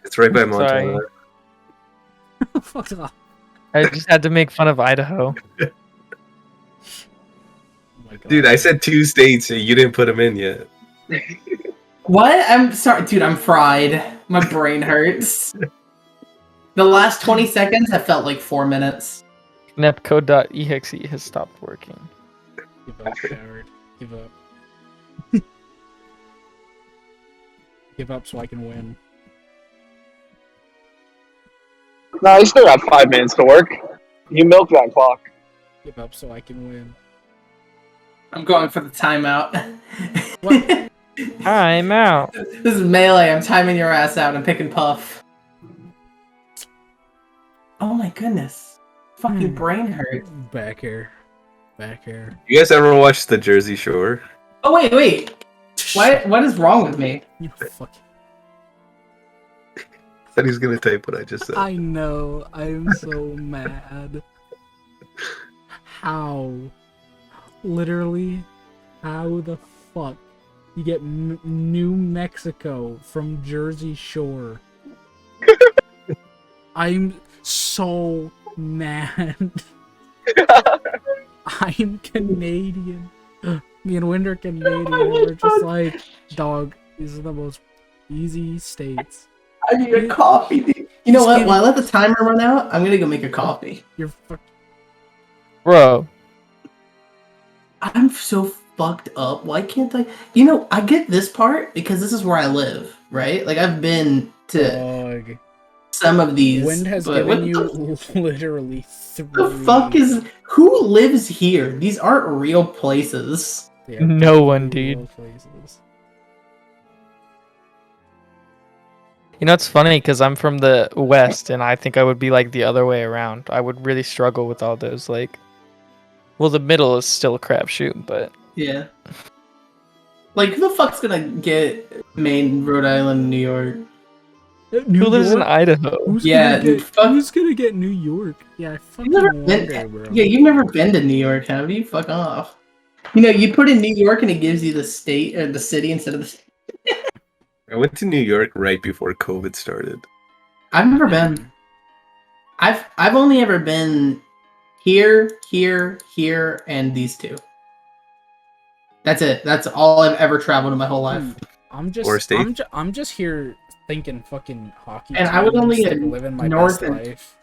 It's right by Sorry. Montana. Fuck off. I just had to make fun of Idaho. Oh my God. Dude, I said 2 states and you didn't put them in yet. What? I'm sorry, dude. I'm fried. My brain hurts. The last 20 seconds have felt like 4 minutes. Netcode.exe has stopped working. Give up, coward. Give up. Give up so I can win. No, you still got 5 minutes to work. You milk that clock. Give up so I can win. I'm going for the timeout. What? I'm out. This is melee. I'm timing your ass out. I'm picking Puff. Oh my goodness. Fucking brain hurt. Back here. Back here. You guys ever watch The Jersey Shore? Oh wait. What is wrong with me? You fucking. I thought he was gonna type what I just said. I know. I'm so mad. How? Literally, how the fuck you get New Mexico from Jersey Shore? I'm so mad. I'm Canadian. Me and Winder Canadian. We're just like, dog, these are the most easy states. I need a coffee, dude. You know what? While I let the timer run out, I'm gonna go make a coffee. You're fuck. Bro. I'm so fucked up. Why can't I? You know, I get this part because this is where I live, right? Like I've been to Dog. some of these. Wind has but given what you literally the fuck is? Who lives here? These aren't real places. Yeah, No one, real dude. places. You know, it's funny because I'm from the West, and I think I would be like the other way around. I would really struggle with all those, like... Well, the middle is still a crapshoot, but... Yeah. Like who the fuck's gonna get Maine, Rhode Island, New York? Who lives in Idaho? Who's Yeah, gonna get, fuck- who's gonna get New York? Yeah, I fucking never wonder, been- bro. Yeah, you've never been to New York, have you? Fuck off. You know, you put in New York and it gives you the state or the city instead of the. I went to New York right before COVID started. I've never been. I've only ever been here, and these two. That's it. That's all I've ever traveled in my whole life. I'm just, Or state. I'm just here thinking fucking hockey. And I was teams, only like, in living my North best and- life.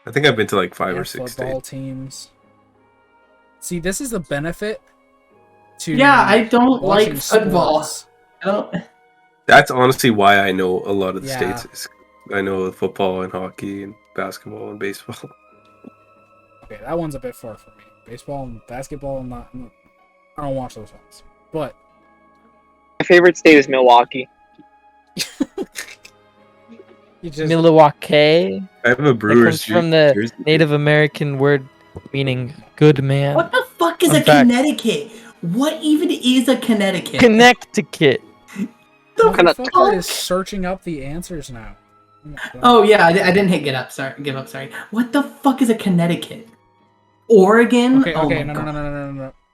I think I've been to like 5 Yeah, or 6 football states. teams. See, this is the benefit to Yeah, I don't watching like football. sports. I don't. That's honestly why I know a lot of the Yeah. states. I know football and hockey and basketball and baseball. Okay, that one's a bit far from me. Baseball and basketball, I don't watch those ones. But My favorite state is Milwaukee. you just Milwaukee. I have a That Brewers comes from the jersey. Native American word meaning good man. What the fuck is I'm a back. Connecticut? What even is a Connecticut? Connecticut. Kinda Motherfucker is searching up the answers now. Oh, my God. Oh yeah, I didn't hit get up. Sorry, give up. Sorry. What the fuck is a Connecticut? Oregon? Okay, Oh okay, my no. God.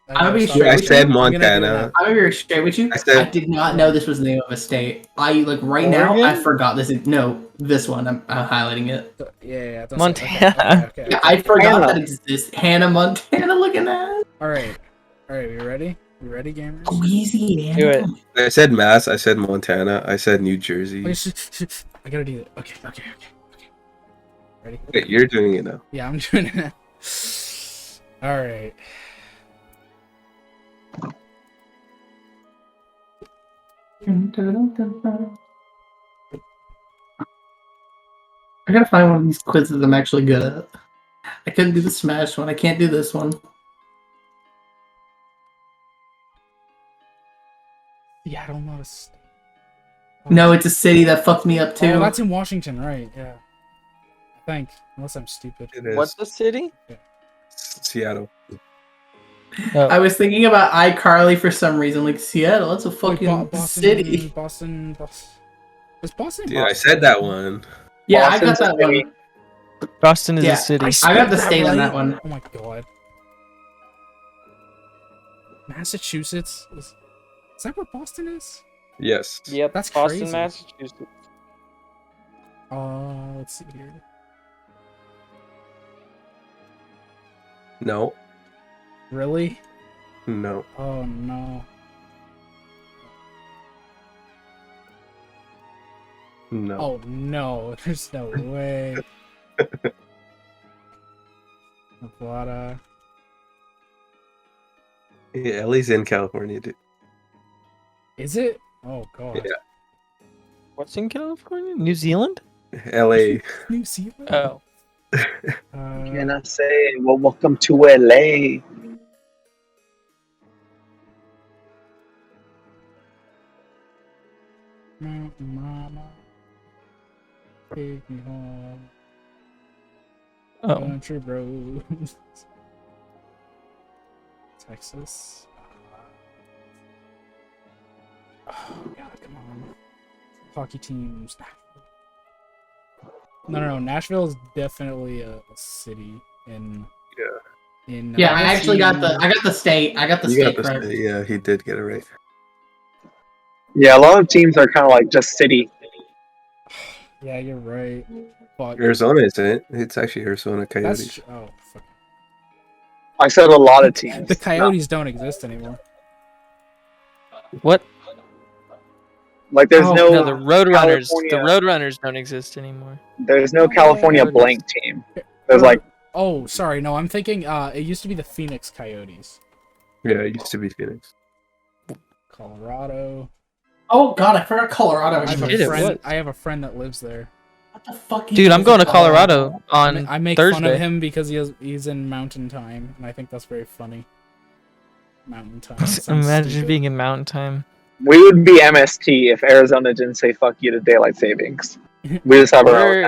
I I'm gotta gonna be stop straight I with you. said you. I'm gonna do Montana. that. I'm gonna be straight with you. I I said did not know this was the name of a state. I like right now. I Oregon? forgot this. No, this one. I'm highlighting it. Yeah. Don't Montana. Say, okay. Yeah, I forgot Hannah. that exists. Hannah, Montana. Look at that. All right. We ready? You ready, gamers? Louisiana. Do it. I said Mass. I said Montana. I said New Jersey. Wait, I gotta do it. Okay. Ready? Wait, you're doing it now. Yeah, I'm doing it. All right. I gotta find one of these quizzes I'm actually good at. I couldn't do the Smash one. I can't do this one. Yeah, I don't know. No, it's a city that fucked me up too. Oh, that's in Washington, right? Yeah. I think, unless I'm stupid. It is What's the city? Seattle. I was thinking about iCarly for some reason. Like Seattle, that's a Wait, fucking Boston, city. Boston. Is Boston? Dude, I said that one. Yeah, I got Boston's that a city. one. Boston is Yeah, a city. I got the That state on right? that one. Oh my God. Massachusetts? Is that where Boston is? Yes. Yep, That's Boston, crazy. Massachusetts. Let's see here. No. Really? No. Oh no. No. Oh no, there's no way. Nevada. Yeah, LA's in California, dude. Is it? Oh God. Yeah. What's in California? New Zealand? LA. New Zealand? Oh. Can I say, well, welcome to LA. Mountain Mama. Take me home. Oh. Country roads. Texas. Oh God, come on. Hockey teams. No. Nashville is definitely a city in. Yeah. In. Yeah, I actually got the state. I got the You state got the correct. Yeah, he did get it right. Yeah, a lot of teams are kind of like just city. Yeah, you're right. But Arizona isn't it? It's actually Arizona that's Coyotes. oh fuck. I said a lot of teams. The Coyotes don't exist anymore. What? Like there's Oh, no, No, the Roadrunners. The California. Roadrunners don't exist anymore. there's no California goodness. blank team. There's like Oh, sorry. No, I'm thinking. It used to be the Phoenix Coyotes. Yeah, it used to be Phoenix. Colorado. Oh God, I forgot Colorado. I have Shit, a it friend. was. I have a friend that lives there. What the fuck? Dude, I'm going to Colorado on I make Thursday. fun of him because he's in Mountain Time, and I think that's very funny. Mountain Time. sounds Imagine stupid. being in Mountain Time. we would be MST if Arizona didn't say fuck you to daylight savings. We just have our own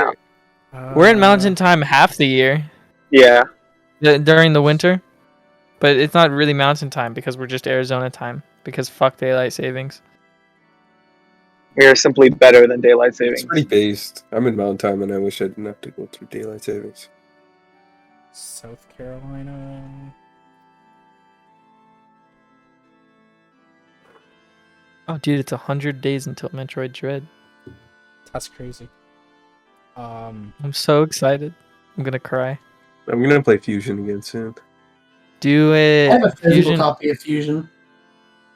now. We're in Mountain Time half the year Yeah, during the winter, but it's not really Mountain Time because we're just Arizona time because fuck daylight savings. we are simply better than daylight It's savings. pretty based. I'm in Mountain Time and I wish I didn't have to go through daylight savings. South Carolina. Oh, dude, it's 100 days until Metroid Dread. That's crazy. I'm so excited. I'm gonna cry. I'm gonna play Fusion again soon. Do I it. have a physical Fusion. copy of Fusion.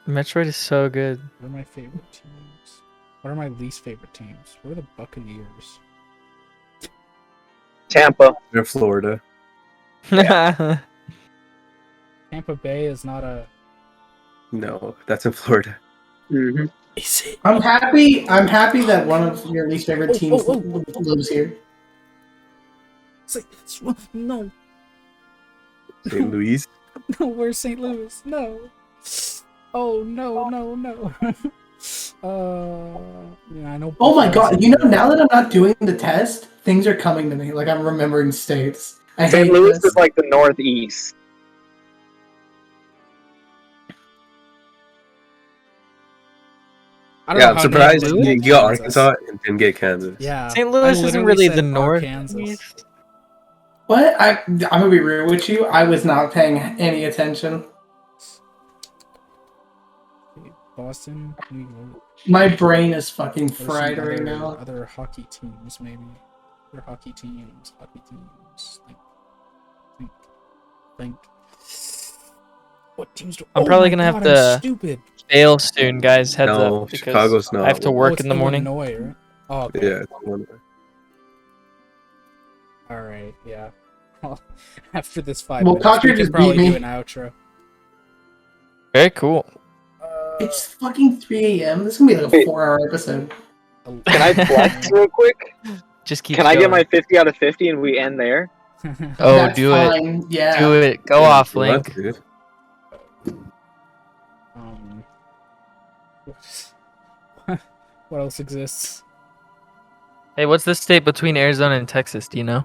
Metroid is so good. What are my favorite teams? What are my least favorite teams? What are the Buccaneers? Tampa. They're Florida. Tampa Bay is not a. No, that's in Florida. Mm-hmm. Is it? I'm happy that one of your least favorite teams lives here. No, St. Louis. no, where's St. Louis? No. Oh no. Yeah, I know. Oh my Buffalo's God! in You know, there. now that I'm not doing the test, things are coming to me. Like I'm remembering states. I St. hate Louis this. is like the Northeast. I don't Yeah, know I'm how surprised Louis you didn't got Kansas. Arkansas and didn't get Kansas. Yeah. St. I Louis isn't literally really said the north. Arkansas. What? I'm gonna be real with you. I was not paying any attention. Boston, New York. My brain is fucking There's some fried right now. Other hockey teams, maybe. Other hockey teams. Think. What teams do? I'm Oh probably my gonna have God, to I'm stupid. bail soon, guys. Heads No, up, because Chicago's not. I have to Oh, work it's in the morning. Illinois, right? Oh, okay. Yeah, it's one. All right, yeah. Well, after this 5 Well, minutes, Contra we can just probably beat do me. an outro. Very cool. It's fucking 3 a.m. This is gonna be like a Wait. 4-hour episode. Can I flex real quick? Just keep. Can I get my 50 out of 50 and we end there? Oh, That's do it. fine. Yeah. Do it. Go off, What, Link. dude? What else exists? Hey, what's the state between Arizona and Texas? Do you know?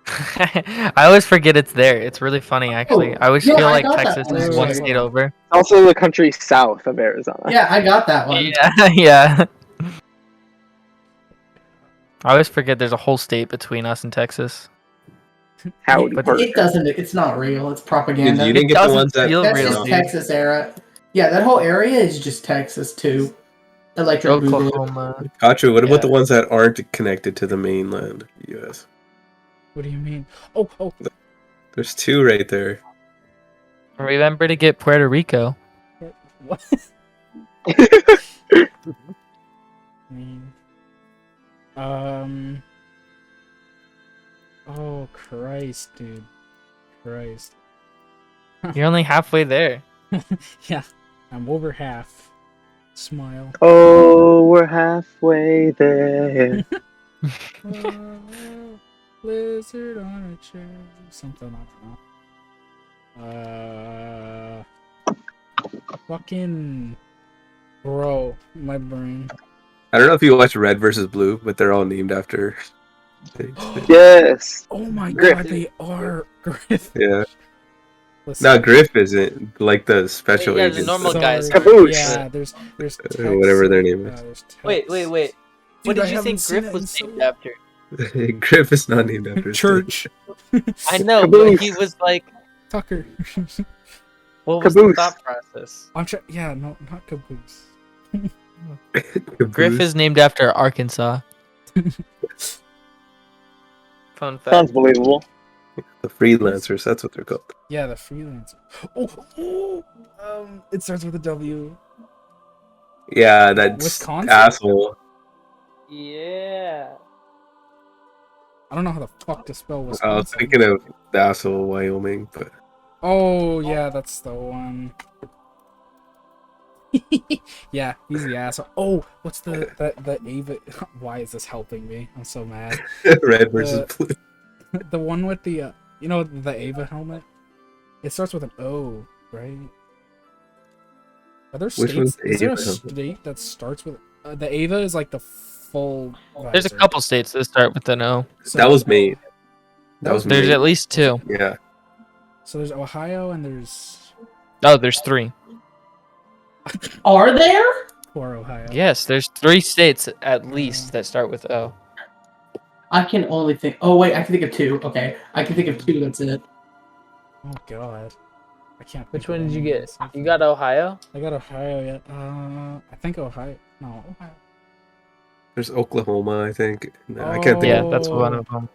I always forget it's there. It's really funny, actually. Oh, I always yeah, feel I like got that Texas one, is one actually. state over. Also, the country south of Arizona. Yeah, I got that one. Yeah, yeah. I always forget there's a whole state between us and Texas. Howdy, But partner. It doesn't. It's not real. It's propaganda. You didn't get the doesn't ones that. feel That's real, just dude. Texas era. Yeah, that whole area is just Texas too. Electric Boogaloo. Oklahoma. Kachu, what about the Yeah. ones that aren't connected to the mainland U.S.? What do you mean? Oh. There's two right there. Remember to get Puerto Rico. What? Oh, Christ, dude. Christ. You're only halfway there. Yeah, I'm over half. Smile. Oh, we're halfway there. Blizzard on a chair. Something, I don't know. Fucking. Bro, my brain. I don't know if you watch Red versus Blue, but they're all named after. Yes. Oh my Griff. God, they are. Griff. Yeah. Listen, No, Griff isn't like the special Yeah, the agents. normal guys. Caboose. Yeah, there's Whatever their name is. there's Wait. Tex. What Dude, I did you haven't think seen Griff it was in so named after? Griff is not named after a Church. I know, Caboose. but he was like, Tucker. what was the Caboose. thought process? Yeah, no, not Caboose. state. Griff is named after Arkansas. Fun fact. Sounds believable. The freelancers. That's what they're called. Yeah, the freelancer. It starts with a W. Yeah, that's Wisconsin? asshole. Yeah. I don't know how the fuck to spell I was Wisconsin. thinking of the asshole Wyoming, but Oh yeah, that's the one. Yeah, he's the asshole. Oh, what's the Ava? Why is this helping me? I'm so mad. Red versus Blue. The one with the you know, the Ava helmet. It starts with an O, right? Are there Which one's states? the Is there a Ava helmet? state that starts with the Ava? Is like the full. There's a visor. couple states that start with an O. So- That was Maine. That was There's Maine. at least two. Yeah. So there's Ohio and there's Oh, there's three. Are there? poor Ohio. Yes, there's three states at least that start with O. I can only think. Oh wait, I can think of two. Okay, I can think of two. That's it. Oh god. I can't. Which think of one did you any of get? this. You got Ohio? I got Ohio yet. I think Ohio. No, Ohio. There's Oklahoma, I think. No, I can't think Yeah, of that's one of them.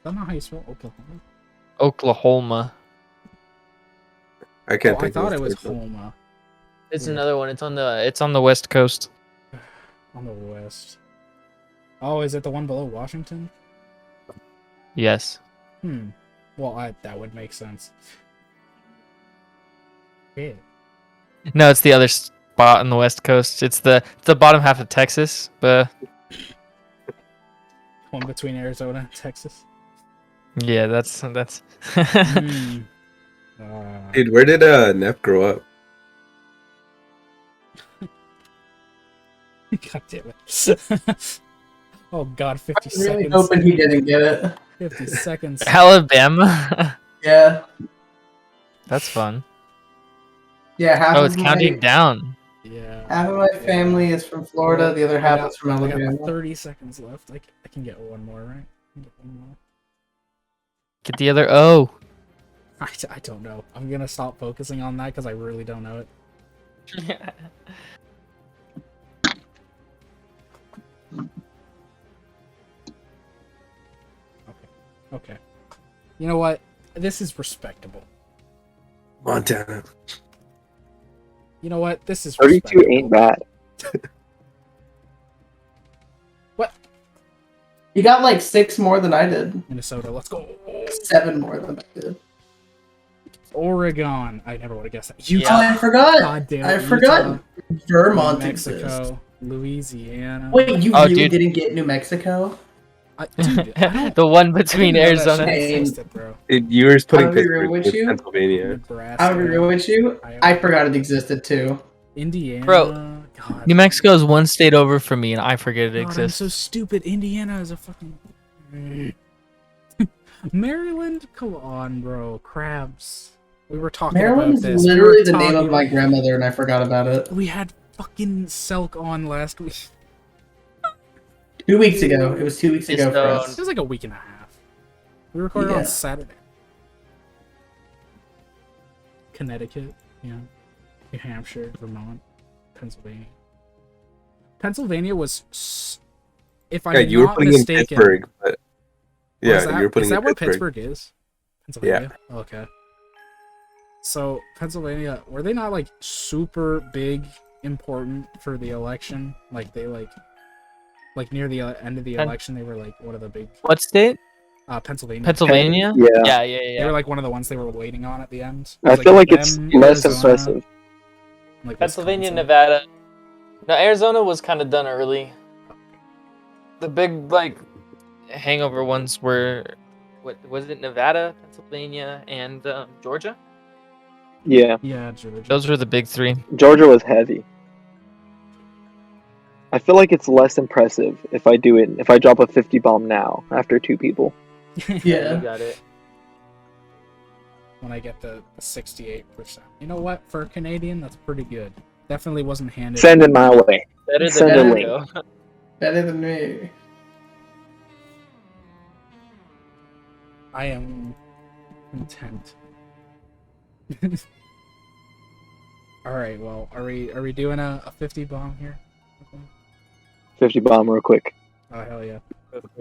I don't know how you spell Oklahoma. Oklahoma. I can't I think thought of it was third one. Homa It's another one. It's on the west coast. on the west. Oh, is it the one below Washington? Yes. Well, that would make sense. Yeah. No, it's the other spot on the west coast. It's the bottom half of Texas, but One between Arizona and Texas. yeah, that's Hmm. Dude, where did Neff grow up? God damn it. Oh god, 50 I'm really seconds. hoping he didn't get it. 50 seconds. Alabama. Yeah. That's fun. Yeah, half Oh, of it's counting down. Yeah. half of my family is from Florida. The other half is from I Alabama. got 30 seconds left. I can get one more, right? I can get one more. Get the other O. I don't know. I'm gonna stop focusing on that because I really don't know it. Okay. You know what? This is respectable. Montana. You know what? This is 32 respectable. ain't bad. You got like 6 more than I did. Minnesota, let's go. 7 more than I did. Oregon. I never would have guessed that. Oh, Utah. I forgot. God damn it. I forgot. Vermont New exists. Mexico. Louisiana. Wait, you Oh, really dude. didn't get New Mexico? Dude, I don't. The one I between didn't know that Arizona. shit existed, bro. You were putting I'll be real Pittsburgh with with you. Pennsylvania. Nebraska. I'll be real with you. Iowa, I forgot it existed too. Indiana. Bro, God. New Mexico is one state over from me, and I forget it God, I'm exists. so stupid. Indiana is a fucking. Maryland? Come on, bro. Crabs. We were talking Maryland's about this. literally We the were name of talking- my grandmother, and I forgot about it. We had fucking Selk on last week. 2 weeks ago. It was 2 weeks ago for It us. was like a week and a half. We recorded Yeah. on Saturday. Connecticut, yeah. New Hampshire, Vermont, Pennsylvania. Pennsylvania was, if I'm You were not putting mistaken, in Pittsburgh, but is you were putting is that in where Pittsburgh. Pittsburgh is? Pennsylvania? Yeah. Okay. So, Pennsylvania, were they not like super big, important for the election? Like they like near the end of the election, they were like one of the big. What state? Pennsylvania. Pennsylvania? Yeah. They were like one of the ones they were waiting on at the end. It I was, feel like it's them, less Arizona, impressive. like Pennsylvania, Wisconsin. Nevada. No, Arizona was kind of done early. The big like hangover ones were, what was it? Nevada, Pennsylvania, and Georgia. Yeah, Yeah, Georgia. Those were the big 3. Georgia was heavy. I feel like it's less impressive if I do it. If I drop a 50 bomb now after 2 people. You Yeah. got it. When I get the 68%. You know what? For a Canadian, that's pretty good. Definitely wasn't handed. Send it my way. Better Send than a Mexico. Better than me. I am content. All right. Well, are we doing a 50 bomb here? 50 bomb real quick. Oh hell yeah!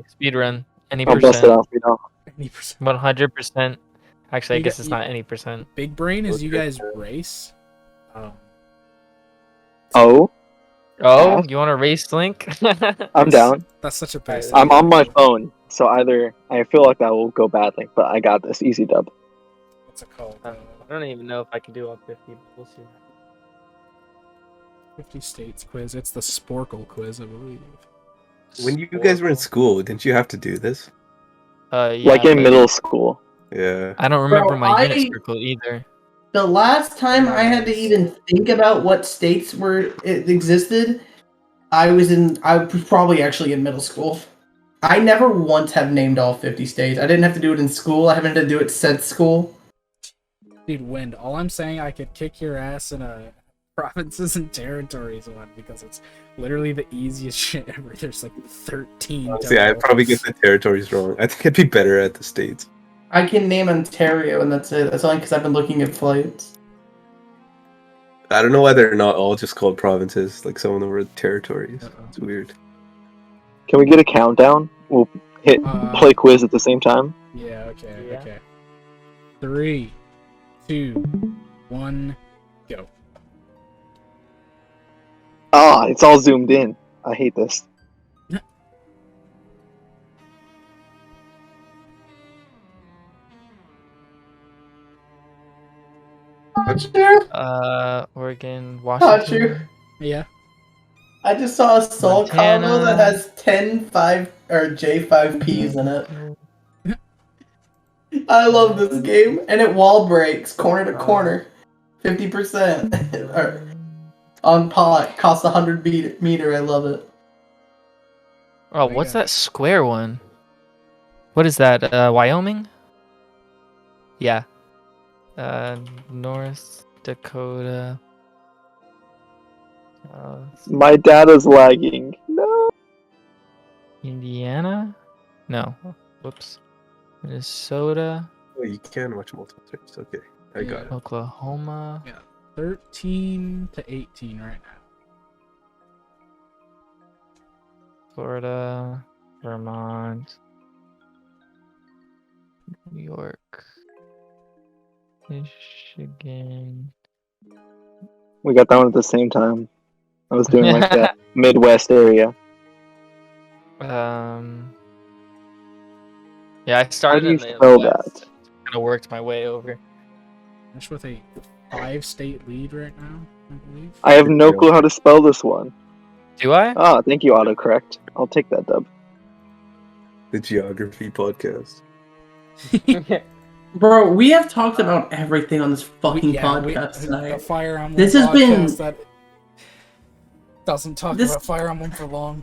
Speed run. Any I'll bust it percent. off, you know. 80%. 100%. Actually, I You guess got- it's you- not any percent. Big brain is you Okay. guys race. Oh, Oh, Yeah. you want to race Link? I'm down. That's such a basic. I'm on my phone, so either I feel like that will go badly, but I got this. Easy dub. What's it called? I don't even know if I can do all 50. But we'll see. 50 states quiz. It's the Sporkle quiz, I believe. When you guys were in school, didn't you have to do this? Yeah, Like in but middle school. Yeah. I don't remember Bro, my I- unit circle either. The last time I had to even think about what states it existed, I was probably actually in middle school. I never once have named all 50 states. I didn't have to do it in school. I haven't had to do it since school. Dude, Wind, all I'm saying, I could kick your ass in a provinces and territories one because it's literally the easiest shit ever. There's like 13. Honestly, I'd total. probably get the territories wrong. I think I'd be better at the states. I can name Ontario, and that's it. That's only because I've been looking at flights. I don't know why they're not all just called provinces. Like some of them were territories. Uh-oh. It's weird. Can we get a countdown? We'll hit play quiz at the same time. Yeah, okay, Yeah. okay. 3, 2, 1, go. Ah, it's all zoomed in. I hate this. Oregon, Not Washington. true. Yeah. I just saw a Soul Montana. combo that has 10 5 or J5Ps in it. I love this game, and it wall breaks corner to corner, 50%. Or on pot, costs 100 meter. I love it. Oh, what's that square one? What is that? Wyoming? Yeah. North. Dakota. My data's lagging. No. Indiana? No. Whoops. Minnesota. Oh, you can watch multiple times. Okay, I got it. Oklahoma. 13 to 18 right now. Florida. Vermont. New York. Michigan. We got that one at the same time. I was doing like that Midwest area. Yeah, I started How do you in the spell West. that? Kind of worked my way over. Just with a 5-state lead right now, I believe. I have no clue how to spell this one. Do I? Ah, thank you, autocorrect. I'll take that dub. The geography podcast. Bro, we have talked about everything on this fucking podcast The tonight. Fire Emblem This has been- podcast that doesn't talk This- about Fire Emblem for long.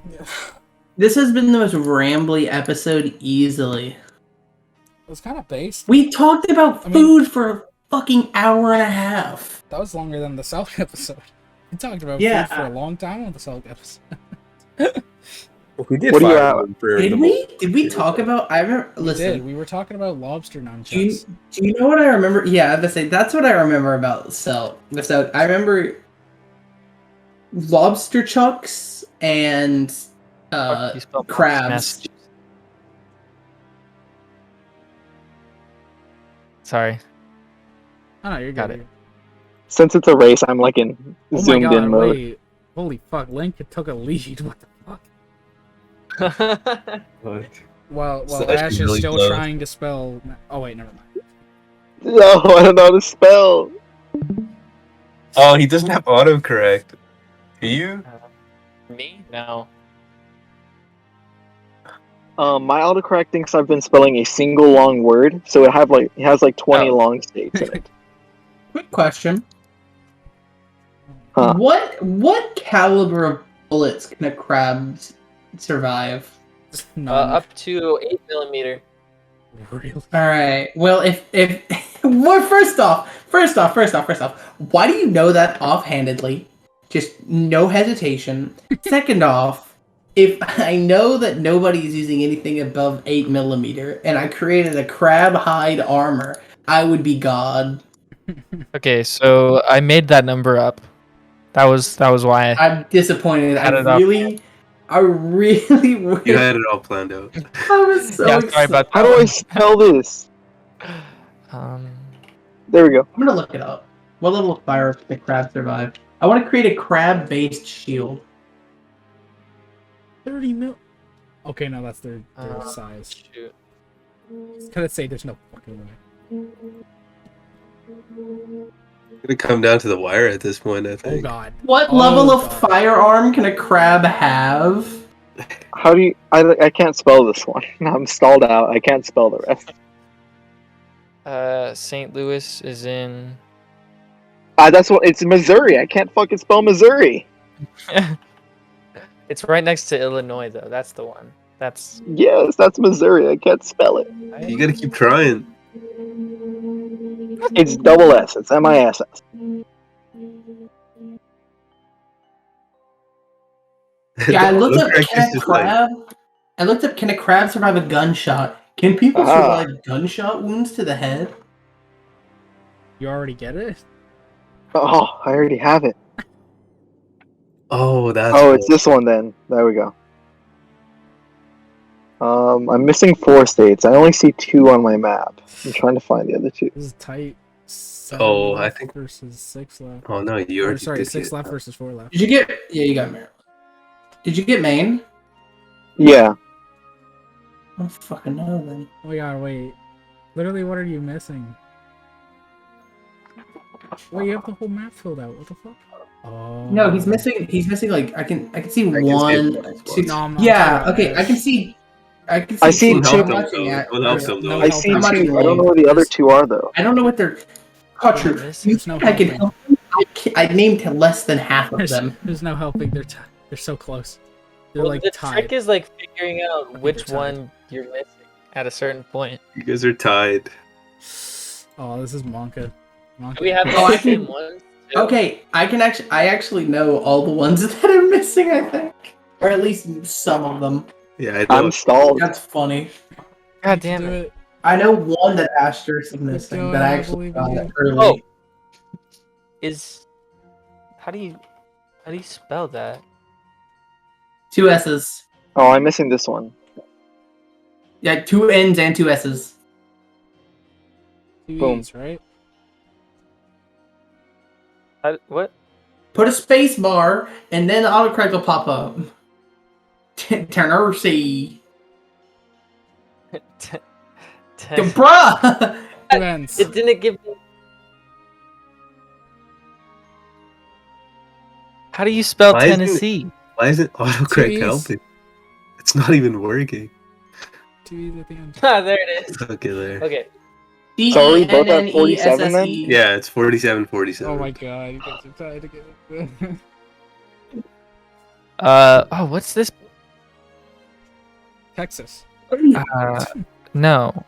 This has been the most rambly episode easily. It was kind of based. We talked about I mean- food for a fucking hour and a half. That was longer than the Selk episode. We talked about Yeah. food for a long time on the Selk episode. We did What do you Fire have? Emblem for the Did we? most- Did we talk about? I remember. We Listen. did. We were talking about lobster Do you, nunchucks. do you know what I remember? Yeah, I was gonna say that's what I remember about So I remember lobster chucks and Fuck, you spelled crabs. Massachusetts. Sorry. Oh, no, you're Got good. it. Since it's a race, I'm like in Oh my zoomed god, in mode. wait. Holy fuck, Link took a lead. What the fuck? What? While It's actually Ash is really still close. trying to spell... Oh wait, never mind. No, I don't know how to spell. Oh, he doesn't have autocorrect. Do you? Me? No. My autocorrect thinks I've been spelling a single long word, so it has like 20 Oh. long states in it. Quick question: Huh. What caliber of bullets can a crab survive? No, Up to 8mm. really. All right. Well, if well, first off, why do you know that offhandedly? Just no hesitation. Second off, if I know that nobody is using anything above 8mm, and I created a crab hide armor, I would be God. Okay, so I made that number up. That was why. I'm disappointed. Add it up. I really You had it all planned out. I was so Yeah, excited. sorry about How that. do I spell this? There we go. I'm gonna look it up. What level of fire can the crab survive? I want to create a crab-based shield. 30 mil. Okay, no, that's their size. Shoot. It's gonna say there's no fucking way. It's gonna come down to the wire at this point, I Oh think. god. What Oh, level of God. firearm can a crab have? How do you? I can't spell this one. I'm stalled out. I can't spell the rest. St. Louis is in. That's what. It's Missouri. I can't fucking spell Missouri. It's right next to Illinois, though. That's the one. That's. Yes, that's Missouri. I can't spell it. You gotta keep trying. It's double S. It's MISS. Yeah, I looked up Autocorrect is can a just like- crab. I looked up can a crab survive a gunshot? Can people Ah. survive gunshot wounds to the head? You already get it? Oh, I already have it. Oh, that's. Oh, it's this one then. There we go. I'm missing 4 states. I only see 2 on my map. I'm trying to find the other 2. This is tight. 7 Oh, I left think- versus 6 left. Oh no, you Or, already sorry, did 6 it. left versus 4 left. Did you get? Yeah, you got Maryland. Did you get Maine? Yeah. I don't fucking know then. Oh my god, wait. Literally, what are you missing? Wait, you have the whole map filled out. What the fuck? Oh. No, he's missing. He's missing like I can see I can see one, it. two. No, I'm Yeah. talking about Okay, I Ash. can see. I can see. I see two. two. I'm watching it. Don't help them, though. No I help see out. 2. I don't know where the other 2 are though. I don't know what they're. Culture. There's no I can helping. help. I named less than half of There's, them. there's no helping. They're so close. They're Well, like the tied. trick is like figuring out which they're tied. one you're missing at a certain point. You guys are tied. Oh, this is Monka. Monkey. Do we have Oh, the I same can- ones? too? Okay, I actually know all the ones that are missing, I think. Or at least some of them. Yeah, I know. I'm stalled. That's funny. God You can damn do it. I know one that Asterisk is missing going, that I I actually believe in got you. early. Is how do you spell that? 2 S's. Oh, I'm missing this one. Yeah, 2 N's and 2 S's. Two Boom. E's, right? What? Put a space bar, and then the autocorrect will pop up. Tennessee. Bruh! Two N's. It didn't give me. How do you spell Why isn't it- Tennessee? Why isn't autocorrect Jeez. helping? It's not even working. Two E's at the end. Ah, there it is. Okay, there. Okay. So are we both at 47 then? DENNESSE. Yeah, it's 47-47. Oh my god, you guys are tied together. Oh, what's this? Texas. No.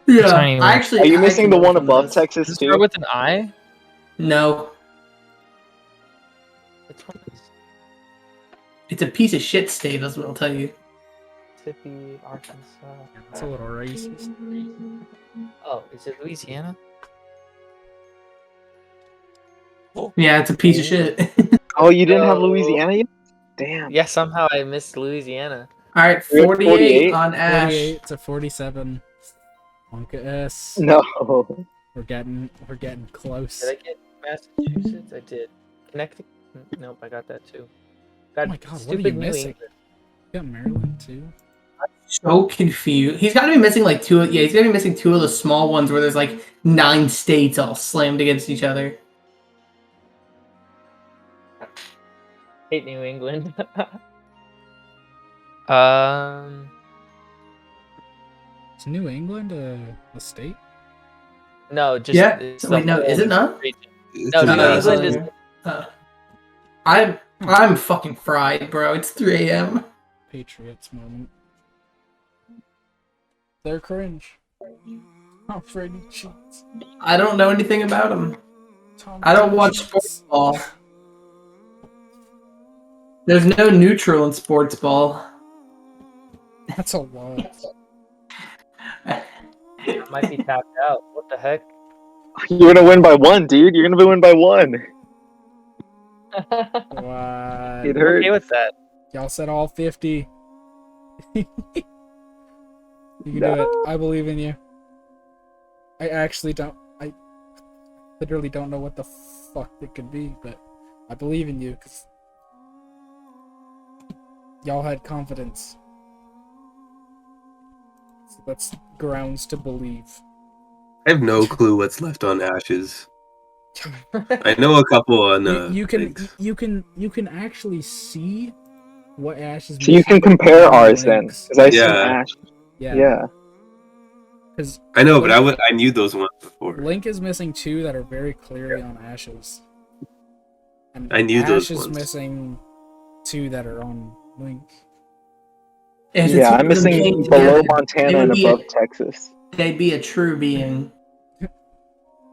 Yeah, Tiny one. I actually. Are you I missing can the know one some of above this. Texas Does it start too? with an I? No, Which one is it's a piece of shit state, that's what I'll tell you. Mississippi, Arkansas? That's a little racist. Oh, is it Louisiana? Yeah, it's a piece of shit. Oh, you didn't have No. Louisiana yet? Damn. Yeah, somehow I missed Louisiana. All right, You're at 48 48? on Ash. 48 to 47. Wonka S. No. We're getting close. Did I get Massachusetts? I did. Connecticut? Nope, I got that too. Got Oh my God, what are stupid you New missing? England. You got Maryland too. So confused. He's got to be missing like two. Yeah, he's got to be missing two of the small ones where there's like 9 states all slammed against each other. Hate New England. Is New England a state? No, just Yeah. it's Wait, no, whole is it not? region. It's No, in New no, England is. I'm fucking fried, bro. It's 3 a.m. Patriots moment. They're cringe. Oh, Freddie cheats. I don't know anything about him. Tom I don't watch cheats. sports ball. There's no neutral in sports ball. That's a lot. Might be tapped out. What the heck? You're gonna win by 1, dude. You're gonna win by 1. What? It hurts. Okay with that. Y'all said all 50. You can do it. I believe in you. I actually don't. I literally don't know what the fuck it could be, but I believe in you because y'all had confidence. So that's grounds to believe. I have no clue what's left on Ashes. I know a couple on. You can things. you can actually see what Ash is. So you can missing compare on ours then. links. Because I see Yeah. Ash. Yeah. Yeah. Because I know, but I knew those ones before. Link is missing 2 that are very clearly on Ash's. And I knew Ash those is ones. missing 2 that are on Link. If Yeah, the I'm two of them missing came below together, Montana it would and be above Texas. they'd be a true being.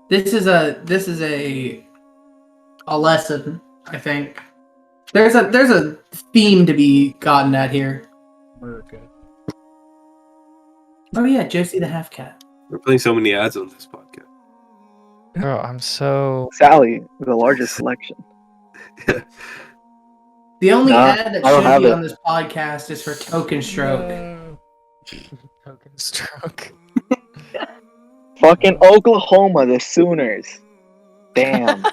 This is a lesson, I think. There's a theme to be gotten at here. America. Oh yeah, Josie the half cat. We're playing so many ads on this podcast. Bro, I'm so. Sally, the largest selection. The only Nah, ad that I don't should have be it. on this podcast is for Token Stroke. No. Token stroke. Fucking Oklahoma, the Sooners. Damn.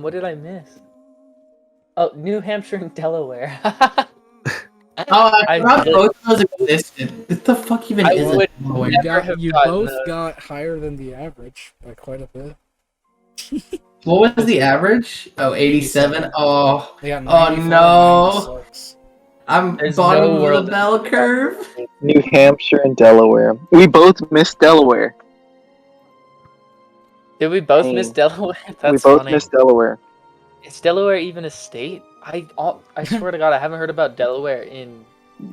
What did I miss? Oh, New Hampshire and Delaware. Oh, I I forgot did- both of those existed. What the fuck even I is would it? You, never have you gotten both those. got higher than the average by quite a bit. What was the average? Oh, 87. Oh, They got Oh, 94 no. and 96. I'm There's bottom no of world the bell curve. New Hampshire and Delaware. We both missed Delaware. Did we both Dang. miss Delaware? That's we both funny. missed Delaware. Is Delaware even a state? I swear to God, I haven't heard about Delaware in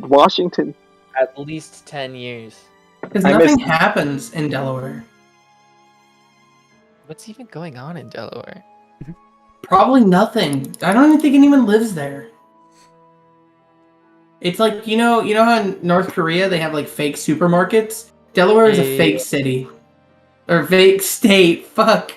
Washington. at least 10 years. Because I nothing missed- happens in Delaware. What's even going on in Delaware? Probably nothing. I don't even think anyone lives there. It's like you know how in North Korea they have like fake supermarkets. Delaware is a fake city or fake state. Fuck.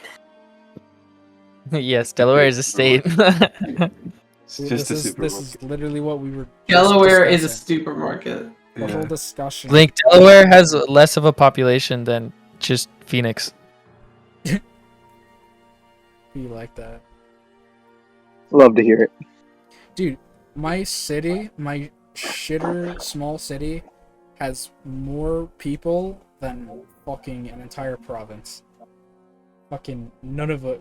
Yes, Delaware is a state. It's just a This supermarket. is literally what we were. just Delaware is a discussing. supermarket. The whole Yeah. discussion. Link, Delaware has less of a population than just Phoenix. Be like that, Love to hear it. dude. My city, my shitter small city, has more people than fucking an entire province. Fucking Nunavut.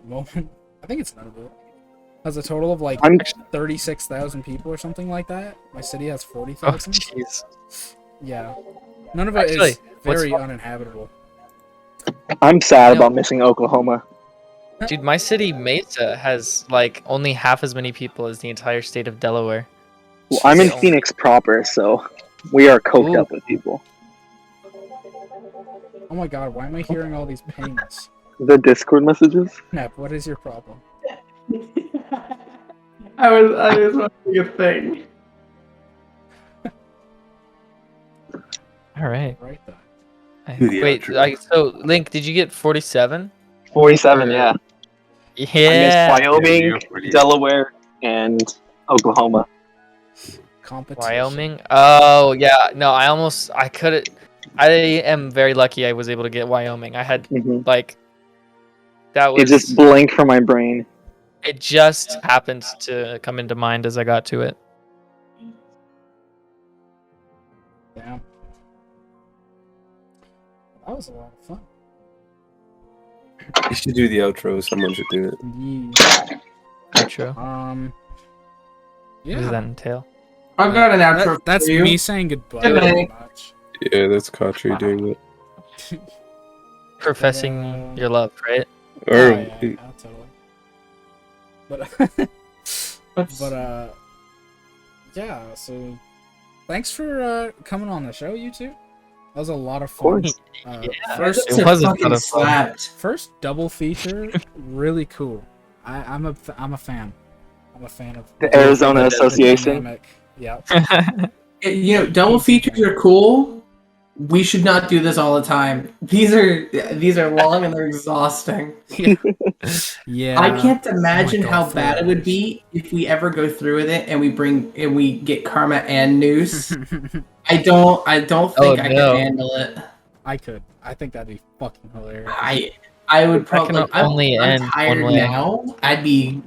I think it's Nunavut. Has a total of like I'm 36,000 people or something like that. My city has Oh, 40,000. jeez. Yeah, Nunavut Actually, is what's very fun- uninhabitable. I'm sad No. about missing Oklahoma. Dude, my city, Mesa, has like only half as many people as the entire state of Delaware. Well, I'm in Shit. Phoenix proper, so we are coked Ooh. up with people. Oh my god, why am I hearing all these pings? The Discord messages. Nep, what is your problem? I was watching a thing. All right. Right then. Do the Wait, outro. so Link, did you get 47? 47, yeah. Yeah. I missed Wyoming, you're 48. Delaware, and Oklahoma. Competition. Wyoming? Oh, yeah. No, I couldn't. I am very lucky I was able to get Wyoming. I had, Mhm. like, that was. It just blanked from my brain. It just happened to come into mind as I got to it. Yeah. That was a lot of fun. You should do the outro. Someone should do it. Yeah. Outro. Um. What does Yeah. that entail? I've got an outro That's for you. me saying goodbye. Good Pretty night. much. Yeah, that's Kotri doing it. Professing your love, right? Or Oh, yeah, totally. But yeah. So, thanks for coming on the show, you two. That was a lot of fun. course. Yeah, First, it was a lot fucking of fun. slapped. first double feature, really cool. I'm a fan. I'm a fan of The Arizona the Association. dynamic. Yeah. You know, double features are cool. We should not do this all the time. These are long and they're exhausting. Yeah. I can't imagine God, how 4 bad it would hours. be if we ever go through with it and we get Karma and Noose. I don't think I no. could handle it. I could. I think that'd be fucking hilarious. I would That can probably. I'm only end tired one way. now. I'd be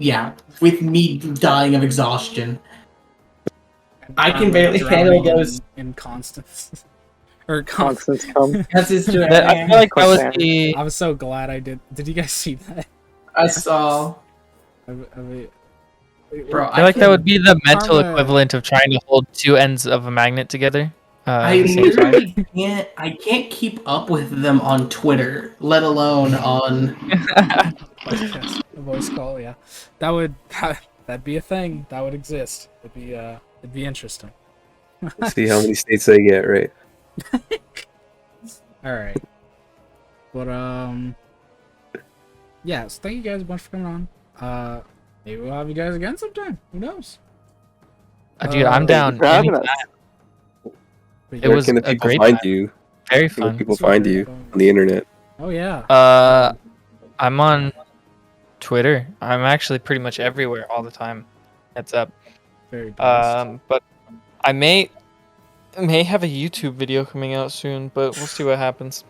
with me dying of exhaustion. I can barely handle Drowning those. in Constance. Or Constance come. That's his joke. I feel like that was Man. the. I was so glad I did. Did you guys see that? I saw, I mean, bro. I feel like that would be the mental Karma- equivalent of trying to hold two ends of a magnet together. I At the same time. literally can't. I can't keep up with them on Twitter, let alone on. podcast, a voice call. Yeah, that'd be a thing. That would exist. It'd be interesting. see how many states they get, right? All right, but yeah. So thank you guys a bunch for coming on. Maybe we'll have you guys again sometime. Who knows? Dude, I'm down. for having us. anytime. But It yeah, Where was can the a people great find time. you? Very Where can fun. people find you on the internet? Oh yeah. I'm on Twitter. I'm actually pretty much everywhere all the time. Heads up. Very blessed. But I may have a YouTube video coming out soon, but we'll see what happens.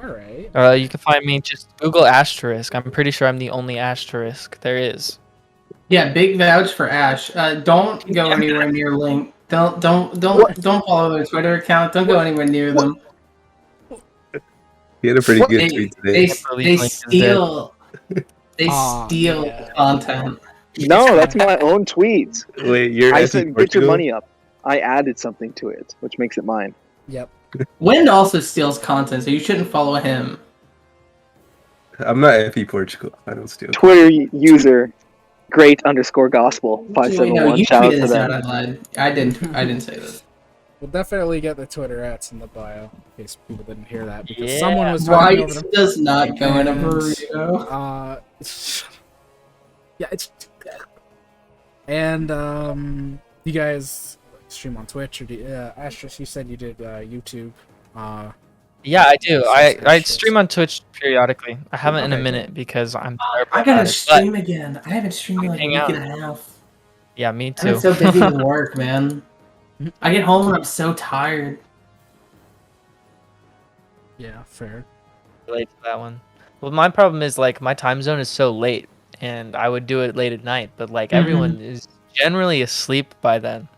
All right. You can find me, just Google Asterisk. I'm pretty sure I'm the only Asterisk there is. Yeah, big vouch for Ash. Don't go anywhere near Link. Don't follow their Twitter account. Don't go anywhere near them. He had a pretty good They tweet they, today. believe they Link is steal Aw, steal yeah. content. No, that's my own tweet. Wait, you're I SE said, get your Portugal? money up. I added something to it, which makes it mine. Yep. Wind also steals content, so you shouldn't follow him. I'm not FE Portugal. I don't steal. Twitter user, great _gospel Actually, no, 571. you Shout out tweeted to this out. them. I lied. I didn't say this. We'll definitely get the Twitter ats in the bio in case people didn't hear that because Yeah. someone was talking over Rice them. does not go in a And, burrito. Yeah, it's. And you guys stream on Twitch or Asterisk? You said you did YouTube. Yeah, I do. Some I shit. stream on Twitch periodically. I haven't in a Okay, minute because I'm terrible I at gotta it, stream again. I haven't streamed in like a Hang week out. and a half. Yeah, me I've too. been so busy with work, man. I get home and I'm so tired. Yeah, fair. Relate to that one. Well, my problem is like my time zone is so late, and I would do it late at night, but like everyone is generally asleep by then.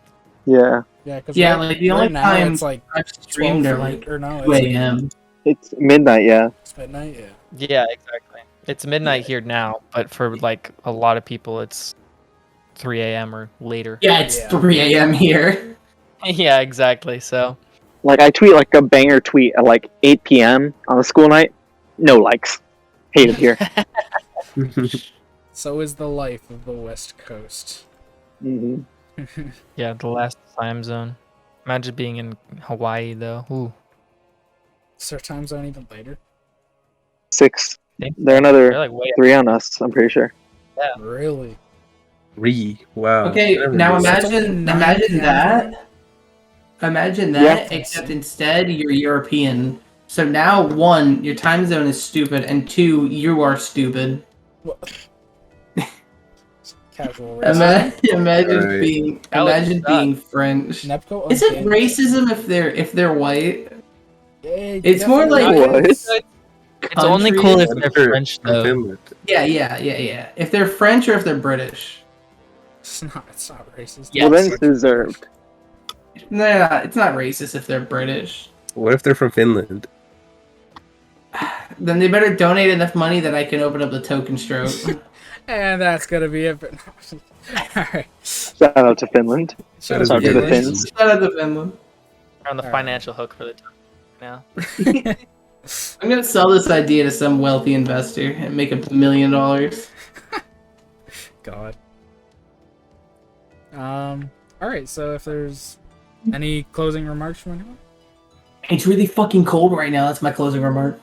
Yeah, Yeah, because Yeah, like the only now time it's like I've streamed 12 are like or no, 2 it's a.m. it's midnight. Yeah, it's midnight. Yeah. Yeah, exactly. It's midnight here now, but for like a lot of people, it's 3 a.m. or later. Yeah, it's Yeah. 3 a.m. here. Yeah, exactly. So like I tweet like a banger tweet at like 8 p.m. on a school night. No likes. Hate it here. So is the life of the West Coast. hmm yeah, the last time zone. Imagine being in Hawaii though. Ooh. Is their time zone even later? 6. Think They're another They're like way 3 on us. I'm pretty sure. Really? Wow. Okay, I never now knew that. imagine 9 imagine p.m. that. Imagine that, except instead you're European. So now, 1, your time zone is stupid, and 2, you are stupid. Casual racism. Imagine Alright. being That would imagine suck. being French. Nepco Is it unbanned- racism if they're white? Yeah, It's more definitely. like- What? It's only cool if Countries- they're French From though. Finland. Yeah. If they're French or if they're British. It's not racist. Yeah. Well, then it's deserved. Nah, it's not racist if they're British. What if they're from Finland? Then they better donate enough money that I can open up the token stroke. And that's gonna be it. Alright. Shout out to Finland. Shout is out to the Finland. Finns. Shout out to Finland. We're on the Alright. financial hook for the time now. I'm gonna sell this idea to some wealthy investor and make $1 million. God. Alright, so if there's any closing remarks from anyone? It's really fucking cold right now. That's my closing remark.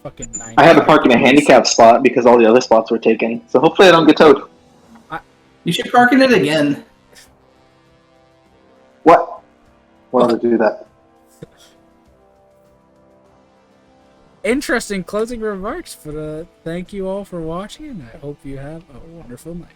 Fucking 9. I had to park in a handicap spot because all the other spots were taken. So hopefully I don't get towed. You should park in it again. What? Why would I do that? Interesting closing remarks, but thank you all for watching, and I hope you have a wonderful night.